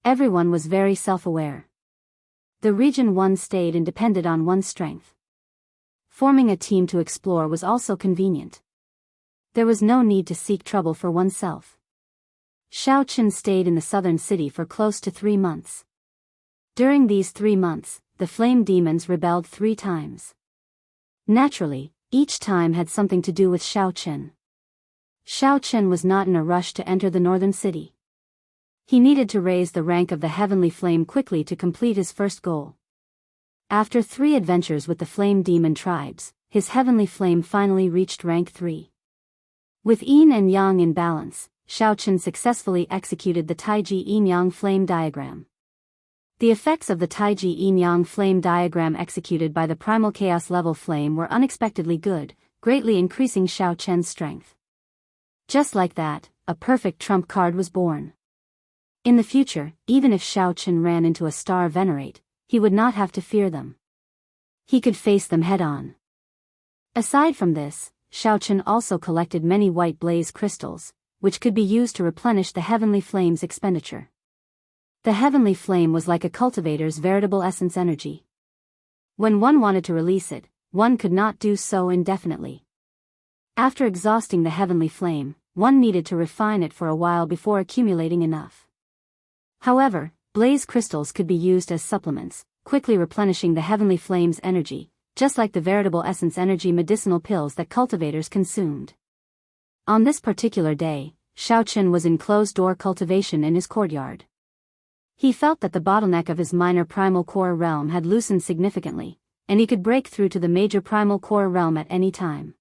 Everyone was very self-aware. The region one stayed in depended on one's strength. Forming a team to explore was also convenient. There was no need to seek trouble for oneself. Xiao Chen stayed in the southern city for close to 3 months. During these 3 months, the flame demons rebelled 3 times. Naturally, each time had something to do with Xiao Chen. Xiao Chen was not in a rush to enter the northern city. He needed to raise the rank of the heavenly flame quickly to complete his first goal. After 3 adventures with the flame demon tribes, his heavenly flame finally reached rank 3. With yin and yang in balance, Xiao Chen successfully executed the Taiji yin-yang flame diagram. The effects of the Taiji yin-yang flame diagram executed by the primal chaos level flame were unexpectedly good, greatly increasing Xiao Chen's strength. Just like that, a perfect trump card was born. In the future, even if Xiao Chen ran into a star venerate, he would not have to fear them. He could face them head-on. Aside from this, Xiao Chen also collected many white blaze crystals, which could be used to replenish the heavenly flame's expenditure. The heavenly flame was like a cultivator's veritable essence energy. When one wanted to release it, one could not do so indefinitely. After exhausting the heavenly flame, one needed to refine it for a while before accumulating enough. However, blaze crystals could be used as supplements, quickly replenishing the heavenly flame's energy, just like the veritable essence energy medicinal pills that cultivators consumed. On this particular day, Xiaoqun was in closed-door cultivation in his courtyard. He felt that the bottleneck of his minor primal core realm had loosened significantly, and he could break through to the major primal core realm at any time.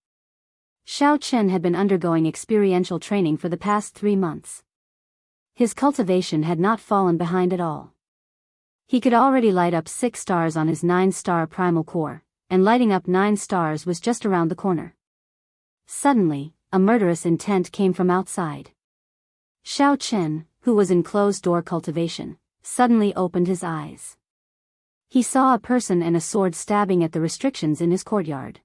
Xiaoqun had been undergoing experiential training for the past 3 months. His cultivation had not fallen behind at all. He could already light up 6 stars on his 9-star primal core, and lighting up 9 stars was just around the corner. Suddenly, a murderous intent came from outside. Xiaoqun, who was in closed-door cultivation, suddenly opened his eyes. He saw a person and a sword stabbing at the restrictions in his courtyard.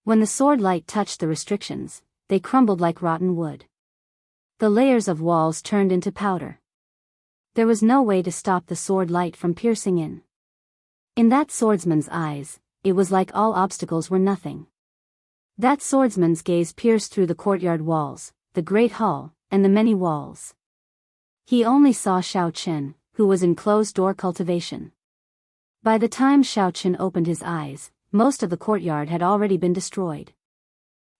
When the sword light touched the restrictions, they crumbled like rotten wood. The layers of walls turned into powder. There was no way to stop the sword light from piercing in. In that swordsman's eyes, it was like all obstacles were nothing. That swordsman's gaze pierced through the courtyard walls, the great hall, and the many walls. He only saw Xiaoqun, who was in closed-door cultivation. By the time Xiaoqun opened his eyes, most of the courtyard had already been destroyed.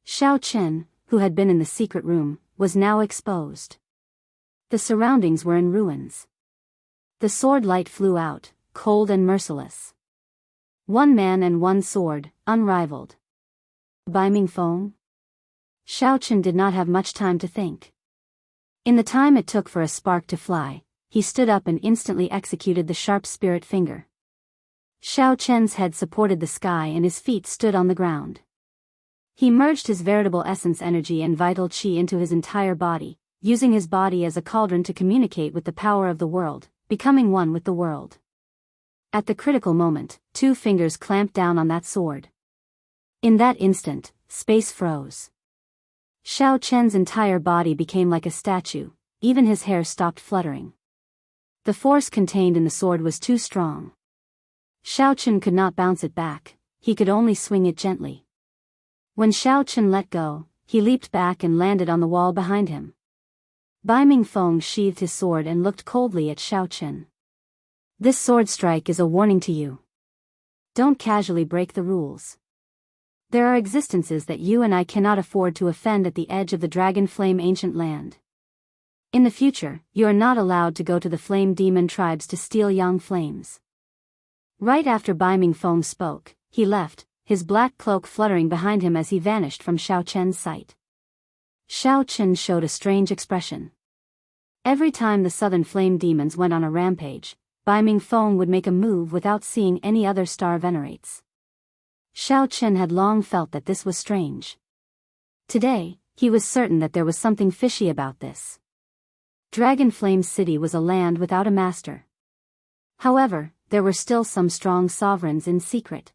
Xiaoqun, who had been in the secret room, was now exposed. The surroundings were in ruins. The sword light flew out, cold and merciless. 1 man and 1 sword, unrivaled. Biming Feng? Xiaoqun did not have much time to think. In the time it took for a spark to fly, he stood up and instantly executed the sharp spirit finger. Xiaoqun's head supported the sky and his feet stood on the ground. He merged his veritable essence energy and vital qi into his entire body, using his body as a cauldron to communicate with the power of the world, becoming one with the world. At the critical moment, 2 fingers clamped down on that sword. In that instant, space froze. Xiaoqun's entire body became like a statue, even his hair stopped fluttering. The force contained in the sword was too strong. Xiaoqun could not bounce it back, he could only swing it gently. When Xiaoqun let go, he leaped back and landed on the wall behind him. Biming Feng sheathed his sword and looked coldly at Xiaoqun. This sword strike is a warning to you. Don't casually break the rules. There are existences that you and I cannot afford to offend at the edge of the Dragon Flame ancient land. In the future, you are not allowed to go to the flame demon tribes to steal young flames. Right after Biming Feng spoke, he left, his black cloak fluttering behind him as he vanished from Xiaoqun's sight. Xiaoqun showed a strange expression. Every time the southern flame demons went on a rampage, Biming Feng would make a move without seeing any other star venerates. Xiaoqun had long felt that this was strange. Today, he was certain that there was something fishy about this. Dragon Flame City was a land without a master. However, there were still some strong sovereigns in secret.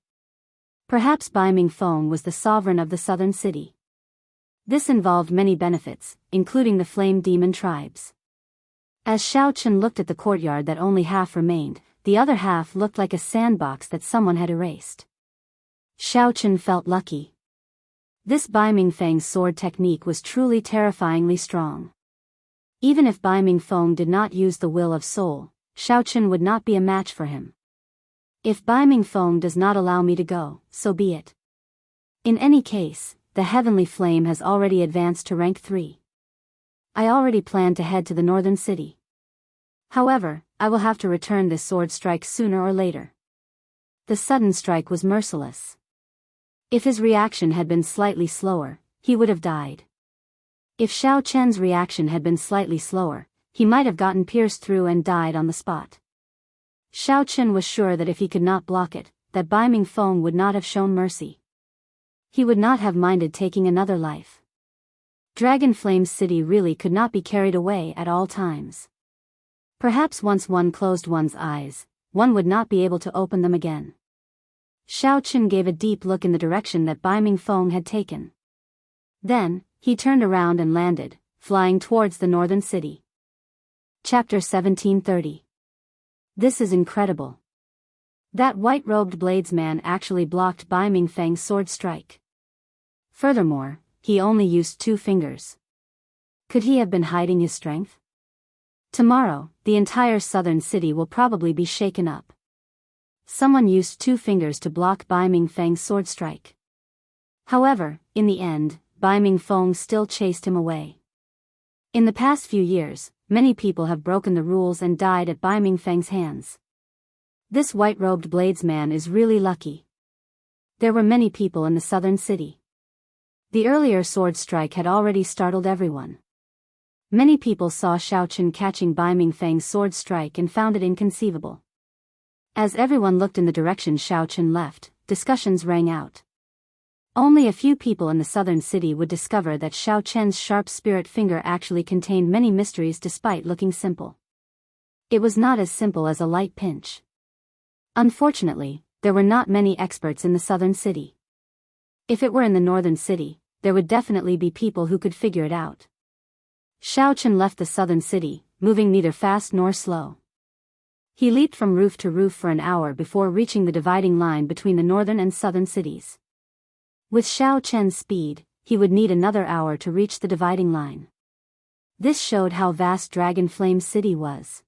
Perhaps Biming Feng was the sovereign of the southern city. This involved many benefits, including the flame demon tribes. As Xiaoqun looked at the courtyard that only half remained, the other half looked like a sandbox that someone had erased. Xiaoqun felt lucky. This Biming Feng's sword technique was truly terrifyingly strong. Even if Biming Feng did not use the will of soul, Xiaoqun would not be a match for him. If Biming Feng does not allow me to go, so be it. In any case, the heavenly flame has already advanced to rank 3. I already planned to head to the northern city. However, I will have to return this sword strike sooner or later. The sudden strike was merciless. If his reaction had been slightly slower, he would have died. If Xiaoqun's reaction had been slightly slower, he might have gotten pierced through and died on the spot. Xiaoqun was sure that if he could not block it, that Biming Feng would not have shown mercy. He would not have minded taking another life. Dragon Flame City really could not be carried away at all times. Perhaps once one closed one's eyes, one would not be able to open them again. Xiaoqun gave a deep look in the direction that Biming Feng had taken. Then, he turned around and landed, flying towards the northern city. Chapter 1730. This is incredible. That white-robed bladesman actually blocked Biming Feng's sword strike. Furthermore, he only used 2 fingers. Could he have been hiding his strength? Tomorrow, the entire southern city will probably be shaken up. Someone used 2 fingers to block Bai Mingfeng's sword strike. However, in the end, Bai Mingfeng still chased him away. In the past few years, many people have broken the rules and died at Bai Mingfeng's hands. This white-robed bladesman is really lucky. There were many people in the southern city. The earlier sword strike had already startled everyone. Many people saw Xiaochen catching Bai Mingfeng's sword strike and found it inconceivable. As everyone looked in the direction Xiaochen left, discussions rang out. Only a few people in the southern city would discover that Xiaochen's sharp spirit finger actually contained many mysteries despite looking simple. It was not as simple as a light pinch. Unfortunately, there were not many experts in the southern city. If it were in the northern city, there would definitely be people who could figure it out. Xiaochen left the southern city, moving neither fast nor slow. He leaped from roof to roof for an hour before reaching the dividing line between the northern and southern cities. With Xiaochen's speed, he would need another hour to reach the dividing line. This showed how vast Dragon Flame City was.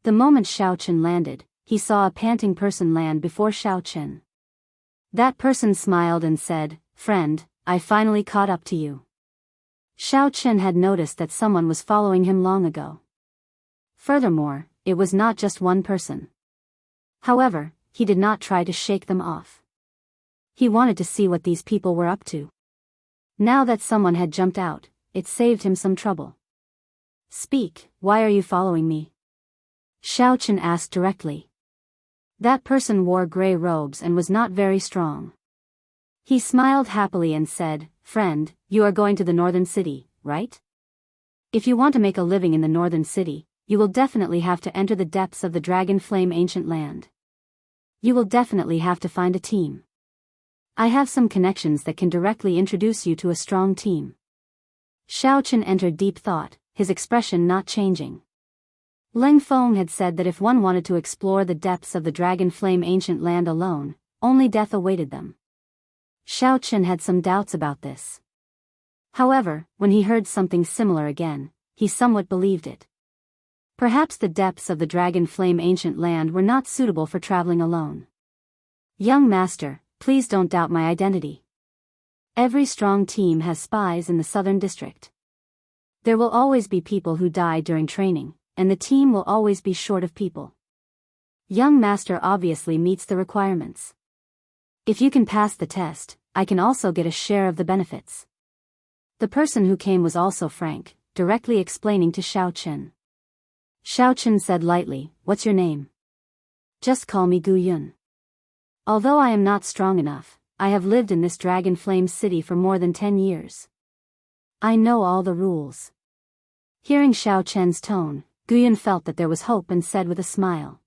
The moment Xiaochen landed, he saw a panting person land before Xiaochen. That person smiled and said, "Friend, I finally caught up to you." Xiaochen had noticed that someone was following him long ago. Furthermore, it was not just one person. However, he did not try to shake them off. He wanted to see what these people were up to. Now that someone had jumped out, it saved him some trouble. "Speak, why are you following me?" Xiaochen asked directly. That person wore gray robes and was not very strong. He smiled happily and said, "Friend, you are going to the northern city, right? If you want to make a living in the northern city, you will definitely have to enter the depths of the Dragon Flame ancient land. You will definitely have to find a team. I have some connections that can directly introduce you to a strong team." Xiaochen entered deep thought, his expression not changing. Leng Feng had said that if one wanted to explore the depths of the Dragon Flame ancient land alone, only death awaited them. Xiaochen had some doubts about this. However, when he heard something similar again, he somewhat believed it. Perhaps the depths of the Dragon Flame ancient land were not suitable for traveling alone. "Young master, please don't doubt my identity. Every strong team has spies in the southern district. There will always be people who die during training, and the team will always be short of people. Young master obviously meets the requirements. If you can pass the test, I can also get a share of the benefits." The person who came was also frank, directly explaining to Xiaochen. Xiaochen said lightly, "What's your name?" "Just call me Gu Yun. Although I am not strong enough, I have lived in this Dragon Flame City for more than 10 years. I know all the rules." Hearing Xiaochen's tone, Guyan felt that there was hope and said with a smile,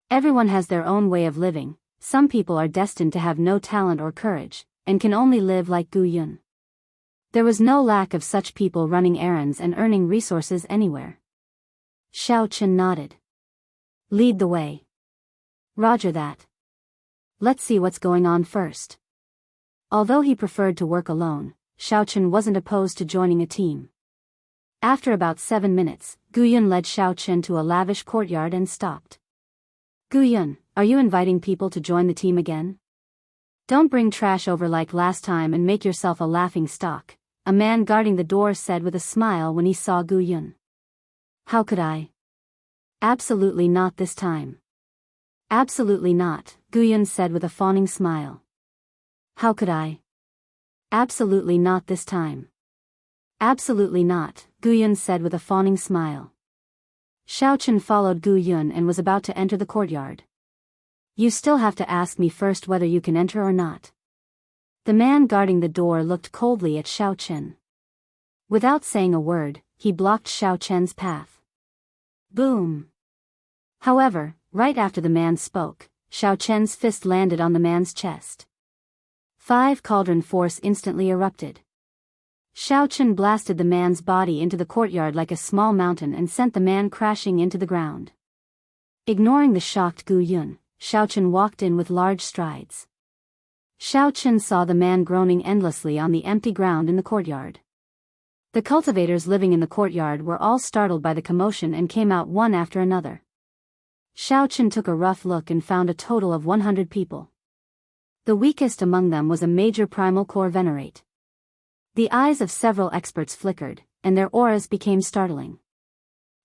"Everyone has their own way of living. Some people are destined to have no talent or courage, and can only live like Gu Yun." There was no lack of such people running errands and earning resources anywhere. Xiaochen nodded. "Lead the way." "Roger that. Let's see what's going on first." Although he preferred to work alone, Xiaochen wasn't opposed to joining a team. After about 7 minutes, Guyun led Xiaochen to a lavish courtyard and stopped. "Guyun, are you inviting people to join the team again? Don't bring trash over like last time and make yourself a laughing stock," a man guarding the door said with a smile when he saw Guyun. "How could I? Absolutely not this time." "Absolutely not," Guyun said with a fawning smile. "How could I? Absolutely not this time." "Absolutely not," Guyun said with a fawning smile. Xiaochen followed Guyun and was about to enter the courtyard. "You still have to ask me first whether you can enter or not." The man guarding the door looked coldly at Xiaochen. Without saying a word, he blocked Xiaochen's path. Boom! However, right after the man spoke, Xiaochen's fist landed on the man's chest. 5 cauldron force instantly erupted. Xiaochen blasted the man's body into the courtyard like a small mountain and sent the man crashing into the ground. Ignoring the shocked Gu Yun, Xiaochen walked in with large strides. Xiaochen saw the man groaning endlessly on the empty ground in the courtyard. The cultivators living in the courtyard were all startled by the commotion and came out one after another. Xiao Chen took a rough look and found a total of 100 people. The weakest among them was a major primal core venerate. The eyes of several experts flickered, and their auras became startling.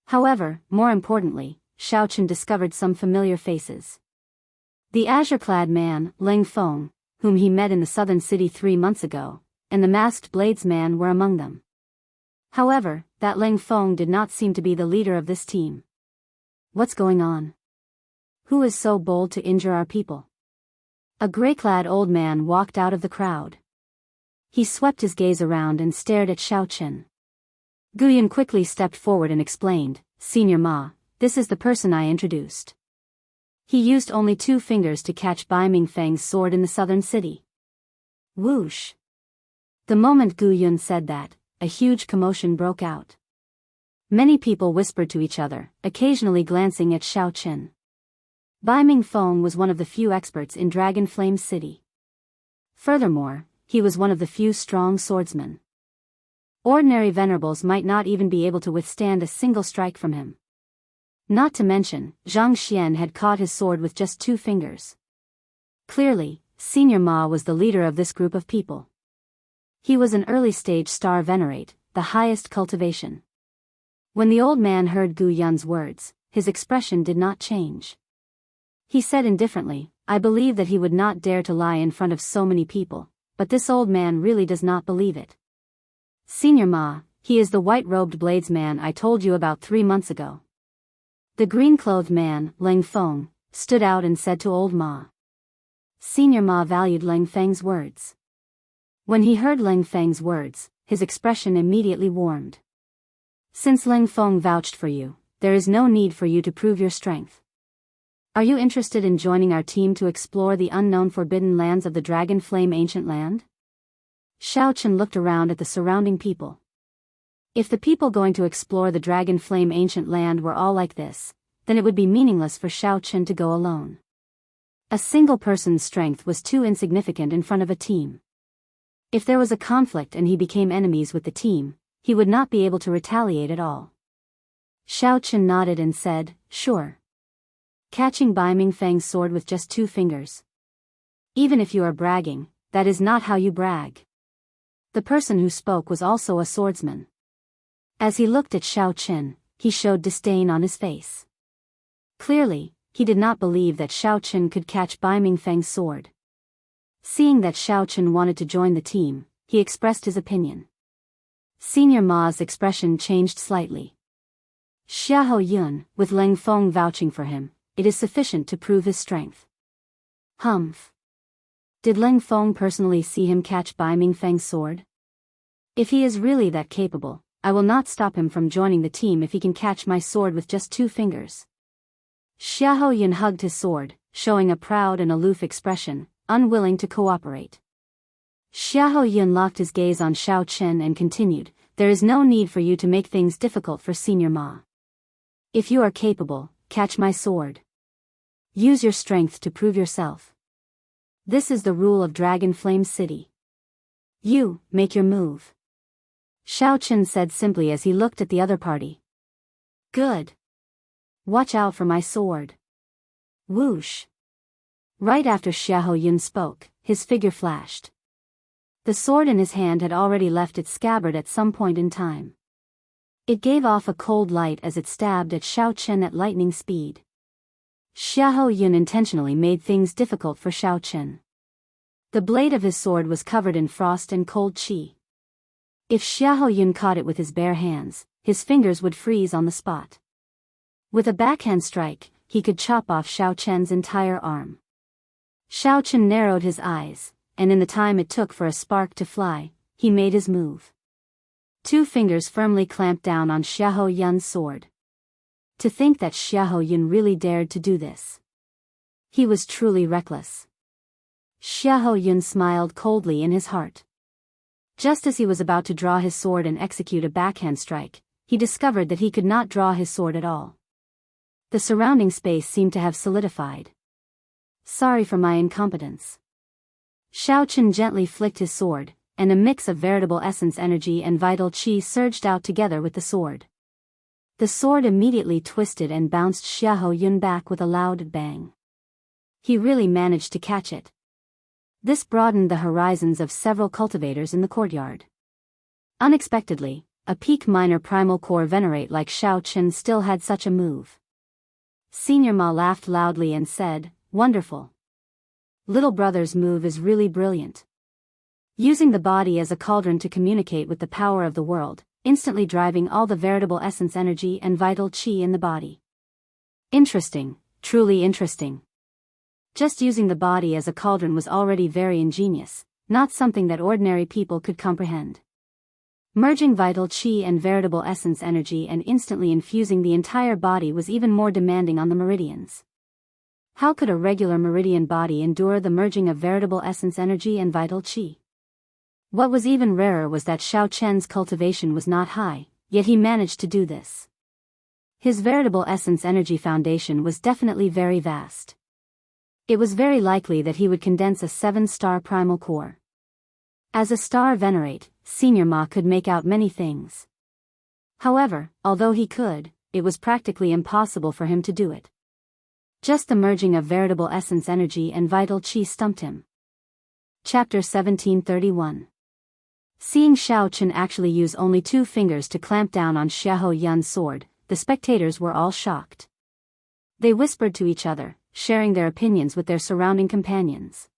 However, more importantly, Xiao Chen discovered some familiar faces. The azure-clad man, Ling Feng, whom he met in the southern city 3 months ago, and the masked bladesman were among them. However, that Ling Feng did not seem to be the leader of this team. What's going on? Who is so bold to injure our people? A gray-clad old man walked out of the crowd. He swept his gaze around and stared at Xiao Chen. Guyan quickly stepped forward and explained, "Senior Ma, this is the person I introduced. He used only 2 fingers to catch Bai Mingfeng's sword in the southern city." Whoosh! The moment Gu Yun said that, a huge commotion broke out. Many people whispered to each other, occasionally glancing at Xiao Chen. Bai Mingfeng was one of the few experts in Dragon Flame City. Furthermore, he was one of the few strong swordsmen. Ordinary venerables might not even be able to withstand a single strike from him. Not to mention, Zhang Xian had caught his sword with just 2 fingers. Clearly, Senior Ma was the leader of this group of people. He was an early-stage star venerate, the highest cultivation. When the old man heard Gu Yun's words, his expression did not change. He said indifferently, "I believe that he would not dare to lie in front of so many people, but this old man really does not believe it. Senior Ma, he is the white-robed bladesman I told you about 3 months ago." The green-clothed man, Ling Feng, stood out and said to old Ma. Senior Ma valued Ling Feng's words. When he heard Ling Feng's words, his expression immediately warmed. "Since Ling Feng vouched for you, there is no need for you to prove your strength. Are you interested in joining our team to explore the unknown forbidden lands of the Dragon Flame Ancient Land?" Xiao Chen looked around at the surrounding people. If the people going to explore the Dragon Flame Ancient Land were all like this, then it would be meaningless for Xiao Chen to go alone. A single person's strength was too insignificant in front of a team. If there was a conflict and he became enemies with the team, he would not be able to retaliate at all. Xiao Chen nodded and said, "Sure." Catching Bai Mingfeng's sword with just 2 fingers. Even if you are bragging, that is not how you brag. The person who spoke was also a swordsman. As he looked at Xiao Chen, he showed disdain on his face. Clearly, he did not believe that Xiao Chen could catch Bai Mingfeng's sword. Seeing that Xiao Chen wanted to join the team, he expressed his opinion. Senior Ma's expression changed slightly. "Xiahou Yun, with Ling Feng vouching for him, it is sufficient to prove his strength." Humph. Did Ling Feng personally see him catch Bai Mingfeng's sword? If he is really that capable, I will not stop him from joining the team if he can catch my sword with just 2 fingers. Xiahou Yun hugged his sword, showing a proud and aloof expression, unwilling to cooperate. Xiahou Yun locked his gaze on Xiao Chen and continued, "There is no need for you to make things difficult for Senior Ma. If you are capable, catch my sword. Use your strength to prove yourself. This is the rule of Dragon Flame City. You, make your move." Xiao Chen said simply as he looked at the other party. "Good. Watch out for my sword." Whoosh. Right after Xiahou Yun spoke, his figure flashed. The sword in his hand had already left its scabbard at some point in time. It gave off a cold light as it stabbed at Xiao Chen at lightning speed. Xiahou Yun intentionally made things difficult for Xiao Chen. The blade of his sword was covered in frost and cold qi. If Xiahou Yun caught it with his bare hands, his fingers would freeze on the spot. With a backhand strike, he could chop off Xiao Chen's entire arm. Xiao Chen narrowed his eyes, and in the time it took for a spark to fly, he made his move. 2 fingers firmly clamped down on Xiahou Yun's sword. To think that Xiahou Yun really dared to do this. He was truly reckless. Xiahou Yun smiled coldly in his heart. Just as he was about to draw his sword and execute a backhand strike, he discovered that he could not draw his sword at all. The surrounding space seemed to have solidified. "Sorry for my incompetence." Xiao Chen gently flicked his sword, and a mix of veritable essence energy and vital chi surged out together with the sword. The sword immediately twisted and bounced Xiahou Yun back with a loud bang. He really managed to catch it. This broadened the horizons of several cultivators in the courtyard. Unexpectedly, a peak minor primal core venerate like Xiao Chen still had such a move. Senior Ma laughed loudly and said, "Wonderful. Little brother's move is really brilliant. Using the body as a cauldron to communicate with the power of the world, instantly driving all the veritable essence energy and vital chi in the body. Interesting, truly interesting." Just using the body as a cauldron was already very ingenious, not something that ordinary people could comprehend. Merging vital chi and veritable essence energy and instantly infusing the entire body was even more demanding on the meridians. How could a regular meridian body endure the merging of veritable essence energy and vital chi? What was even rarer was that Xiao Chen's cultivation was not high, yet he managed to do this. His veritable essence energy foundation was definitely very vast. It was very likely that he would condense a 7-star primal core. As a star venerate, Senior Ma could make out many things. However, although he could, it was practically impossible for him to do it. Just the merging of veritable essence energy and vital chi stumped him. Chapter 1731. Seeing Xiao Chen actually use only 2 fingers to clamp down on Xiahou Yun's sword, the spectators were all shocked. They whispered to each other, sharing their opinions with their surrounding companions.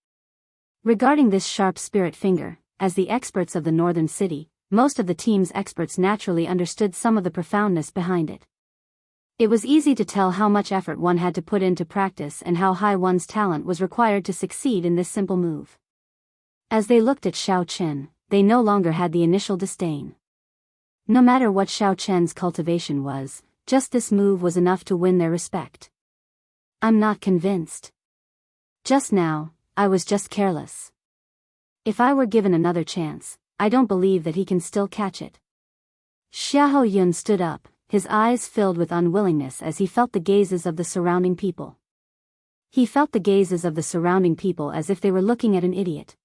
Regarding this sharp spirit finger, as the experts of the northern city, most of the team's experts naturally understood some of the profoundness behind it. It was easy to tell how much effort one had to put into practice and how high one's talent was required to succeed in this simple move. As they looked at Xiao Chen, they no longer had the initial disdain. No matter what Xiao Chen's cultivation was, just this move was enough to win their respect. "I'm not convinced. Just now, I was just careless. If I were given another chance, I don't believe that he can still catch it." Xiahou Yun stood up, his eyes filled with unwillingness as he felt the gazes of the surrounding people. He felt the gazes of the surrounding people as if they were looking at an idiot.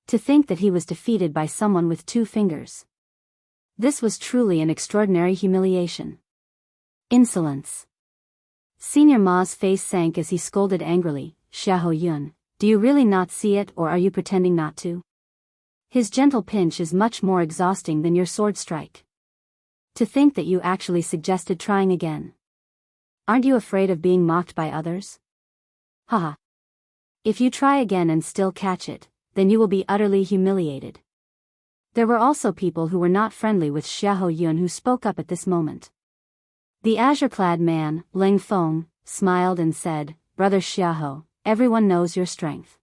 To think that he was defeated by someone with 2 fingers. This was truly an extraordinary humiliation. Insolence. Senior Ma's face sank as he scolded angrily, "Xiahou Yun, do you really not see it, or are you pretending not to? His gentle pinch is much more exhausting than your sword strike. To think that you actually suggested trying again. Aren't you afraid of being mocked by others? Haha. If you try again and still catch it, then you will be utterly humiliated." There were also people who were not friendly with Xiahou Yun who spoke up at this moment. The azure-clad man, Ling Feng, smiled and said, "Brother Xiahou, everyone knows your strength.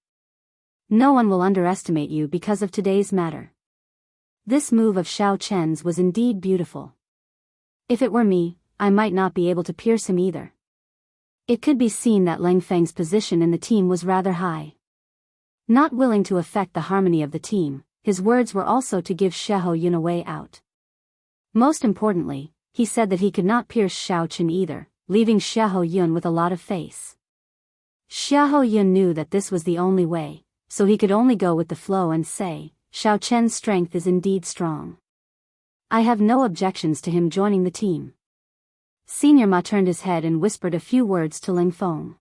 No one will underestimate you because of today's matter." This move of Xiao Chen's was indeed beautiful. If it were me, I might not be able to pierce him either. It could be seen that Ling Feng's position in the team was rather high. Not willing to affect the harmony of the team, his words were also to give Xiahou Yun a way out. Most importantly, he said that he could not pierce Xiao Chen either, leaving Xiahou Yun with a lot of face. Xiahou Yun knew that this was the only way, so he could only go with the flow and say, "Xiao Chen's strength is indeed strong. I have no objections to him joining the team." Senior Ma turned his head and whispered a few words to Ling Feng.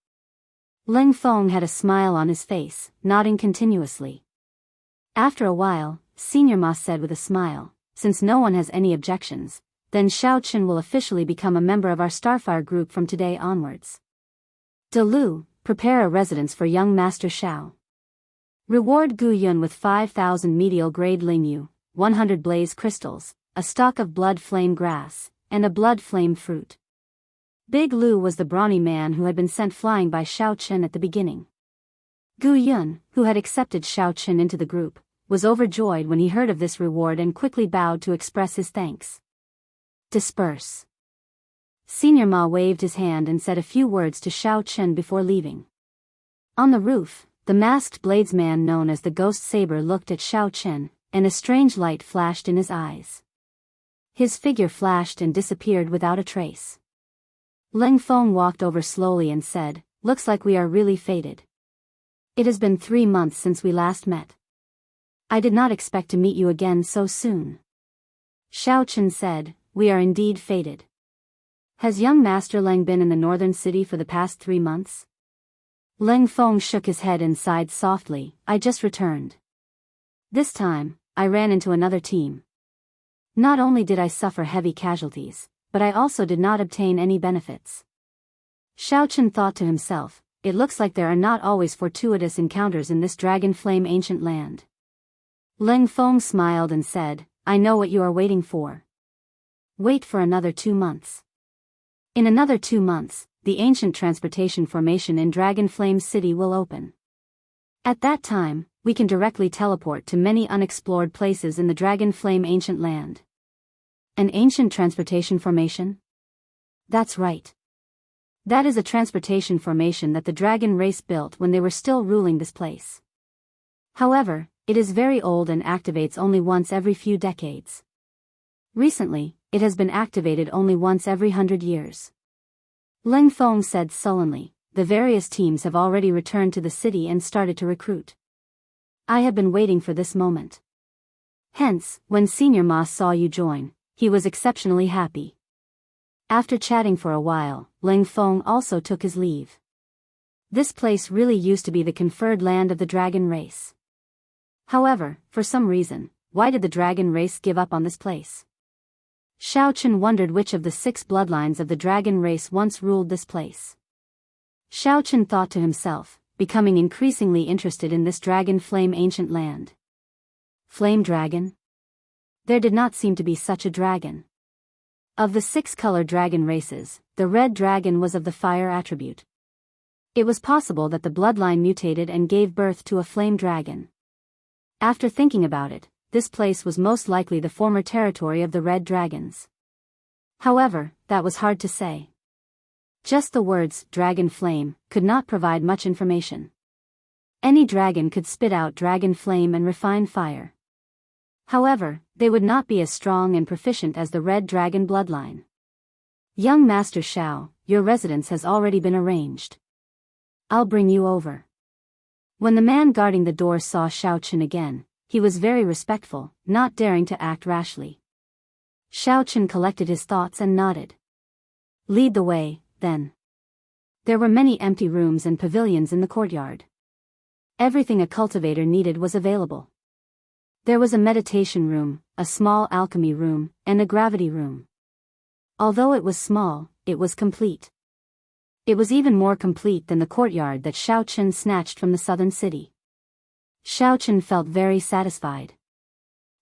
Ling Feng had a smile on his face, nodding continuously. After a while, Senior Ma said with a smile, "Since no one has any objections, then Xiao Chen will officially become a member of our Starfire group from today onwards. De Lu, prepare a residence for young Master Xiao. Reward Gu Yun with 5,000 medial-grade Lingyu, 100 blaze crystals, a stalk of blood flame grass, and a blood flame fruit." Big Lu was the brawny man who had been sent flying by Xiao Chen at the beginning. Gu Yun, who had accepted Xiao Chen into the group, was overjoyed when he heard of this reward and quickly bowed to express his thanks. "Disperse." Senior Ma waved his hand and said a few words to Xiao Chen before leaving. On the roof, the masked bladesman known as the Ghost Saber looked at Xiao Chen, and a strange light flashed in his eyes. His figure flashed and disappeared without a trace. Ling Feng walked over slowly and said, "Looks like we are really fated. It has been 3 months since we last met. I did not expect to meet you again so soon. Xiao Chen said, we are indeed fated. Has young Master Leng been in the northern city for the past 3 months? Leng Feng shook his head and sighed softly, I just returned. This time, I ran into another team. Not only did I suffer heavy casualties, but I also did not obtain any benefits. Xiao Chen thought to himself, it looks like there are not always fortuitous encounters in this dragon flame ancient land. Leng Feng smiled and said, I know what you are waiting for. Wait for another 2 months. In another 2 months, the ancient transportation formation in Dragon Flame City will open. At that time, we can directly teleport to many unexplored places in the Dragon Flame ancient land. An ancient transportation formation? That's right. That is a transportation formation that the dragon race built when they were still ruling this place. However, it is very old and activates only once every few decades. Recently, it has been activated only once every 100 years. Leng Feng said sullenly, the various teams have already returned to the city and started to recruit. I have been waiting for this moment. Hence, when Senior Ma saw you join, he was exceptionally happy. After chatting for a while, Leng Feng also took his leave. This place really used to be the conferred land of the dragon race. However, for some reason, why did the dragon race give up on this place? Xiao Chen wondered which of the 6 bloodlines of the dragon race once ruled this place. Xiao Chen thought to himself, becoming increasingly interested in this dragon flame ancient land. Flame dragon? There did not seem to be such a dragon. Of the 6-color dragon races, the red dragon was of the fire attribute. It was possible that the bloodline mutated and gave birth to a flame dragon. After thinking about it, this place was most likely the former territory of the red dragons. However, that was hard to say. Just the words, dragon flame, could not provide much information. Any dragon could spit out dragon flame and refine fire. However, they would not be as strong and proficient as the red dragon bloodline. Young Master Xiao, your residence has already been arranged. I'll bring you over. When the man guarding the door saw Xiao Chen again, he was very respectful, not daring to act rashly. Xiao Chen collected his thoughts and nodded. Lead the way, then. There were many empty rooms and pavilions in the courtyard. Everything a cultivator needed was available. There was a meditation room, a small alchemy room, and a gravity room. Although it was small, it was complete. It was even more complete than the courtyard that Xiao Chen snatched from the southern city. Xiao Chen felt very satisfied.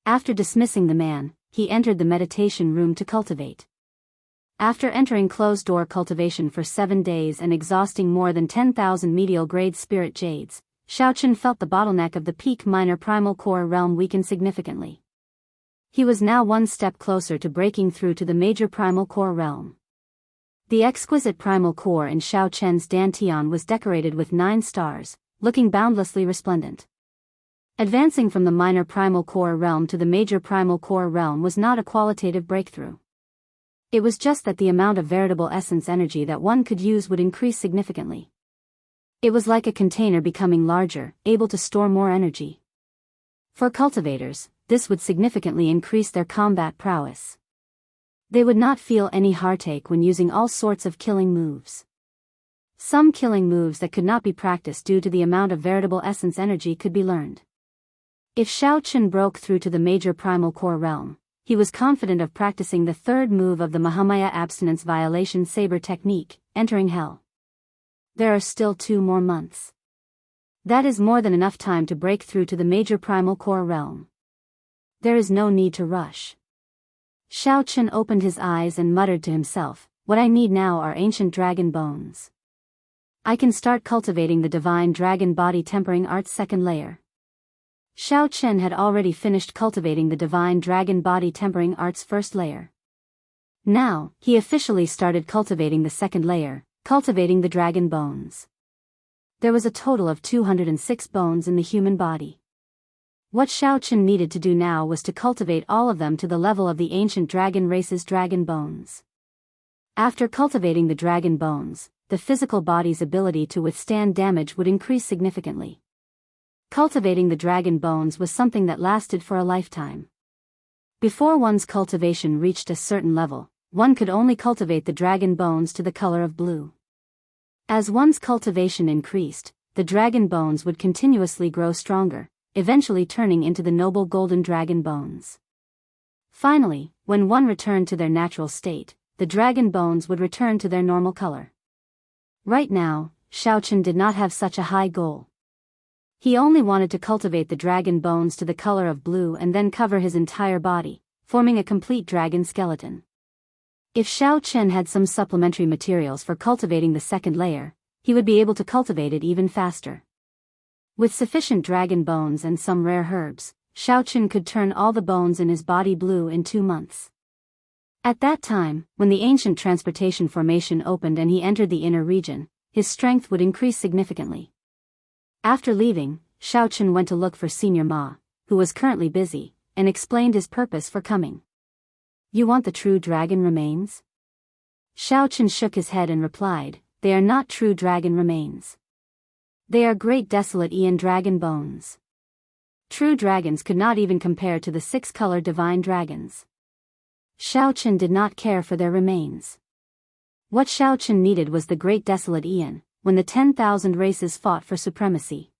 After dismissing the man, he entered the meditation room to cultivate. After entering closed-door cultivation for 7 days and exhausting more than 10,000 medial-grade spirit jades, Xiao Chen felt the bottleneck of the peak minor primal core realm weaken significantly. He was now 1 step closer to breaking through to the major primal core realm. The exquisite primal core in Xiao Chen's dantian was decorated with 9 stars, looking boundlessly resplendent. Advancing from the minor primal core realm to the major primal core realm was not a qualitative breakthrough. It was just that the amount of veritable essence energy that one could use would increase significantly. It was like a container becoming larger, able to store more energy. For cultivators, this would significantly increase their combat prowess. They would not feel any heartache when using all sorts of killing moves. Some killing moves that could not be practiced due to the amount of veritable essence energy could be learned. If Xiao Chen broke through to the major primal core realm, he was confident of practicing the 3rd move of the Mahamaya abstinence violation saber technique, entering hell. There are still 2 more months. That is more than enough time to break through to the major primal core realm. There is no need to rush. Xiao Chen opened his eyes and muttered to himself, what I need now are ancient dragon bones. I can start cultivating the divine dragon body tempering art's 2nd layer. Xiao Chen had already finished cultivating the divine dragon body tempering art's 1st layer. Now, he officially started cultivating the 2nd layer, cultivating the dragon bones. There was a total of 206 bones in the human body. What Xiao Chen needed to do now was to cultivate all of them to the level of the ancient dragon race's dragon bones. After cultivating the dragon bones, the physical body's ability to withstand damage would increase significantly. Cultivating the dragon bones was something that lasted for a lifetime. Before one's cultivation reached a certain level, one could only cultivate the dragon bones to the color of blue. As one's cultivation increased, the dragon bones would continuously grow stronger, eventually turning into the noble golden dragon bones. Finally, when one returned to their natural state, the dragon bones would return to their normal color. Right now, Xiaochen did not have such a high goal. He only wanted to cultivate the dragon bones to the color of blue and then cover his entire body, forming a complete dragon skeleton. If Xiaochen had some supplementary materials for cultivating the second layer, he would be able to cultivate it even faster. With sufficient dragon bones and some rare herbs, Xiaochen could turn all the bones in his body blue in 2 months. At that time, when the ancient transportation formation opened and he entered the inner region, his strength would increase significantly. After leaving, Xiaochen went to look for Senior Ma, who was currently busy, and explained his purpose for coming. "You want the true dragon remains?" Xiaochen shook his head and replied, "They are not true dragon remains. They are great desolate Aeon dragon bones. True dragons could not even compare to the 6-color divine dragons." Xiaochen did not care for their remains. What Xiaochen needed was the great desolate Aeon, when the 10,000 races fought for supremacy.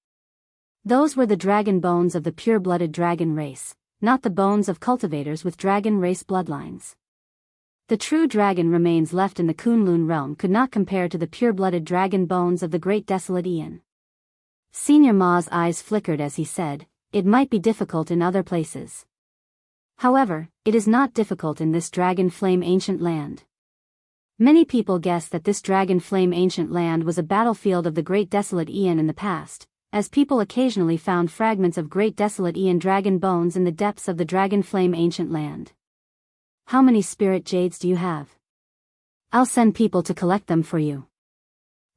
Those were the dragon bones of the pure-blooded dragon race, not the bones of cultivators with dragon race bloodlines. The true dragon remains left in the Kunlun realm could not compare to the pure-blooded dragon bones of the great desolate Aeon. Senior Ma's eyes flickered as he said, "It might be difficult in other places. However, it is not difficult in this dragon flame ancient land." Many people guess that this dragon flame ancient land was a battlefield of the great desolate Aeon in the past, as people occasionally found fragments of great desolate Aeon dragon bones in the depths of the dragon flame ancient land. "How many spirit jades do you have? I'll send people to collect them for you.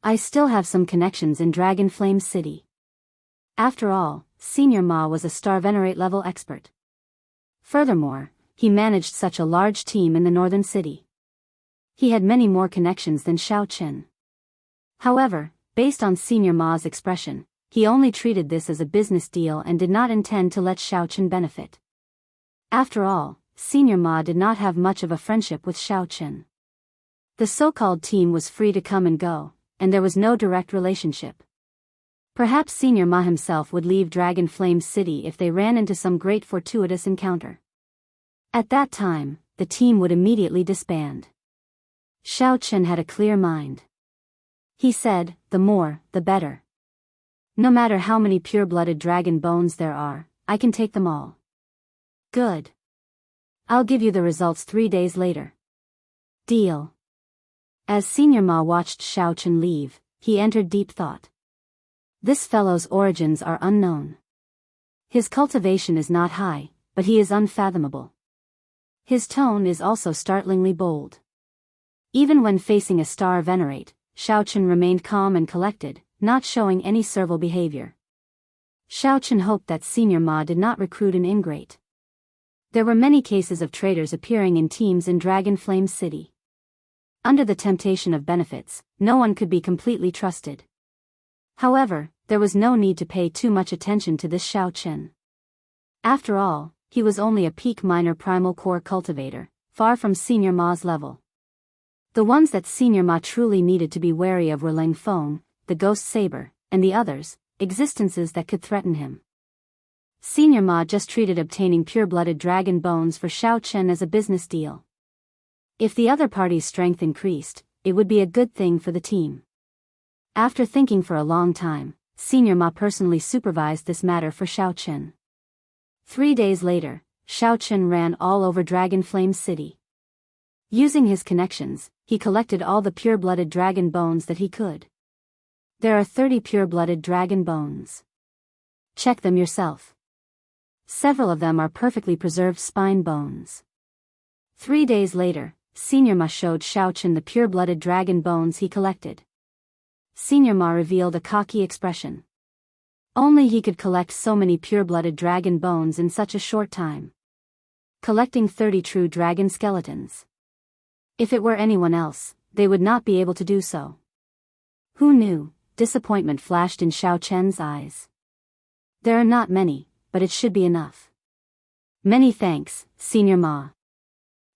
I still have some connections in Dragon Flame City." After all, Senior Ma was a Star Venerate level expert. Furthermore, he managed such a large team in the northern city. He had many more connections than Xiaochen. However, based on Senior Ma's expression, he only treated this as a business deal and did not intend to let Xiaochen benefit. After all, Senior Ma did not have much of a friendship with Xiaochen. The so-called team was free to come and go, and there was no direct relationship. Perhaps Senior Ma himself would leave Dragon Flame City if they ran into some great fortuitous encounter. At that time, the team would immediately disband. Xiaochen had a clear mind. He said, "The more, the better. No matter how many pure-blooded dragon bones there are, I can take them all." "Good. I'll give you the results 3 days later." "Deal." As Senior Ma watched Xiaochen leave, he entered deep thought. This fellow's origins are unknown. His cultivation is not high, but he is unfathomable. His tone is also startlingly bold. Even when facing a Star Venerate, Xiaochen remained calm and collected, not showing any servile behavior. Xiaochen hoped that Senior Ma did not recruit an ingrate. There were many cases of traitors appearing in teams in Dragon Flame City. Under the temptation of benefits, no one could be completely trusted. However, there was no need to pay too much attention to this Xiaochen. After all, he was only a peak minor primal core cultivator, far from Senior Ma's level. The ones that Senior Ma truly needed to be wary of were Lang Feng, the Ghost Saber, and the others, existences that could threaten him. Senior Ma just treated obtaining pure-blooded dragon bones for Xiaochen as a business deal. If the other party's strength increased, it would be a good thing for the team. After thinking for a long time, Senior Ma personally supervised this matter for Xiaochen. 3 days later, Xiaochen ran all over Dragon Flame City. Using his connections, he collected all the pure-blooded dragon bones that he could. There are 30 pure-blooded dragon bones. Check them yourself. Several of them are perfectly preserved spine bones. 3 days later, Senior Ma showed Xiaochen the pure-blooded dragon bones he collected. Senior Ma revealed a cocky expression. Only he could collect so many pure-blooded dragon bones in such a short time. Collecting 30 true dragon skeletons. If it were anyone else, they would not be able to do so. Who knew? Disappointment flashed in Xiaochen's eyes. There are not many, but it should be enough. Many thanks, Senior Ma.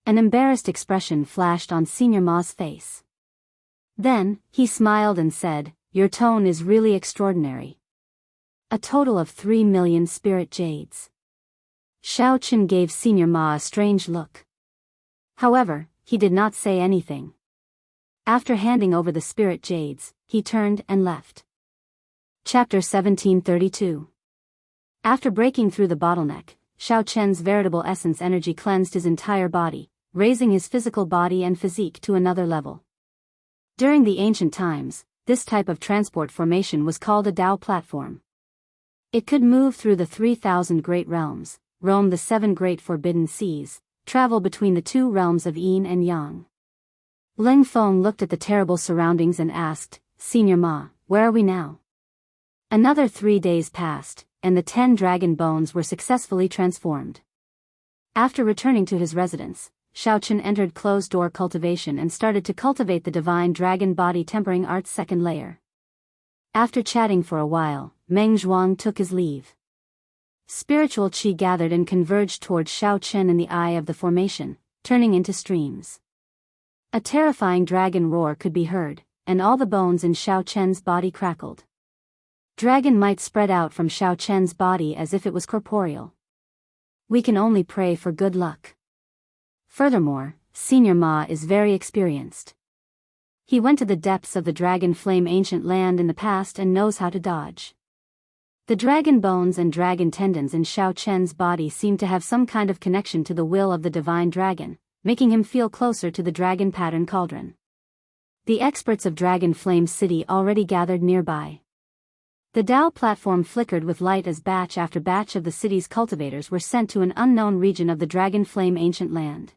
An embarrassed expression flashed on Senior Ma's face. Then, he smiled and said, your tone is really extraordinary. A total of 3 million spirit jades. Xiao Chen gave Senior Ma a strange look. However, he did not say anything. After handing over the spirit jades, he turned and left. Chapter 1732. After breaking through the bottleneck, Xiao Chen's veritable essence energy cleansed his entire body, raising his physical body and physique to another level. During the ancient times, this type of transport formation was called a Dao platform. It could move through the 3,000 great realms, roam the 7 great forbidden seas, travel between the 2 realms of yin and yang. Ling Feng looked at the terrible surroundings and asked, Senior Ma, where are we now? Another 3 days passed, and the 10 dragon bones were successfully transformed. After returning to his residence, Xiao Chen entered closed-door cultivation and started to cultivate the divine dragon body tempering art's second layer. After chatting for a while, Meng Zhuang took his leave. Spiritual qi gathered and converged towards Xiao Chen in the eye of the formation, turning into streams. A terrifying dragon roar could be heard, and all the bones in Xiao Chen's body crackled. Dragon might spread out from Xiao Chen's body as if it was corporeal. We can only pray for good luck. Furthermore, Senior Ma is very experienced. He went to the depths of the dragon flame ancient land in the past and knows how to dodge. The dragon bones and dragon tendons in Xiao Chen's body seem to have some kind of connection to the will of the divine dragon, making him feel closer to the dragon pattern cauldron. The experts of Dragon Flame City already gathered nearby. The Dao platform flickered with light as batch after batch of the city's cultivators were sent to an unknown region of the Dragon Flame ancient land.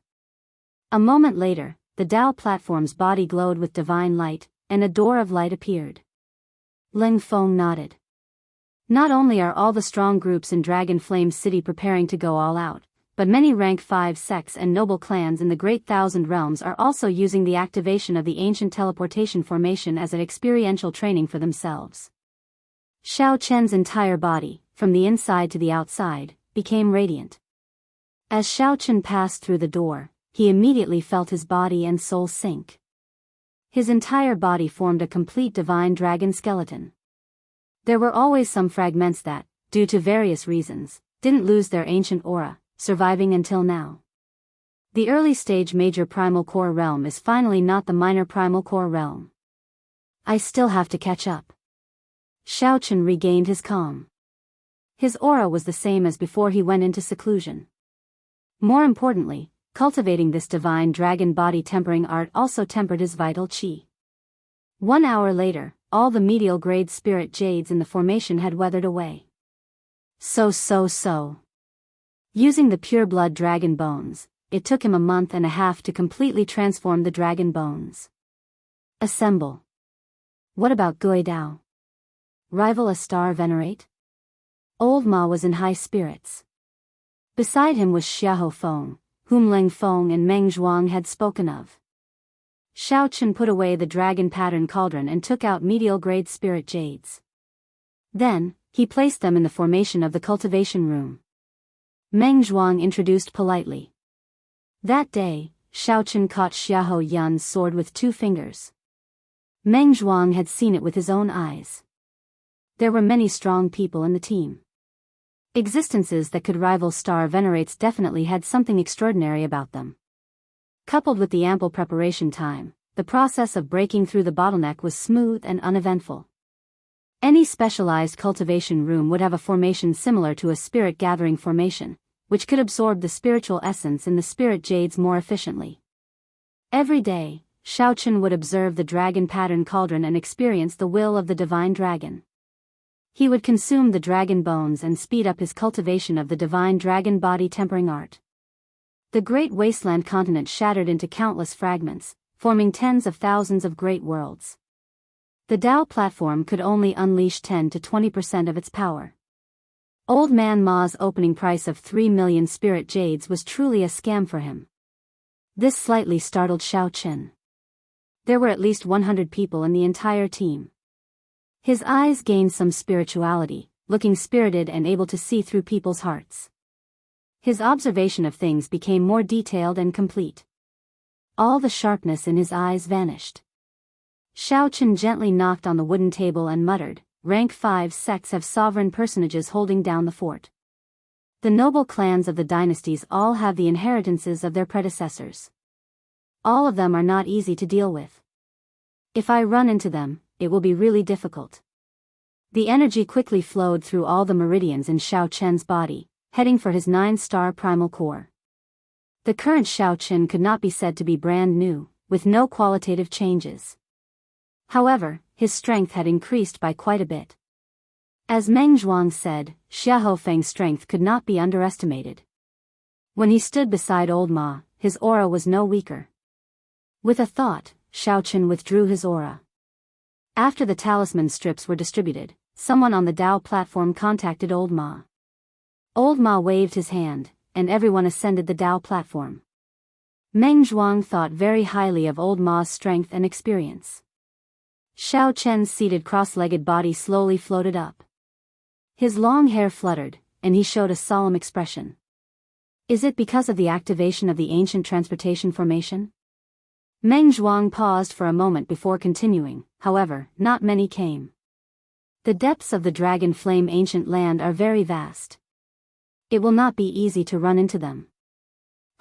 A moment later, the Dao platform's body glowed with divine light, and a door of light appeared. Ling Feng nodded. Not only are all the strong groups in Dragon Flame City preparing to go all out, but many rank 5 sects and noble clans in the Great Thousand Realms are also using the activation of the ancient teleportation formation as an experiential training for themselves. Xiao Chen's entire body, from the inside to the outside, became radiant. As Xiao Chen passed through the door, he immediately felt his body and soul sink. His entire body formed a complete divine dragon skeleton. There were always some fragments that, due to various reasons, didn't lose their ancient aura, surviving until now. The early stage major primal core realm is finally not the minor primal core realm. I still have to catch up. Xiao Chen regained his calm. His aura was the same as before he went into seclusion. More importantly, cultivating this divine dragon body tempering art also tempered his vital qi. 1 hour later, all the medial grade spirit jades in the formation had weathered away. So. Using the pure blood dragon bones, it took him a month and a half to completely transform the dragon bones. Assemble. What about Gui Dao? Rival a star venerate? Old Ma was in high spirits. Beside him was Xiahou Feng, whom Ling Feng and Meng Zhuang had spoken of. Xiao Chen put away the dragon pattern cauldron and took out medial grade spirit jades. Then, he placed them in the formation of the cultivation room. Meng Zhuang introduced politely. That day, Xiao Chen caught Xiahou Yun's sword with 2 fingers. Meng Zhuang had seen it with his own eyes. There were many strong people in the team. Existences that could rival star venerates definitely had something extraordinary about them. Coupled with the ample preparation time, the process of breaking through the bottleneck was smooth and uneventful. Any specialized cultivation room would have a formation similar to a spirit gathering formation, which could absorb the spiritual essence in the spirit jades more efficiently. Every day, Xiao Chen would observe the dragon pattern cauldron and experience the will of the divine dragon. He would consume the dragon bones and speed up his cultivation of the divine dragon body tempering art. The great wasteland continent shattered into countless fragments, forming tens of thousands of great worlds. The Dao platform could only unleash 10 to 20% of its power. Old Man Ma's opening price of 3 million spirit jades was truly a scam for him. This slightly startled Xiao Chen. There were at least 100 people in the entire team. His eyes gained some spirituality, looking spirited and able to see through people's hearts. His observation of things became more detailed and complete. All the sharpness in his eyes vanished. Xiao Chen gently knocked on the wooden table and muttered, "Rank 5 sects have sovereign personages holding down the fort. The noble clans of the dynasties all have the inheritances of their predecessors. All of them are not easy to deal with. If I run into them, it will be really difficult." The energy quickly flowed through all the meridians in Xiao Chen's body, heading for his 9-star primal core. The current Xiao Chen could not be said to be brand new, with no qualitative changes. However, his strength had increased by quite a bit. As Meng Zhuang said, Xiahou Feng's strength could not be underestimated. When he stood beside old Ma, his aura was no weaker. With a thought, Xiao Chen withdrew his aura. After the talisman strips were distributed, someone on the Dao platform contacted old Ma. Old Ma waved his hand, and everyone ascended the Dao platform. Meng Zhuang thought very highly of old Ma's strength and experience. Xiao Chen's seated cross-legged body slowly floated up. His long hair fluttered, and he showed a solemn expression. Is it because of the activation of the ancient transportation formation? Meng Zhuang paused for a moment before continuing, however, not many came. The depths of the Dragon Flame ancient land are very vast. It will not be easy to run into them.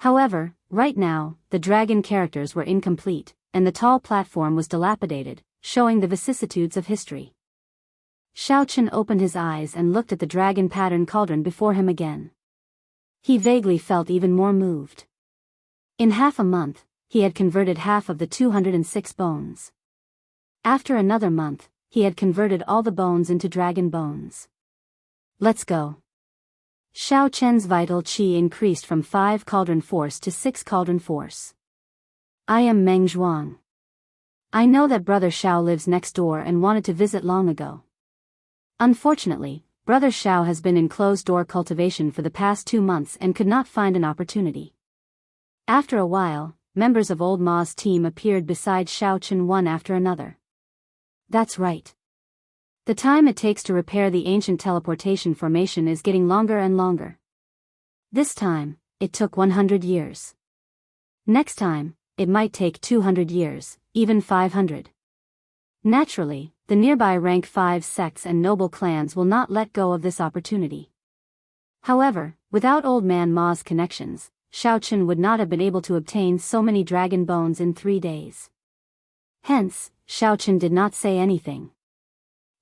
However, right now, the dragon characters were incomplete, and the tall platform was dilapidated, showing the vicissitudes of history. Xiao Chen opened his eyes and looked at the dragon pattern cauldron before him again. He vaguely felt even more moved. In half a month, he had converted half of the 206 bones. After another month, he had converted all the bones into dragon bones. Let's go. Xiao Chen's vital qi increased from 5 cauldron force to 6 cauldron force. I am Meng Zhuang. I know that Brother Xiao lives next door and wanted to visit long ago. Unfortunately, Brother Xiao has been in closed-door cultivation for the past 2 months and could not find an opportunity. After a while, members of Old Ma's team appeared beside Xiao Chen one after another. That's right. The time it takes to repair the ancient teleportation formation is getting longer and longer. This time, it took 100 years. Next time, it might take 200 years, even 500. Naturally, the nearby rank 5 sects and noble clans will not let go of this opportunity. However, without Old Man Ma's connections, Xiao Chen would not have been able to obtain so many dragon bones in 3 days. Hence, Xiao Chen did not say anything.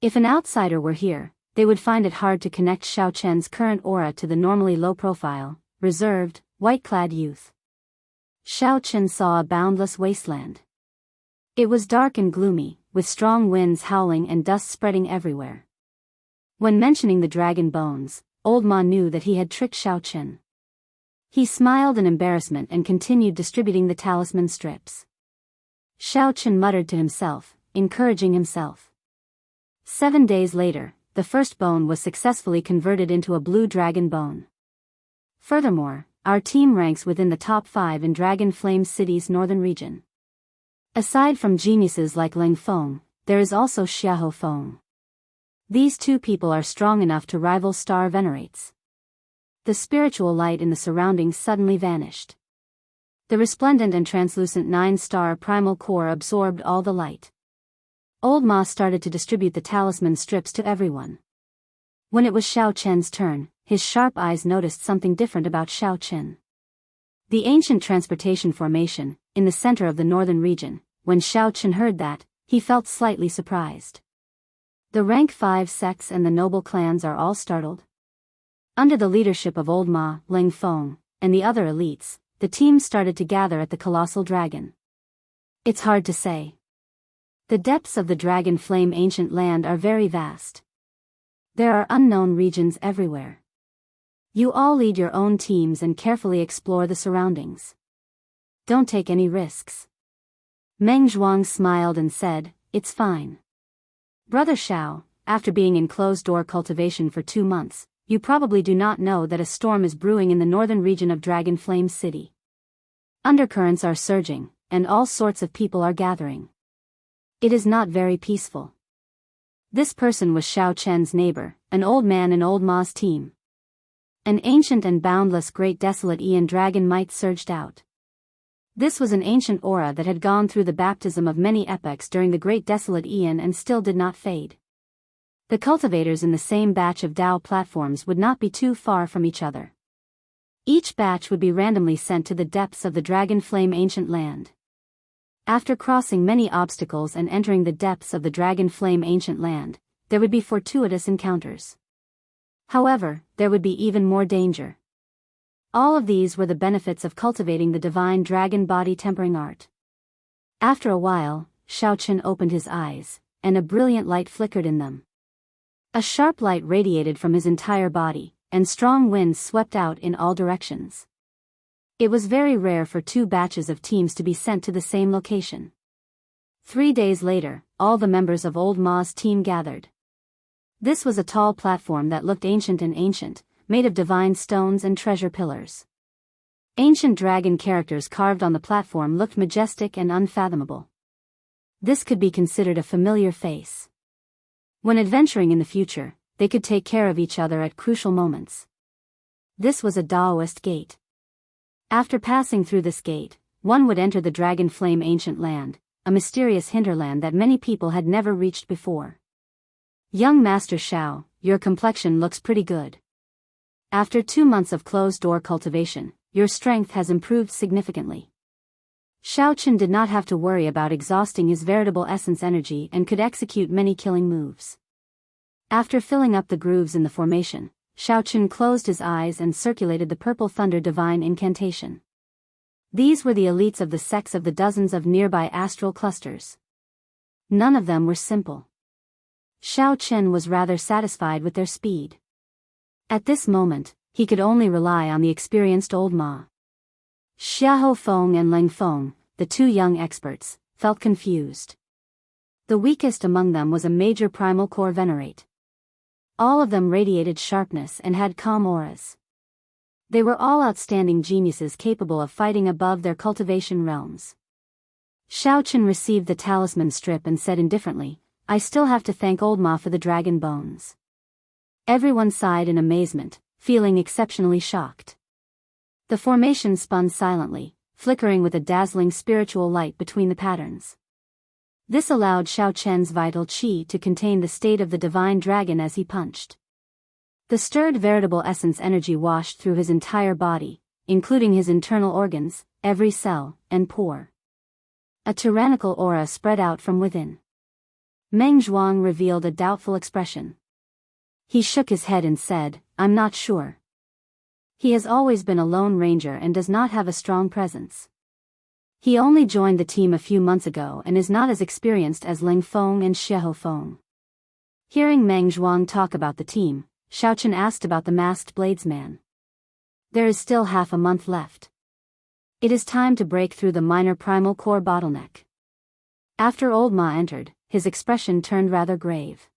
If an outsider were here, they would find it hard to connect Xiao Chen's current aura to the normally low-profile, reserved, white-clad youth. Xiao Chen saw a boundless wasteland. It was dark and gloomy, with strong winds howling and dust spreading everywhere. When mentioning the dragon bones, Old Ma knew that he had tricked Xiao Chen. He smiled in embarrassment and continued distributing the talisman strips. Xiao Chen muttered to himself, encouraging himself. 7 days later, the first bone was successfully converted into a blue dragon bone. Furthermore, our team ranks within the top 5 in Dragon Flame City's northern region. Aside from geniuses like Ling Feng, there is also Xiahou Feng. These 2 people are strong enough to rival Star Venerates. The spiritual light in the surroundings suddenly vanished. The resplendent and translucent 9-star primal core absorbed all the light. Old Ma started to distribute the talisman strips to everyone. When it was Xiao Chen's turn, his sharp eyes noticed something different about Xiao Chen. The ancient transportation formation, in the center of the northern region, when Xiao Chen heard that, he felt slightly surprised. The rank 5 sects and the noble clans are all startled. Under the leadership of Old Ma, Ling Feng, and the other elites, the team started to gather at the colossal dragon. It's hard to say. The depths of the Dragon Flame ancient land are very vast. There are unknown regions everywhere. You all lead your own teams and carefully explore the surroundings. Don't take any risks. Meng Zhuang smiled and said, It's fine. Brother Xiao, after being in closed-door cultivation for 2 months, you probably do not know that a storm is brewing in the northern region of Dragon Flame City. Undercurrents are surging, and all sorts of people are gathering. It is not very peaceful. This person was Xiao Chen's neighbor, an old man in Old Ma's team. An ancient and boundless great desolate Aeon dragon might surged out. This was an ancient aura that had gone through the baptism of many epochs during the great desolate Aeon and still did not fade. The cultivators in the same batch of Dao platforms would not be too far from each other. Each batch would be randomly sent to the depths of the Dragon Flame Ancient Land. After crossing many obstacles and entering the depths of the Dragon Flame Ancient Land, there would be fortuitous encounters. However, there would be even more danger. All of these were the benefits of cultivating the divine dragon body tempering art. After a while, Xiao Chen opened his eyes, and a brilliant light flickered in them. A sharp light radiated from his entire body, and strong winds swept out in all directions. It was very rare for two batches of teams to be sent to the same location. 3 days later, all the members of Old Ma's team gathered. This was a tall platform that looked ancient, made of divine stones and treasure pillars. Ancient dragon characters carved on the platform looked majestic and unfathomable. This could be considered a familiar face. When adventuring in the future, they could take care of each other at crucial moments. This was a Daoist gate. After passing through this gate, one would enter the Dragon Flame Ancient Land, a mysterious hinterland that many people had never reached before. Young Master Xiao, your complexion looks pretty good. After 2 months of closed-door cultivation, your strength has improved significantly. Xiao Chen did not have to worry about exhausting his veritable essence energy and could execute many killing moves. After filling up the grooves in the formation, Xiao Chen closed his eyes and circulated the Purple Thunder Divine Incantation. These were the elites of the sects of the dozens of nearby astral clusters. None of them were simple. Xiao Chen was rather satisfied with their speed. At this moment, he could only rely on the experienced Old Ma. Xiahou Feng and Leng Feng, the two young experts, felt confused. The weakest among them was a major primal core venerate. All of them radiated sharpness and had calm auras. They were all outstanding geniuses capable of fighting above their cultivation realms. Xiao Chen received the talisman strip and said indifferently, I still have to thank Old Ma for the dragon bones. Everyone sighed in amazement, feeling exceptionally shocked. The formation spun silently, flickering with a dazzling spiritual light between the patterns. This allowed Xiao Chen's vital qi to contain the state of the divine dragon as he punched. The stirred veritable essence energy washed through his entire body, including his internal organs, every cell, and pore. A tyrannical aura spread out from within. Meng Zhuang revealed a doubtful expression. He shook his head and said, I'm not sure. He has always been a lone ranger and does not have a strong presence. He only joined the team a few months ago and is not as experienced as Leng Feng and Xiahou Feng. Hearing Meng Zhuang talk about the team, Xiao Chen asked about the masked bladesman. There is still half a month left. It is time to break through the minor primal core bottleneck. After Old Ma entered, his expression turned rather grave.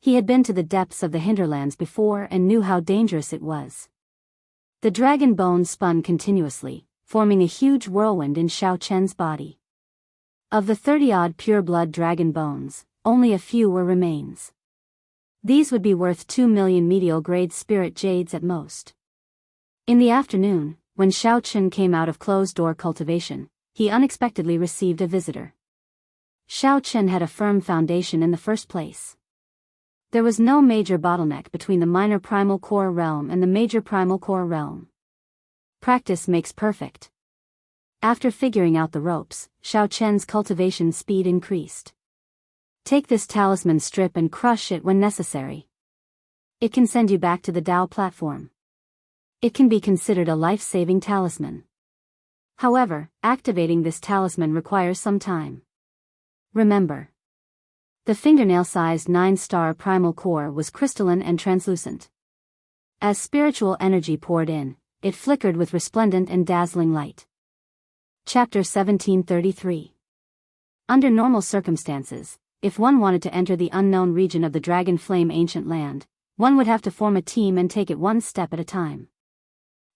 He had been to the depths of the hinterlands before and knew how dangerous it was. The dragon bones spun continuously, forming a huge whirlwind in Xiao Chen's body. Of the 30-odd pure-blood dragon bones, only a few were remains. These would be worth 2 million medial-grade spirit jades at most. In the afternoon, when Xiao Chen came out of closed-door cultivation, he unexpectedly received a visitor. Xiao Chen had a firm foundation in the first place. There was no major bottleneck between the minor primal core realm and the major primal core realm. Practice makes perfect. After figuring out the ropes, Xiao Chen's cultivation speed increased. Take this talisman strip and crush it when necessary. It can send you back to the Dao platform. It can be considered a life-saving talisman. However, activating this talisman requires some time. Remember, the fingernail-sized 9-star primal core was crystalline and translucent. As spiritual energy poured in, it flickered with resplendent and dazzling light. Chapter 1733. Under normal circumstances, if one wanted to enter the unknown region of the Dragon Flame Ancient Land, one would have to form a team and take it one step at a time.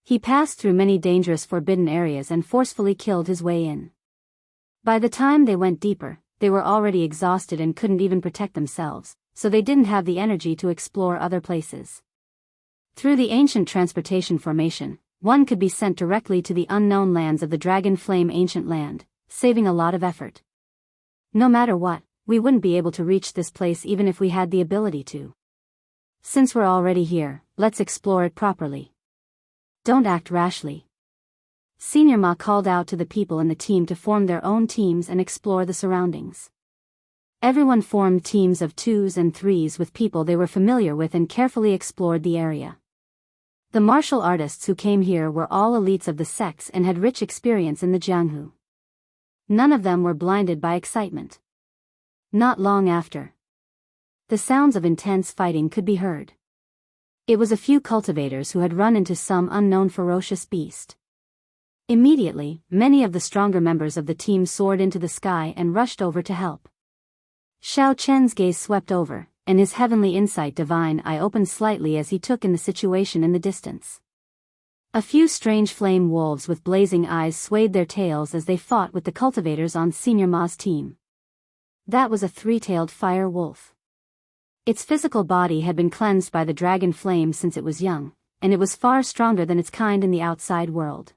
He passed through many dangerous forbidden areas and forcefully killed his way in. By the time they went deeper, they were already exhausted and couldn't even protect themselves, so they didn't have the energy to explore other places. Through the ancient transportation formation, one could be sent directly to the unknown lands of the Dragon Flame Ancient Land, saving a lot of effort. No matter what, we wouldn't be able to reach this place even if we had the ability to. Since we're already here, let's explore it properly. Don't act rashly. Senior Ma called out to the people in the team to form their own teams and explore the surroundings. Everyone formed teams of 2s and 3s with people they were familiar with and carefully explored the area. The martial artists who came here were all elites of the sex and had rich experience in the Jianghu. None of them were blinded by excitement. Not long after, the sounds of intense fighting could be heard. It was a few cultivators who had run into some unknown ferocious beast. Immediately, many of the stronger members of the team soared into the sky and rushed over to help. Xiao Chen's gaze swept over, and his heavenly insight divine eye opened slightly as he took in the situation in the distance. A few strange flame wolves with blazing eyes swayed their tails as they fought with the cultivators on Senior Ma's team. That was a 3-tailed fire wolf. Its physical body had been cleansed by the dragon flame since it was young, and it was far stronger than its kind in the outside world.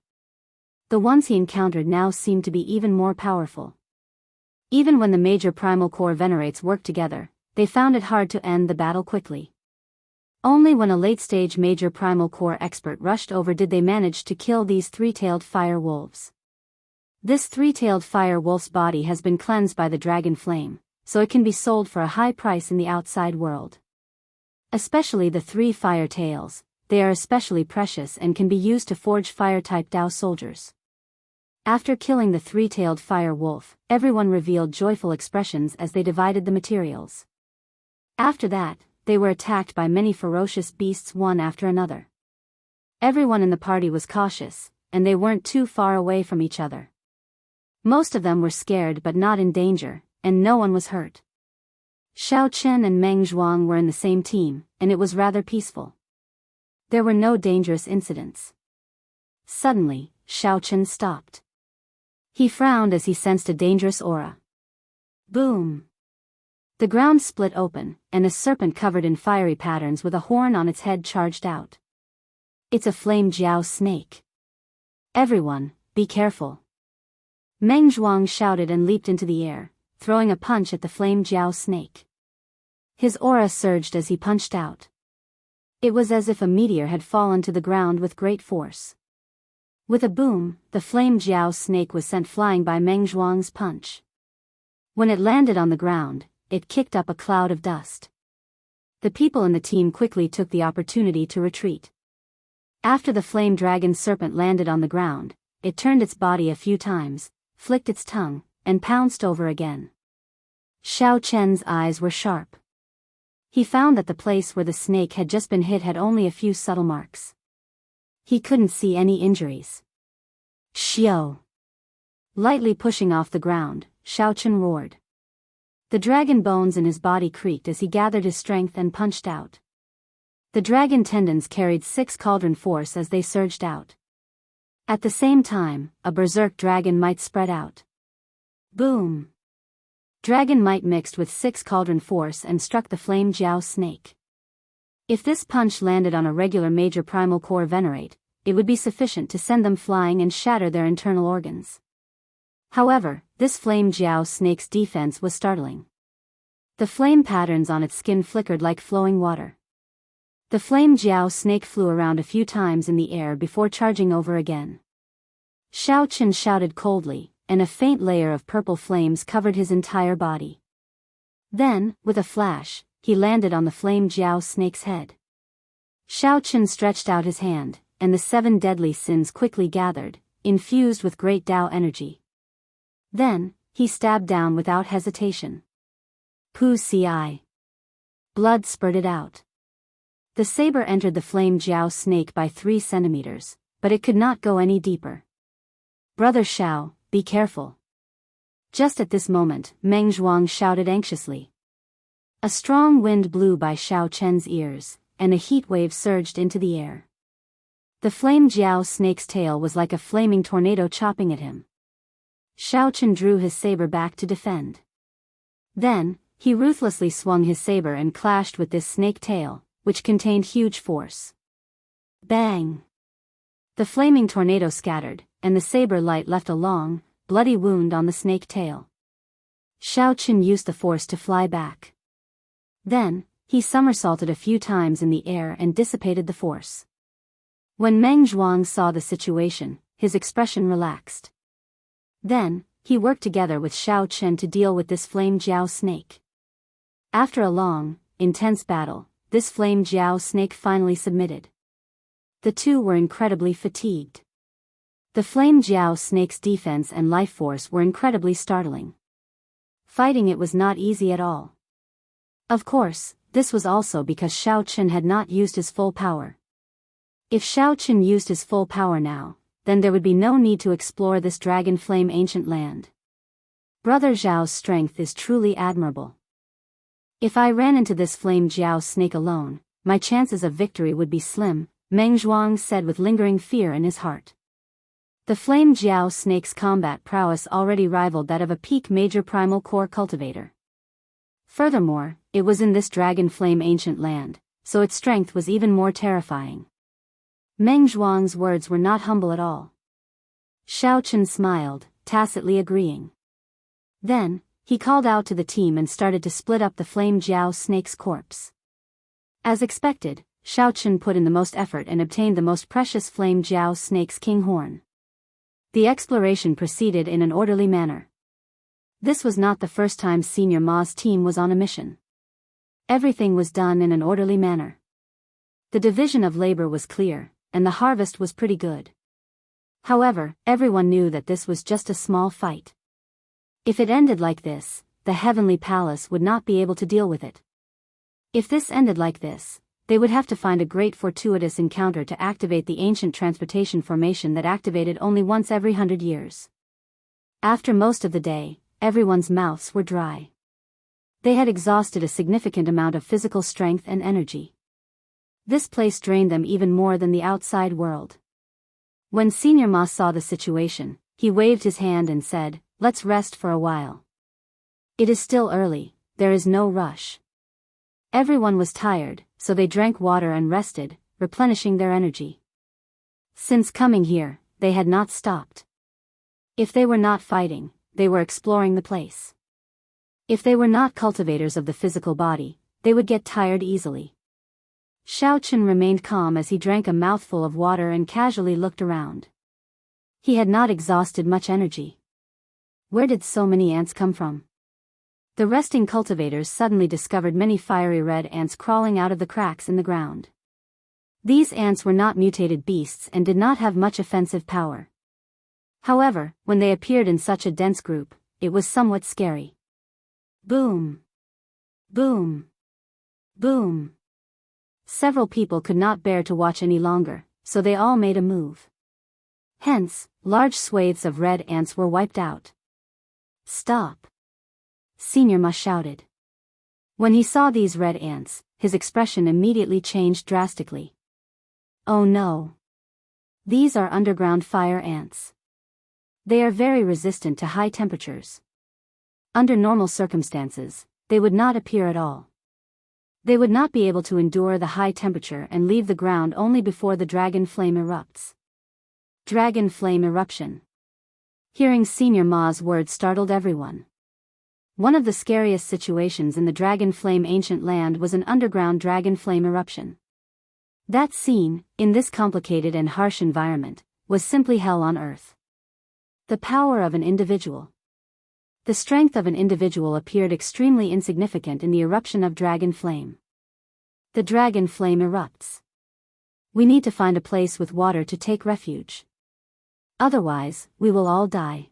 The ones he encountered now seemed to be even more powerful. Even when the major primal core venerates worked together, they found it hard to end the battle quickly. Only when a late-stage major primal core expert rushed over did they manage to kill these 3-tailed fire wolves. This 3-tailed fire wolf's body has been cleansed by the dragon flame, so it can be sold for a high price in the outside world. Especially the 3 fire tails, they are especially precious and can be used to forge fire-type Dao soldiers. After killing the 3-tailed fire wolf, everyone revealed joyful expressions as they divided the materials. After that, they were attacked by many ferocious beasts one after another. Everyone in the party was cautious, and they weren't too far away from each other. Most of them were scared but not in danger, and no one was hurt. Xiao Chen and Meng Zhuang were in the same team, and it was rather peaceful. There were no dangerous incidents. Suddenly, Xiao Chen stopped. He frowned as he sensed a dangerous aura. Boom! The ground split open, and a serpent covered in fiery patterns with a horn on its head charged out. It's a flame jiao snake. Everyone, be careful. Meng Zhuang shouted and leaped into the air, throwing a punch at the flame jiao snake. His aura surged as he punched out. It was as if a meteor had fallen to the ground with great force. With a boom, the flame jiao snake was sent flying by Meng Zhuang's punch. When it landed on the ground, it kicked up a cloud of dust. The people in the team quickly took the opportunity to retreat. After the flame dragon serpent landed on the ground, it turned its body a few times, flicked its tongue, and pounced over again. Xiao Chen's eyes were sharp. He found that the place where the snake had just been hit had only a few subtle marks. He couldn't see any injuries. Xiao! Lightly pushing off the ground, Xiao Chen roared. The dragon bones in his body creaked as he gathered his strength and punched out. The dragon tendons carried 6 cauldron force as they surged out. At the same time, a berserk dragon might spread out. Boom! Dragon might mixed with 6 cauldron force and struck the flame jiao snake. If this punch landed on a regular major primal core venerate, it would be sufficient to send them flying and shatter their internal organs. However, this flame jiao snake's defense was startling. The flame patterns on its skin flickered like flowing water. The flame jiao snake flew around a few times in the air before charging over again. Xiao Chen shouted coldly, and a faint layer of purple flames covered his entire body. Then, with a flash, he landed on the flame jiao snake's head. Xiao Chen stretched out his hand, and the 7 deadly sins quickly gathered, infused with great Dao energy. Then, he stabbed down without hesitation. Pu ci. Blood spurted out. The saber entered the flame jiao snake by 3 centimeters, but it could not go any deeper. Brother Xiao, be careful. Just at this moment, Meng Zhuang shouted anxiously. A strong wind blew by Xiao Chen's ears, and a heat wave surged into the air. The flame jiao snake's tail was like a flaming tornado chopping at him. Xiao Chen drew his saber back to defend. Then, He ruthlessly swung his saber and clashed with this snake tail, which contained huge force. Bang! The flaming tornado scattered, and the saber light left a long, bloody wound on the snake tail. Xiao Qin used the force to fly back. Then, he somersaulted a few times in the air and dissipated the force. When Meng Zhuang saw the situation, his expression relaxed. Then, he worked together with Xiao Qin to deal with this flame jiao snake. After a long, intense battle, this flame jiao snake finally submitted. The two were incredibly fatigued. The flame jiao snake's defense and life force were incredibly startling. Fighting it was not easy at all. Of course, this was also because Xiao Qin had not used his full power. If Xiao Qin used his full power now, then there would be no need to explore this dragon flame ancient land. Brother Zhao's strength is truly admirable. If I ran into this flame jiao snake alone, my chances of victory would be slim, Meng Zhuang said with lingering fear in his heart. The flame jiao snake's combat prowess already rivaled that of a peak major primal core cultivator. Furthermore, it was in this dragon flame ancient land, so its strength was even more terrifying. Meng Zhuang's words were not humble at all. Xiao Qin smiled, tacitly agreeing. Then, he called out to the team and started to split up the flame jiao snake's corpse. As expected, Xiao Qin put in the most effort and obtained the most precious flame jiao snake's king horn. The exploration proceeded in an orderly manner. This was not the first time Senior Ma's team was on a mission. Everything was done in an orderly manner. The division of labor was clear, and the harvest was pretty good. However, everyone knew that this was just a small fight. If it ended like this, the Heavenly Palace would not be able to deal with it. If this ended like this, they would have to find a great fortuitous encounter to activate the ancient transportation formation that activated only once every 100 years. After most of the day, everyone's mouths were dry. They had exhausted a significant amount of physical strength and energy. This place drained them even more than the outside world. When Senior Ma saw the situation, he waved his hand and said, "Let's rest for a while. It is still early, there is no rush." Everyone was tired, so they drank water and rested, replenishing their energy. Since coming here, they had not stopped. If they were not fighting, they were exploring the place. If they were not cultivators of the physical body, they would get tired easily. Xiao Qin remained calm as he drank a mouthful of water and casually looked around. He had not exhausted much energy. Where did so many ants come from? The resting cultivators suddenly discovered many fiery red ants crawling out of the cracks in the ground. These ants were not mutated beasts and did not have much offensive power. However, when they appeared in such a dense group, it was somewhat scary. Boom! Boom! Boom! Several people could not bear to watch any longer, so they all made a move. Hence, large swathes of red ants were wiped out. "Stop!" Senior Ma shouted. When he saw these red ants, his expression immediately changed drastically. Oh no! These are underground fire ants. They are very resistant to high temperatures. Under normal circumstances, they would not appear at all. They would not be able to endure the high temperature and leave the ground only before the dragon flame erupts. Dragon flame eruption. Hearing Senior Ma's words startled everyone. One of the scariest situations in the dragon flame ancient land was an underground dragon flame eruption. That scene, in this complicated and harsh environment, was simply hell on earth. The power of an individual. The strength of an individual appeared extremely insignificant in the eruption of dragon flame. The dragon flame erupts. We need to find a place with water to take refuge. Otherwise, we will all die.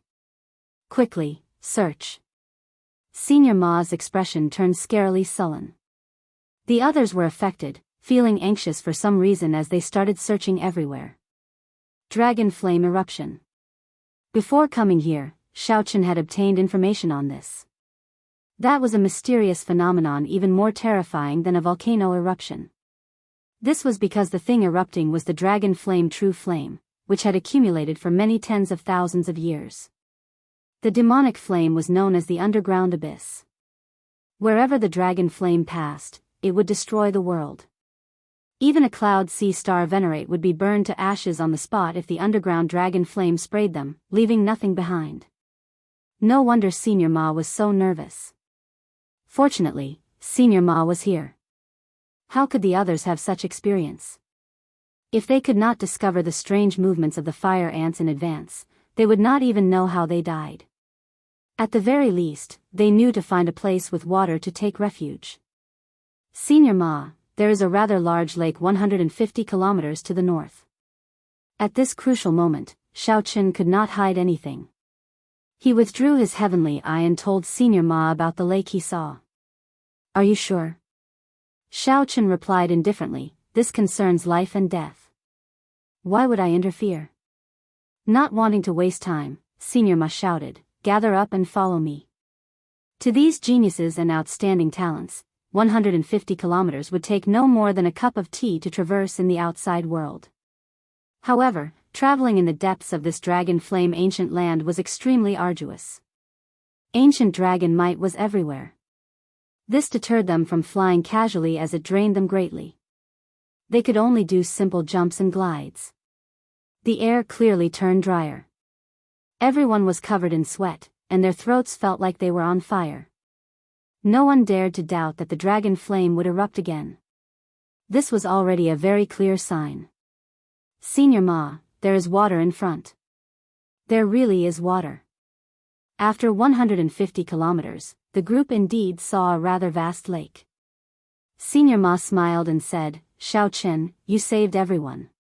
Quickly, search. Senior Ma's expression turned scarily sullen. The others were affected, feeling anxious for some reason as they started searching everywhere. Dragon flame eruption. Before coming here, Xiao Qin had obtained information on this. That was a mysterious phenomenon even more terrifying than a volcano eruption. This was because the thing erupting was the dragon flame true flame, which had accumulated for many tens of thousands of years. The demonic flame was known as the underground abyss. Wherever the dragon flame passed, it would destroy the world. Even a cloud sea star venerate would be burned to ashes on the spot if the underground dragon flame sprayed them, leaving nothing behind. No wonder Senior Ma was so nervous. Fortunately, Senior Ma was here. How could the others have such experience? If they could not discover the strange movements of the fire ants in advance, they would not even know how they died. At the very least, they knew to find a place with water to take refuge. Senior Ma, there is a rather large lake 150 kilometers to the north. At this crucial moment, Xiao Qin could not hide anything. He withdrew his heavenly eye and told Senior Ma about the lake he saw. Are you sure? Xiao Qin replied indifferently, this concerns life and death. Why would I interfere? Not wanting to waste time, Senior Ma shouted, gather up and follow me. To these geniuses and outstanding talents, 150 kilometers would take no more than a cup of tea to traverse in the outside world. However, traveling in the depths of this dragon flame ancient land was extremely arduous. Ancient dragon might was everywhere. This deterred them from flying casually as it drained them greatly. They could only do simple jumps and glides. The air clearly turned drier. Everyone was covered in sweat, and their throats felt like they were on fire. No one dared to doubt that the dragon flame would erupt again. This was already a very clear sign. Senior Ma, there is water in front. There really is water. After 150 kilometers, the group indeed saw a rather vast lake. Senior Ma smiled and said, Xiao Qin, you saved everyone.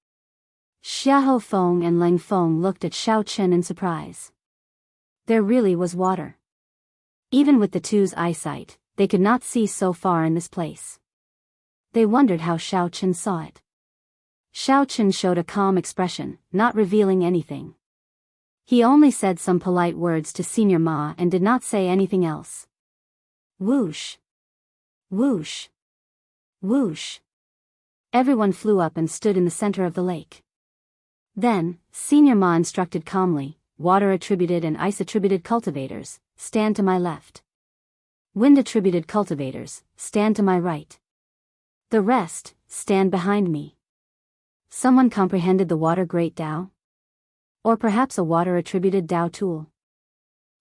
Xiahou Feng and Leng Feng looked at Xiao Qin in surprise. There really was water. Even with the two's eyesight, they could not see so far in this place. They wondered how Xiao Qin saw it. Xiao Qin showed a calm expression, not revealing anything. He only said some polite words to Senior Ma and did not say anything else. Whoosh! Whoosh! Whoosh! Everyone flew up and stood in the center of the lake. Then, Senior Ma instructed calmly, water-attributed and ice-attributed cultivators, stand to my left. Wind-attributed cultivators, stand to my right. The rest, stand behind me. Someone comprehended the water great Tao? Or perhaps a water-attributed Tao tool?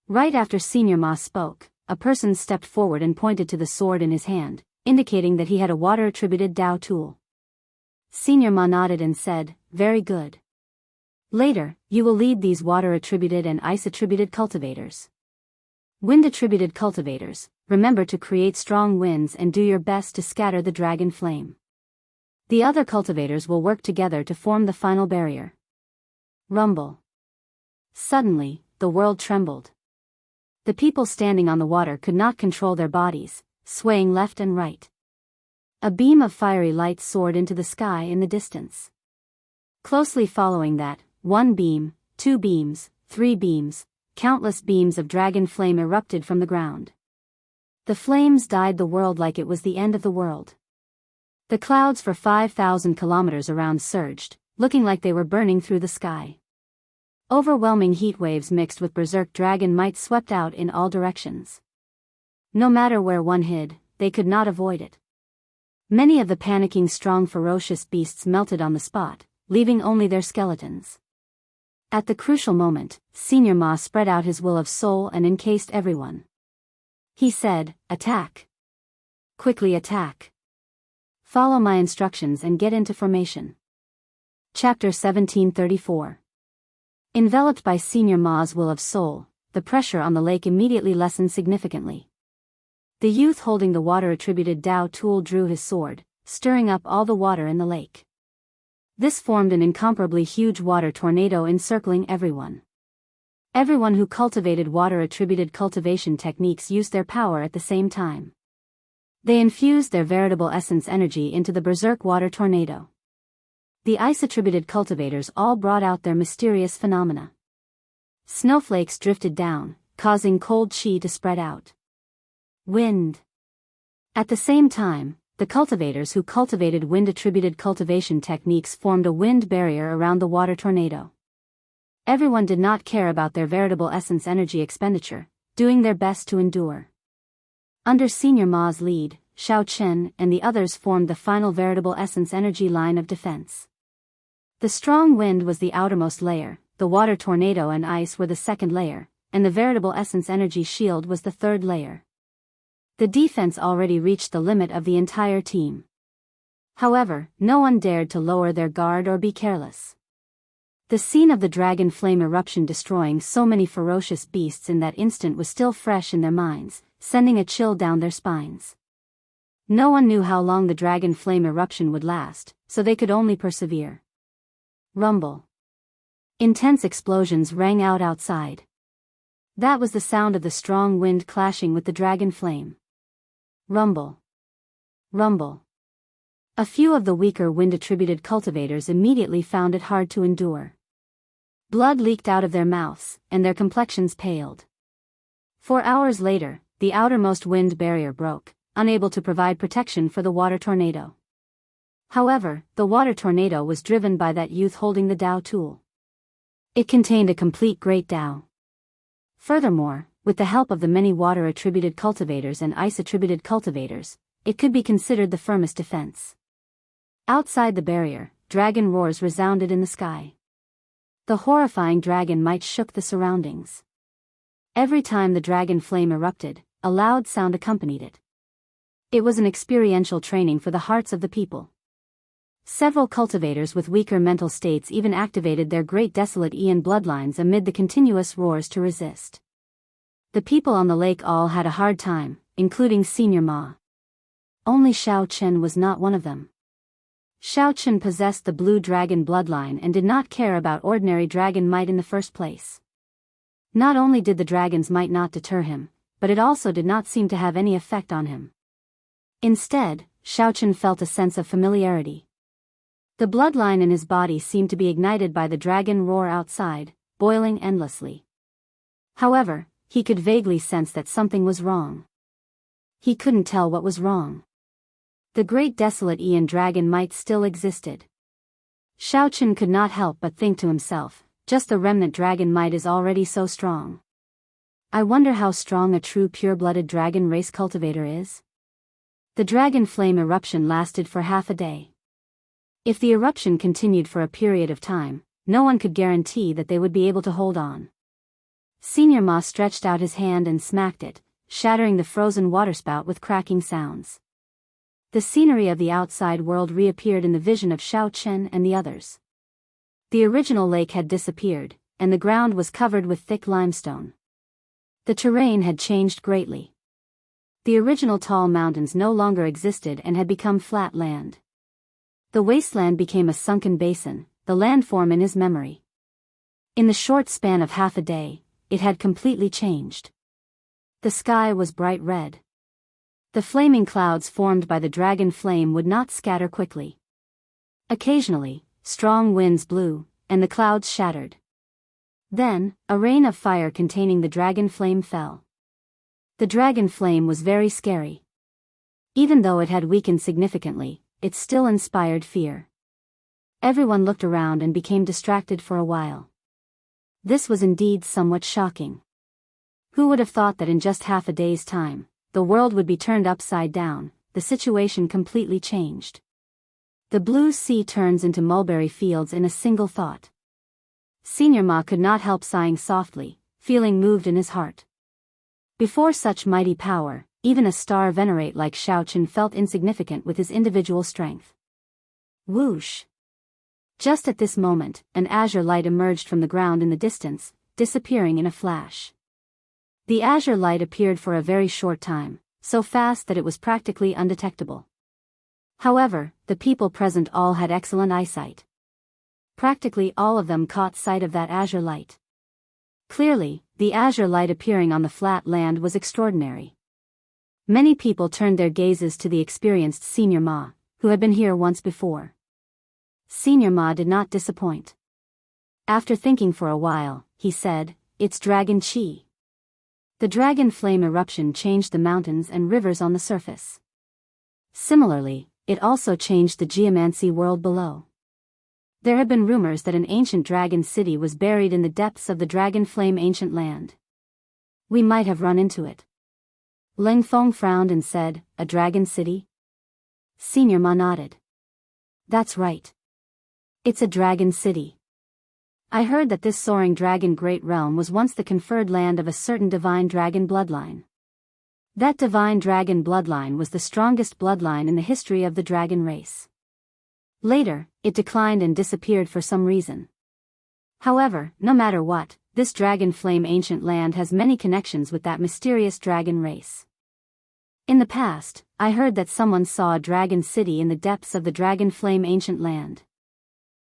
Right after Senior Ma spoke, a person stepped forward and pointed to the sword in his hand, indicating that he had a water-attributed Tao tool. Senior Ma nodded and said, very good. Later, you will lead these water-attributed and ice-attributed cultivators. Wind-attributed cultivators, remember to create strong winds and do your best to scatter the dragon flame. The other cultivators will work together to form the final barrier. Rumble. Suddenly, the world trembled. The people standing on the water could not control their bodies, swaying left and right. A beam of fiery light soared into the sky in the distance. Closely following that, 1 beam, 2 beams, 3 beams, countless beams of dragon flame erupted from the ground. The flames dyed the world like it was the end of the world. The clouds for 5,000 kilometers around surged, looking like they were burning through the sky. Overwhelming heat waves mixed with berserk dragon might swept out in all directions. No matter where one hid, they could not avoid it. Many of the panicking strong ferocious beasts melted on the spot, leaving only their skeletons. At the crucial moment, Senior Ma spread out his will of soul and encased everyone. He said, attack. Quickly attack. Follow my instructions and get into formation. Chapter 1734. Enveloped by Senior Ma's will of soul, the pressure on the lake immediately lessened significantly. The youth holding the water-attributed Tao tool drew his sword, stirring up all the water in the lake. This formed an incomparably huge water tornado encircling everyone. Everyone who cultivated water-attributed cultivation techniques used their power at the same time. They infused their veritable essence energy into the berserk water tornado. The ice-attributed cultivators all brought out their mysterious phenomena. Snowflakes drifted down, causing cold chi to spread out. Wind. At the same time, the cultivators who cultivated wind-attributed cultivation techniques formed a wind barrier around the water tornado. Everyone did not care about their veritable essence energy expenditure, doing their best to endure. Under Senior Ma's lead, Xiao Chen and the others formed the final veritable essence energy line of defense. The strong wind was the outermost layer, the water tornado and ice were the second layer, and the veritable essence energy shield was the third layer. The defense already reached the limit of the entire team. However, no one dared to lower their guard or be careless. The scene of the dragon flame eruption destroying so many ferocious beasts in that instant was still fresh in their minds, sending a chill down their spines. No one knew how long the dragon flame eruption would last, so they could only persevere. Rumble. Intense explosions rang out outside. That was the sound of the strong wind clashing with the dragon flame. Rumble. Rumble. A few of the weaker wind-attributed cultivators immediately found it hard to endure. Blood leaked out of their mouths, and their complexions paled. 4 hours later, the outermost wind barrier broke, unable to provide protection for the water tornado. However, the water tornado was driven by that youth holding the Dao tool. It contained a complete Great Dao. Furthermore, with the help of the many water-attributed cultivators and ice-attributed cultivators, it could be considered the firmest defense. Outside the barrier, dragon roars resounded in the sky. The horrifying dragon might shook the surroundings. Every time the dragon flame erupted, a loud sound accompanied it. It was an experiential training for the hearts of the people. Several cultivators with weaker mental states even activated their great desolate Aeon bloodlines amid the continuous roars to resist. The people on the lake all had a hard time, including Senior Ma. Only Xiao Chen was not one of them. Xiao Chen possessed the blue dragon bloodline and did not care about ordinary dragon might in the first place. Not only did the dragon's might not deter him, but it also did not seem to have any effect on him. Instead, Xiao Chen felt a sense of familiarity. The bloodline in his body seemed to be ignited by the dragon roar outside, boiling endlessly. However, he could vaguely sense that something was wrong. He couldn't tell what was wrong. The great desolate Aeon dragon might still existed. Xiao Chen could not help but think to himself, just the remnant dragon might is already so strong. I wonder how strong a true pure-blooded dragon race cultivator is? The dragon flame eruption lasted for half a day. If the eruption continued for a period of time, no one could guarantee that they would be able to hold on. Senior Ma stretched out his hand and smacked it, shattering the frozen waterspout with cracking sounds. The scenery of the outside world reappeared in the vision of Xiao Chen and the others. The original lake had disappeared, and the ground was covered with thick limestone. The terrain had changed greatly. The original tall mountains no longer existed and had become flat land. The wasteland became a sunken basin, the landform in his memory. In the short span of half a day, it had completely changed. The sky was bright red. The flaming clouds formed by the dragon flame would not scatter quickly. Occasionally, strong winds blew, and the clouds shattered. Then, a rain of fire containing the dragon flame fell. The dragon flame was very scary. Even though it had weakened significantly, it still inspired fear. Everyone looked around and became distracted for a while. This was indeed somewhat shocking. Who would have thought that in just half a day's time, the world would be turned upside down, the situation completely changed. The blue sea turns into mulberry fields in a single thought. Senior Ma could not help sighing softly, feeling moved in his heart. Before such mighty power, even a star venerate like Xiao Chen felt insignificant with his individual strength. Whoosh! Just at this moment, an azure light emerged from the ground in the distance, disappearing in a flash. The azure light appeared for a very short time, so fast that it was practically undetectable. However, the people present all had excellent eyesight. Practically all of them caught sight of that azure light. Clearly, the azure light appearing on the flat land was extraordinary. Many people turned their gazes to the experienced Senior Ma, who had been here once before. Senior Ma did not disappoint. After thinking for a while, he said, "It's Dragon Chi." The dragon flame eruption changed the mountains and rivers on the surface. Similarly, it also changed the geomancy world below. There had been rumors that an ancient dragon city was buried in the depths of the dragon flame ancient land. We might have run into it. Ling Feng frowned and said, "A dragon city?" Senior Ma nodded. "That's right. It's a dragon city. I heard that this soaring dragon great realm was once the conferred land of a certain divine dragon bloodline. That divine dragon bloodline was the strongest bloodline in the history of the dragon race. Later, it declined and disappeared for some reason. However, no matter what, this dragon flame ancient land has many connections with that mysterious dragon race. In the past, I heard that someone saw a dragon city in the depths of the dragon flame ancient land.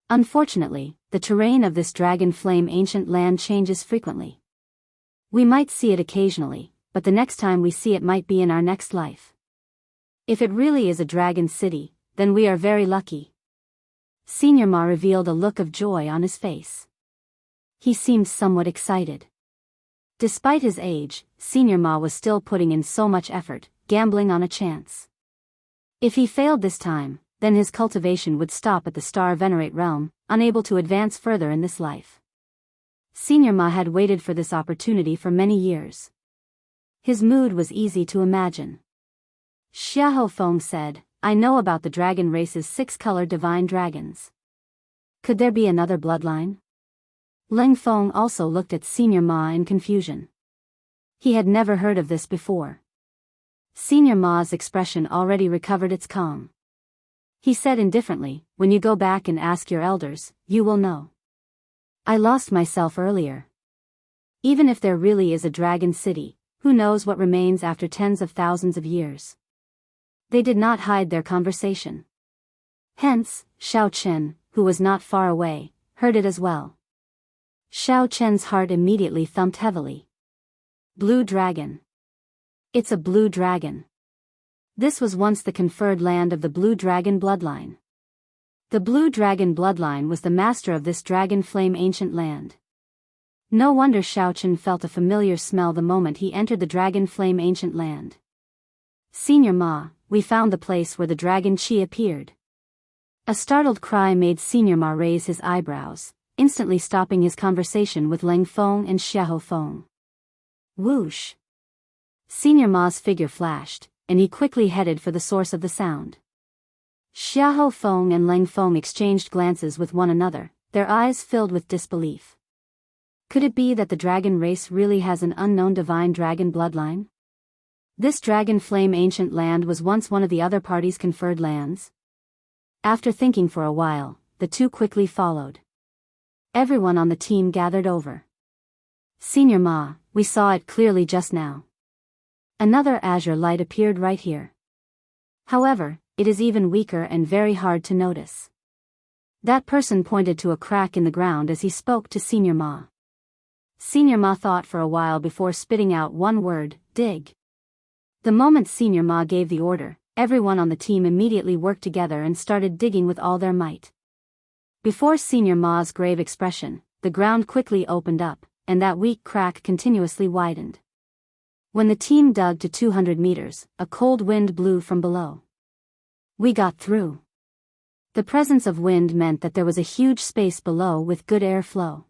Unfortunately, the terrain of this dragon flame ancient land changes frequently. We might see it occasionally, but the next time we see it might be in our next life. If it really is a dragon city, then we are very lucky." Senior Ma revealed a look of joy on his face. He seemed somewhat excited. Despite his age, Senior Ma was still putting in so much effort, gambling on a chance. If he failed this time, then his cultivation would stop at the Star Venerate realm, unable to advance further in this life. Senior Ma had waited for this opportunity for many years. His mood was easy to imagine. Xiahou Feng said, "I know about the dragon race's 6-colored divine dragons. Could there be another bloodline?" Ling Feng also looked at Senior Ma in confusion. He had never heard of this before. Senior Ma's expression already recovered its calm. He said indifferently, "When you go back and ask your elders, you will know. I lost myself earlier. Even if there really is a dragon city, who knows what remains after tens of thousands of years?" They did not hide their conversation. Hence, Xiao Chen, who was not far away, heard it as well. Xiao Chen's heart immediately thumped heavily. Blue dragon. It's a blue dragon. This was once the conferred land of the blue dragon bloodline. The blue dragon bloodline was the master of this dragon flame ancient land. No wonder Xiao Chen felt a familiar smell the moment he entered the dragon flame ancient land. "Senior Ma, we found the place where the dragon Qi appeared." A startled cry made Senior Ma raise his eyebrows, instantly stopping his conversation with Ling Feng and Xiahou Feng. Whoosh! Senior Ma's figure flashed, and he quickly headed for the source of the sound. Xiahou Feng and Ling Feng exchanged glances with one another, their eyes filled with disbelief. Could it be that the dragon race really has an unknown divine dragon bloodline? This dragon flame ancient land was once one of the other party's conferred lands? After thinking for a while, the two quickly followed. Everyone on the team gathered over. "Senior Ma, we saw it clearly just now. Another azure light appeared right here. However, it is even weaker and very hard to notice." That person pointed to a crack in the ground as he spoke to Senior Ma. Senior Ma thought for a while before spitting out one word, "Dig." The moment Senior Ma gave the order, everyone on the team immediately worked together and started digging with all their might. Before Senior Ma's grave expression, the ground quickly opened up, and that weak crack continuously widened. When the team dug to 200 meters, a cold wind blew from below. "We got through." The presence of wind meant that there was a huge space below with good air flow.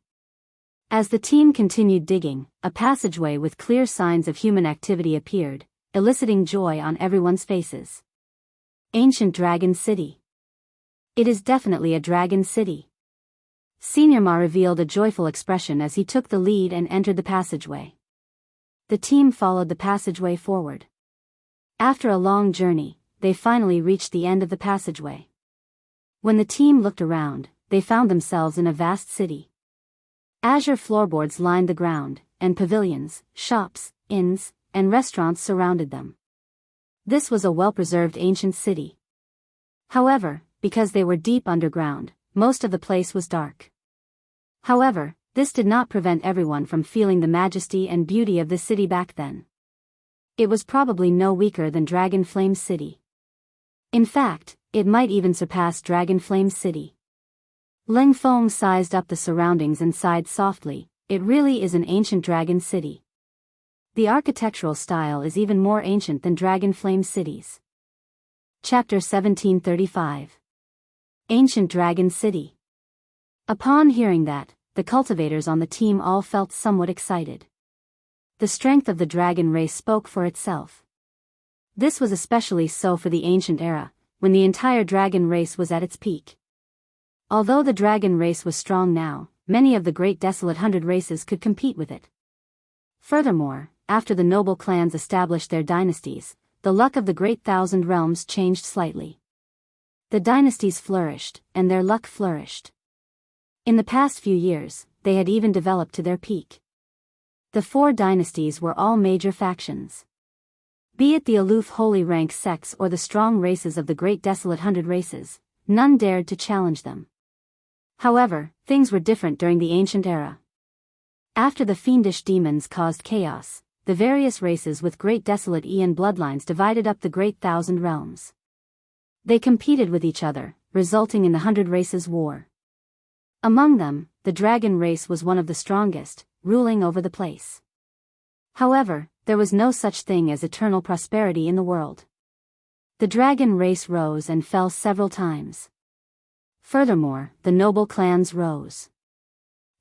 As the team continued digging, a passageway with clear signs of human activity appeared, eliciting joy on everyone's faces. Ancient Dragon City. It is definitely a dragon city. Senior Ma revealed a joyful expression as he took the lead and entered the passageway. The team followed the passageway forward. After a long journey, they finally reached the end of the passageway. When the team looked around, they found themselves in a vast city. Azure floorboards lined the ground, and pavilions, shops, inns, and restaurants surrounded them. This was a well-preserved ancient city. However, because they were deep underground, most of the place was dark. However, this did not prevent everyone from feeling the majesty and beauty of the city back then. It was probably no weaker than Dragon Flame City. In fact, it might even surpass Dragon Flame City. Ling Feng sized up the surroundings and sighed softly, "It really is an ancient dragon city. The architectural style is even more ancient than Dragon Flame cities." Chapter 1735. Ancient Dragon City. Upon hearing that, the cultivators on the team all felt somewhat excited. The strength of the dragon race spoke for itself. This was especially so for the ancient era, when the entire dragon race was at its peak. Although the dragon race was strong now, many of the great desolate 100 races could compete with it. Furthermore, after the noble clans established their dynasties, the luck of the great 1,000 realms changed slightly. The dynasties flourished, and their luck flourished. In the past few years, they had even developed to their peak. The 4 dynasties were all major factions. Be it the aloof holy rank sects or the strong races of the great desolate 100 races, none dared to challenge them. However, things were different during the ancient era. After the fiendish demons caused chaos, the various races with great desolate Aeon bloodlines divided up the great 1,000 realms. They competed with each other, resulting in the 100 Races War. Among them, the dragon race was one of the strongest, ruling over the place. However, there was no such thing as eternal prosperity in the world. The dragon race rose and fell several times. Furthermore, the noble clans rose.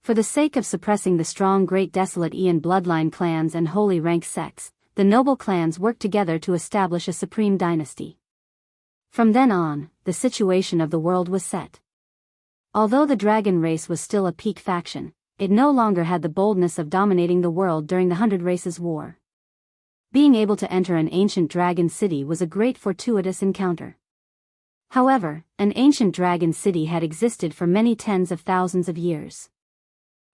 For the sake of suppressing the strong great desolate Aeon bloodline clans and holy rank sects, the noble clans worked together to establish a supreme dynasty. From then on, the situation of the world was set. Although the dragon race was still a peak faction, it no longer had the boldness of dominating the world during the 100 Races War. Being able to enter an ancient dragon city was a great fortuitous encounter. However, an ancient dragon city had existed for many tens of thousands of years.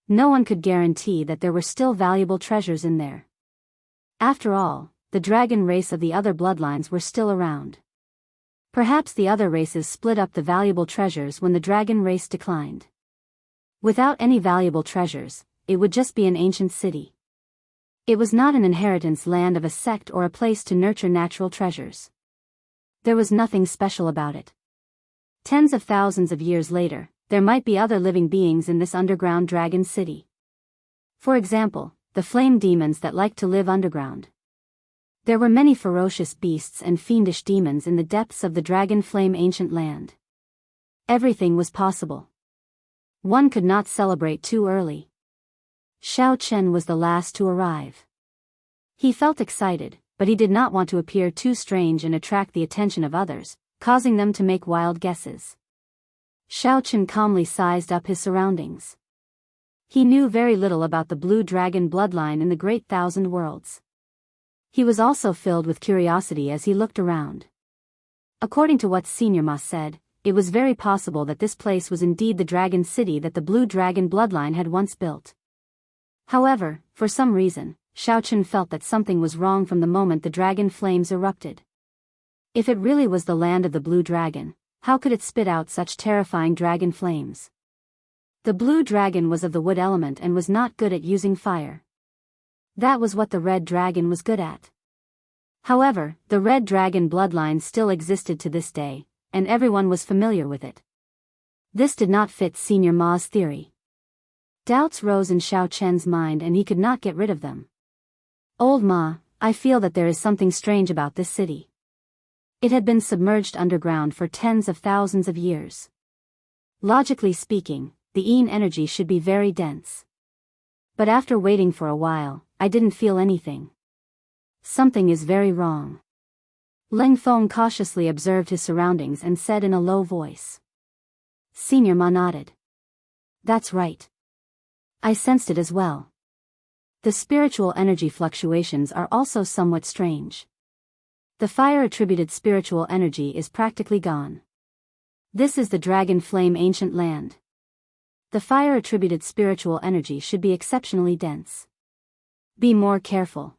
No one could guarantee that there were still valuable treasures in there. After all, the dragon race of the other bloodlines were still around. Perhaps the other races split up the valuable treasures when the dragon race declined. Without any valuable treasures, it would just be an ancient city. It was not an inheritance land of a sect or a place to nurture natural treasures. There was nothing special about it. Tens of thousands of years later, there might be other living beings in this underground dragon city. For example, the flame demons that liked to live underground. There were many ferocious beasts and fiendish demons in the depths of the dragon flame ancient land. Everything was possible. One could not celebrate too early. Xiao Chen was the last to arrive. He felt excited, but he did not want to appear too strange and attract the attention of others, causing them to make wild guesses. Xiao Chen calmly sized up his surroundings. He knew very little about the blue dragon bloodline in the great 1,000 worlds. He was also filled with curiosity as he looked around. According to what Senior Ma said, it was very possible that this place was indeed the dragon city that the blue dragon bloodline had once built. However, for some reason, Xiao Chen felt that something was wrong from the moment the dragon flames erupted. If it really was the land of the blue dragon, how could it spit out such terrifying dragon flames? The blue dragon was of the wood element and was not good at using fire. That was what the red dragon was good at. However, the red dragon bloodline still existed to this day, and everyone was familiar with it. This did not fit Senior Ma's theory. Doubts rose in Xiao Chen's mind and he could not get rid of them. Old Ma, I feel that there is something strange about this city. It had been submerged underground for tens of thousands of years. Logically speaking, the Aeon energy should be very dense. But after waiting for a while, I didn't feel anything. Something is very wrong. Leng Feng cautiously observed his surroundings and said in a low voice. Senior Ma nodded. That's right. I sensed it as well. The spiritual energy fluctuations are also somewhat strange. The fire-attributed spiritual energy is practically gone. This is the dragon flame ancient land. The fire-attributed spiritual energy should be exceptionally dense. Be more careful.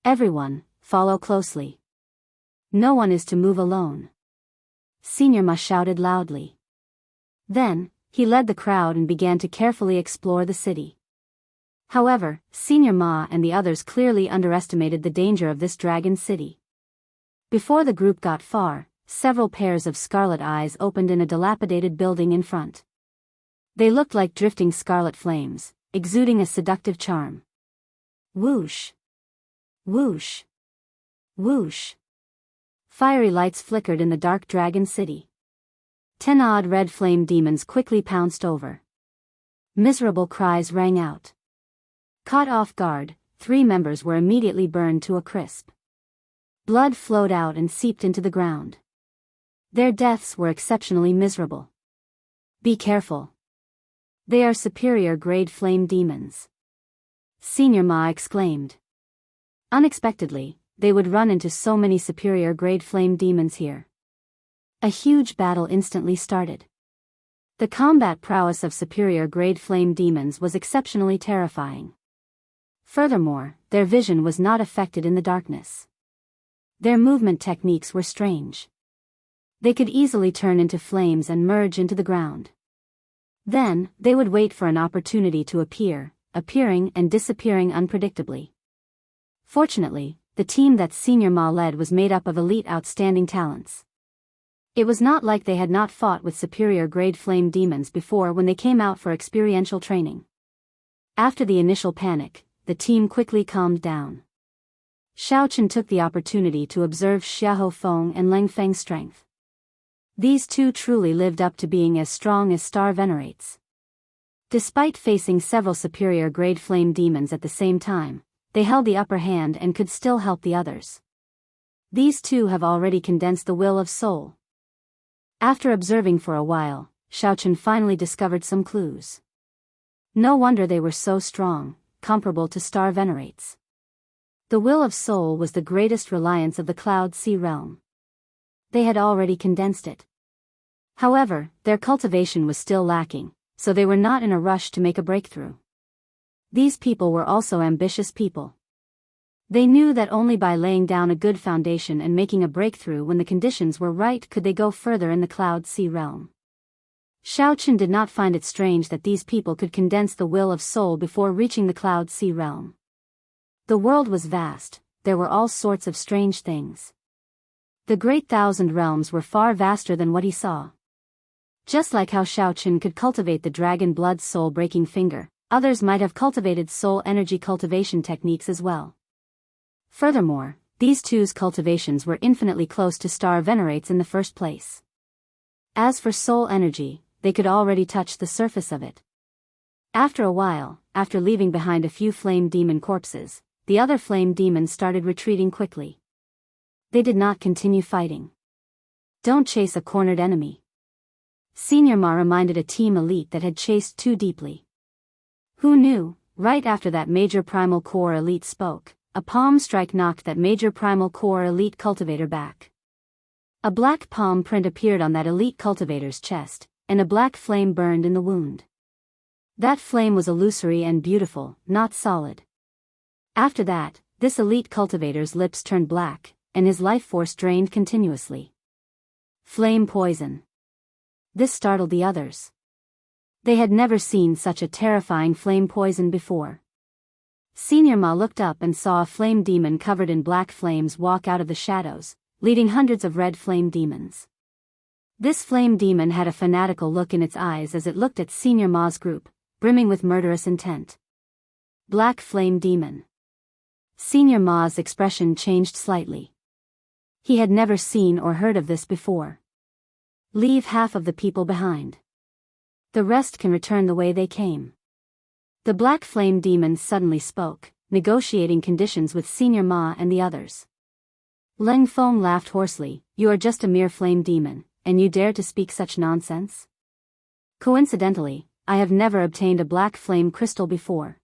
Everyone, follow closely. No one is to move alone. Senior Ma shouted loudly. Then, he led the crowd and began to carefully explore the city. However, Senior Ma and the others clearly underestimated the danger of this dragon city. Before the group got far, several pairs of scarlet eyes opened in a dilapidated building in front. They looked like drifting scarlet flames, exuding a seductive charm. Whoosh! Whoosh! Whoosh! Fiery lights flickered in the dark dragon city. 10 odd red flame demons quickly pounced over. Miserable cries rang out. Caught off guard, 3 members were immediately burned to a crisp. Blood flowed out and seeped into the ground. Their deaths were exceptionally miserable. Be careful. They are superior-grade flame demons. Senior Ma exclaimed. Unexpectedly, they would run into so many superior-grade flame demons here. A huge battle instantly started. The combat prowess of superior-grade flame demons was exceptionally terrifying. Furthermore, their vision was not affected in the darkness. Their movement techniques were strange. They could easily turn into flames and merge into the ground. Then, they would wait for an opportunity to appear, appearing and disappearing unpredictably. Fortunately, the team that Senior Ma led was made up of elite outstanding talents. It was not like they had not fought with superior-grade flame demons before when they came out for experiential training. After the initial panic, the team quickly calmed down. Xiao Chen took the opportunity to observe Xiahou Feng and Leng Feng's strength. These two truly lived up to being as strong as star venerates. Despite facing several superior-grade flame demons at the same time, they held the upper hand and could still help the others. These two have already condensed the will of soul. After observing for a while, Xiao Chen finally discovered some clues. No wonder they were so strong, comparable to star venerates. The will of soul was the greatest reliance of the Cloud Sea realm. They had already condensed it. However, their cultivation was still lacking, so they were not in a rush to make a breakthrough. These people were also ambitious people. They knew that only by laying down a good foundation and making a breakthrough when the conditions were right could they go further in the Cloud Sea realm. Xiao Chen did not find it strange that these people could condense the will of soul before reaching the Cloud Sea realm. The world was vast, there were all sorts of strange things. The Great Thousand Realms were far vaster than what he saw. Just like how Xiao Chen could cultivate the dragon blood soul-breaking finger, others might have cultivated soul energy cultivation techniques as well. Furthermore, these two's cultivations were infinitely close to star venerates in the first place. As for soul energy, they could already touch the surface of it. After a while, after leaving behind a few flame demon corpses, the other flame demons started retreating quickly. They did not continue fighting. Don't chase a cornered enemy. Senior Ma reminded a team elite that had chased too deeply. Who knew? Right after that Major Primal Core elite spoke, a palm strike knocked that Major Primal Core elite cultivator back. A black palm print appeared on that elite cultivator's chest, and a black flame burned in the wound. That flame was illusory and beautiful, not solid. After that, this elite cultivator's lips turned black, and his life force drained continuously. Flame poison. This startled the others. They had never seen such a terrifying flame poison before. Senior Ma looked up and saw a flame demon covered in black flames walk out of the shadows, leading hundreds of red flame demons. This flame demon had a fanatical look in its eyes as it looked at Senior Ma's group, brimming with murderous intent. Black flame demon. Senior Ma's expression changed slightly. He had never seen or heard of this before. Leave half of the people behind. The rest can return the way they came. The black flame demon suddenly spoke, negotiating conditions with Senior Ma and the others. Leng Feng laughed hoarsely. You are just a mere flame demon, and you dare to speak such nonsense? Coincidentally, I have never obtained a black flame crystal before.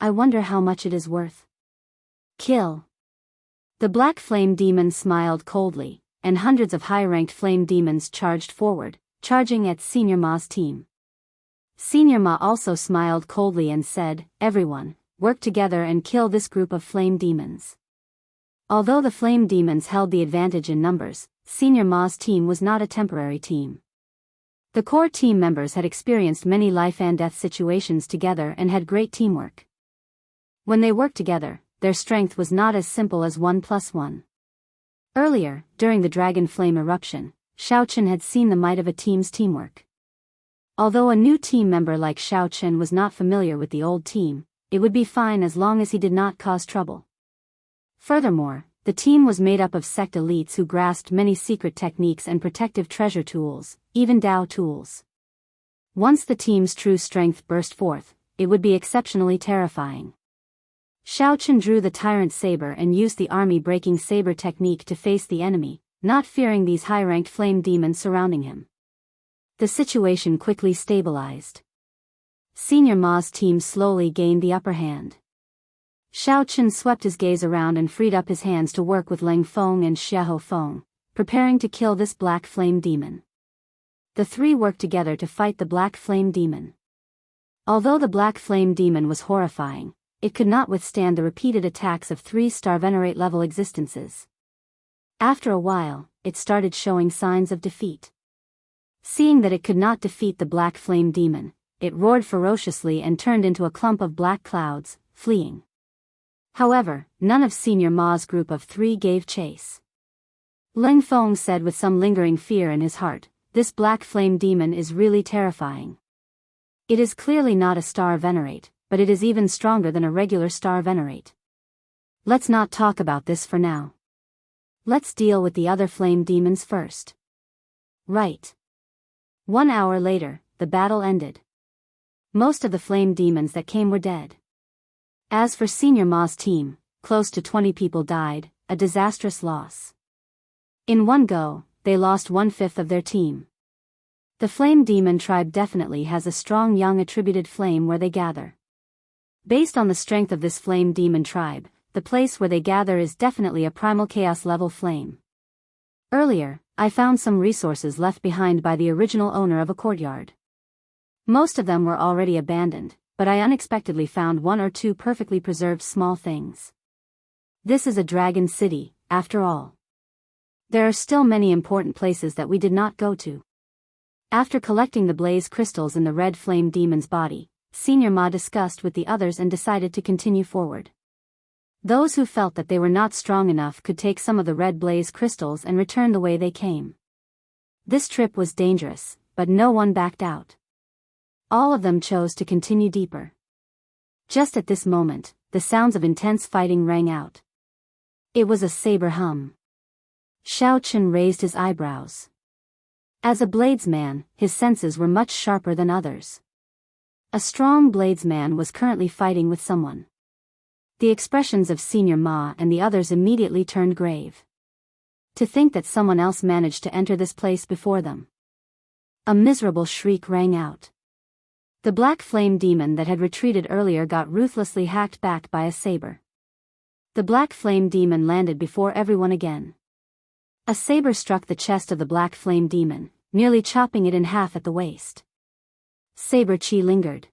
I wonder how much it is worth. Kill. The black flame demon smiled coldly, and hundreds of high-ranked flame demons charged forward, charging at Senior Ma's team. Senior Ma also smiled coldly and said, Everyone, work together and kill this group of flame demons. Although the flame demons held the advantage in numbers, Senior Ma's team was not a temporary team. The core team members had experienced many life and death situations together and had great teamwork. When they worked together, their strength was not as simple as 1+1. Earlier, during the dragon flame eruption, Xiao Chen had seen the might of a team's teamwork. Although a new team member like Xiao Chen was not familiar with the old team, it would be fine as long as he did not cause trouble. Furthermore, the team was made up of sect elites who grasped many secret techniques and protective treasure tools, even Dao tools. Once the team's true strength burst forth, it would be exceptionally terrifying. Xiao Chen drew the tyrant saber and used the army-breaking saber technique to face the enemy, not fearing these high-ranked flame demons surrounding him. The situation quickly stabilized. Senior Ma's team slowly gained the upper hand. Xiao Chen swept his gaze around and freed up his hands to work with Leng Feng and Xiahou Feng, preparing to kill this black flame demon. The three worked together to fight the black flame demon. Although the black flame demon was horrifying, it could not withstand the repeated attacks of 3-star Venerate level existences. After a while, it started showing signs of defeat. Seeing that it could not defeat the black flame demon, it roared ferociously and turned into a clump of black clouds, fleeing. However, none of Senior Ma's group of 3 gave chase. Leng Feng said with some lingering fear in his heart, "This black flame demon is really terrifying. It is clearly not a star Venerate, but it is even stronger than a regular star Venerate. Let's not talk about this for now. Let's deal with the other flame demons first." Right. 1 hour later, the battle ended. Most of the flame demons that came were dead. As for Senior Ma's team, close to 20 people died, a disastrous loss. In one go, they lost 1/5 of their team. The flame demon tribe definitely has a strong young attributed flame where they gather. Based on the strength of this flame demon tribe, the place where they gather is definitely a primal chaos level flame. Earlier, I found some resources left behind by the original owner of a courtyard. Most of them were already abandoned, but I unexpectedly found 1 or 2 perfectly preserved small things. This is a dragon city, after all. There are still many important places that we did not go to. After collecting the blaze crystals in the red flame demon's body, Senior Ma discussed with the others and decided to continue forward. Those who felt that they were not strong enough could take some of the red blaze crystals and return the way they came. This trip was dangerous, but no one backed out. All of them chose to continue deeper. Just at this moment, the sounds of intense fighting rang out. It was a saber hum. Xiao Chen raised his eyebrows. As a bladesman, his senses were much sharper than others. A strong bladesman was currently fighting with someone. The expressions of Senior Ma and the others immediately turned grave. To think that someone else managed to enter this place before them. A miserable shriek rang out. The black flame demon that had retreated earlier got ruthlessly hacked back by a saber. The black flame demon landed before everyone again. A saber struck the chest of the black flame demon, nearly chopping it in half at the waist. Saber chi lingered.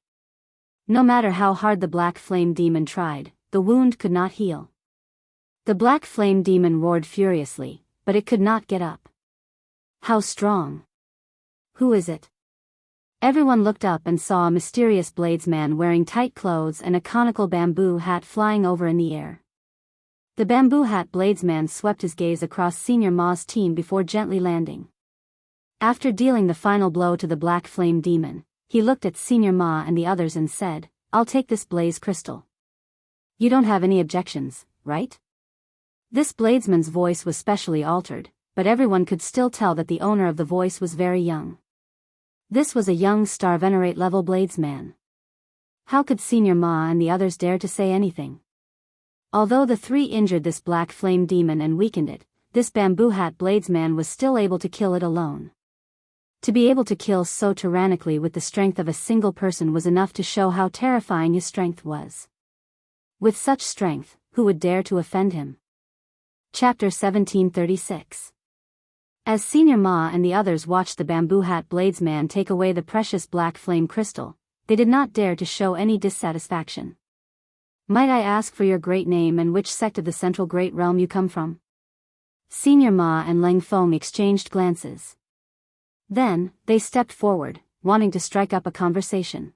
No matter how hard the black flame demon tried, the wound could not heal. The black flame demon roared furiously, but it could not get up. How strong? Who is it? Everyone looked up and saw a mysterious bladesman wearing tight clothes and a conical bamboo hat flying over in the air. The bamboo hat bladesman swept his gaze across Senior Ma's team before gently landing. After dealing the final blow to the black flame demon, he looked at Senior Ma and the others and said, "I'll take this blaze crystal. You don't have any objections, right?" This bladesman's voice was specially altered, but everyone could still tell that the owner of the voice was very young. This was a young star Venerate level bladesman. How could Senior Ma and the others dare to say anything? Although the 3 injured this black flame demon and weakened it, this bamboo hat bladesman was still able to kill it alone. To be able to kill so tyrannically with the strength of a single person was enough to show how terrifying his strength was. With such strength, who would dare to offend him? Chapter 1736. As Senior Ma and the others watched the bamboo hat bladesman take away the precious black flame crystal, they did not dare to show any dissatisfaction. "Might I ask for your great name and which sect of the central great realm you come from?" Senior Ma and Leng Feng exchanged glances. Then, they stepped forward, wanting to strike up a conversation.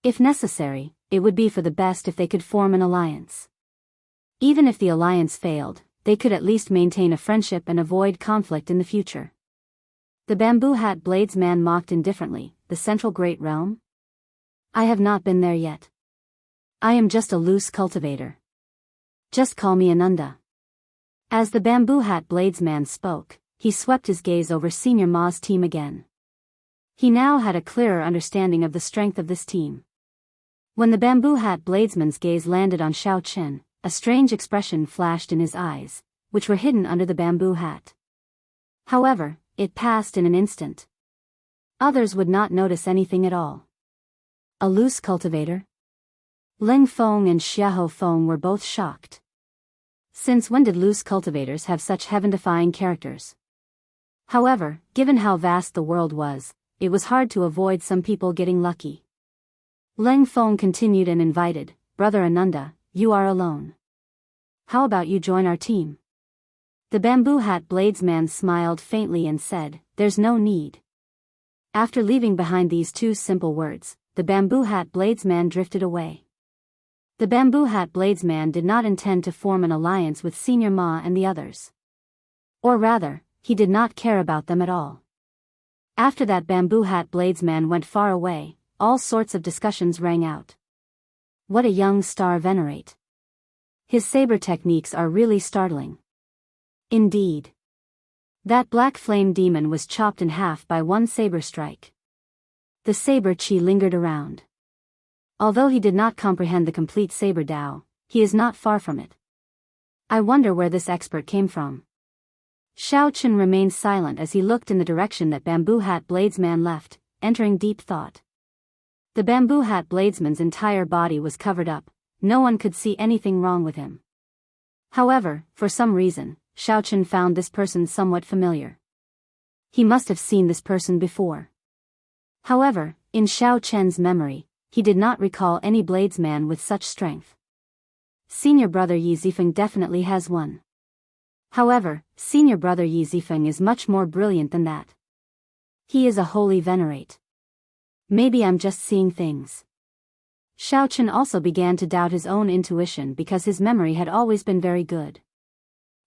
If necessary, it would be for the best if they could form an alliance. Even if the alliance failed, they could at least maintain a friendship and avoid conflict in the future. The bamboo hat bladesman mocked indifferently, "The central great realm? I have not been there yet. I am just a loose cultivator. Just call me Ananda." As the bamboo hat bladesman spoke, he swept his gaze over Senior Ma's team again. He now had a clearer understanding of the strength of this team. When the bamboo hat bladesman's gaze landed on Xiao Chen, a strange expression flashed in his eyes, which were hidden under the bamboo hat. However, it passed in an instant. Others would not notice anything at all. A loose cultivator? Ling Feng and Xiahou Feng were both shocked. Since when did loose cultivators have such heaven-defying characters? However, given how vast the world was, it was hard to avoid some people getting lucky. Ling Feng continued and invited, "Brother Ananda, you are alone. How about you join our team?" The bamboo hat bladesman smiled faintly and said, "There's no need." After leaving behind these two simple words, the bamboo hat bladesman drifted away. The bamboo hat bladesman did not intend to form an alliance with Senior Ma and the others. Or rather, he did not care about them at all. After that bamboo hat bladesman went far away, all sorts of discussions rang out. What a young star venerate. His saber techniques are really startling. Indeed. That black flame demon was chopped in half by one saber strike. The saber chi lingered around. Although he did not comprehend the complete saber Dao, he is not far from it. I wonder where this expert came from. Xiao Chen remained silent as he looked in the direction that bamboo hat bladesman left, entering deep thought. The bamboo hat bladesman's entire body was covered up, no one could see anything wrong with him. However, for some reason, Xiao Chen found this person somewhat familiar. He must have seen this person before. However, in Xiao Chen's memory, he did not recall any bladesman with such strength. Senior brother Yi Zifeng definitely has one. However, senior brother Yi Zifeng is much more brilliant than that. He is a holy venerate. Maybe I'm just seeing things. Xiao Chen also began to doubt his own intuition because his memory had always been very good.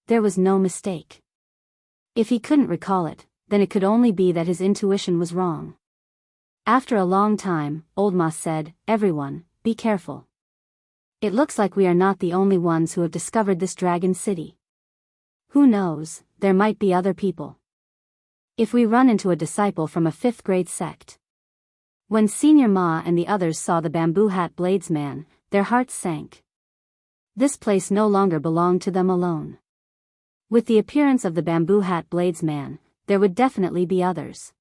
There was no mistake. If he couldn't recall it, then it could only be that his intuition was wrong. After a long time, Old Ma said, "Everyone, be careful. It looks like we are not the only ones who have discovered this dragon city. Who knows, there might be other people. If we run into a disciple from a 5th grade sect." When Senior Ma and the others saw the bamboo hat bladesman, their hearts sank. This place no longer belonged to them alone. With the appearance of the bamboo hat bladesman, there would definitely be others.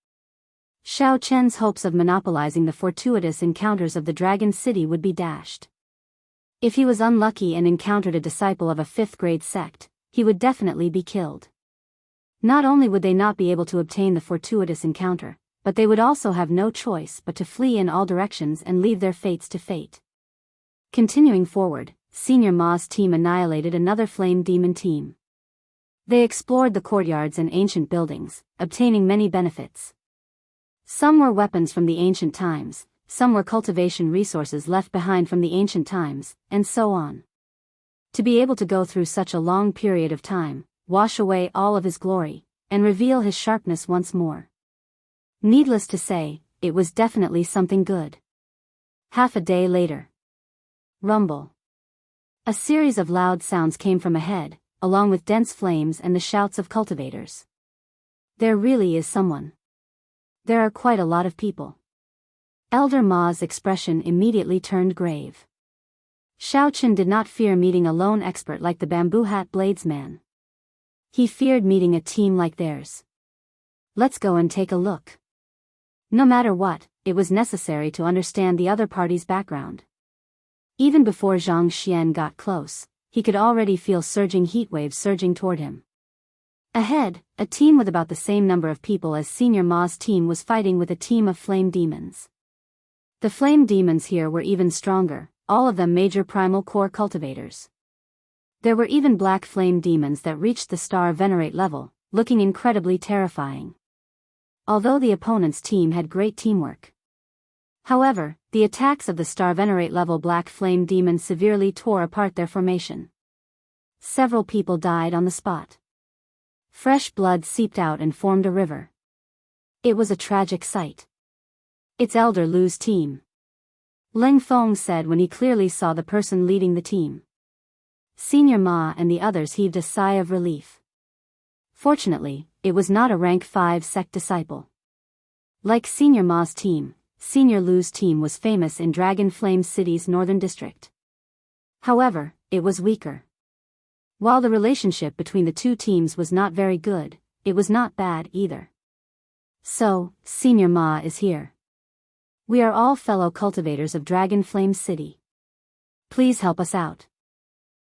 Xiao Chen's hopes of monopolizing the fortuitous encounters of the Dragon City would be dashed. If he was unlucky and encountered a disciple of a 5th grade sect, he would definitely be killed. Not only would they not be able to obtain the fortuitous encounter, but they would also have no choice but to flee in all directions and leave their fates to fate. Continuing forward, Senior Ma's team annihilated another flame demon team. They explored the courtyards and ancient buildings, obtaining many benefits. Some were weapons from the ancient times, some were cultivation resources left behind from the ancient times, and so on. To be able to go through such a long period of time, wash away all of his glory, and reveal his sharpness once more. Needless to say, it was definitely something good. Half a day later. Rumble. A series of loud sounds came from ahead, along with dense flames and the shouts of cultivators. There really is someone. There are quite a lot of people. Elder Ma's expression immediately turned grave. Xiao Chen did not fear meeting a lone expert like the bamboo hat bladesman. He feared meeting a team like theirs. Let's go and take a look. No matter what, it was necessary to understand the other party's background. Even before Zhang Xian got close, he could already feel surging heat waves surging toward him. Ahead, a team with about the same number of people as Senior Ma's team was fighting with a team of flame demons. The flame demons here were even stronger, all of them major primal core cultivators. There were even black flame demons that reached the star venerate level, looking incredibly terrifying. Although the opponent's team had great teamwork. However, the attacks of the star venerate level black flame demons severely tore apart their formation. Several people died on the spot. Fresh blood seeped out and formed a river. It was a tragic sight. It's Elder Lu's team. Ling Feng said when he clearly saw the person leading the team. Senior Ma and the others heaved a sigh of relief. Fortunately, it was not a rank 5 sect disciple. Like Senior Ma's team, Senior Lu's team was famous in Dragon Flame City's northern district. However, it was weaker. While the relationship between the two teams was not very good, it was not bad either. So, Senior Ma is here. We are all fellow cultivators of Dragon Flame City. Please help us out.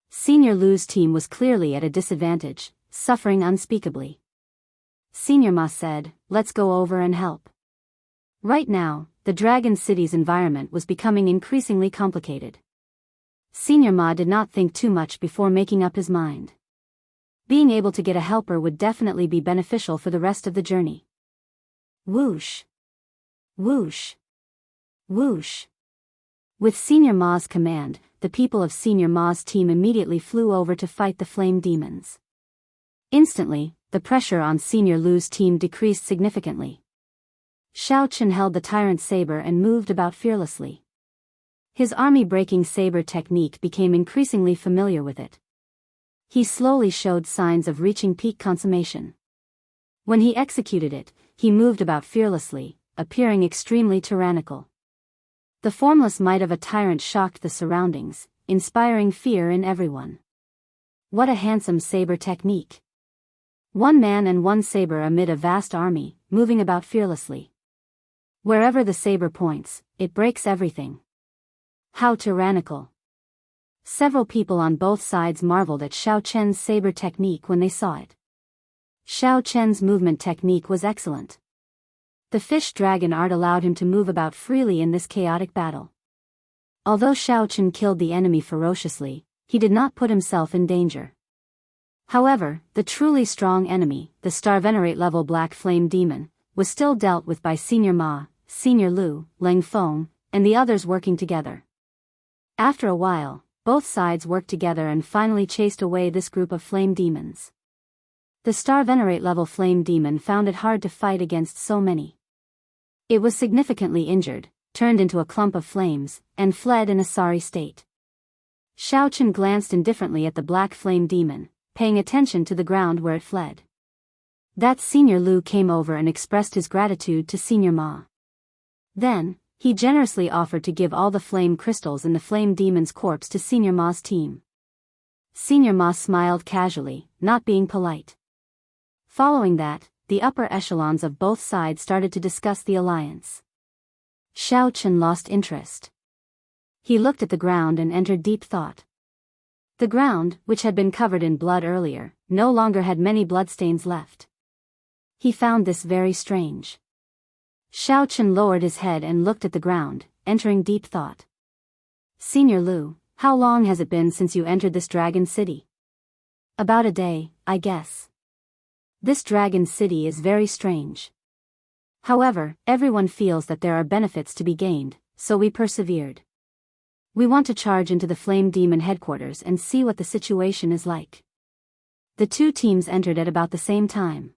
Senior Lu's team was clearly at a disadvantage, suffering unspeakably. Senior Ma said, "Let's go over and help." Right now, the Dragon City's environment was becoming increasingly complicated. Senior Ma did not think too much before making up his mind. Being able to get a helper would definitely be beneficial for the rest of the journey. Whoosh! Whoosh! Whoosh! With Senior Ma's command, the people of Senior Ma's team immediately flew over to fight the flame demons. Instantly, the pressure on Senior Lu's team decreased significantly. Xiao Chen held the tyrant saber and moved about fearlessly. His army-breaking saber technique became increasingly familiar with it. He slowly showed signs of reaching peak consummation. When he executed it, he moved about fearlessly, appearing extremely tyrannical. The formless might of a tyrant shocked the surroundings, inspiring fear in everyone. What a handsome saber technique! One man and one saber amid a vast army, moving about fearlessly. Wherever the saber points, it breaks everything. How tyrannical! Several people on both sides marveled at Xiao Chen's saber technique when they saw it. Xiao Chen's movement technique was excellent. The fish dragon art allowed him to move about freely in this chaotic battle. Although Xiao Chen killed the enemy ferociously, he did not put himself in danger. However, the truly strong enemy, the Star Venerate level Black Flame Demon, was still dealt with by Senior Ma, Senior Lu, Leng Feng, and the others working together. After a while, both sides worked together and finally chased away this group of flame demons. The Star Venerate level flame demon found it hard to fight against so many. It was significantly injured, turned into a clump of flames, and fled in a sorry state. Xiao Chen glanced indifferently at the black flame demon, paying attention to the ground where it fled. That Senior Lu came over and expressed his gratitude to Senior Ma. Then, he generously offered to give all the flame crystals in the flame demon's corpse to Senior Ma's team. Senior Ma smiled casually, not being polite. Following that, the upper echelons of both sides started to discuss the alliance. Xiao Chen lost interest. He looked at the ground and entered deep thought. The ground, which had been covered in blood earlier, no longer had many bloodstains left. He found this very strange. Xiao Chen lowered his head and looked at the ground, entering deep thought. Senior Lu, how long has it been since you entered this dragon city? About a day, I guess. This dragon city is very strange. However, everyone feels that there are benefits to be gained, so we persevered. We want to charge into the Flame Demon headquarters and see what the situation is like. The two teams entered at about the same time.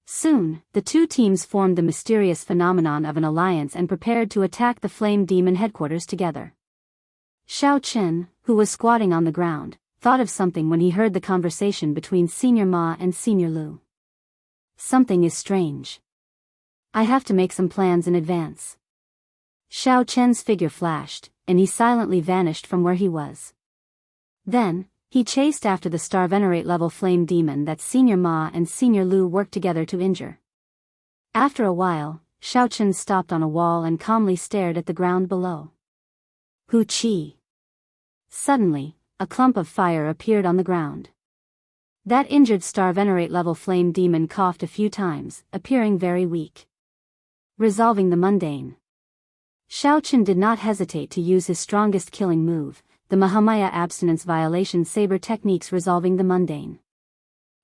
Soon, the two teams formed the mysterious phenomenon of an alliance and prepared to attack the Flame Demon headquarters together. Xiao Chen, who was squatting on the ground, thought of something when he heard the conversation between Senior Ma and Senior Lu. Something is strange. I have to make some plans in advance. Xiao Chen's figure flashed, and he silently vanished from where he was. Then, he chased after the Star Venerate level flame demon that Senior Ma and Senior Lu worked together to injure. After a while, Xiao Chen stopped on a wall and calmly stared at the ground below. Hu Qi. Suddenly, a clump of fire appeared on the ground. That injured Star Venerate level flame demon coughed a few times, appearing very weak. Resolving the mundane. Xiao Chen did not hesitate to use his strongest killing move, the Mahamaya abstinence violation saber techniques resolving the mundane.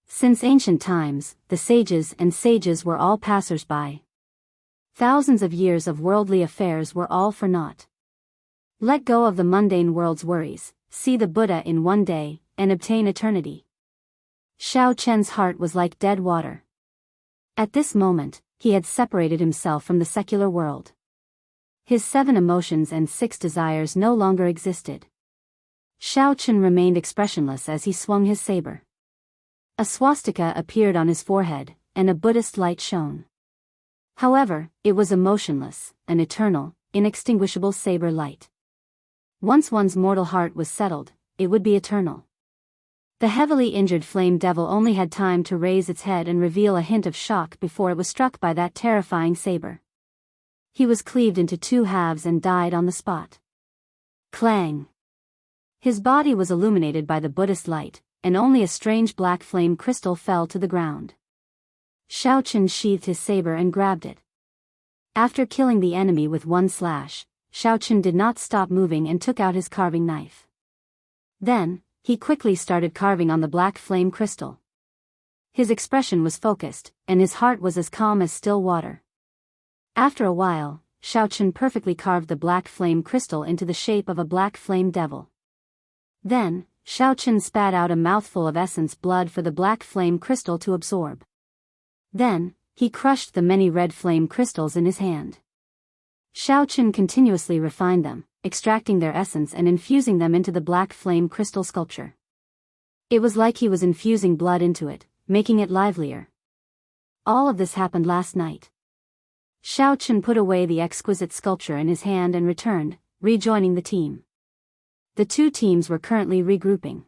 Since ancient times, the sages were all passers-by. Thousands of years of worldly affairs were all for naught. Let go of the mundane world's worries, see the Buddha in one day, and obtain eternity. Xiao Chen's heart was like dead water. At this moment, he had separated himself from the secular world. His 7 emotions and 6 desires no longer existed. Xiao Chen remained expressionless as he swung his saber. A swastika appeared on his forehead, and a Buddhist light shone. However, it was a motionless, an eternal, inextinguishable saber light. Once one's mortal heart was settled, it would be eternal. The heavily injured flame devil only had time to raise its head and reveal a hint of shock before it was struck by that terrifying saber. He was cleaved into two halves and died on the spot. Clang! His body was illuminated by the Buddhist light, and only a strange black flame crystal fell to the ground. Shao Chen sheathed his saber and grabbed it. After killing the enemy with one slash, Shao Chen did not stop moving and took out his carving knife. Then, he quickly started carving on the black flame crystal. His expression was focused, and his heart was as calm as still water. After a while, Shao Chen perfectly carved the black flame crystal into the shape of a black flame devil. Then, Shao Chen spat out a mouthful of essence blood for the black flame crystal to absorb. Then, he crushed the many red flame crystals in his hand. Shao Chen continuously refined them, extracting their essence and infusing them into the black flame crystal sculpture. It was like he was infusing blood into it, making it livelier. All of this happened last night. Shao Chen put away the exquisite sculpture in his hand and returned, rejoining the team. The two teams were currently regrouping.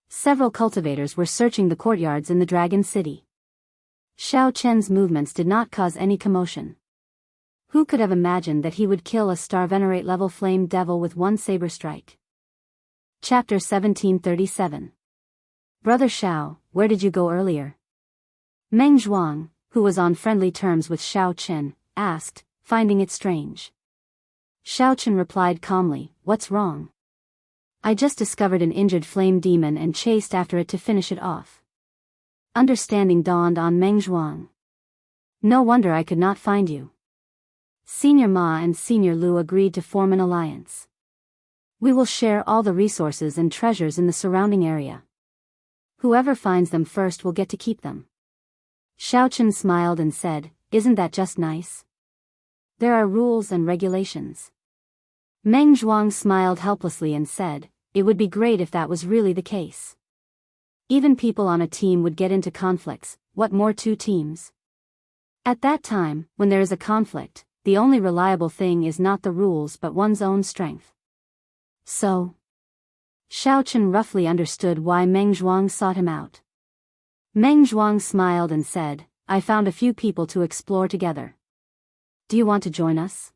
Several cultivators were searching the courtyards in the Dragon City. Shao Chen's movements did not cause any commotion. Who could have imagined that he would kill a star venerate level flame devil with one saber strike? Chapter 1737. Brother Shao, where did you go earlier? Meng Zhuang, who was on friendly terms with Shao Chen, asked, finding it strange. Shao Chen replied calmly, what's wrong? I just discovered an injured flame demon and chased after it to finish it off. Understanding dawned on Meng Zhuang. No wonder I could not find you. Senior Ma and Senior Lu agreed to form an alliance. We will share all the resources and treasures in the surrounding area. Whoever finds them first will get to keep them. Shao Chen smiled and said, isn't that just nice? There are rules and regulations. Meng Zhuang smiled helplessly and said, it would be great if that was really the case. Even people on a team would get into conflicts, what more two teams? At that time, when there is a conflict, the only reliable thing is not the rules but one's own strength. So? Shao Chen roughly understood why Meng Zhuang sought him out. Meng Zhuang smiled and said, I found a few people to explore together. Do you want to join us?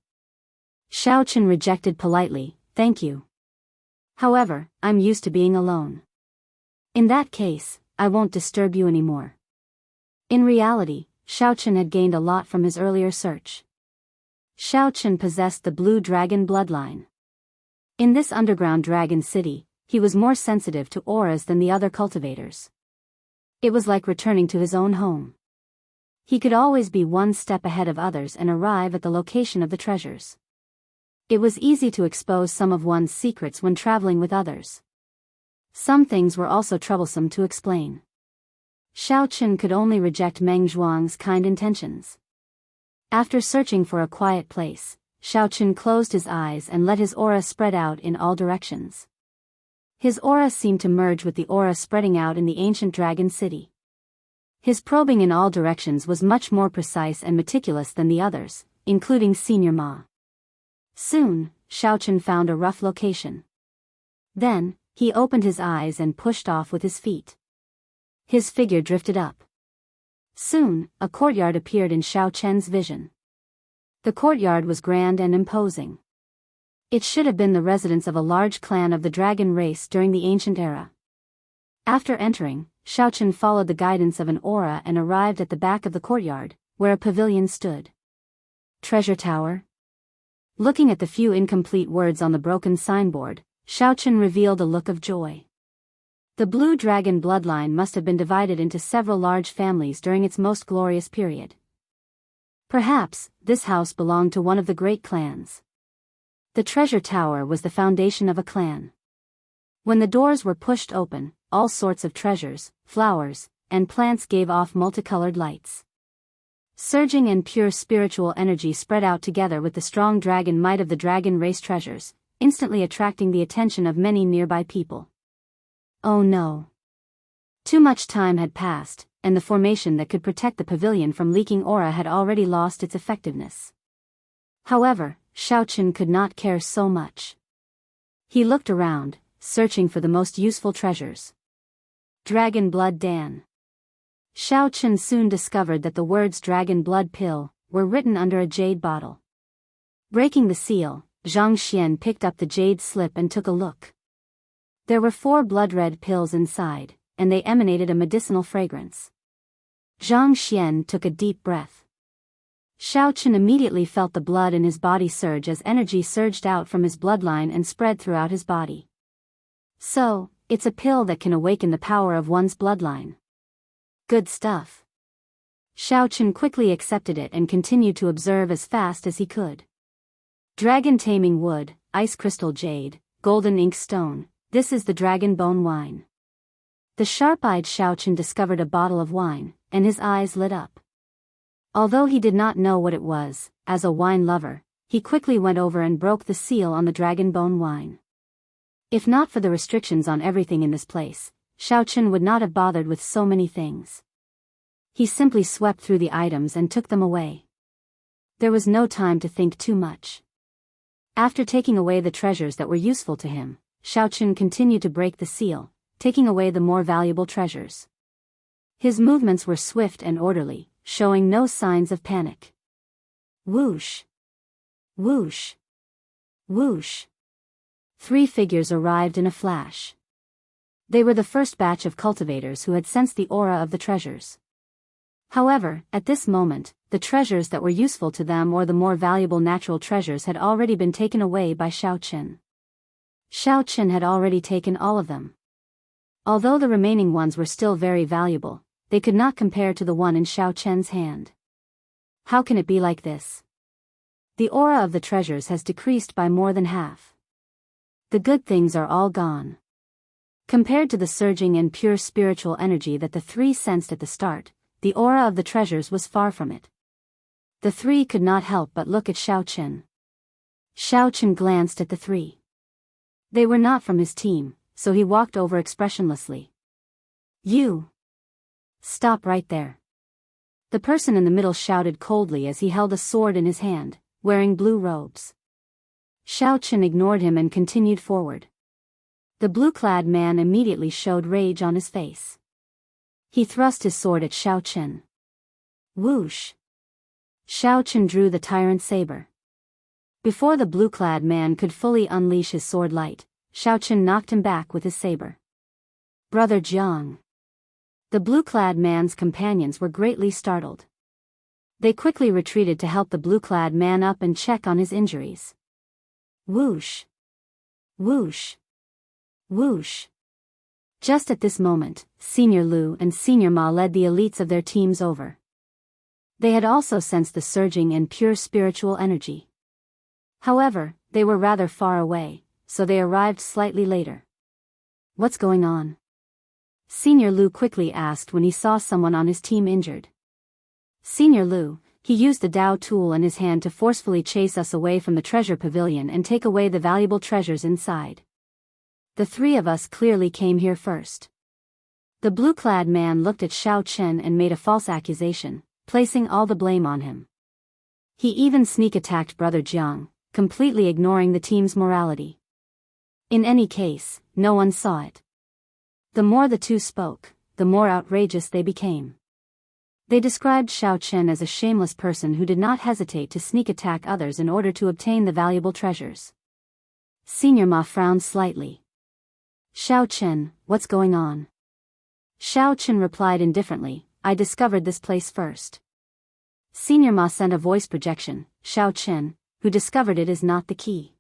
Shao Chen rejected politely, thank you. However, I'm used to being alone. In that case, I won't disturb you anymore. In reality, Shao Chen had gained a lot from his earlier search. Shao Chen possessed the blue dragon bloodline. In this underground dragon city, he was more sensitive to auras than the other cultivators. It was like returning to his own home. He could always be one step ahead of others and arrive at the location of the treasures. It was easy to expose some of one's secrets when traveling with others. Some things were also troublesome to explain. Shao Chen could only reject Meng Zhuang's kind intentions. After searching for a quiet place, Shao Chen closed his eyes and let his aura spread out in all directions. His aura seemed to merge with the aura spreading out in the ancient dragon city. His probing in all directions was much more precise and meticulous than the others, including Senior Ma. Soon, Shao Chen found a rough location. Then, he opened his eyes and pushed off with his feet. His figure drifted up. Soon, a courtyard appeared in Shao Chen's vision. The courtyard was grand and imposing. It should have been the residence of a large clan of the dragon race during the ancient era. After entering, Shao Chen followed the guidance of an aura and arrived at the back of the courtyard, where a pavilion stood. Treasure Tower? Looking at the few incomplete words on the broken signboard, Shao Chen revealed a look of joy. The blue dragon bloodline must have been divided into several large families during its most glorious period. Perhaps, this house belonged to one of the great clans. The treasure tower was the foundation of a clan. When the doors were pushed open, all sorts of treasures, flowers, and plants gave off multicolored lights. Surging and pure spiritual energy spread out together with the strong dragon might of the dragon race treasures, instantly attracting the attention of many nearby people. Oh no. Too much time had passed, and the formation that could protect the pavilion from leaking aura had already lost its effectiveness. However, Xiaochen could not care so much. He looked around, searching for the most useful treasures. Dragon Blood Dan. Xiaochen soon discovered that the words Dragon Blood Pill were written under a jade bottle. Breaking the seal, Zhang Xian picked up the jade slip and took a look. There were 4 blood-red pills inside, and they emanated a medicinal fragrance. Zhang Xian took a deep breath. Xiaochen immediately felt the blood in his body surge as energy surged out from his bloodline and spread throughout his body. So, it's a pill that can awaken the power of one's bloodline. Good stuff. Xiaochen quickly accepted it and continued to observe as fast as he could. Dragon Taming Wood, Ice Crystal Jade, Golden Ink Stone, this is the Dragon Bone Wine. The sharp-eyed Xiaochen discovered a bottle of wine, and his eyes lit up. Although he did not know what it was, as a wine lover, he quickly went over and broke the seal on the Dragon Bone Wine. If not for the restrictions on everything in this place, Xiaochen would not have bothered with so many things. He simply swept through the items and took them away. There was no time to think too much. After taking away the treasures that were useful to him, Xiaochen continued to break the seal, taking away the more valuable treasures. His movements were swift and orderly, showing no signs of panic. Whoosh! Whoosh! Whoosh! 3 figures arrived in a flash. They were the first batch of cultivators who had sensed the aura of the treasures. However, at this moment, the treasures that were useful to them or the more valuable natural treasures had already been taken away by Xiaochen. Xiaochen had already taken all of them. Although the remaining ones were still very valuable, they could not compare to the one in Xiaochen's hand. How can it be like this? The aura of the treasures has decreased by more than half. The good things are all gone. Compared to the surging and pure spiritual energy that the 3 sensed at the start, the aura of the treasures was far from it. The 3 could not help but look at Xiaochen. Xiaochen glanced at the 3. They were not from his team, so he walked over expressionlessly. You! Stop right there. The person in the middle shouted coldly as he held a sword in his hand, wearing blue robes. Xiaochen ignored him and continued forward. The blue-clad man immediately showed rage on his face. He thrust his sword at Xiaochen. Whoosh! Xiaochen drew the tyrant saber. Before the blue-clad man could fully unleash his sword light, Xiaochen knocked him back with his saber. Brother Jiang. The blue-clad man's companions were greatly startled. They quickly retreated to help the blue-clad man up and check on his injuries. Whoosh! Whoosh! Whoosh! Just at this moment, Senior Lu and Senior Ma led the elites of their teams over. They had also sensed the surging and pure spiritual energy. However, they were rather far away, so they arrived slightly later. What's going on? Senior Lu quickly asked when he saw someone on his team injured. Senior Lu, he used the Dao tool in his hand to forcefully chase us away from the treasure pavilion and take away the valuable treasures inside. The 3 of us clearly came here first. The blue-clad man looked at Xiaochen and made a false accusation, placing all the blame on him. He even sneak-attacked Brother Jiang, completely ignoring the team's morality. In any case, no one saw it. The more the 2 spoke, the more outrageous they became. They described Xiaochen as a shameless person who did not hesitate to sneak-attack others in order to obtain the valuable treasures. Senior Ma frowned slightly. Xiaochen, what's going on? Xiaochen replied indifferently, I discovered this place first. Senior Ma sent a voice projection, Xiaochen, who discovered it is not the key.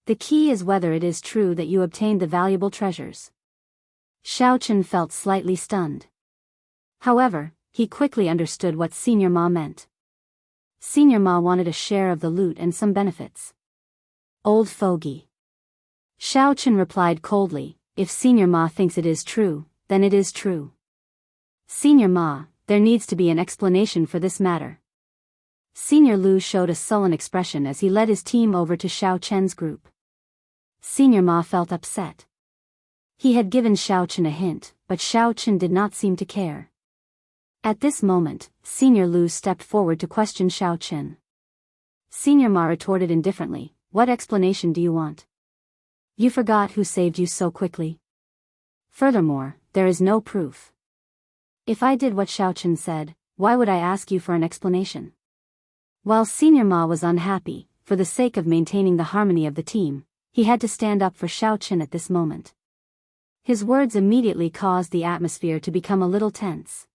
The key is whether it is true that you obtained the valuable treasures. Xiaochen felt slightly stunned. However, he quickly understood what Senior Ma meant. Senior Ma wanted a share of the loot and some benefits. Old fogey. Xiaochen replied coldly, if Senior Ma thinks it is true, then it is true. Senior Ma, there needs to be an explanation for this matter. Senior Lu showed a sullen expression as he led his team over to Xiaochen's group. Senior Ma felt upset. He had given Xiao Chen a hint, but Xiao Chen did not seem to care. At this moment, Senior Lu stepped forward to question Xiao Chen. Senior Ma retorted indifferently, "What explanation do you want? You forgot who saved you so quickly. Furthermore, there is no proof. If I did what Xiao Chen said, why would I ask you for an explanation?" While Senior Ma was unhappy, for the sake of maintaining the harmony of the team, he had to stand up for Xiao Chen at this moment. His words immediately caused the atmosphere to become a little tense.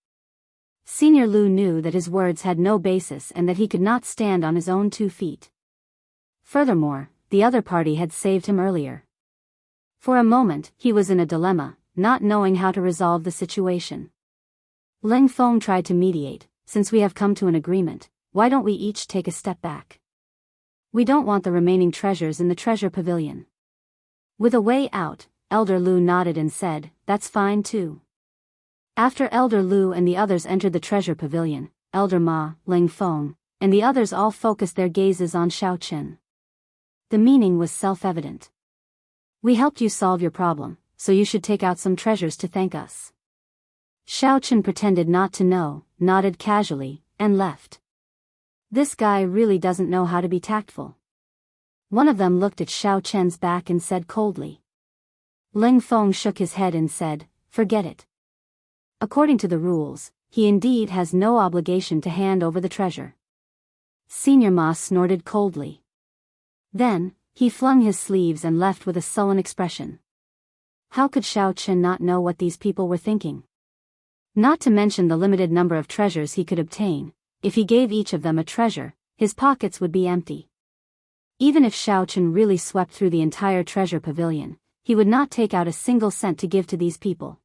Senior Lu knew that his words had no basis and that he could not stand on his own 2 feet. Furthermore, the other party had saved him earlier. For a moment, he was in a dilemma, not knowing how to resolve the situation. Ling Feng tried to mediate. "Since we have come to an agreement, why don't we each take a step back? We don't want the remaining treasures in the treasure pavilion." With a way out, Elder Lu nodded and said, "That's fine too." After Elder Lu and the others entered the treasure pavilion, Elder Ma, Ling Feng, and the others all focused their gazes on Xiao Chen. The meaning was self-evident. "We helped you solve your problem, so you should take out some treasures to thank us." Xiao Chen pretended not to know, nodded casually, and left. This guy really doesn't know how to be tactful. One of them looked at Xiao Chen's back and said coldly. Ling Feng shook his head and said, "Forget it. According to the rules, he indeed has no obligation to hand over the treasure." Senior Ma snorted coldly. Then, he flung his sleeves and left with a sullen expression. How could Xiao Chen not know what these people were thinking? Not to mention the limited number of treasures he could obtain. If he gave each of them a treasure, his pockets would be empty. Even if Xiao Chen really swept through the entire treasure pavilion, he would not take out a single cent to give to these people.